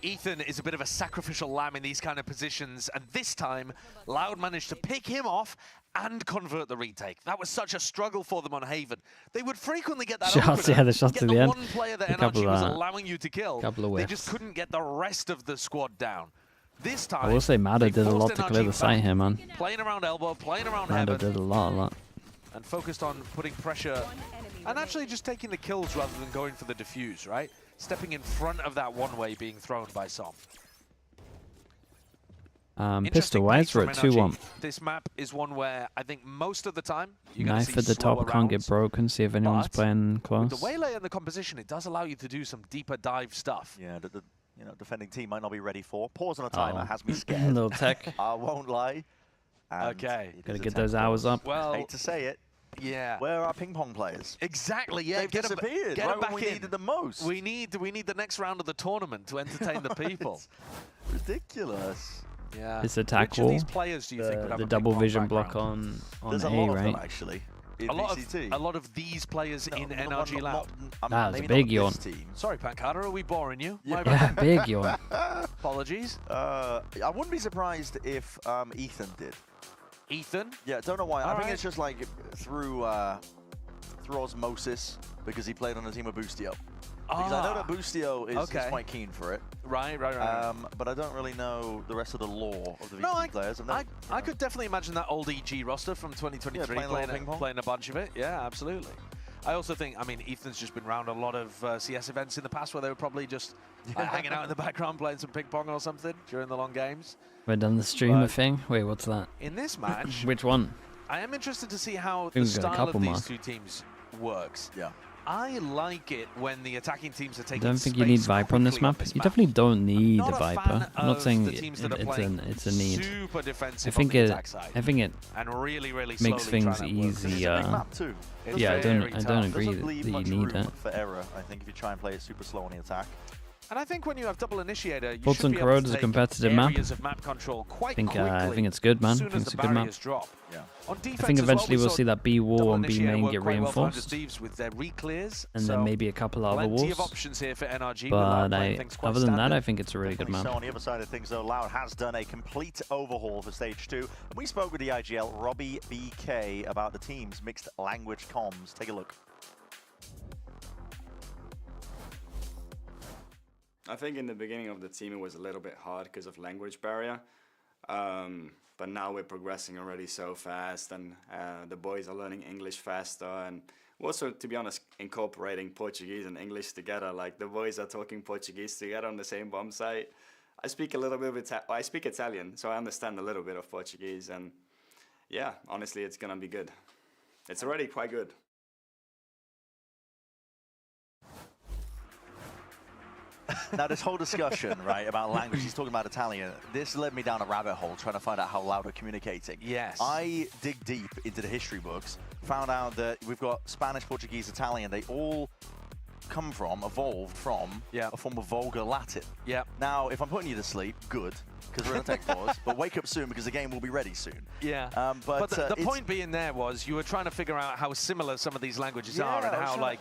O: Ethan is a bit of a sacrificial lamb in these kind of positions, and this time, Loud managed to pick him off and convert the retake. That was such a struggle for them on Haven. They would frequently get that
C: Shots,
O: opener,
C: yeah, the shots
O: get
C: at
O: the
C: the end.
O: one player that
C: A couple
O: NRG was
C: of,
O: allowing you to kill.
C: couple of
O: They
C: whiffs.
O: just couldn't get the rest of the squad down. This time,
C: I will say Mada
O: they
C: did a
O: forced
C: lot to clear
O: NRG
C: the site
O: back,
C: here, man.
O: Playing around elbow, playing around
C: Mada
O: heaven,
C: did a lot.
O: and focused on putting pressure and actually just taking the kills rather than going for the defuse, right? Stepping in front of that one-way being thrown by Som.
C: Pistol-wise, we're at 2-1.
O: This map is one where I think most of the time you're going to
C: Knife
O: see
C: at the
O: slower
C: top, can't get
O: rounds,
C: broken, see if anyone's
O: but
C: playing close.
O: with the waylay and the composition, it does allow you to do some deeper dive stuff.
E: Yeah, the defending team might not be ready for. Pause on a timer has me scared.
C: Little tech.
E: I won't lie. And
O: Okay.
C: Gotta get those hours up.
O: Well,
E: hate to say it.
O: Yeah.
E: Where are our ping pong players?
O: Exactly, yeah.
E: They've disappeared
O: Get
E: right
O: them back
E: when we
O: in.
E: needed them most.
O: We need the next round of the tournament to entertain the people.
E: Ridiculous.
O: Yeah.
C: This attack
O: Which of
C: wall,
O: these players do you think would have
C: the
O: a
C: double
O: ping pong
C: vision
O: background?
C: block on
E: There's a
C: A,
E: lot of them,
C: right?
E: actually. In
O: A lot
E: VCT.
O: of these players in
E: No,
O: NRG Loud.
C: That was a
E: maybe
C: big
E: not
C: yawn.
E: this team.
O: Sorry, Pancada, are we boring you?
E: Yeah.
O: My bad.
C: Big yawn.
O: Apologies.
E: I wouldn't be surprised if Ethan did.
O: Ethan?
E: Yeah, don't know why. I think
O: Alright.
E: it's just like through osmosis because he played on a team with Boostio. Because I know that Boostio is quite keen for it.
O: Right.
E: But I don't really know the rest of the lore of the
O: No,
E: VCT players. And
O: I could definitely imagine that old EG roster from 2023
E: Yeah, playing a little ping pong.
O: playing a bunch of it. Yeah, absolutely. I also think, I mean, Ethan's just been around a lot of CS events in the past where they were probably just hanging out in the background playing some ping pong or something during the long games.
C: We're done the streamer
O: But
C: thing. Wait, what's that?
O: In this match,
C: Which one?
O: I am interested to see how
C: think
O: the
C: we've got a
O: style of
C: couple
O: these
C: more.
O: two teams works.
E: Yeah.
O: I like it when the attacking teams are
C: I
O: taking
C: don't think you need
O: space
C: Viper on this
O: quickly
C: map.
O: this
C: You definitely don't need
O: Not
C: a
O: a
C: Viper.
O: fan
C: I'm not
O: of
C: saying
O: the teams that are playing
C: it's a need.
O: super defensive
C: I think
O: on the
C: it.
O: attack side.
C: I think it
O: and really
C: makes
O: slowly
C: things
O: trying to work.
C: easier.
E: map too.
C: Yeah, I don't
O: very
C: agree
O: tough.
C: that
E: Doesn't leave
C: you
E: much
C: need
E: room
C: it.
E: for error, I think, if you try and play it super slow on the attack.
O: And I think when you have double initiator, you
C: Fulton
O: should be able
C: Corrode
O: to
C: is a
O: take
C: competitive map.
O: areas of map control quite quickly.
C: I think it's good, man.
O: As soon
C: I think
O: as
C: it's a
O: the
C: good map.
O: barriers drop.
E: Yeah.
O: On defense
C: I think
O: as well,
C: eventually we'll
O: saw
C: see that B wall
O: double
C: on B
O: initiator
C: main
O: work
C: get
O: quite well for
C: reinforced.
O: Thieves with their reclears.
C: And then maybe a couple other
O: plenty
C: walls.
O: of options here for NRG.
C: But other than that, I think it's a really good map.
E: So on the other side of things, though, Loud has done a complete overhaul for Stage 2. And we spoke with the IGL, Robbie BK, about the team's mixed language comms. Take a look.
Q: I think in the beginning of the team it was a little bit hard because of language barrier, but now we're progressing already so fast, and the boys are learning English faster, and also, to be honest, incorporating Portuguese and English together. Like the boys are talking Portuguese together on the same bomb site. I speak a little bit of I speak Italian, so I understand a little bit of Portuguese, and yeah, honestly, it's gonna be good. It's already quite good.
E: Now, this whole discussion, right, about language, he's talking about Italian, this led me down a rabbit hole trying to find out how Loud are communicating.
O: Yes.
E: I dig deep into the history books, found out that we've got Spanish, Portuguese, Italian. They all evolved from a form of vulgar Latin.
O: Yeah.
E: Now, if I'm putting you to sleep, good, because we're in a tech pause, but wake up soon because the game will be ready soon.
O: Yeah.
E: But
O: the point being there was you were trying to figure out how similar some of these languages are and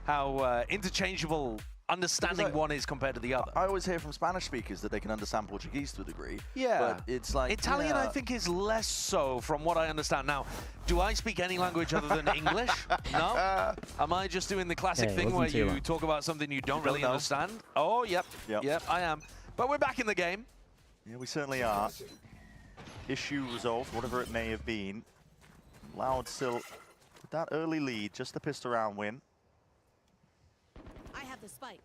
O: how interchangeable understanding one is compared to the other.
E: I always hear from Spanish speakers that they can understand Portuguese to a degree.
O: Yeah.
E: But it's like
O: Italian, I think, is less so from what I understand. Now, do I speak any language other than English? No? Am I just doing the classic thing where you talk about something you don't really understand? Oh, yep, I am. But we're back in the game.
E: Yeah, we certainly are. Issue resolved, whatever it may have been. Loud still with that early lead, just the pissed around win.
N: I have the spike.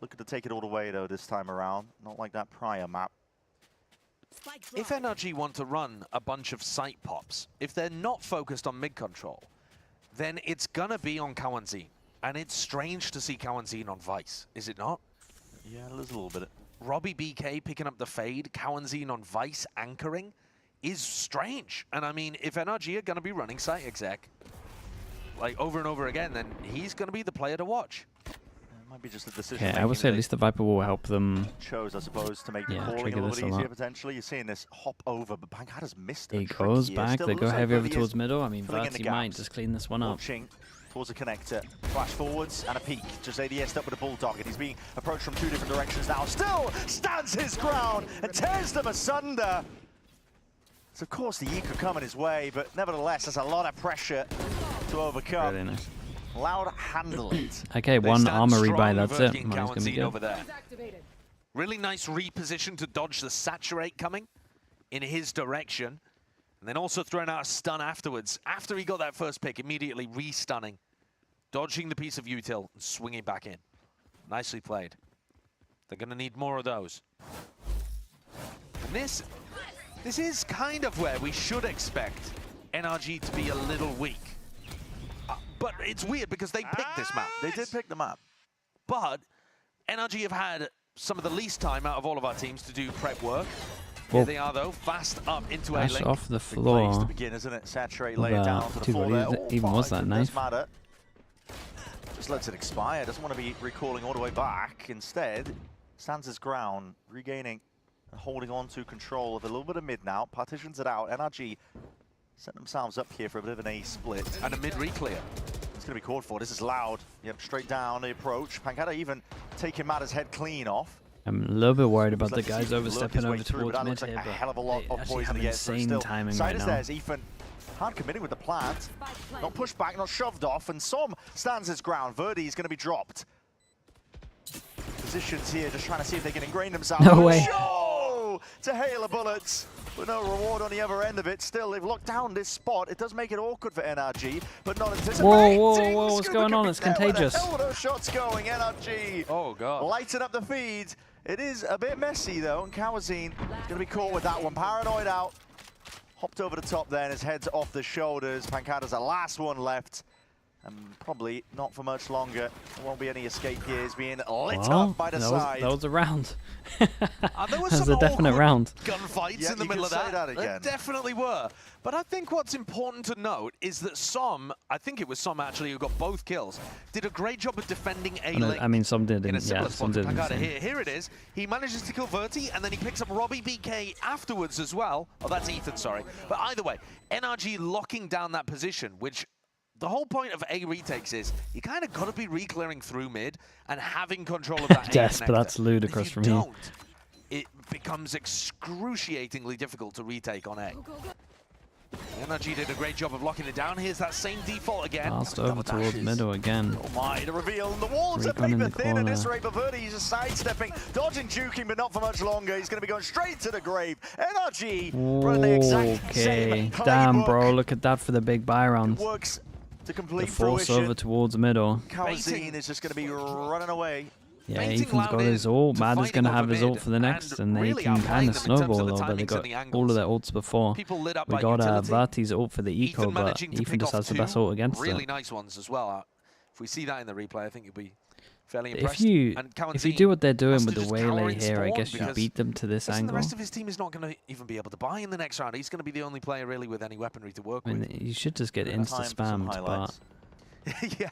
E: Looking to take it all the way, though, this time around. Not like that prior map.
O: If NRG want to run a bunch of site pops, if they're not focused on mid-control, then it's going to be on Kawanzin. And it's strange to see Kawanzin on Vice, is it not?
E: Yeah, there's a little bit.
O: Robbie BK picking up the fade, Kawanzin on Vice anchoring, is strange. And I mean, if NRG are going to be running site exec, like over and over again, then he's going to be the player to watch.
E: Might be just a decision.
C: Yeah, I would say at least the Viper will help them.
E: Chose, I suppose, to make the calling a little bit easier potentially. You're seeing this hop over, but Pancada's missed it.
C: He goes back. They go heavy over towards middle. I mean, Verti might just clean this one up.
E: Launching towards the connector. Flash forwards and a peek. Just ADS'd up with a Bulldog, and he's being approached from two different directions now. Still stands his ground and tears them asunder. So, of course, the Eco coming his way, but nevertheless, there's a lot of pressure to overcome.
C: Really nice.
E: Loud handle it.
C: Okay, one armory buy, that's it. Mine's gonna be good.
O: Over there. Really nice reposition to dodge the saturate coming in his direction. And then also throwing out a stun afterwards. After he got that first pick, immediately re-stunning. Dodging the piece of util and swinging back in. Nicely played. They're going to need more of those. And this is kind of where we should expect NRG to be a little weak. But it's weird because they picked this map.
E: They did pick the map.
O: But NRG have had some of the least time out of all of our teams to do prep work.
C: Well,
O: Here they are, though, fast up into
C: Dash
O: A-Link.
C: off the
E: Big place
C: floor.
E: to begin, isn't it? Saturate, lay it down to the floor there.
C: Even was that knife?
E: Doesn't matter. Just lets it expire. Doesn't want to be recalling all the way back. Instead, stands his ground, regaining and holding on to control of a little bit of mid now. Partitions it out. NRG set themselves up here for a bit of an A split.
O: And a mid re-clear.
E: It's going to be called for. This is Loud. Yep, straight down the approach. Pancada even taking Matter's head clean off.
C: I'm a little bit worried about the guys overstepping over towards mid here,
E: a
C: but
E: hell of a lot of poison against
C: insane timing right now.
E: There's Ethan hard committing with the plant. Not pushed back, not shoved off, and Som stands his ground. Verdi is going to be dropped. Positions here, just trying to see if they can ingrain themselves.
C: No way.
E: Show to hail of bullets. With no reward on the other end of it. Still, they've locked down this spot. It does make it awkward for NRG, but not anticipating.
C: Whoa, what's going on? It's contagious.
E: Where the hell are those shots going? NRG.
O: Oh, God.
E: Lighten up the feed. It is a bit messy, though, and Kawazine is going to be caught with that one. Paranoid out. Hopped over the top there, and his head's off the shoulders. Pancada's the last one left. And probably not for much longer. There won't be any escape here. He's being lit up by the side.
C: That was a round.
O: There was
C: That was a definite round.
O: Gunfights in the middle of that. There definitely were. But I think what's important to note is that Som, I think it was Som actually who got both kills, did a great job of defending A link.
C: I mean, some did.
O: In a similar
C: Yeah,
O: spot
C: some
O: to
C: didn't.
O: Pancada. Here it is. He manages to kill Verti, and then he picks up Robbie BK afterwards as well. Oh, that's Ethan, sorry. But either way, NRG locking down that position, which the whole point of A retakes is you kind of got to be re-clearing through mid and having control of that A
C: Yes,
O: connector.
C: but that's ludicrous from here.
O: It becomes excruciatingly difficult to retake on A. NRG did a great job of locking it down. Here's that same default again.
C: Passed over towards middle again.
E: Oh my, the reveal, and the walls are
C: Recon in
E: paper
C: the
E: thin at this
C: corner.
E: rate, but Verdi, he's just sidestepping, dodging, juking, but not for much longer. He's going to be going straight to the grave. NRG running the exact same
C: Okay,
E: playbook.
C: damn, bro, look at that for the big buy round.
E: Works to complete
C: The force
E: fruition.
C: over towards middle.
E: Kalzine is just going to be running away.
C: Yeah, Ethan's got his ult. Mad is going to have his ult for the next, and they can kind of snowball a little bit. They got all of their ults before. We got Vati's ult for the eco, but Ethan just has the best ult against
O: really
C: it.
O: nice ones as well. If we see that in the replay, I think you'll be fairly
C: If
O: impressed.
C: you
O: And
C: do what they're doing
O: has
C: with
O: to
C: the
O: just cower
C: Waylay
O: in
C: here, I
O: spawn
C: guess you
O: because
C: beat them to this
O: the
C: angle.
O: rest of his team is not going to even be able to buy in the next round. He's going to be the only player really with any weaponry to work
C: I mean,
O: with.
C: you should just get insta-spammed, but
O: Yeah,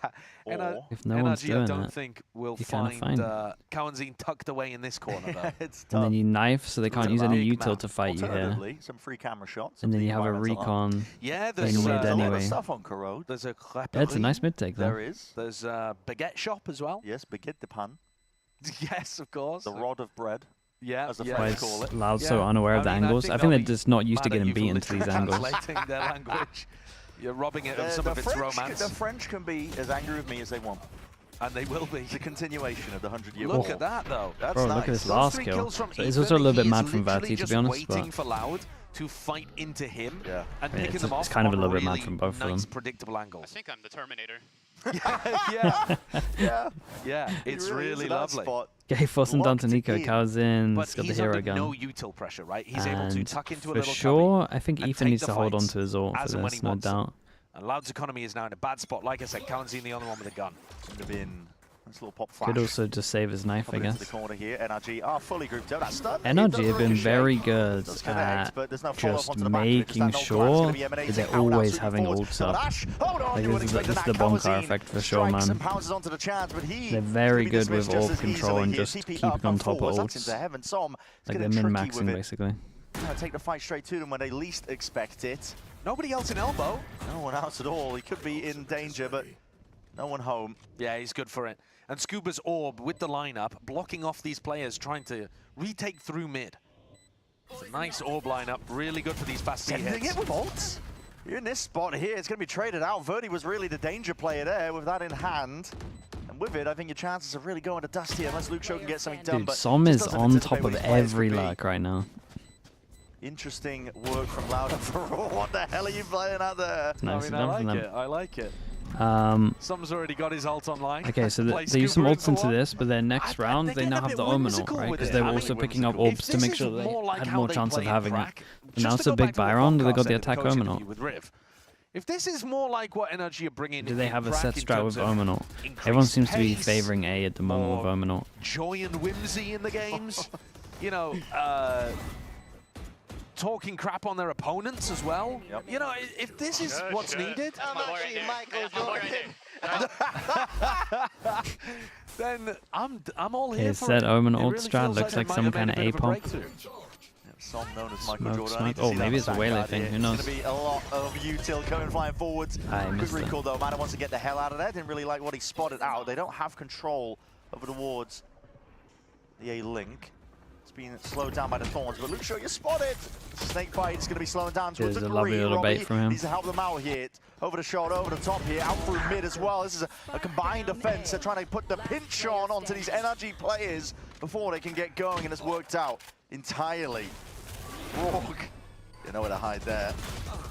C: if no one's
O: NRG,
C: doing
O: I don't
C: it,
O: think will
C: you're kinda
O: find
C: fine.
O: Kawanzine tucked away in this corner though.
C: and then you knife so they can't use any util to fight you here.
E: Alternatively, some free camera shots.
C: And then
E: of
C: you
E: the
C: have a
E: environmental arm.
C: recon
O: Yeah,
C: in
O: there's
C: mid
E: a lot
C: anyway.
E: of stuff on Corrode.
O: There's a
C: Yeah, it's a nice mid take though.
E: There is.
O: There's a baguette shop as well.
E: Yes, baguette de pan.
O: Yes, of course.
E: The rod of bread.
O: Yeah,
E: as the
O: yeah.
E: French
C: Why
E: call
C: is
E: it.
C: Loud so unaware of the angles? I think they're just not used to getting beat into these angles.
O: Translating their language. You're robbing it of some of its
E: French,
O: romance.
E: The French can be as angry with me as they want.
O: And they will be.
E: It's a continuation of the 100-year war.
O: Look at that, though.
E: That's
C: Bro,
E: nice.
C: look at this
O: Those
C: last
O: 3
C: kill.
O: kills from
C: So it's
O: Ethan,
C: also a little bit
O: he
C: mad
O: is
C: from
O: literally
C: Vati, to
O: just
C: be honest,
O: waiting
C: but
O: for Loud to fight into him and
C: Yeah,
O: picking
C: it's
O: them off
C: kind of a
O: on
C: little bit mad
O: really
C: from both of
O: nice,
C: them.
O: predictable angles.
K: I think I'm the Terminator.
O: Yeah, it's really lovely.
C: Gay Foss and
O: Locked
C: Dantanico,
O: in.
C: Kalzin's
O: But
C: got the
O: he's
C: hero
O: under
C: gun.
O: no util pressure, right? He's able to
C: And
O: tuck into a
C: for
O: little
C: sure, I think
O: and
C: Ethan
O: take
C: needs
O: the
C: to hold on
O: fights
C: to his ult
O: as
C: for
O: and when
C: this,
O: he
C: no
O: wants it.
C: doubt.
O: And Loud's economy is now in a bad spot. Like I said, Kawanzine the only one with a gun.
E: Could have been this little pop flash.
C: Could also just save his knife, I
E: Coming into
C: guess.
E: the corner here. NRG are fully grouped up. That's done.
C: NRG have been very good
E: Does connect,
C: at
E: but there's no follow-up
C: just
E: onto the back.
C: making
E: Because that no glance is
C: sure
E: gonna be emanating
C: that they're
E: out now,
C: always
E: shooting
C: having
E: forwards.
C: ults
E: But
C: up.
E: Ash, hold on,
C: Like
E: you would
C: this is
E: expect
C: the
E: that.
C: bonker
E: Kalzine
C: effect for sure,
E: strikes
C: man.
E: and pounces onto the chance, but he
C: They're
E: is
C: very
E: gonna be
C: good with
E: dismissed
C: ult
E: just as
C: control
E: easily
C: and
E: here.
C: just
E: TP
C: keeping
E: up
C: on top of
E: forwards, that's
C: ults.
E: into heaven. Som is
C: Like
E: getting
C: they're
E: tricky with
C: min-maxing,
E: it.
C: basically.
E: Gonna take the fight straight to them when they least expect it.
O: Nobody else in elbow.
E: No one else at all. He could be in danger, but no one home.
O: Yeah, he's good for it. And Scuba's orb with the lineup, blocking off these players trying to retake through mid. It's a nice orb lineup, really good for these fast speed
E: Sending
O: hits.
E: it with ults. You're in this spot here. It's going to be traded out. Verdi was really the danger player there with that in hand. And with it, I think your chances of really going to dust here, unless Luke Show can get something done.
C: Dude,
E: But
C: Som
E: just
C: is
E: doesn't
C: on
E: anticipate
C: top
E: what
C: of
E: his players
C: every
E: could be.
C: luck right now.
E: Interesting work from Louder for what the hell are you playing out there?
C: Nice
O: I
C: enough from
O: like
C: them.
O: it, I like it. Som's already got his ult online.
C: Okay, so
O: Play
C: they use some
O: Scuba
C: ults into
O: co-op.
C: this, but then next round they now have the Omen ult, right? Because they were also picking up orbs to make sure they had more chance of having it. And now it's a big buy round, they got the attack Omen ult.
O: If this is more like what NRG are bringing
C: Do they
O: in
C: have a
O: Crack
C: set
O: in
C: strat
O: terms
C: with
O: of
C: Omen ult?
O: increased
C: Everyone seems to be
O: pace,
C: favoring A at the moment with Omen ult.
O: joy and whimsy in the games, you know, talking crap on their opponents as well. You know, if this is what's needed, then I'm all here
C: Okay,
O: for
C: set
O: it.
C: Omen
O: It
C: ult
O: really
C: strat
O: feels
C: looks like
O: they
C: some
O: might have
C: kind of
O: made a
C: A
O: bit of a
C: pump.
O: breakthrough.
E: Som known as Michael
C: Smoke,
E: Jordan. I
C: smoke.
E: need to
C: Oh,
E: see that
C: maybe it's a
E: back
C: Waylay
E: guard
C: thing,
E: here.
C: who
E: It's
C: knows?
E: going to be a lot of util coming flying forwards.
C: I
E: Good
C: missed it.
E: recall though. Mana wants to get the hell out of there. Didn't really like what he spotted out. They don't have control over towards the A link. It's been slowed down by the Thorns, but Luke Show, you spotted. Snake bite is going to be slowing down to a
C: There's a
E: degree.
C: lovely little
E: Robbie
C: bait from him.
E: needs to help them out here. Over the shot, over the top here, out through mid as well. This is a combined offense. They're trying to put the pinch on onto these NRG players before they can get going, and it's worked out entirely. Rourke You know where to hide there.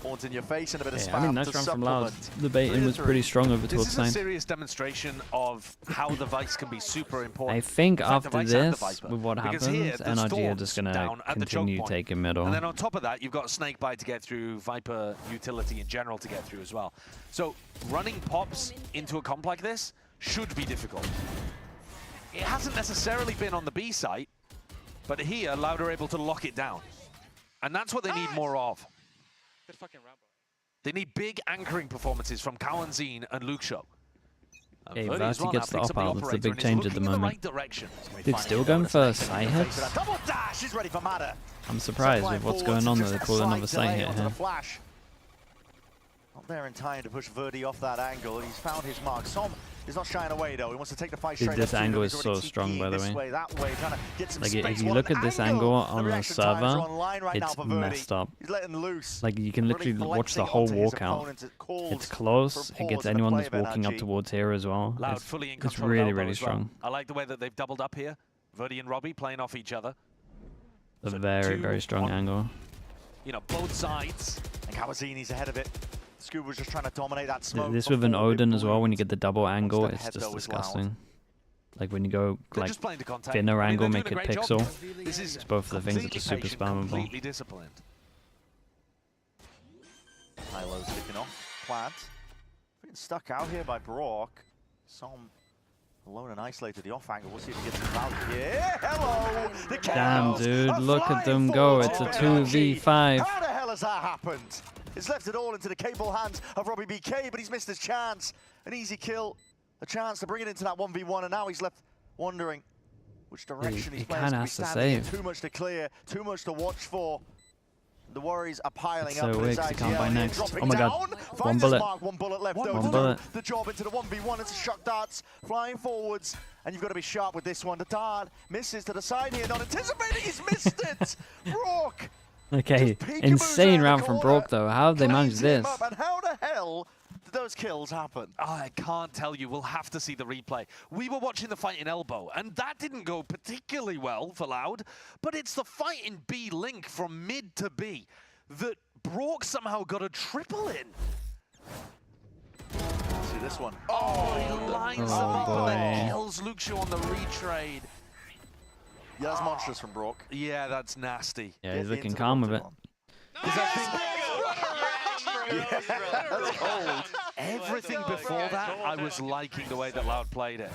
E: Horns in your face and a bit of spam
C: I mean, nice
E: to
C: round from Loud.
E: supplement.
C: The baiting was pretty strong over
O: This
C: towards
O: is a
C: side.
O: serious demonstration of how the Vice can be super important.
C: I think
O: In fact, the
C: after
O: Vice and the
C: this,
O: Viper.
C: with what
O: Because
C: happens,
O: here, there's
C: NRG are
O: Thorns
C: just going to
O: down at the choke
C: continue
O: point.
C: taking middle.
O: And then on top of that, you've got Snakebite to get through, Viper utility in general to get through as well. So running pops into a comp like this should be difficult. It hasn't necessarily been on the B site, but here, Loud are able to lock it down. And that's what they need more of. They need big anchoring performances from Kawanzine and Luke Show.
C: Yeah, Verti gets the op out. That's the big change at the moment.
O: Direction.
C: Dude, still going for side hits?
E: Double dash, he's ready for Mada.
C: I'm surprised with what's going on there. They call another side hit here.
E: Flash. Not there in time to push Verdi off that angle. He's found his mark. Som is not shying away though. He wants to take the fight straight.
C: Dude, this
E: up
C: angle
E: to
C: is so strong, by the way.
E: That way, trying to get some
C: Like,
E: space.
C: if you
E: What
C: look
E: an
C: at this
E: angle.
C: angle on
E: The
C: the
E: reaction times are
C: server,
E: online right now
C: it's
E: for Verdi.
C: messed up.
E: He's letting loose.
C: Like, you can literally
E: Really
C: watch the
E: flexing
C: whole
E: onto his
C: walkout.
E: opponents. It calls
C: It's close.
E: for
C: It gets
E: pause in the
C: anyone
E: play
C: that's
E: of
C: walking up
E: NRG.
C: towards here as well.
O: Loud
C: It's,
O: fully in
C: it's
O: control of
C: really,
O: elbow
C: really
O: as well.
C: strong.
O: I like the way that they've doubled up here. Verdi and Robbie playing off each other.
C: A
O: So
C: very,
O: 2,
C: very strong
O: 1.
C: angle.
O: You know, both sides.
E: And Kawazini's ahead of it. Scuba's just trying to dominate that smoke.
C: This with an
E: before it
C: Odin as well, when you
E: blooms.
C: get the double angle,
E: step
C: it's
E: ahead,
C: just
E: though, is Loud.
C: disgusting. Like when you go
O: They're
C: like
O: just playing to contact.
C: thinner
O: I mean,
C: angle,
O: they're
C: make
O: doing
C: it
O: a great
C: pixel.
O: job. This is
C: It's both of the things that
O: completely
C: are super
O: patient,
C: spammable.
O: completely disciplined.
E: Hylo's kicking off. Plant. Being stuck out here by Brock. Som alone and isolated. The off angle. We'll see if he gets him out. Yeah, hello! The
C: Damn,
E: chaos
C: dude,
E: are
C: look at them
E: flying
C: go.
E: forward
C: It's a
E: for
C: 2v5.
E: How the hell has that happened? It's left it all into the capable hands of Robbie BK, but he's missed his chance. An easy kill. A chance to bring it into that 1v1, and now he's left wondering which direction
C: He
E: he's
C: kinda
E: playing.
C: has to
E: standing in.
C: save.
E: Too much to clear, too much to watch for. The worries are piling
C: It's
E: up.
C: so
E: with his
C: weak 'cause he can't
E: IGL
C: buy
E: here,
C: next.
E: dropping
C: Oh my god.
E: down,
C: One
E: finds his
C: bullet.
E: mark, one bullet left. though,
C: One
E: to
C: bullet.
E: do the job into the 1v1. It's a shock darts flying forwards, and you've got to be sharp with this one. The dart misses to the side here, not anticipating. He's missed it. Brock.
C: Okay,
E: peekaboo's
C: insane
E: around
C: round
E: the
C: from
E: corner,
C: Brock though. How have they managed
E: cleans him
C: this?
E: up, and how the hell did those kills happen?
O: I can't tell you. We'll have to see the replay. We were watching the fight in Elbow, and that didn't go particularly well for Loud, but it's the fight in B Link from mid to B that Brock somehow got a triple in.
E: See this one.
O: Oh, he lines
C: Oh,
O: them up and then
C: boy.
O: kills Luke Shaw on the retrade.
E: Yeah, that's monstrous from Brock.
O: Yeah, that's nasty.
C: Yeah, he's
E: Get
C: looking
E: into the
C: calm with it.
E: octagon.
O: That's cold. Everything before that, I was liking the way that Loud played it.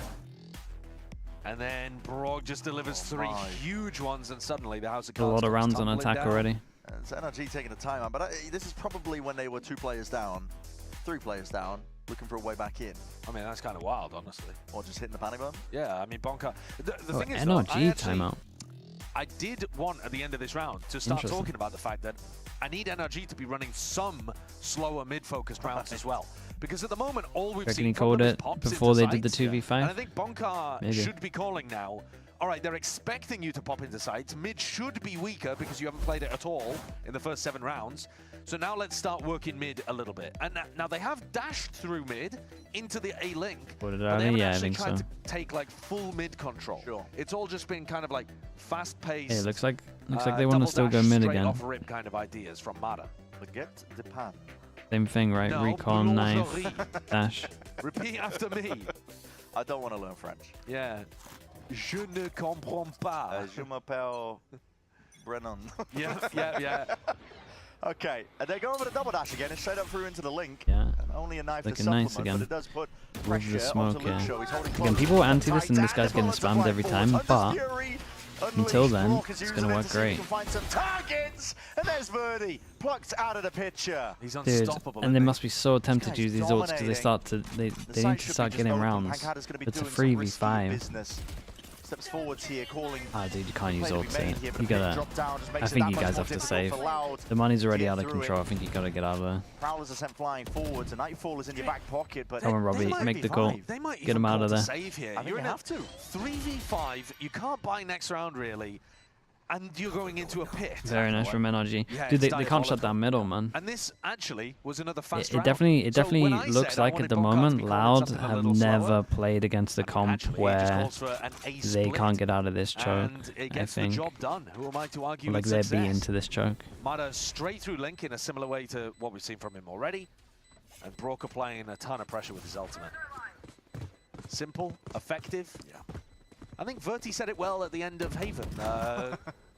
O: And then Brock just delivers three huge ones, and suddenly the House of
C: A
O: Cards
C: lot of
O: comes
C: rounds on
O: tumbling
C: attack
O: down.
C: already.
E: And it's NRG taking the time out, but this is probably when they were 2 players down, 3 players down, looking for a way back in.
O: I mean, that's kind of wild, honestly.
E: Or just hitting the panic button.
O: Yeah, I mean, Bonka. The
C: Oh,
O: thing is, though,
C: NRG timeout.
O: I did want at the end of this round to start
C: Interesting.
O: talking about the fact that I need NRG to be running some slower mid-focused rounds as well. Because at the moment, all we've
C: Reckon
O: seen
C: he
O: from
C: called
O: them is
C: it
O: pops
C: before
O: into
C: they did the
O: sites.
C: 2v5?
O: And I think Bonka
C: Maybe.
O: should be calling now. All right, they're expecting you to pop into sites. Mid should be weaker because you haven't played it at all in the first 7 rounds. So now let's start working mid a little bit. And now they have dashed through mid into the A link.
C: What did
O: but
C: I
O: they
C: mean?
O: haven't
C: Yeah, I
O: actually
C: think
O: tried
C: so.
O: to take like full mid control.
E: Sure.
O: It's all just been kind of like fast-paced.
C: Hey, looks like they want to
O: double
C: still go
O: dash,
C: mid
O: straight
C: again.
O: off rip kind of ideas from Mada.
E: Forget the pan.
C: Same thing, right?
O: No,
C: Recon, knife,
O: boulangerie.
C: dash.
O: Repeat after me.
E: I don't want to learn French.
O: Yeah. Je ne comprends pas.
E: Je m'appelle Brennan.
O: Yeah.
E: Okay, and they go over the double dash again and straight up through into the link.
C: Yeah.
E: And only a knife to
C: Looking
E: supplement,
C: nice again.
E: but it does put
C: With
E: pressure
C: the smoke,
E: onto Luke
C: yeah.
E: Show. He's holding
C: Again,
E: close
C: people
E: to
C: are anti this and this
E: tight
C: guy's getting
E: bullets are
C: spammed
E: flying
C: every
E: forwards.
C: time, but
E: Fury
C: until
E: unleashed.
C: then,
E: Brock is
C: it's
E: using
C: gonna
E: it
C: work
E: to see if he
C: great.
E: can find some targets, and there's Verdi plucked out of the picture.
O: He's
C: Dude,
O: unstoppable.
C: and they must be so tempted to
E: guy's
C: use these ults because they need to start getting rounds. It's a 3v5.
E: Business. Steps forwards here, calling.
C: Ah, dude, you can't use
E: play to be
C: ults
E: made
C: here.
E: here, but
C: You
E: a big
C: gotta.
E: drop down just makes
C: I
E: it
C: think
E: that
C: you
E: much
C: guys
E: more
C: have to
E: difficult
C: save.
E: for Loud
C: The money's already
E: to
C: out
E: get
C: of
E: through
C: control.
E: it.
C: I think you gotta get out of there.
E: Prowlers are sent flying forwards, and Nightfall is in your back pocket, but
C: Come on, Robbie,
O: might
C: make
O: be
C: the call.
O: fine. They might
C: Get
O: even
C: him out
O: call
C: of
O: to
C: there.
O: Save here.
E: I think
O: You're
E: you
O: in a
E: have to.
O: 3v5. You can't buy next round really. and you're going into a pit.
C: Very nice from NRG.
O: Yeah,
C: Dude,
O: it's
C: they can't shut
O: diabolical.
C: down middle, man.
O: And this actually was another fast
C: It
O: round.
C: definitely
O: So when I
C: looks
O: said I
C: like
O: wanted
C: at the
O: Boncar to
C: moment
O: be calling
C: Loud
O: something a
C: have
O: little
C: never
O: slower,
C: played against a comp
O: actually, it just
C: where
O: calls for an A
C: they
O: split,
C: can't get out of this choke.
O: and it
C: I
O: gets the
C: think,
O: job done. Who am I to argue
C: or like
O: with
C: they're
O: success?
C: being to this choke.
O: Mada straight through Link in a similar way to what we've seen from him already, and Brook applying a ton of pressure with his ultimate. Simple, effective. Yeah. I think Verti said it well at the end of Haven.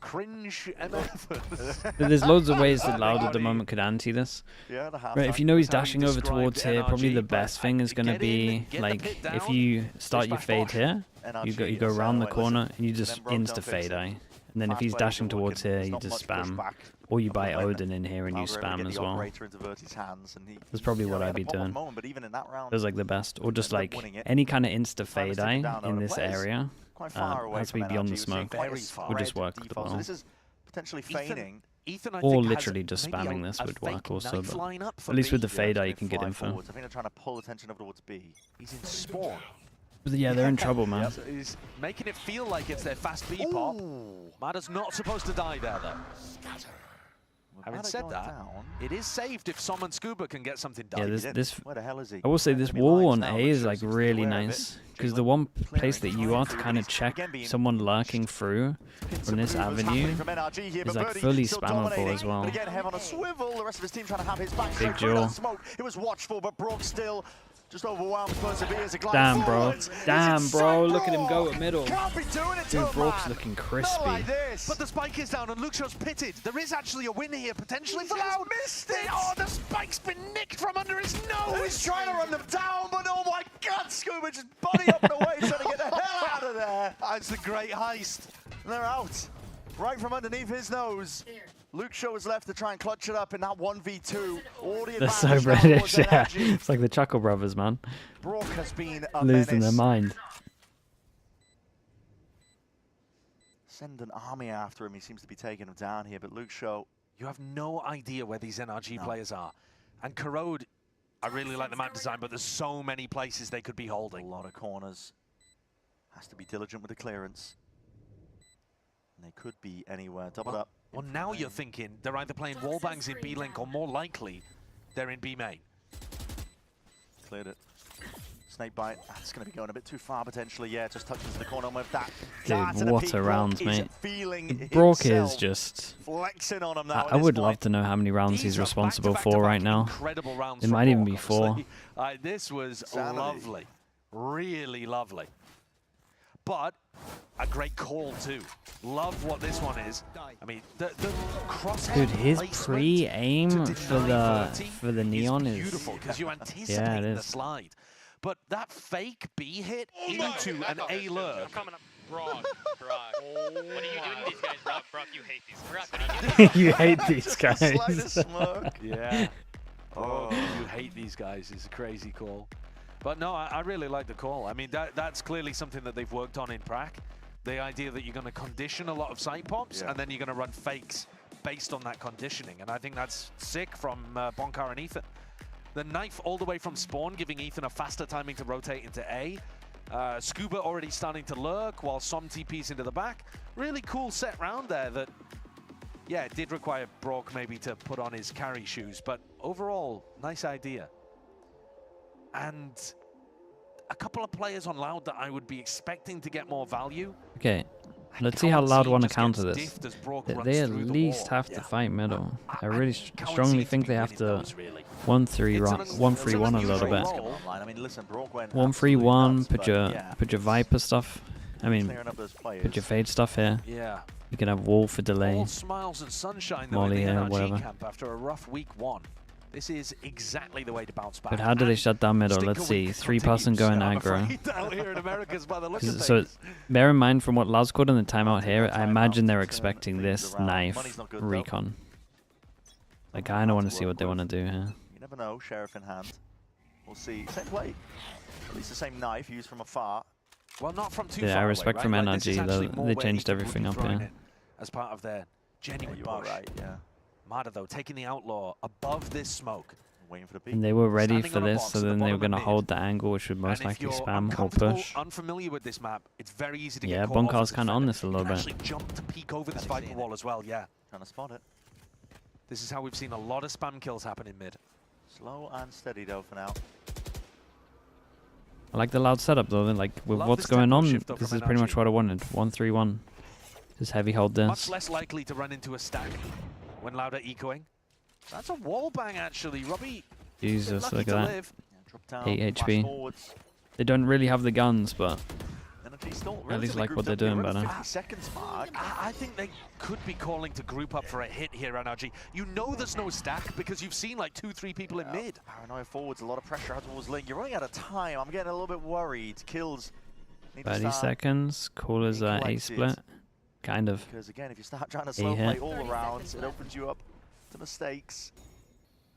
O: Cringe MF.
C: There's loads of ways that Loud at the moment could anti this.
E: Yeah, the half
C: Right, if
E: time.
C: you know he's
O: That's how he
C: dashing over
O: described
C: towards here, probably the
O: NRG,
C: best
O: but
C: thing is going to
O: get
C: be
O: in, get the
C: like
O: pit
C: if
O: down,
C: you start your
O: dispatch
C: fade
O: Bosch.
C: here, you
E: NRG
C: go
E: is
C: round the
E: like,
C: corner
E: listen,
C: and you
E: then
C: just
E: Brock, don't
C: insta
E: fix
C: fade
E: it.
C: eye. And then if
E: Fast
C: he's
E: players
C: dashing
E: are
C: towards
E: working,
C: here,
E: there's
C: you
E: not
C: just
E: much
C: spam.
E: pushback.
C: Or you
E: Up
C: buy
E: the lane.
C: Odin in here and you
E: Algorithm
C: spam
E: get
C: as
E: the
C: well.
E: operator into Verti's hands, and
C: That's probably
E: you know,
C: what
E: he
C: I'd
E: had a
C: be
E: pop-up
C: doing.
E: moment, but even in that round,
C: Feels like the best. Or just
E: ended up
C: like
E: winning it.
C: any kind of insta
E: Time
C: fade
E: to take
C: eye
E: it down, though,
C: in
E: and the
C: this
E: players
C: area
E: quite far away
C: has to
E: from
C: be beyond
E: NRG.
C: the
E: We're seeing
C: smoke.
E: quite a
O: Very
E: spread
O: far.
C: Would just work
E: default.
C: well.
E: So this is potentially feigning.
O: Ethan, I
C: Or
O: think, has
C: literally just
O: maybe
C: spamming this
O: a
C: would
O: fake
C: work also,
O: knife
C: but
O: lineup for
C: at least with
O: B.
C: the fade eye
E: Yeah,
C: you can get
E: fly
C: info.
E: forwards. I think they're trying to pull attention over towards B.
O: He's in spawn.
C: But yeah, they're in trouble, man.
O: So he's making it feel like it's their fast B pop. Mada's not supposed to die there, though. Having
E: Mada
O: said
E: going
O: that,
E: down.
O: it is saved if Som and Scuba can get something done.
C: Yeah, this
E: Where the hell is he?
C: I will say this
E: Enemy
C: wall
E: lines
C: on
E: now,
C: A
E: but
C: is
E: Sure
C: like
E: seems to be
C: really
E: aware of
C: nice
E: it.
C: because the one place that you are to kind of check someone lurking through from this avenue
E: From NRG here,
C: is
E: but
C: like
E: Birdie
C: fully
E: still
C: spammable
E: dominating.
C: as well.
E: But again, Hev on a swivel. The rest of his team trying to have his back.
C: Big
E: straight through that
C: jaw.
E: smoke. It was watchful, but Brock still just overwhelmed. Perseveres.
C: Damn, bro. Damn, bro. Look at him go at middle.
E: Can't be doing it to
C: Dude,
E: him,
C: Brock's
E: man.
C: looking
E: Not
C: crispy.
E: like this.
O: But the spike is down and Luxio's pitted. There is actually a win here, potentially for
E: He's
O: Loud.
E: missed it.
O: Oh, the spike's been nicked from under his
E: Oh,
O: nose.
E: he's trying to run them down, but oh my God, Scuba just body up and away, trying to get the hell out of there.
O: That's the great heist.
E: And they're out, right from underneath his nose. Luke Shaw was left to try and clutch it up in that 1v2. All the
C: They're so
E: advantage now
C: British,
E: towards
C: yeah.
E: NRG.
C: It's like the Chuckle Brothers, man.
E: Brock has been a
C: Losing their
E: menace.
C: mind.
E: Send an army after him. He seems to be taking him down here, but Luke Shaw.
O: You have no idea where these NRG players are. And Corrode, I really like the map design, but there's so many places they could be holding.
E: A lot of corners. Has to be diligent with the clearance. And they could be anywhere. Doubled up.
O: Well, now you're thinking they're either playing wallbangs in B-Link or more likely they're in B-Main.
E: Cleared it. Snake bite. That's going to be going a bit too far potentially. Yeah, just touches the corner with that.
C: Dude, what a round, mate. Brock is
E: himself
C: just...
E: flexing on him now.
C: I would love to know how many rounds he's responsible for right now.
O: Incredible rounds
C: It
O: from
C: might even
O: Brock,
C: be 4.
O: honestly. This was lovely. Really lovely. But a great call too. Love what this one is. I mean, the crosshair
C: Dude, his
O: placement
C: pre-aim
O: to
C: for
O: deny
C: the
O: Verti
C: neon is
O: beautiful because you anticipate
C: yeah, it
O: the
C: is.
O: slide. But that fake B hit into an A lurk.
G: Coming up. Brock. What are you doing to these guys, Brock? Brock, you hate these. Brock, what are you doing?
C: You hate these guys.
E: Slightest smirk.
O: Yeah. Oh, you hate these guys is a crazy call. But no, I really like the call. I mean, that's clearly something that they've worked on in Prac. The idea that you're going to condition a lot of side pops and then you're going to run fakes based on that conditioning. And I think that's sick from Boncar and Ethan. The knife all the way from spawn, giving Ethan a faster timing to rotate into A. Scuba already starting to lurk while Som TP's into the back. Really cool set round there that, yeah, it did require Brock maybe to put on his carry shoes. But overall, nice idea. And a couple of players on Loud that I would be expecting to get more value.
C: Okay, let's see how Loud want to
O: just
C: counter
O: gets
C: this.
O: diffed as Brock
C: They
O: runs
C: at
O: through the
C: least
O: wall.
C: have to fight middle. I really
O: Cowan
C: strongly
O: seems
C: think
O: to be
C: they have
O: winning
C: to
O: those, really.
C: 1-3-1 a little bit.
E: I mean, listen, Brock went
C: 1-3-1. Put
E: but
C: your
E: yeah,
C: put your Viper stuff. I mean,
E: clearing up those players.
C: put your Fade stuff here.
O: Yeah.
C: You can have Wall for delay.
O: All smiles and sunshine though
C: Molly,
O: in the NRG
C: whatever.
O: camp after a rough week 1. This is exactly the way to bounce back.
C: But how do they shut down middle?
O: Stinker
C: Let's see.
O: week
C: 3-person going
O: I'm
C: aggro.
O: afraid out here in America's by the look of
C: So
O: things.
C: bear in mind from what Loud scored in the timeout here, I imagine they're expecting this knife recon. I kind of want to see what they want to do here.
E: You never know, Sheriff in hand. We'll see. Same play. At least the same knife used from afar.
O: Well, not from too
C: Yeah,
O: far
C: I respect
O: away,
C: from
O: right? Like, this is
C: NRG,
O: actually
C: though.
O: more
C: They
O: where
C: changed
O: Ethan would
C: everything
O: be
C: up
O: throwing
C: here.
O: it as part of their genuine
E: You are
O: push.
E: right, yeah.
O: Mada, though, taking the Outlaw above this smoke.
E: Waiting for the beat.
C: And they were ready
O: Standing
C: for
O: on a
C: this,
O: box
C: so
O: at the
C: then they were
O: bottom
C: going to
O: of
C: hold the angle, which would most
O: And if
C: likely
O: you're
C: spam or
O: uncomfortable,
C: push.
O: unfamiliar with this map, it's very easy to
C: Yeah,
O: get caught off
C: Bunkar's
O: as a
C: kind of on
O: defender.
C: this a little
O: You can
C: bit.
O: actually jump to peek over this Viper wall as well, yeah.
E: Trying to spot it.
O: This is how we've seen a lot of spam kills happen in mid.
E: Slow and steady though for now.
C: I like the loud setup though. Like with
O: Love
C: what's
O: this
C: going
O: tempo
C: on,
O: shift though
C: this
O: from
C: is pretty much
O: NRG.
C: what I wanted. 1-3-1. Just heavy hold this.
O: Much less likely to run into a stack when Lauda ecoing. That's a wall bang actually, Robbie.
C: Jesus,
O: lucky
C: look
O: to
C: at that.
O: live.
E: Drop down,
C: 8
E: flash
C: HP.
E: forwards.
C: They don't really have the guns, but
E: NRG still
C: at least
E: relatively
C: like what
E: grouped
C: they're
E: up here,
C: doing
E: around
C: better.
E: 50 seconds mark.
O: I think they could be calling to group up for a hit here, NRG. You know there's no stack because you've seen like 2-3 people in mid.
E: Paranoia forwards, a lot of pressure out towards Link. You're running out of time. I'm getting a little bit worried. Kills need to
C: 30
E: start
C: seconds. Cool as
E: being
C: A
E: collected.
C: split. Kind of.
E: Because again, if you start trying to slow
C: hit.
E: play all around, it opens you up to mistakes.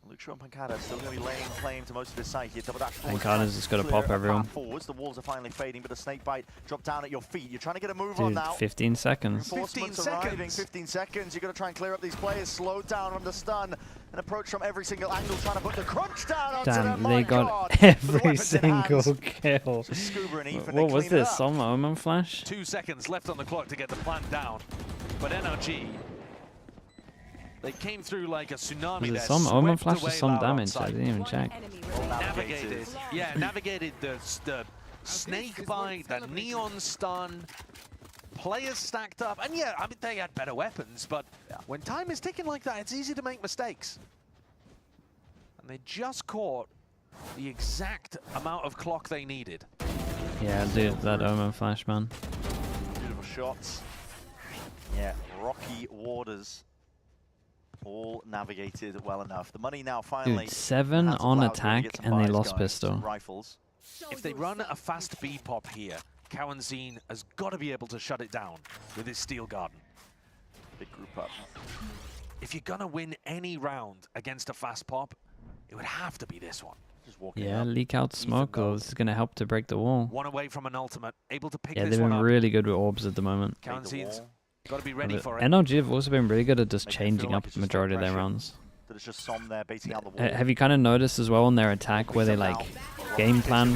E: Luxor and Pancada still going to be laying claim to most of this site here. Double dash forwards,
C: Pancada's just gotta
E: clear
C: pop
E: a
C: everyone.
E: path forwards. The walls are finally fading, but the snake bite dropped down at your feet. You're trying to get a move
C: Dude,
E: on now.
C: 15 seconds.
E: 15 seconds. 15 seconds. You're going to try and clear up these players. Slow down from the stun. An approach from every single angle, trying to put the crunch down onto them.
C: Damn,
E: My
C: they got
E: God.
C: every
E: Weapons in
C: single
E: hands.
C: kill.
E: So Scuba and Ethan,
C: What
E: they
C: was
E: clean it
C: this?
E: up.
C: Some Omen flash?
O: 2 seconds left on the clock to get the plant down. But NRG, they came through like a tsunami.
C: Was it
O: there,
C: some Omen
O: swept
C: flash or
O: away
C: some
O: Loud
C: damage?
O: outside.
C: I didn't even check.
O: Navigated, yeah, navigated the snake bite, the neon stun. Players stacked up, and yeah, I mean they had better weapons, but when time is ticking like that, it's easy to make mistakes. And they just caught the exact amount of clock they needed.
C: Yeah, dude, that Omen flash, man.
E: Beautiful shots. Yeah, rocky waters. All navigated well enough. The money now finally.
C: Dude, 7
E: has
C: on
E: allowed them to
C: attack
E: get some
C: and they
E: buys
C: lost
E: going,
C: pistol.
E: some rifles.
O: If they run a fast B pop here, Cowanzine has got to be able to shut it down with his Steel Garden.
E: Big group up.
O: If you're gonna win any round against a fast pop, it would have to be this one.
E: Just walking
C: Yeah,
E: up.
C: leak out smoke. Oh, this is going to help to break the wall.
O: One away from an ultimate, able to pick
C: Yeah,
O: this
C: they've
O: one
C: been
O: up.
C: really good with orbs at the moment.
O: Cowanzine's got to be ready
C: But
O: for it.
C: NRG have also been really good at just
E: Making it feel
C: changing
E: like
C: up
E: it's
C: the
E: just
C: majority
E: no
C: of their
E: pressure.
C: rounds.
E: That it's just Som there baiting out the wall.
C: Have you kind of noticed as well on their attack where they like game plan,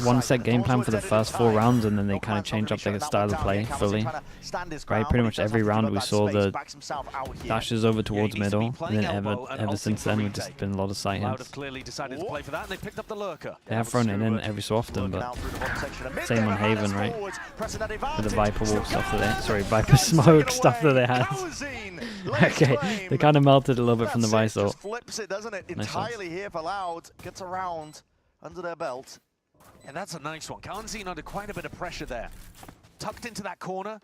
C: one set game plan for the first 4 rounds and then they kind of change up their style of play fully? Right, pretty much every round we saw the dashes over towards middle, and then ever since then we've just been a lot of sight
O: Loud
C: hits.
O: have clearly decided to play for that, and they picked up the lurker.
C: They have thrown it in every so often, but same on Haven, right? With the Viper wall stuff that they, sorry, Viper smoke stuff that they had. Okay, they kind of melted a little bit from the Visor.
E: Just flips it, doesn't it?
C: Nice
E: Entirely here for Loud. Gets around under their belt.
O: And that's a nice one. Cowanzine under quite a bit of pressure there. Tucked into that corner.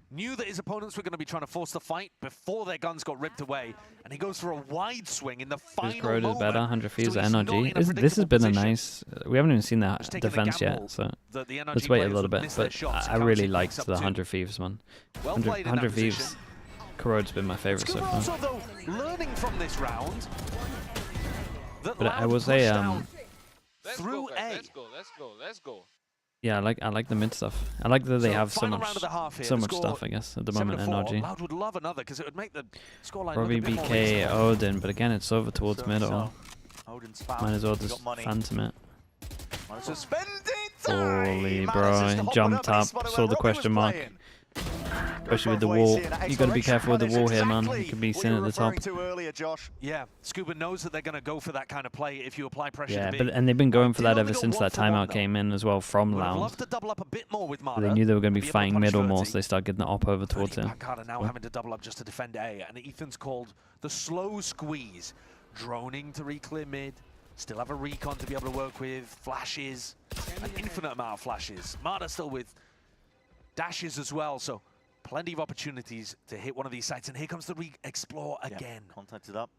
O: Knew that his opponents were going to be trying to force the fight before their guns got ripped away. And he goes for a wide swing in the final
C: His growth is
O: moment.
C: better, 100 feet
O: So
C: at
O: he's not
C: NRG.
O: in a
C: This has been a
O: predictable
C: nice... we haven't even seen that
O: Just taking the
C: defense
O: gamble
C: yet, so
O: that the NRG
C: let's wait a
O: players
C: little
O: would
C: bit.
O: miss their
C: But
O: shots.
C: I really
O: Cowanzine
C: liked
O: picks up
C: the
O: 2.
C: 100 Thieves one.
O: Well
C: 100,
O: played in that
C: 100 Thieves.
O: position.
C: Corrode's been my favorite so
O: Scuba
C: far.
O: also, though, learning from this round. That
C: But I
O: Loud
C: will say,
O: pushed down through A.
K: Let's go.
C: yeah, I like the mid stuff. I like that they
O: So,
C: have so
O: final
C: much
O: round of the half here,
C: so
O: the
C: much
O: score
C: stuff, I guess, at the moment,
O: 7-4.
C: NRG.
O: Loud would love another because it would make the scoreline
C: Probably
O: look a bit more
C: BK
O: reasonable.
C: Odin, but again, it's over towards middle.
E: So, Odin's found.
C: Might as well
E: He's
C: just
E: got money.
C: phantom it.
E: Might as well spend it.
C: Holy
E: Manages
C: bro,
E: to hop
C: jumped
E: it up,
C: up,
E: he spotted
C: saw
E: where
C: the
E: Robbie
C: question
E: was
C: mark.
E: playing.
C: Especially with the
E: Both ways
C: wall.
E: here, that
C: You got to be
E: exploration
C: careful with the
E: punish
C: wall here, man.
E: exactly
C: You could be
E: what
C: seen
E: you
C: at
E: were
C: the top.
E: referring to earlier, Josh.
O: Yeah, Scuba knows that they're going to go for that kind of play if you apply pressure
C: Yeah,
O: to
C: but
O: B.
C: and they've been going for that
O: They
C: ever
O: only got
C: since
O: 1
C: that
O: for 1
C: timeout
O: though.
C: came in as well from
O: Would have
C: Loud.
O: loved to double up a bit more with
C: So
O: Mara.
C: they knew they were going to
O: be
C: be
O: able
C: fighting
O: punish
C: middle more,
O: 30.
C: so they started getting the op over towards him.
O: Pancada now having to double up just to defend A, and Ethan's called the slow squeeze. Droning to re-clear mid. Still have a recon to be able to work with. Flashes. An infinite amount of flashes. Marta still with dashes as well, so plenty of opportunities to hit one of these sites. And here comes the re-explore again.
E: Contacted up.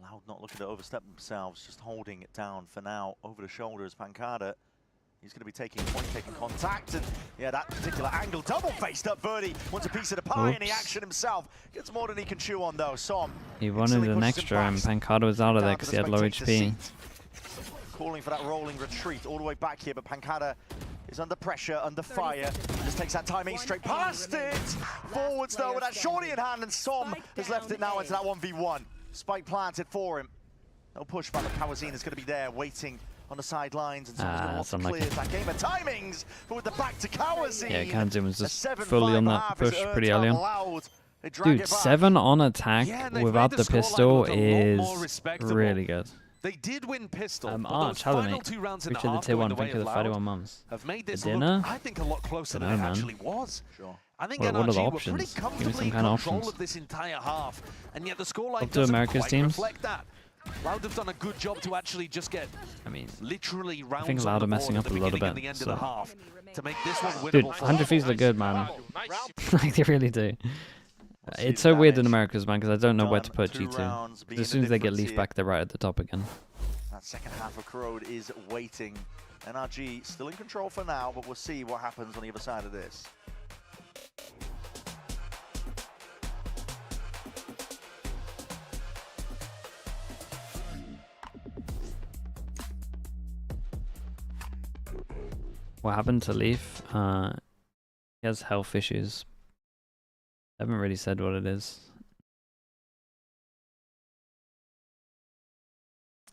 E: Loud not looking to overstep themselves, just holding it down for now. Over the shoulders, Pancada. He's going to be taking point, taking contact, and yeah, that particular angle, double-faced up Verdi. Wants a piece of the pie in the
C: Oops.
E: action himself. Gets more than he can chew on though. Som
C: He wanted an extra, and Pancada was out of there because he had low HP.
E: Calling for that rolling retreat all the way back here, but Pancada is under pressure, under fire. Just takes that timing straight past it. Forwards though with that shorty in hand, and Som has left it now into that 1v1. Spike planted for him. No push by the Powerzine is going to be there waiting on the sidelines, and someone's going to want to
C: unlucky.
E: clear that game of timings, but with the back to Kawazine.
C: Yeah, KRU was just fully on that push pretty early on. Dude, 7 on attack without the pistol is really good.
O: They did win pistol.
C: Arch, hello mate. Appreciate the tier 1, thank you for the 31 mums.
O: Have made
C: The
O: this
C: dinner?
O: look, I think, a lot closer than it actually was.
E: Sure.
O: I think
C: What are the
O: NRG were
C: options?
O: pretty
C: Give me
O: comfortably
C: some
O: in
C: kind of
O: control
C: options.
O: of this entire half, and yet the scoreline
C: Up to
O: doesn't
C: America's
O: quite
C: teams?
O: reflect that. Loud have done a good job to actually just get, literally rounds
C: I think
O: on
C: Loud
O: the
C: are
O: board
C: messing
O: at
C: up
O: the
C: a little
O: beginning and
C: bit.
O: the end of the half to make this one winnable.
C: Dude,
O: for
C: 100 fees look good, man. Like, they really do. It's so weird in Americas, man, because I don't know where to put G2. As soon as they get Leaf back, they're right at the top again.
E: That second half of Corrode is waiting. NRG still in control for now, but we'll see what happens on the other side of this.
C: What happened to Leaf? He has health issues. I haven't really said what it is.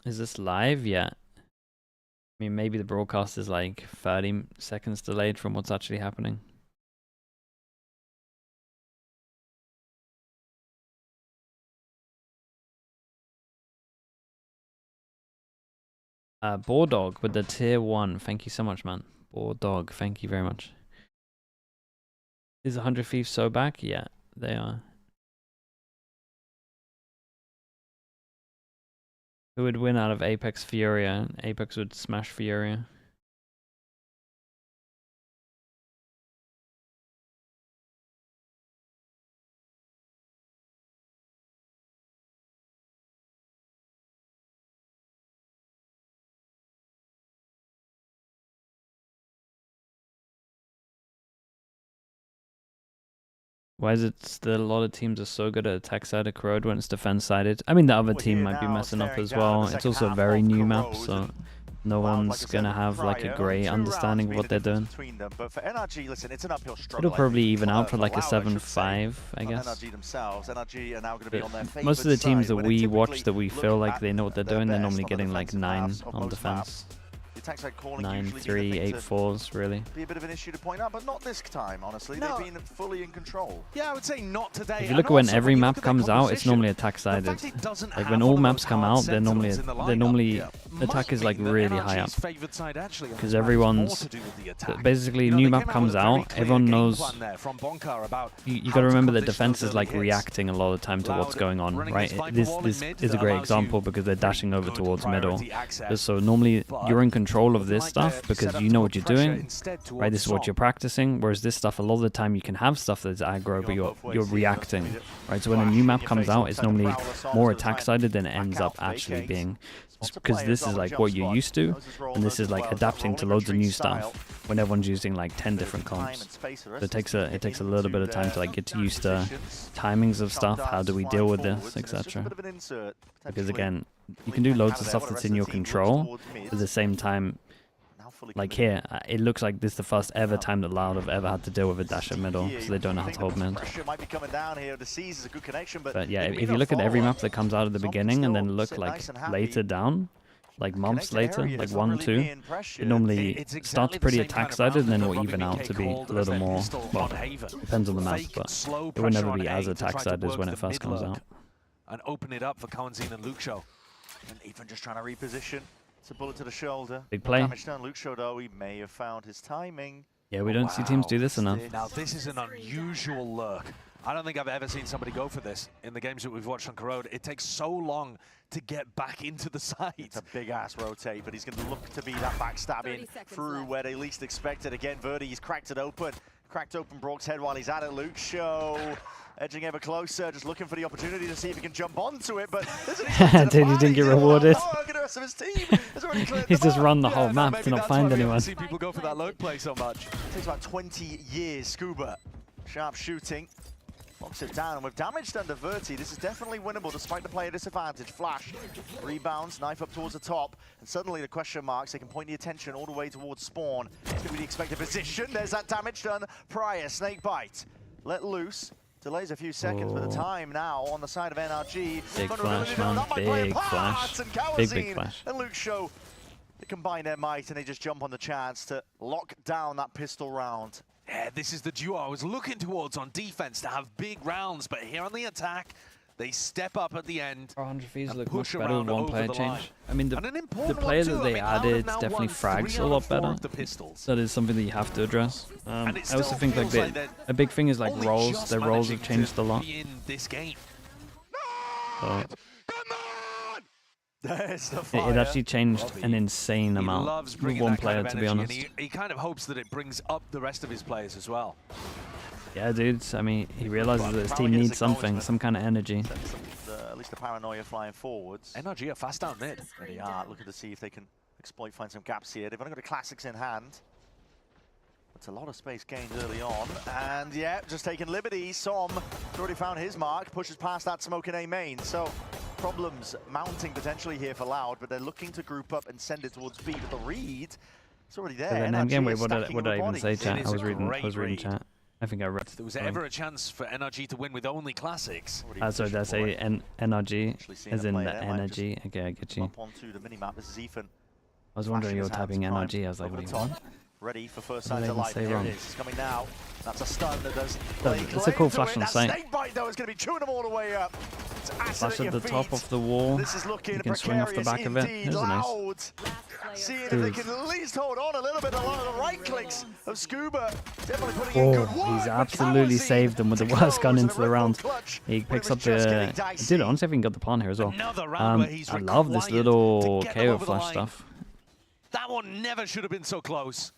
C: Is this live yet? I mean, maybe the broadcast is like 30 seconds delayed from what's actually happening. Boardog with the tier 1. Thank you so much, man. Boardog, thank you very much. Is 100 Thieves so back? Yeah, they are. Who would win out of Apex Furia? Apex would smash Furia. Why is it still a lot of teams are so good at attack side of Corrode when it's defense sided? I mean, the other team might be messing up as well. It's also a very new map, so no one's gonna have like a great understanding of what they're doing.
E: But for NRG, listen, it's an uphill struggle.
C: It'll probably even out for like a 7-5, I guess.
E: NRG themselves, NRG are now going to be on their
C: Most of the teams that
E: side,
C: we watch that we feel like they know what they're doing, they're normally getting like 9 on defense. 9, 3, 8, 4s, really.
E: Be a bit of an issue to point out, but not this time, honestly. They've been fully in control.
O: Yeah, I would say not today.
C: If you look at when every map comes out, it's normally attack sided. Like when all maps come out, they're normally attack is like really high up. Because everyone's basically new map comes out, everyone knows. You got to remember that defense is like reacting a lot of the time to what's going on, right? This is a great example because they're dashing over towards middle. So normally you're in control of this stuff because you know what you're doing, right? This is what you're practicing. Whereas this stuff, a lot of the time, you can have stuff that's aggro, but you're reacting, right? So when a new map comes out, it's normally more attack sided than it ends up actually being, because this is like what you're used to, and this is like adapting to loads of new stuff when everyone's using like 10 different comps. So it takes a little bit of time to like get used to timings of stuff. How do we deal with this, etc. Because again, you can do loads of stuff that's in your control. At the same time, like here, it looks like this is the first ever time that Loud have ever had to deal with a dash at middle, so they don't know how to hold mid. But yeah, if you look at every map that comes out at the beginning and then look like later down, like months later, like 1, 2, it normally starts pretty attack-sided and then will even out to be a little more, well, depends on the map, but it will never be as attack-sided as when it first comes out.
O: And open it up for Kawanzin and Luke Show.
E: And even just trying to reposition. It's a bullet to the shoulder.
C: Big play.
E: Damage done. Luke Show, though, he may have found his timing.
C: Yeah, we don't see teams do this enough.
O: Now, this is an unusual lurk. I don't think I've ever seen somebody go for this in the games that we've watched on Corrode. It takes so long to get back into the site.
E: It's a big-ass rotate, but he's going to look to be that backstabbing through where they least expect it. Again, Verdi, he's cracked it open. Cracked open Brock's head while he's at it. Luke Show edging ever closer, just looking for the opportunity to see if he can jump onto it, but
C: Dude, he didn't get rewarded. He's just run the whole map to not find anyone.
O: See people go for that lurk play so much.
E: It takes about 20 years, Scuba. Sharp shooting. Locks it down, and with damage done to Verti, this is definitely winnable despite the player disadvantage. Flash, rebounds, knife up towards the top, and suddenly the question marks, they can point the attention all the way towards spawn. It's going to be the expected position. There's that damage done prior. Snake bite. Let loose. Delays a few seconds, but the time now on the side of NRG.
C: Big flash, man. Big flash. Big flash.
E: And Luke Show, they combine their might and they just jump on the chance to lock down that pistol round.
O: Yeah, this is the duo I was looking towards on defense to have big rounds, but here on the attack, they step up at the end.
C: 100 V's look
O: push
C: much better with
O: around
C: one player
O: over the
C: change.
O: line.
C: I mean, the player that they added definitely frags a lot better. That is something that you have to address. I also think like a big thing is like rolls. Their rolls have changed a lot.
O: In this game.
C: So
E: There's the
C: it
E: fire.
C: actually changed an insane amount with one player, to be honest.
O: He kind of hopes that it brings up the rest of his players as well.
C: Yeah, dudes. I mean, he realizes that his team needs something, some kind of energy.
E: At least the paranoia flying forwards.
O: NRG are fast down mid.
E: There they are, looking to see if they can find some gaps here. They've only got the classics in hand. It's a lot of space gained early on. And yeah, just taking liberties. Som already found his mark, pushes past that smoke in A main. So problems mounting potentially here for Loud, but they're looking to group up and send it towards B. But the read, it's already there.
C: Wait, what did I even say, chat? I was reading chat. I think I read.
O: If there was ever a chance for NRG to win with only classics.
C: Sorry, did I say NRG? As in the energy? Okay, I get you.
E: Up onto the minimap. This is Ethan.
C: I was wondering you were typing NRG. I was like, what do you want?
E: Ready for first signs of life. There it is. It's coming now. That's a stun that does.
C: It's a cool flash on sight.
E: Snake bite though is going to be chewing them all the way up.
C: Flash at the top of the wall.
E: This is looking
C: you can swing off the back of it. There's a nice.
E: Seeing if they can at least hold on a little bit along the right clicks of Scuba. Definitely putting in good work.
C: He's absolutely saved them with the worst gun into the round. He picks up the. Dude, honestly, I think he got the plant here as well. I love this little KO flash stuff.
O: That one never should have been so close.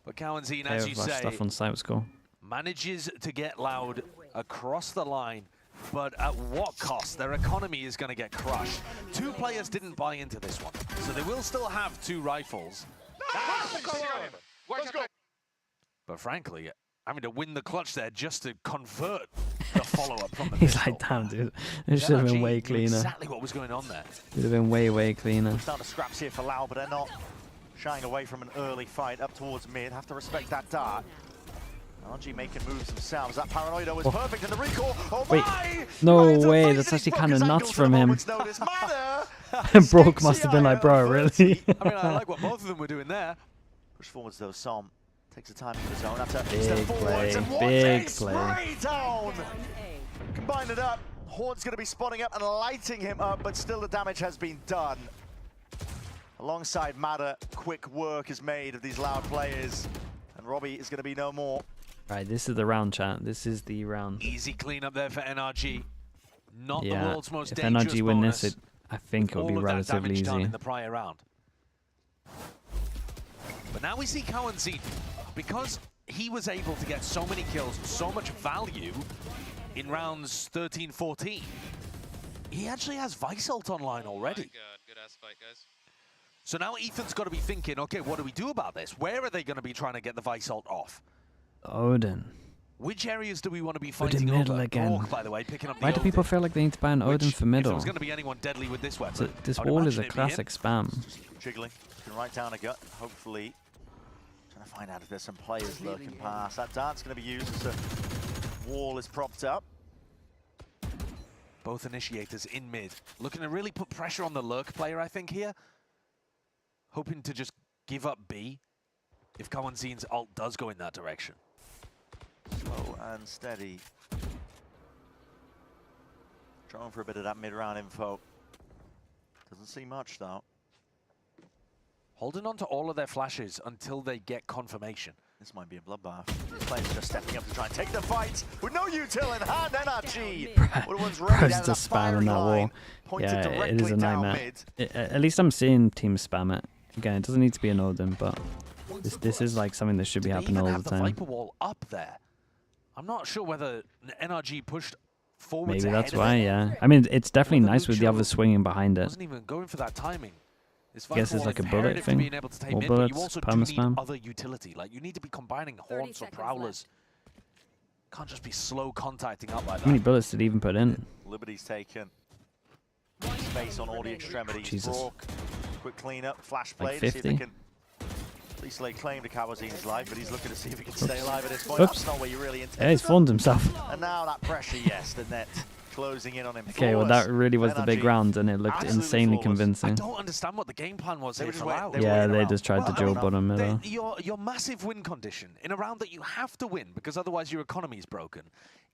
O: But Cowanzine, as you say,
C: stuff on site was cool.
O: Manages to get Loud across the line, but at what cost? Their economy is going to get crushed. Two players didn't buy into this one, so they will still have two rifles.
H: Let's go.
O: But frankly, having to win the clutch there just to convert the follow-up from the
C: He's
O: pistol.
C: like, damn, dude. It should have been way cleaner.
O: Exactly what was going on there.
C: It would have been way cleaner.
E: Start the scraps here for Lau, but they're not shying away from an early fight up towards mid. Have to respect that dart. RG making moves themselves. That paranoia was perfect in the recall. Oh
C: wait,
E: my!
C: no way. That's actually kind of nuts from him. Broke must have been like, bro, really?
O: I mean, I like what both of them were doing there.
E: Push forwards though, Som takes the time in the zone. That's a
C: big
E: step
C: play,
E: forwards and
C: big
E: spray down. Combine it up. Horde's going to be spotting up and lighting him up, but still the damage has been done. Alongside Madder, quick work is made of these Loud players, and Robbie is going to be no more.
C: Right, this is the round, chat. This is the round.
O: Easy cleanup there for NRG. Not the
C: Yeah,
O: world's most
C: if
O: dangerous
C: NRG win
O: bonus.
C: this, I think it'll be relatively
O: Done
C: easy.
O: in the prior round. But now we see Cowanzine, because he was able to get so many kills, so much value in rounds 13, 14. He actually has Vice ult online already.
G: Oh my god, good ass fight, guys.
O: So now Ethan's got to be thinking, okay, what do we do about this? Where are they going to be trying to get the Vice ult off?
C: Odin.
O: Which areas do we want to be
C: Odin
O: fighting
C: middle
O: over?
C: again.
O: Orc, by the way, picking up
C: Why
O: the
C: do people
O: Odin,
C: feel like they need to buy an Odin
O: which,
C: for
O: if
C: middle?
O: there was going to be anyone deadly with this weapon,
C: This
O: I'd
C: wall is
O: imagine
C: a
O: it'd be him.
C: classic spam.
E: Jiggling, can right down a gut, hopefully. Trying to find out if there's some players lurking past. That dart's going to be used as the wall is propped up.
O: Both initiators in mid. Looking to really put pressure on the lurk player, I think, here. Hoping to just give up B if Cowanzine's ult does go in that direction.
E: Slow and steady. Trying for a bit of that mid-round info. Doesn't see much, though.
O: Holding on to all of their flashes until they get confirmation.
E: This might be a bloodbath. These players just stepping up to try and take the fight with no util in hand. NRG.
C: Bro's just spamming that wall. Yeah, it is a nightmare. At least I'm seeing teams spam it. Again, it doesn't need to be an Odin, but this is like something that should be happening all the time.
O: Viper wall up there. I'm not sure whether NRG pushed forward.
C: Maybe that's why, yeah. I mean, it's definitely nice with the others swinging behind it.
O: Wasn't even going for that timing.
C: I guess it's like a bullet thing. More bullets, perma spam.
O: Other utility, like you need to be combining haunts or prowlers. Can't just be slow contacting up like that.
C: How many bullets did he even put in?
E: Liberty's taken. Space on all the extremities.
C: Jesus.
E: Brock, quick cleanup, flash
C: Like
E: blade. See if they
C: 50?
E: can Sliggy claimed a Kawazin's life, but he's looking to see if he can stay alive at this point.
C: Oops.
E: That's not where you really intend.
C: Yeah, he's formed himself.
E: And now that pressure, yes, the net closing in on him.
C: Okay, well that really was the big
E: NRG,
C: round, and it looked insanely convincing.
O: I don't understand what the game plan was here for Loud.
C: Yeah, they just tried to dual bottom middle.
O: Your massive win condition in a round that you have to win because otherwise your economy is broken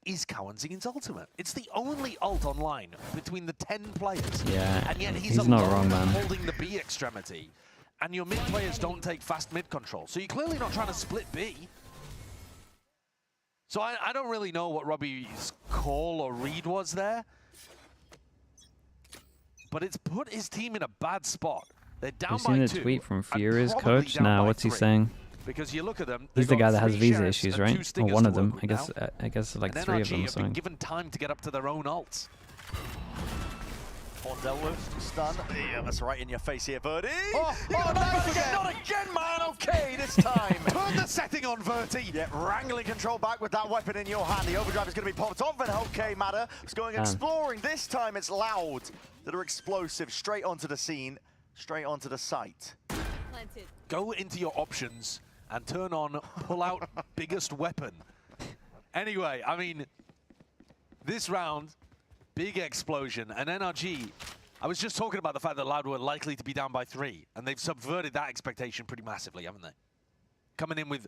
O: is Kawanzin's ultimate. It's the only ult online between the 10 players.
C: Yeah,
O: and yet
C: he's not wrong, man.
O: Holding the B extremity, and your mid players don't take fast mid control. So you're clearly not trying to split B. So I don't really know what Robbie's call or read was there. But it's put his team in a bad spot. They're down
C: You've
O: by
C: seen
O: 2.
C: the tweet from Furious
O: probably
C: coach?
O: down
C: Now,
O: by
C: what's he
O: 3.
C: saying?
O: Because you look at them,
C: He's the guy that has
O: 3
C: visa
O: sheriffs
C: issues,
O: and
C: right?
O: 2
C: Or
O: stingers
C: one
O: to
C: of them.
O: work
C: I
O: with
C: guess
O: now.
C: like
O: And
C: 3 of
O: NRG
C: them.
O: have been
C: So.
O: given time to get up to their own ults.
E: On dealt with, stun. Yeah, that's right in your face here, Verdi.
O: Oh,
E: Not again, man. Okay, this time.
O: Turn the setting on, Verti.
E: Yeah, wrangling control back with that weapon in your hand. The overdrive is going to be popped off, and okay, Matter is going exploring. This time it's Loud that are explosive, straight onto the scene, straight onto the site.
N: Planted.
O: Go into your options and turn on pull out biggest weapon. Anyway, I mean, this round, big explosion, and NRG, I was just talking about the fact that Loud were likely to be down by 3, and they've subverted that expectation pretty massively, haven't they? Coming in with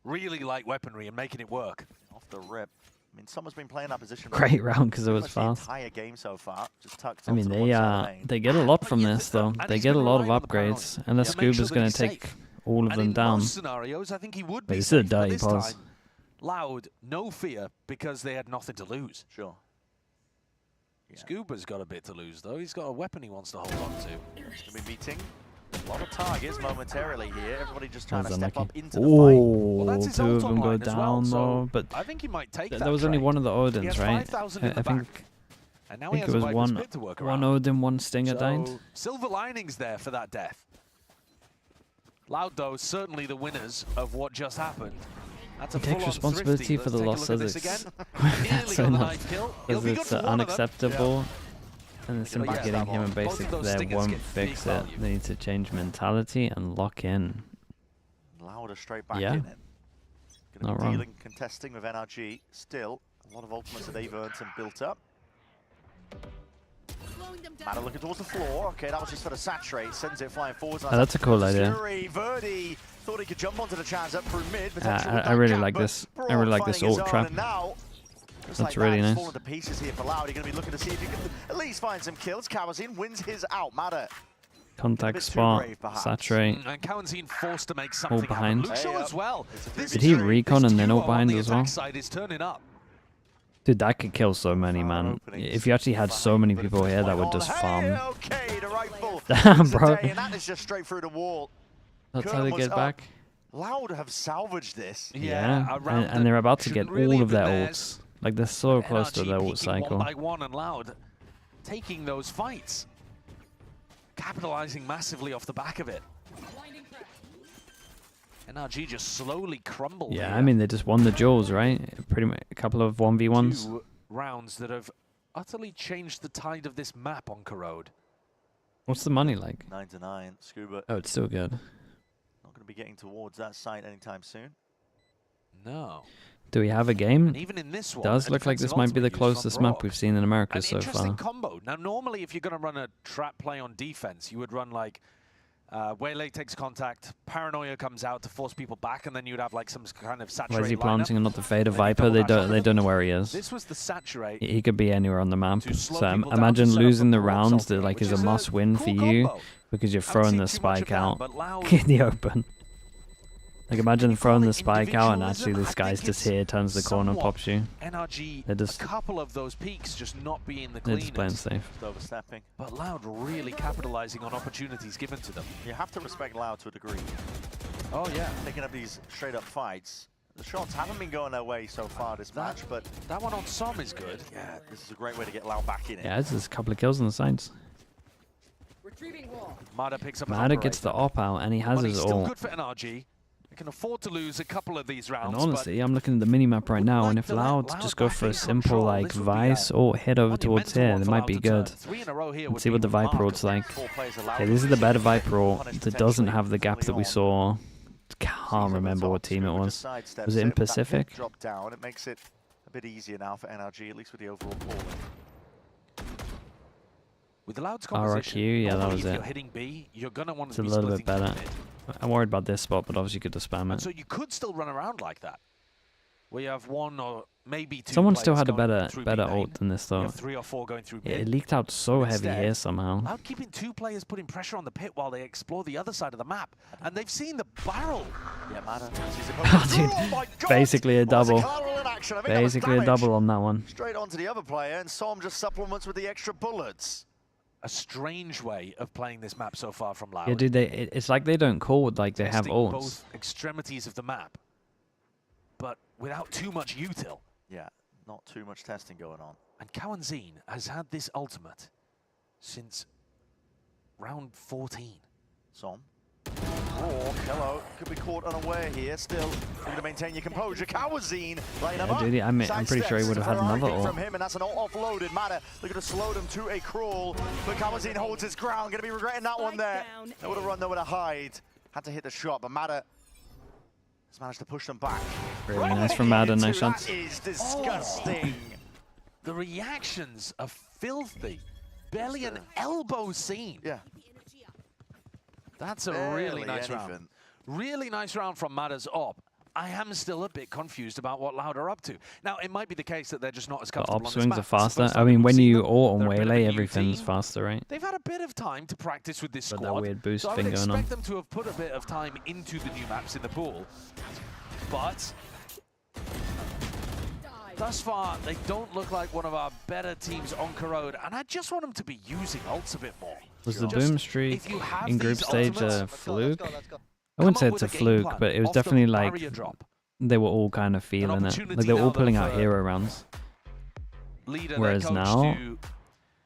O: really light weaponry and making it work.
E: Off the rip. I mean, someone's been playing that position.
C: Great round because it was
E: the
C: fast.
E: entire game so far, just tucked
C: I mean,
E: onto the one side of the lane.
C: they get a lot from this though. They get a lot of upgrades, and the Scuba's going to take all of them down.
O: Scenarios, I think he would
C: Wait,
O: be
C: this is a
O: safe, but
C: dirty
O: this
C: pause.
O: time, Loud, no fear because they had nothing to lose.
E: Sure.
O: Scuba's got a bit to lose though. He's got a weapon he wants to hold on to.
E: He's going to be beating a lot of targets momentarily here. Everybody just trying
C: That
E: to
C: was
E: step up
C: unlucky.
E: into the fight.
C: Oh,
O: that's his
C: 2 of
O: ult
C: them go
O: online as well,
C: down
O: so
C: though. But
O: I think he might take that.
C: there was only
O: trade.
C: one of the
O: He
C: Odins,
O: has
C: right?
O: 5,000 in
C: I
O: the
C: think
O: back. And now
C: I
O: he
C: think
O: has
C: it
O: a
C: was
O: Viper's
C: one
O: Pit to work
C: one
O: around.
C: Odin, one Stinger died.
O: So, silver linings there for that death. Loud though, certainly the winners of what just happened. That's a
C: He takes
O: full-on
C: responsibility
O: thrifty.
C: for the
O: Let's
C: loss
O: take a
C: as
O: look at this
C: it's
O: again. Nearly
C: so
O: got the
C: enough
O: knife kill. It'll
C: because
O: be good
C: it's
O: for one of them.
C: unacceptable. And it's simply
O: yeah,
C: getting him and
O: both of
C: basically
O: those
C: there
O: stingers
C: won't
O: get
C: fix
O: big
C: it.
O: value.
C: They need to change mentality and lock in.
E: Louder straight back
C: Yeah.
E: in it. Going
C: Not
E: to be
C: wrong.
E: dealing, contesting with NRG. Still, a lot of ultimates that they've earned and built up. Matter looking towards the floor. Okay, that was just for the saturate. Sends it flying forwards.
C: Oh, that's a cool idea.
E: Fury, Verdi thought he could jump onto the chance up through mid.
C: I really like this. I really like this ult trap. That's really nice.
E: Falling to pieces here for Loud. You're going to be looking to see if you can at least find some kills. Kawazin wins his out. Matter.
C: Contact spot, saturate.
O: And Kawazin forced to make something
C: behind.
O: happen. Luke Shaw as well.
C: Did he recon and then ult behind as well?
O: Side is turning up.
C: Dude, that could kill so many, man. If you actually had so many people here, that would just farm.
E: Okay, the rifle.
C: Damn, bro.
E: And that is just straight through the wall.
C: That's how they get back.
E: Loud have salvaged this.
C: Yeah, and they're about to get all of their ults. Like, they're so close to their ult cycle.
O: One by one and Loud taking those fights. Capitalizing massively off the back of it. NRG just slowly crumbled.
C: Yeah,
O: here.
C: I mean, they just won the duels, right? Pretty much a couple of 1v1s.
O: 2 rounds that have utterly changed the tide of this map on Corrode.
C: What's the money like?
E: 9-9. Scuba.
C: Oh, it's still good.
E: Not going to be getting towards that site anytime soon.
O: No.
C: Do we have a game?
O: And even in this one,
C: Does look like this might be the closest map we've seen in America
O: An
C: so
O: interesting
C: far.
O: combo. Now, normally, if you're going to run a trap play on defense, you would run like Waylay takes contact, Paranoia comes out to force people back, and then you'd have like some kind of saturate.
C: Why is he
O: lineup.
C: planting and not the Fader Viper? They don't know where he is.
O: This was the saturate.
C: He could be anywhere on the map.
O: slow
C: So
O: people down
C: imagine
O: to set up
C: losing
O: a
C: the
O: block
C: rounds
O: something,
C: that like
O: which
C: is a
O: is a
C: must-win for
O: cool
C: you
O: combo.
C: because you're
O: Haven't
C: throwing
O: seen
C: the
O: too much of
C: spike
O: that,
C: out
O: but Loud-
C: in the open. Like imagine throwing the spike out and actually this guy's just here, turns the corner, pops you.
O: NRG,
C: They're just
O: a couple of those peaks just not being the
C: they're just
O: cleanest.
C: playing safe.
E: Just overstepping.
O: But Loud really capitalizing on opportunities given to them.
E: You have to respect Loud to a degree.
O: Oh, yeah.
E: Picking up these straight-up fights. The shots haven't been going their way so far this match, but
O: that one on Som is good.
E: Yeah, this is a great way to get Loud back in it.
C: Yeah, there's a couple of kills on the sides.
N: Retrieving wall.
O: Mada picks up an
C: Mada
O: operator.
C: gets the op out and he has
O: But
C: his
O: he's still
C: ult.
O: good for NRG. They can afford to lose a couple of these rounds.
C: And honestly, I'm looking at the minimap right now, and if Loud just go for a simple like Vice or head over towards here, they might be good. Let's see what the Viper ult's like. Okay, this is the better Viper ult that doesn't have the gap that we saw can't remember what team it was. Was it in Pacific?
E: Drop down. It makes it a bit easier now for NRG, at least with the overall pooling.
O: With the Loud's
C: RRQ, yeah, that was
O: if
C: it.
O: you're hitting B, you're gonna want
C: It's
O: to
C: a
O: be
C: little bit
O: splitting
C: better. I'm worried about this spot, but obviously good to spam it.
O: So you could still run around like that, where you have one or maybe two.
C: Someone still
O: players
C: had a
O: going through
C: better
O: B main.
C: ult than this
O: You
C: though.
O: have 3 or 4 going through
C: Yeah,
O: mid.
C: it leaked out so heavy
O: Instead,
C: here somehow.
O: Loud keeping 2 players putting pressure on the pit while they explore the other side of the map, and they've seen the barrel.
E: Yeah, Mada.
C: Oh, dude, basically a double. Basically a double on that one.
E: Straight onto the other player, and Som just supplements with the extra bullets.
O: A strange way of playing this map so far from Loud.
C: Yeah, dude, it's like they don't call like they have
O: Testing
C: ults.
O: both extremities of the map, but without too much util.
E: Yeah, not too much testing going on.
O: And Kawanzine has had this ultimate since round 14.
E: Som. Rourke, hello. Could be caught unaware here. Still, going to maintain your composure. Kawazine laying him up.
C: Dude, I'm pretty sure he would have had another ult.
E: From him, and that's an offloaded matter. They're going to slow them to a crawl, but Kawazine holds his ground. Going to be regretting that one there. They would have run nowhere to hide. Had to hit the shot, but Matter has managed to push them back.
C: Really nice from Matter. Nice shots.
E: That is disgusting.
O: The reactions are filthy. Barely an elbow scene.
E: Yeah.
O: That's a
E: Barely
O: really nice round.
E: anything.
O: Really nice round from Matters op. I am still a bit confused about what Loud are up to. Now, it might be the case that they're just not as
C: The
O: comfortable
C: op
O: on this
C: swings
O: map.
C: are
O: It's the
C: faster.
O: first
C: I
O: time
C: mean,
O: we've
C: when
O: seen
C: you
O: them.
C: ult and
O: They're a bit of a
C: waylay,
O: new
C: everything's
O: team.
C: faster, right?
O: They've had a bit of time to practice with this
C: Got that
O: squad.
C: weird boost
O: so I would
C: thing going on.
O: expect them to have put a bit of time into the new maps in the pool. But thus far, they don't look like one of our better teams on Corrode, and I just want them to be using ults a bit more.
C: Was the
O: Just
C: boom streak
O: if you have
C: in group
O: these
C: stage
O: ultimates,
C: a fluke?
O: let's go.
C: I wouldn't say
O: Come
C: it's
O: up
C: a
O: with a game
C: fluke,
O: plan
C: but it was
O: off the
C: definitely like
O: barrier drop.
C: they were all kind of feeling it. Like
O: opportunity
C: they were all
O: now,
C: pulling
O: though,
C: out
O: for
C: hero rounds.
O: Leader,
C: Whereas
O: their coach,
C: now,
O: to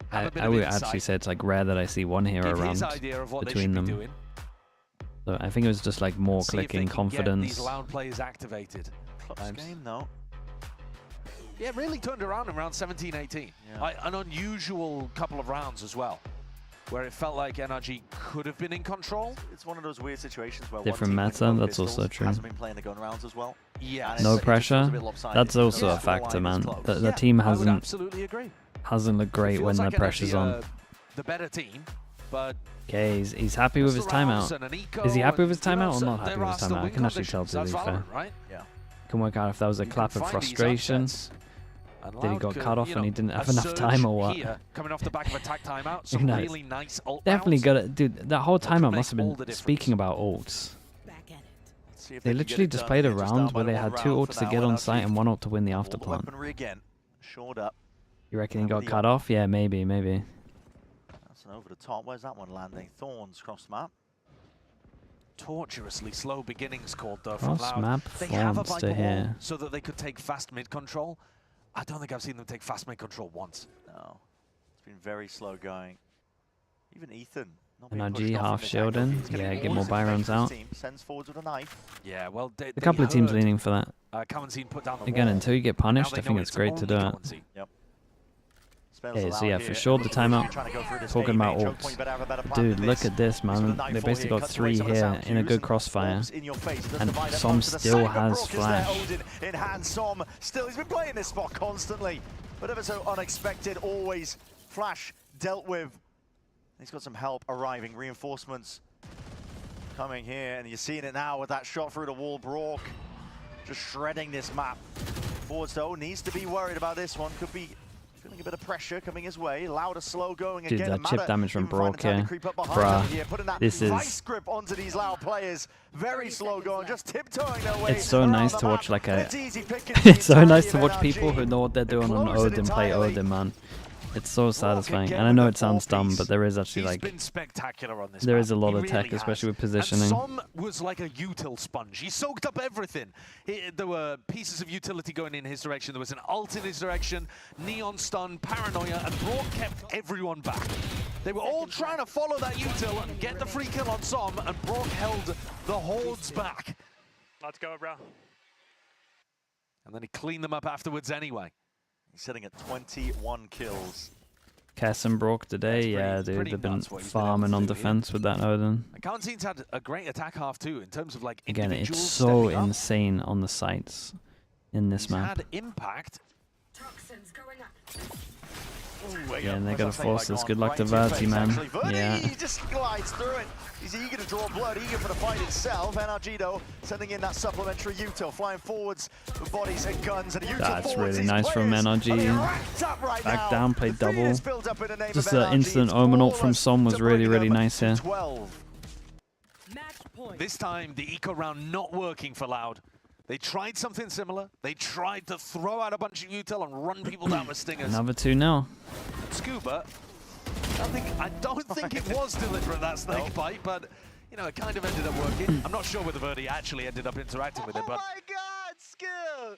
O: have a bit
C: I
O: of
C: would
O: insight,
C: actually say it's like rare that I see one hero
O: give his
C: round
O: idea of what
C: between
O: they
C: them.
O: should be doing.
C: So I think it was just like more
O: See if they
C: clicking,
O: can get
C: confidence.
O: these Loud players activated.
E: Close game, though.
O: Yeah, really turned around in round 17-18.
E: Yeah.
O: An unusual couple of rounds as well, where it felt like NRG could have been in control.
E: It's one of those weird situations where
C: Different
E: one team with
C: meta,
E: both
C: that's also
E: pistols
C: true.
E: hasn't been playing the gun rounds as well.
O: Yeah.
C: No
E: it just
C: pressure.
E: feels a bit lopsided.
C: That's also
E: Yeah.
C: a factor,
E: Line is
C: man.
E: close.
C: The team
O: I would
C: hasn't
O: absolutely agree.
C: looked great when
O: Feels
C: the
O: like
C: pressure's
O: NRG
C: on.
O: are the better team, but
C: Okay, he's happy with his timeout. Is he happy with his timeout or not happy with his timeout? I can actually tell, to be fair.
O: VALORANT, right?
E: Yeah.
C: Can work out if that was a clap of
O: Find these
C: frustration.
O: upsets. And
C: Did he
O: Loud
C: got
O: could,
C: cut off
O: you
C: and he
O: know,
C: didn't have
O: a
C: enough
O: surge
C: time or what?
O: here, coming off the back of a tag timeout,
C: Who
O: some
C: knows?
O: really nice ult
C: Definitely
O: rounds.
C: got it, dude. That whole timeout
O: make
C: must have
O: all
C: been
O: the difference.
C: speaking about ults.
E: See if
C: They
E: can get
C: literally
E: it
C: just
E: done
C: played a
E: here, just
C: round
E: down by
C: where they
E: the
C: had
E: one
C: 2
E: round
C: ults
E: for
C: to
E: now,
C: get on
E: NRG.
C: site and 1 ult to win the
E: Pull
C: after
E: the
C: plant.
E: weaponry again. Shored up.
C: You reckon he got
E: Remedy
C: cut
E: on.
C: off? Yeah, maybe.
E: That's an over the top. Where's that one landing? Thorns across the map.
O: Torturously slow beginnings called though from
C: Cross
O: Loud.
C: map
O: They have a
C: Thorns
O: Viper
C: to
O: wall
C: here.
O: so that they could take fast mid control. I don't think I've seen them take fast mid control once.
E: No. It's been very slow going. Even Ethan. Not being
C: NRG
E: pushed off
C: half
E: in this
C: shield
E: angle.
C: in.
E: He's getting
C: Yeah, get
E: all
C: more
E: his
C: buy rounds
E: information
C: out.
E: from his team. Sends forwards with a knife.
O: Yeah, well,
C: A couple of teams leaning for that.
O: Kawanzine put down the
C: Again,
O: wall.
C: until you get
O: Now
C: punished,
O: they
C: I think
O: know
C: it's great to do
O: only
C: it.
O: Kawanzine.
E: Yep.
C: Okay, so yeah, for sure the timeout. Talking about ults. Dude, look at this, man. They basically got 3 here in a good crossfire. And Som still has flash.
E: In hand, Som still, he's been playing this spot constantly, but ever so unexpected, always flash dealt with. He's got some help arriving, reinforcements coming here, and you're seeing it now with that shot through the wall. Brock just shredding this map. Forwards though needs to be worried about this one. Could be feeling a bit of pressure coming his way. Louder, slow going
C: Dude,
E: again.
C: that chip damage from Brock here.
E: Bruh,
C: Putting that
E: this
C: vice
E: is grip onto these Loud players. Very slow going, just tiptoeing their way.
C: It's so nice to watch like a...
E: It's easy picking
C: It's so nice to
E: of
C: watch
E: NRG.
C: people who know what they're doing on
E: close it
C: Odin play
E: entirely.
C: Odin, man. It's so satisfying.
E: again
C: And I
E: with
C: know
E: the
C: it sounds dumb,
E: four-piece.
C: but there is actually
O: He's
C: like...
O: been spectacular on this
C: There
O: map.
C: is a lot
O: He
C: of
O: really
C: tech,
O: has.
C: especially with
O: And
C: positioning.
O: Som was like a util sponge. He soaked up everything. There were pieces of utility going in his direction. There was an ult in his direction, neon stun, paranoia, and Brock kept everyone back. They were all trying to follow that util and get the free kill on Som, and Brock held the hordes back.
G: Let's go, bro.
O: And then he cleaned them up afterwards anyway.
E: He's sitting at 21 kills.
C: Kess and Brock today, yeah, dude, they've been farming on defense with that Odin.
O: Quarantine's had a great attack half too in terms of like
C: Again, it's
O: individuals
C: so
O: stepping up.
C: insane on the sites in this
O: He's
C: map.
O: had impact.
C: Yeah, and they gotta force this. Good luck to Verti, man. Yeah.
E: He just glides through it. He's eager to draw blood, eager for the fight itself. NRG, though, sending in that supplementary Util, flying forwards with bodies and guns. And Util
C: That's
E: forwards.
C: really
E: These
C: nice from
E: players
C: NRG.
E: are racked up right
C: Back
E: now.
C: down, played
E: The feed
C: double.
E: is built up in the name
C: Just
E: of
C: the
E: NRG.
C: instant
E: It's
C: omen ult from
E: flawless
C: Som was
E: to
C: really,
E: bring
C: really
E: them
C: nice
E: to
C: here.
E: 12.
O: This time, the eco round not working for Loud. They tried something similar. They tried to throw out a bunch of util and run people down with stingers.
C: Another 2-0.
O: Scuba, I don't think it was deliberate, that snake bite, but you know, it kind of ended up working. I'm not sure whether Verdi actually ended up interacting with it, but
F: Oh my God, skill!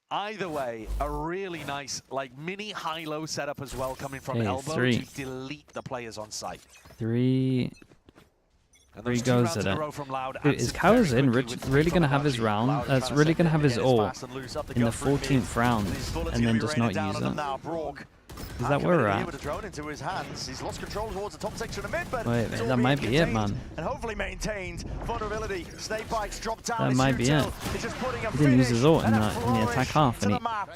O: either way, a really nice, like, mini high-low setup as well, coming from
C: Okay,
O: Elbow
C: 3.
O: to delete the players on site.
C: 3
O: those 2
C: goes
O: rounds
C: at
O: in a
C: it.
O: row from Loud
C: Dude,
O: answered
C: is Kowers
O: very
C: in
O: quickly with
C: really
O: 3
C: going to
O: from
C: have his
O: NRG.
C: round?
E: Loud
C: That's
E: trying
C: really
E: to
C: going to have his
E: get
C: ult
E: fast and loose up the
C: in the
E: gun through mid.
C: 14th round
E: These bullets
C: and
E: gonna
C: then
E: be
C: just
E: raining
C: not
E: down
C: use
E: on them
C: it?
E: now. Brock
C: Is that where we're
E: here
C: at?
E: with a drone into his hands. He's lost control towards the top section of mid, but
C: Wait,
E: it's all
C: that
E: being
C: might be it,
E: contained
C: man.
E: And hopefully maintained. Vulnerability. Snake bikes drop down.
C: That
E: It's
C: might be
E: Util.
C: it.
E: He's just putting a
C: He didn't use
E: finish
C: his ult in
E: and a
C: the attack
E: flourish
C: half,
E: to
C: and
E: the map.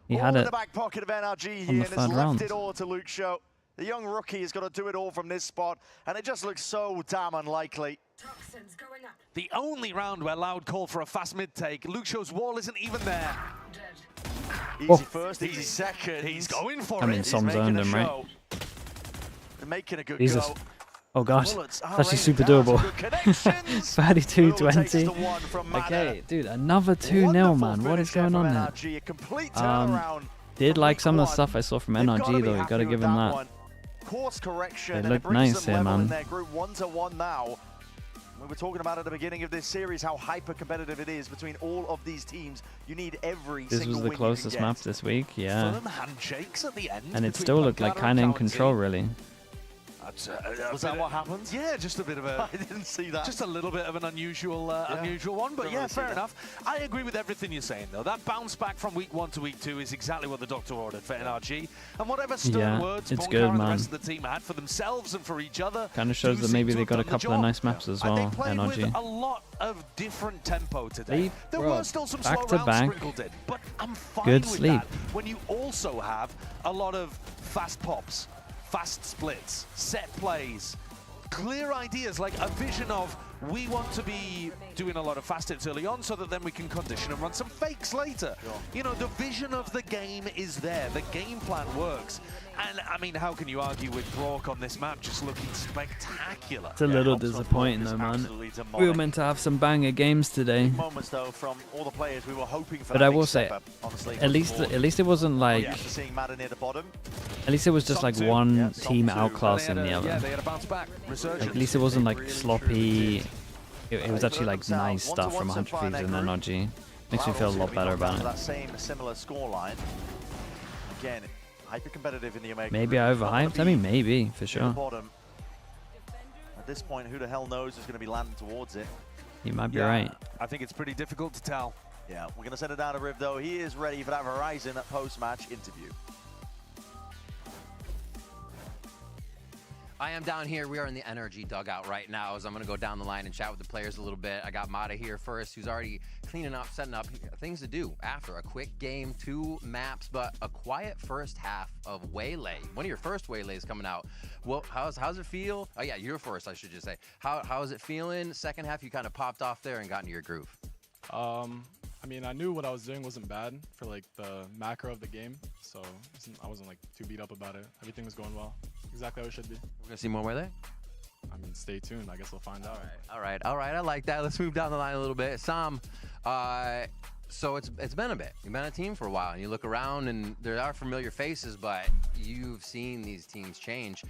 C: he
E: All
C: had
E: in
C: it
E: the back pocket of NRG
C: on
E: here
C: the
E: and has
C: third
E: left
C: round.
E: it all to Luke Show. The young rookie has got to do it all from this spot, and it just looks so damn unlikely.
O: The only round where Loud called for a fast mid take, Luke Show's wall isn't even there.
E: Easy first, easy second.
O: He's going for
C: I mean,
O: it.
C: Som's owned him, right?
E: They're making a good
C: Jesus.
E: go.
C: Oh gosh,
E: Bullets
C: it's
E: are
C: actually
E: raining
C: super
E: down,
C: doable.
E: some good connections.
C: 32-20.
E: Will takes the one from Mana.
C: Okay, dude, another 2-0,
E: Wonderful
C: man. What is
E: finish
C: going
E: there
C: on
E: from
C: there?
E: NRG, a complete turnaround
C: Did
E: from
C: like
E: week
C: some of the
E: one.
C: stuff I saw from
E: They've gotta
C: NRG
E: be
C: though. You
E: happy
C: gotta
E: with
C: give him that.
E: one. Course correction,
C: They
E: and
C: look
E: it brings
C: nice
E: them
C: here,
E: level in
C: man.
E: their group 1-1 now. We were talking about at the beginning of this series how hyper competitive it is between all of these teams. You need every
C: This
E: single
C: was the
E: win
C: closest
E: you can
C: map
E: get.
C: this week, yeah.
O: Firm handshakes at the end.
C: And it
O: between
C: still looked like
O: Pancada
C: kind of
O: and
C: in control,
O: Quarantine.
C: really.
E: Was that what happened?
O: Yeah, just a bit of a.
E: I didn't see that.
O: Just a little bit of an unusual, unusual one, but
E: Don't
O: yeah,
E: really see
O: fair
E: that.
O: enough. I agree with everything you're saying, though. That bounce back from week 1 to week 2 is exactly what the doctor ordered for NRG, and whatever stern
C: Yeah,
O: words
C: it's
O: Pancada
C: good,
O: and the
C: man.
O: rest of the team had for themselves and for each other.
C: Kind of shows
O: do
C: that
O: seem
C: maybe
O: to
C: they
O: have
C: got a
O: done the
C: couple of
O: job.
C: nice maps as
O: And
C: well,
O: they played with
C: NRG.
O: a lot of different tempo today.
C: Sleep,
O: There
C: bro.
O: were still some
C: Back
O: slow
C: to
O: rounds
C: back.
O: sprinkled in, but I'm fine
C: Good
O: with
C: sleep.
O: that when you also have a lot of fast pops, fast splits, set plays, clear ideas, like a vision of we want to be doing a lot of fast hits early on so that then we can condition and run some fakes later. You know, the vision of the game is there. The game plan works. And, I mean, how can you argue with Brock on this map just looking spectacular?
C: It's a little disappointing though, man. We were meant to have some banger games today.
E: Moments though from all the players, we were hoping for
C: But
E: that
C: I
E: big
C: will
E: step
C: say,
E: up, honestly,
C: at least it wasn't like,
E: after seeing Madden near the bottom.
C: at least it was just like
E: Som two.
C: one
E: Yeah, Som
C: team
E: two.
C: outclassing the
O: Yeah,
C: other.
O: they had a bounce back. Resurgence.
C: Like, at least it wasn't like sloppy. It was actually like nice stuff from 100 Thieves and NRG. Makes me feel a lot better about it.
E: That same similar scoreline. Again, hyper competitive in the Omega.
C: Maybe I overhyped. I mean, maybe for
E: Near the
C: sure.
E: bottom. At this point, who the hell knows who's going to be landing towards it?
C: You might be right.
O: I think it's pretty difficult to tell.
E: Yeah, we're going to send it down to Riv though. He is ready for that Verizon post-match interview.
J: I am down here. We are in the NRG dugout right now, as I'm going to go down the line and chat with the players a little bit. I got Mata here first, who's already cleaning up, setting up things to do after a quick game, 2 maps, but a quiet first half of Waylay. One of your first Waylays coming out. Well, how's it feel? Oh yeah, you're first, I should just say. How's it feeling? Second half, you kind of popped off there and got into your groove.
L: I mean, I knew what I was doing wasn't bad for like the macro of the game, so I wasn't like too beat up about it. Everything was going well, exactly how it should be.
J: We're gonna see more Waylay?
L: I mean, stay tuned. I guess we'll find out.
J: All right. I like that. Let's move down the line a little bit. Sam, so it's been a bit. You've been a team for a while, and you look around, and there are familiar faces, but you've seen these teams change.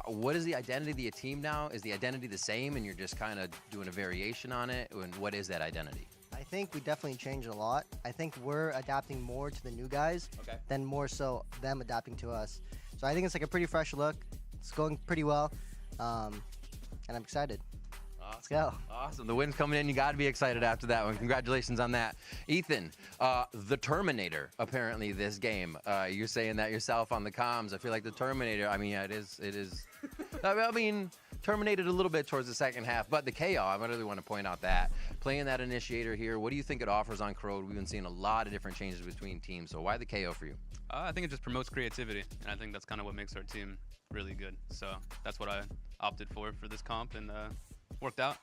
J: What is the identity of your team now? Is the identity the same, and you're just kind of doing a variation on it? And what is that identity?
F: I think we definitely changed a lot. I think we're adapting more to the new guys than more so them adapting to us. So I think it's like a pretty fresh look. It's going pretty well, and I'm excited. Let's go.
J: Awesome. The win's coming in. You got to be excited after that one. Congratulations on that. Ethan, the Terminator, apparently, this game. You're saying that yourself on the comms. I feel like the Terminator, I mean, yeah, it is. I mean, terminated a little bit towards the second half, but the KO, I really want to point out that. Playing that initiator here, what do you think it offers on Corrode? We've been seeing a lot of different changes between teams, so why the KO for you?
K: I think it just promotes creativity, and I think that's kind of what makes our team really good. So that's what I opted for this comp, and worked out.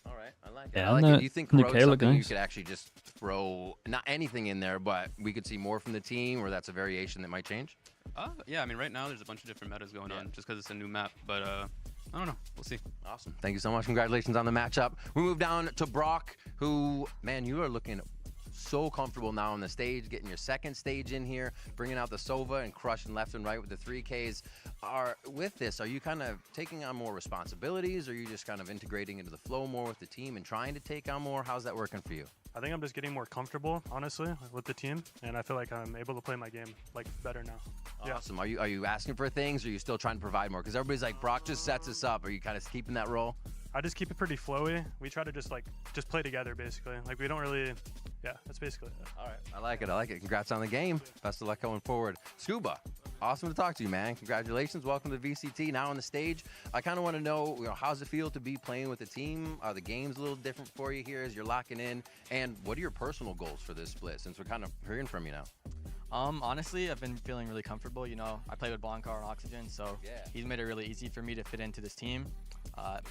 J: All right, I like it.
C: Yeah,
J: I like it. Do you think Corrode's something you
C: nice.
J: could actually just throw, not anything in there, but we could see more from the team, or that's a variation that might change?
K: Yeah, I mean, right now there's a bunch of different metas going on just because it's a new map, but I don't know. We'll see.
J: Awesome. Thank you so much. Congratulations on the matchup. We move down to Brock, who, man, you are looking so comfortable now on the stage, getting your second stage in here, bringing out the Sova and crushing left and right with the 3Ks. With this, are you kind of taking on more responsibilities, or are you just kind of integrating into the flow more with the team and trying to take on more? How's that working for you?
L: I think I'm just getting more comfortable, honestly, with the team, and I feel like I'm able to play my game like better now.
J: Awesome. Are you asking for things, or are you still trying to provide more? Because everybody's like, Brock just sets us up. Are you kind of keeping that role?
L: I just keep it pretty flowy. We try to just play together, basically. Like, we don't really, yeah, that's basically it.
J: All right. I like it. I like it. Congrats on the game. Best of luck going forward. Scuba, awesome to talk to you, man. Congratulations. Welcome to VCT. Now on the stage. I kind of want to know, how's it feel to be playing with the team? Are the games a little different for you here as you're locking in? And what are your personal goals for this split, since we're kind of hearing from you now?
R: Honestly, I've been feeling really comfortable. You know, I play with Blancar and Oxygen, so he's made it really easy for me to fit into this team.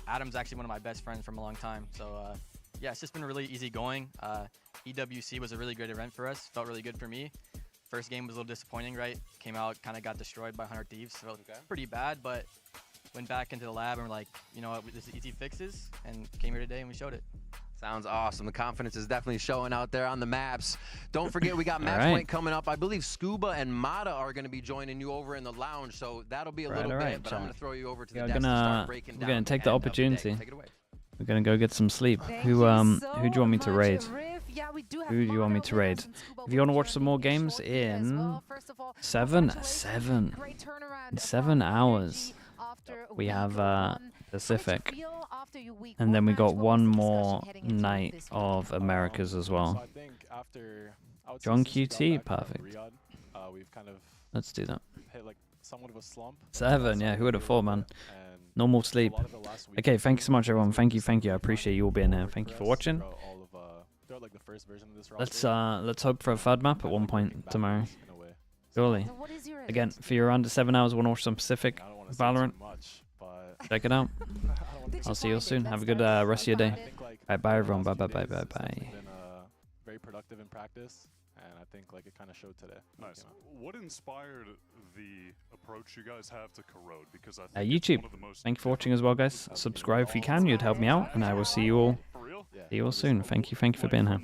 R: Adam's actually one of my best friends from a long time, so yeah, it's just been really easy going. EWC was a really great event for us. Felt really good for me. First game was a little disappointing, right? Came out, kind of got destroyed by 100 Thieves. Felt pretty bad, but went back into the lab and we're like, you know what, this is easy fixes, and came here today and we showed it.
J: Sounds awesome. The confidence is definitely showing out there on the maps. Don't forget, we got match
C: right.
J: point coming up. I believe Scuba and Mata are going to be joining you over in the lounge, so that'll be a little bit, but I'm going to throw you over to the desk to start breaking down.
C: We're gonna take the opportunity.
J: Take it away.
C: We're gonna go get some sleep. Who do you want me to raid? Who do you want me to raid? If you want to watch some more games in 7 hours, we have Pacific, and then we got one more night of Americas as well. John QT, perfect. Let's do that. 7, yeah, who would have thought, man? Normal sleep. Okay, thank you so much, everyone. Thank you. I appreciate you all being here. Thank you for watching. Let's hope for a third map at one point tomorrow. Surely. Again, if you're under 7 hours, want to watch some Pacific Valorant, check it out. I'll see you all soon. Have a good rest of your day. Alright, bye everyone. Bye.
W: Very productive in practice, and I think it kind of showed today.
A: Nice. What inspired the approach you guys have to Corrode? Because I think
C: YouTube, thank you for watching as well, guys. Subscribe if you can. You'd help me out, and I will see you all soon. Thank you for being here.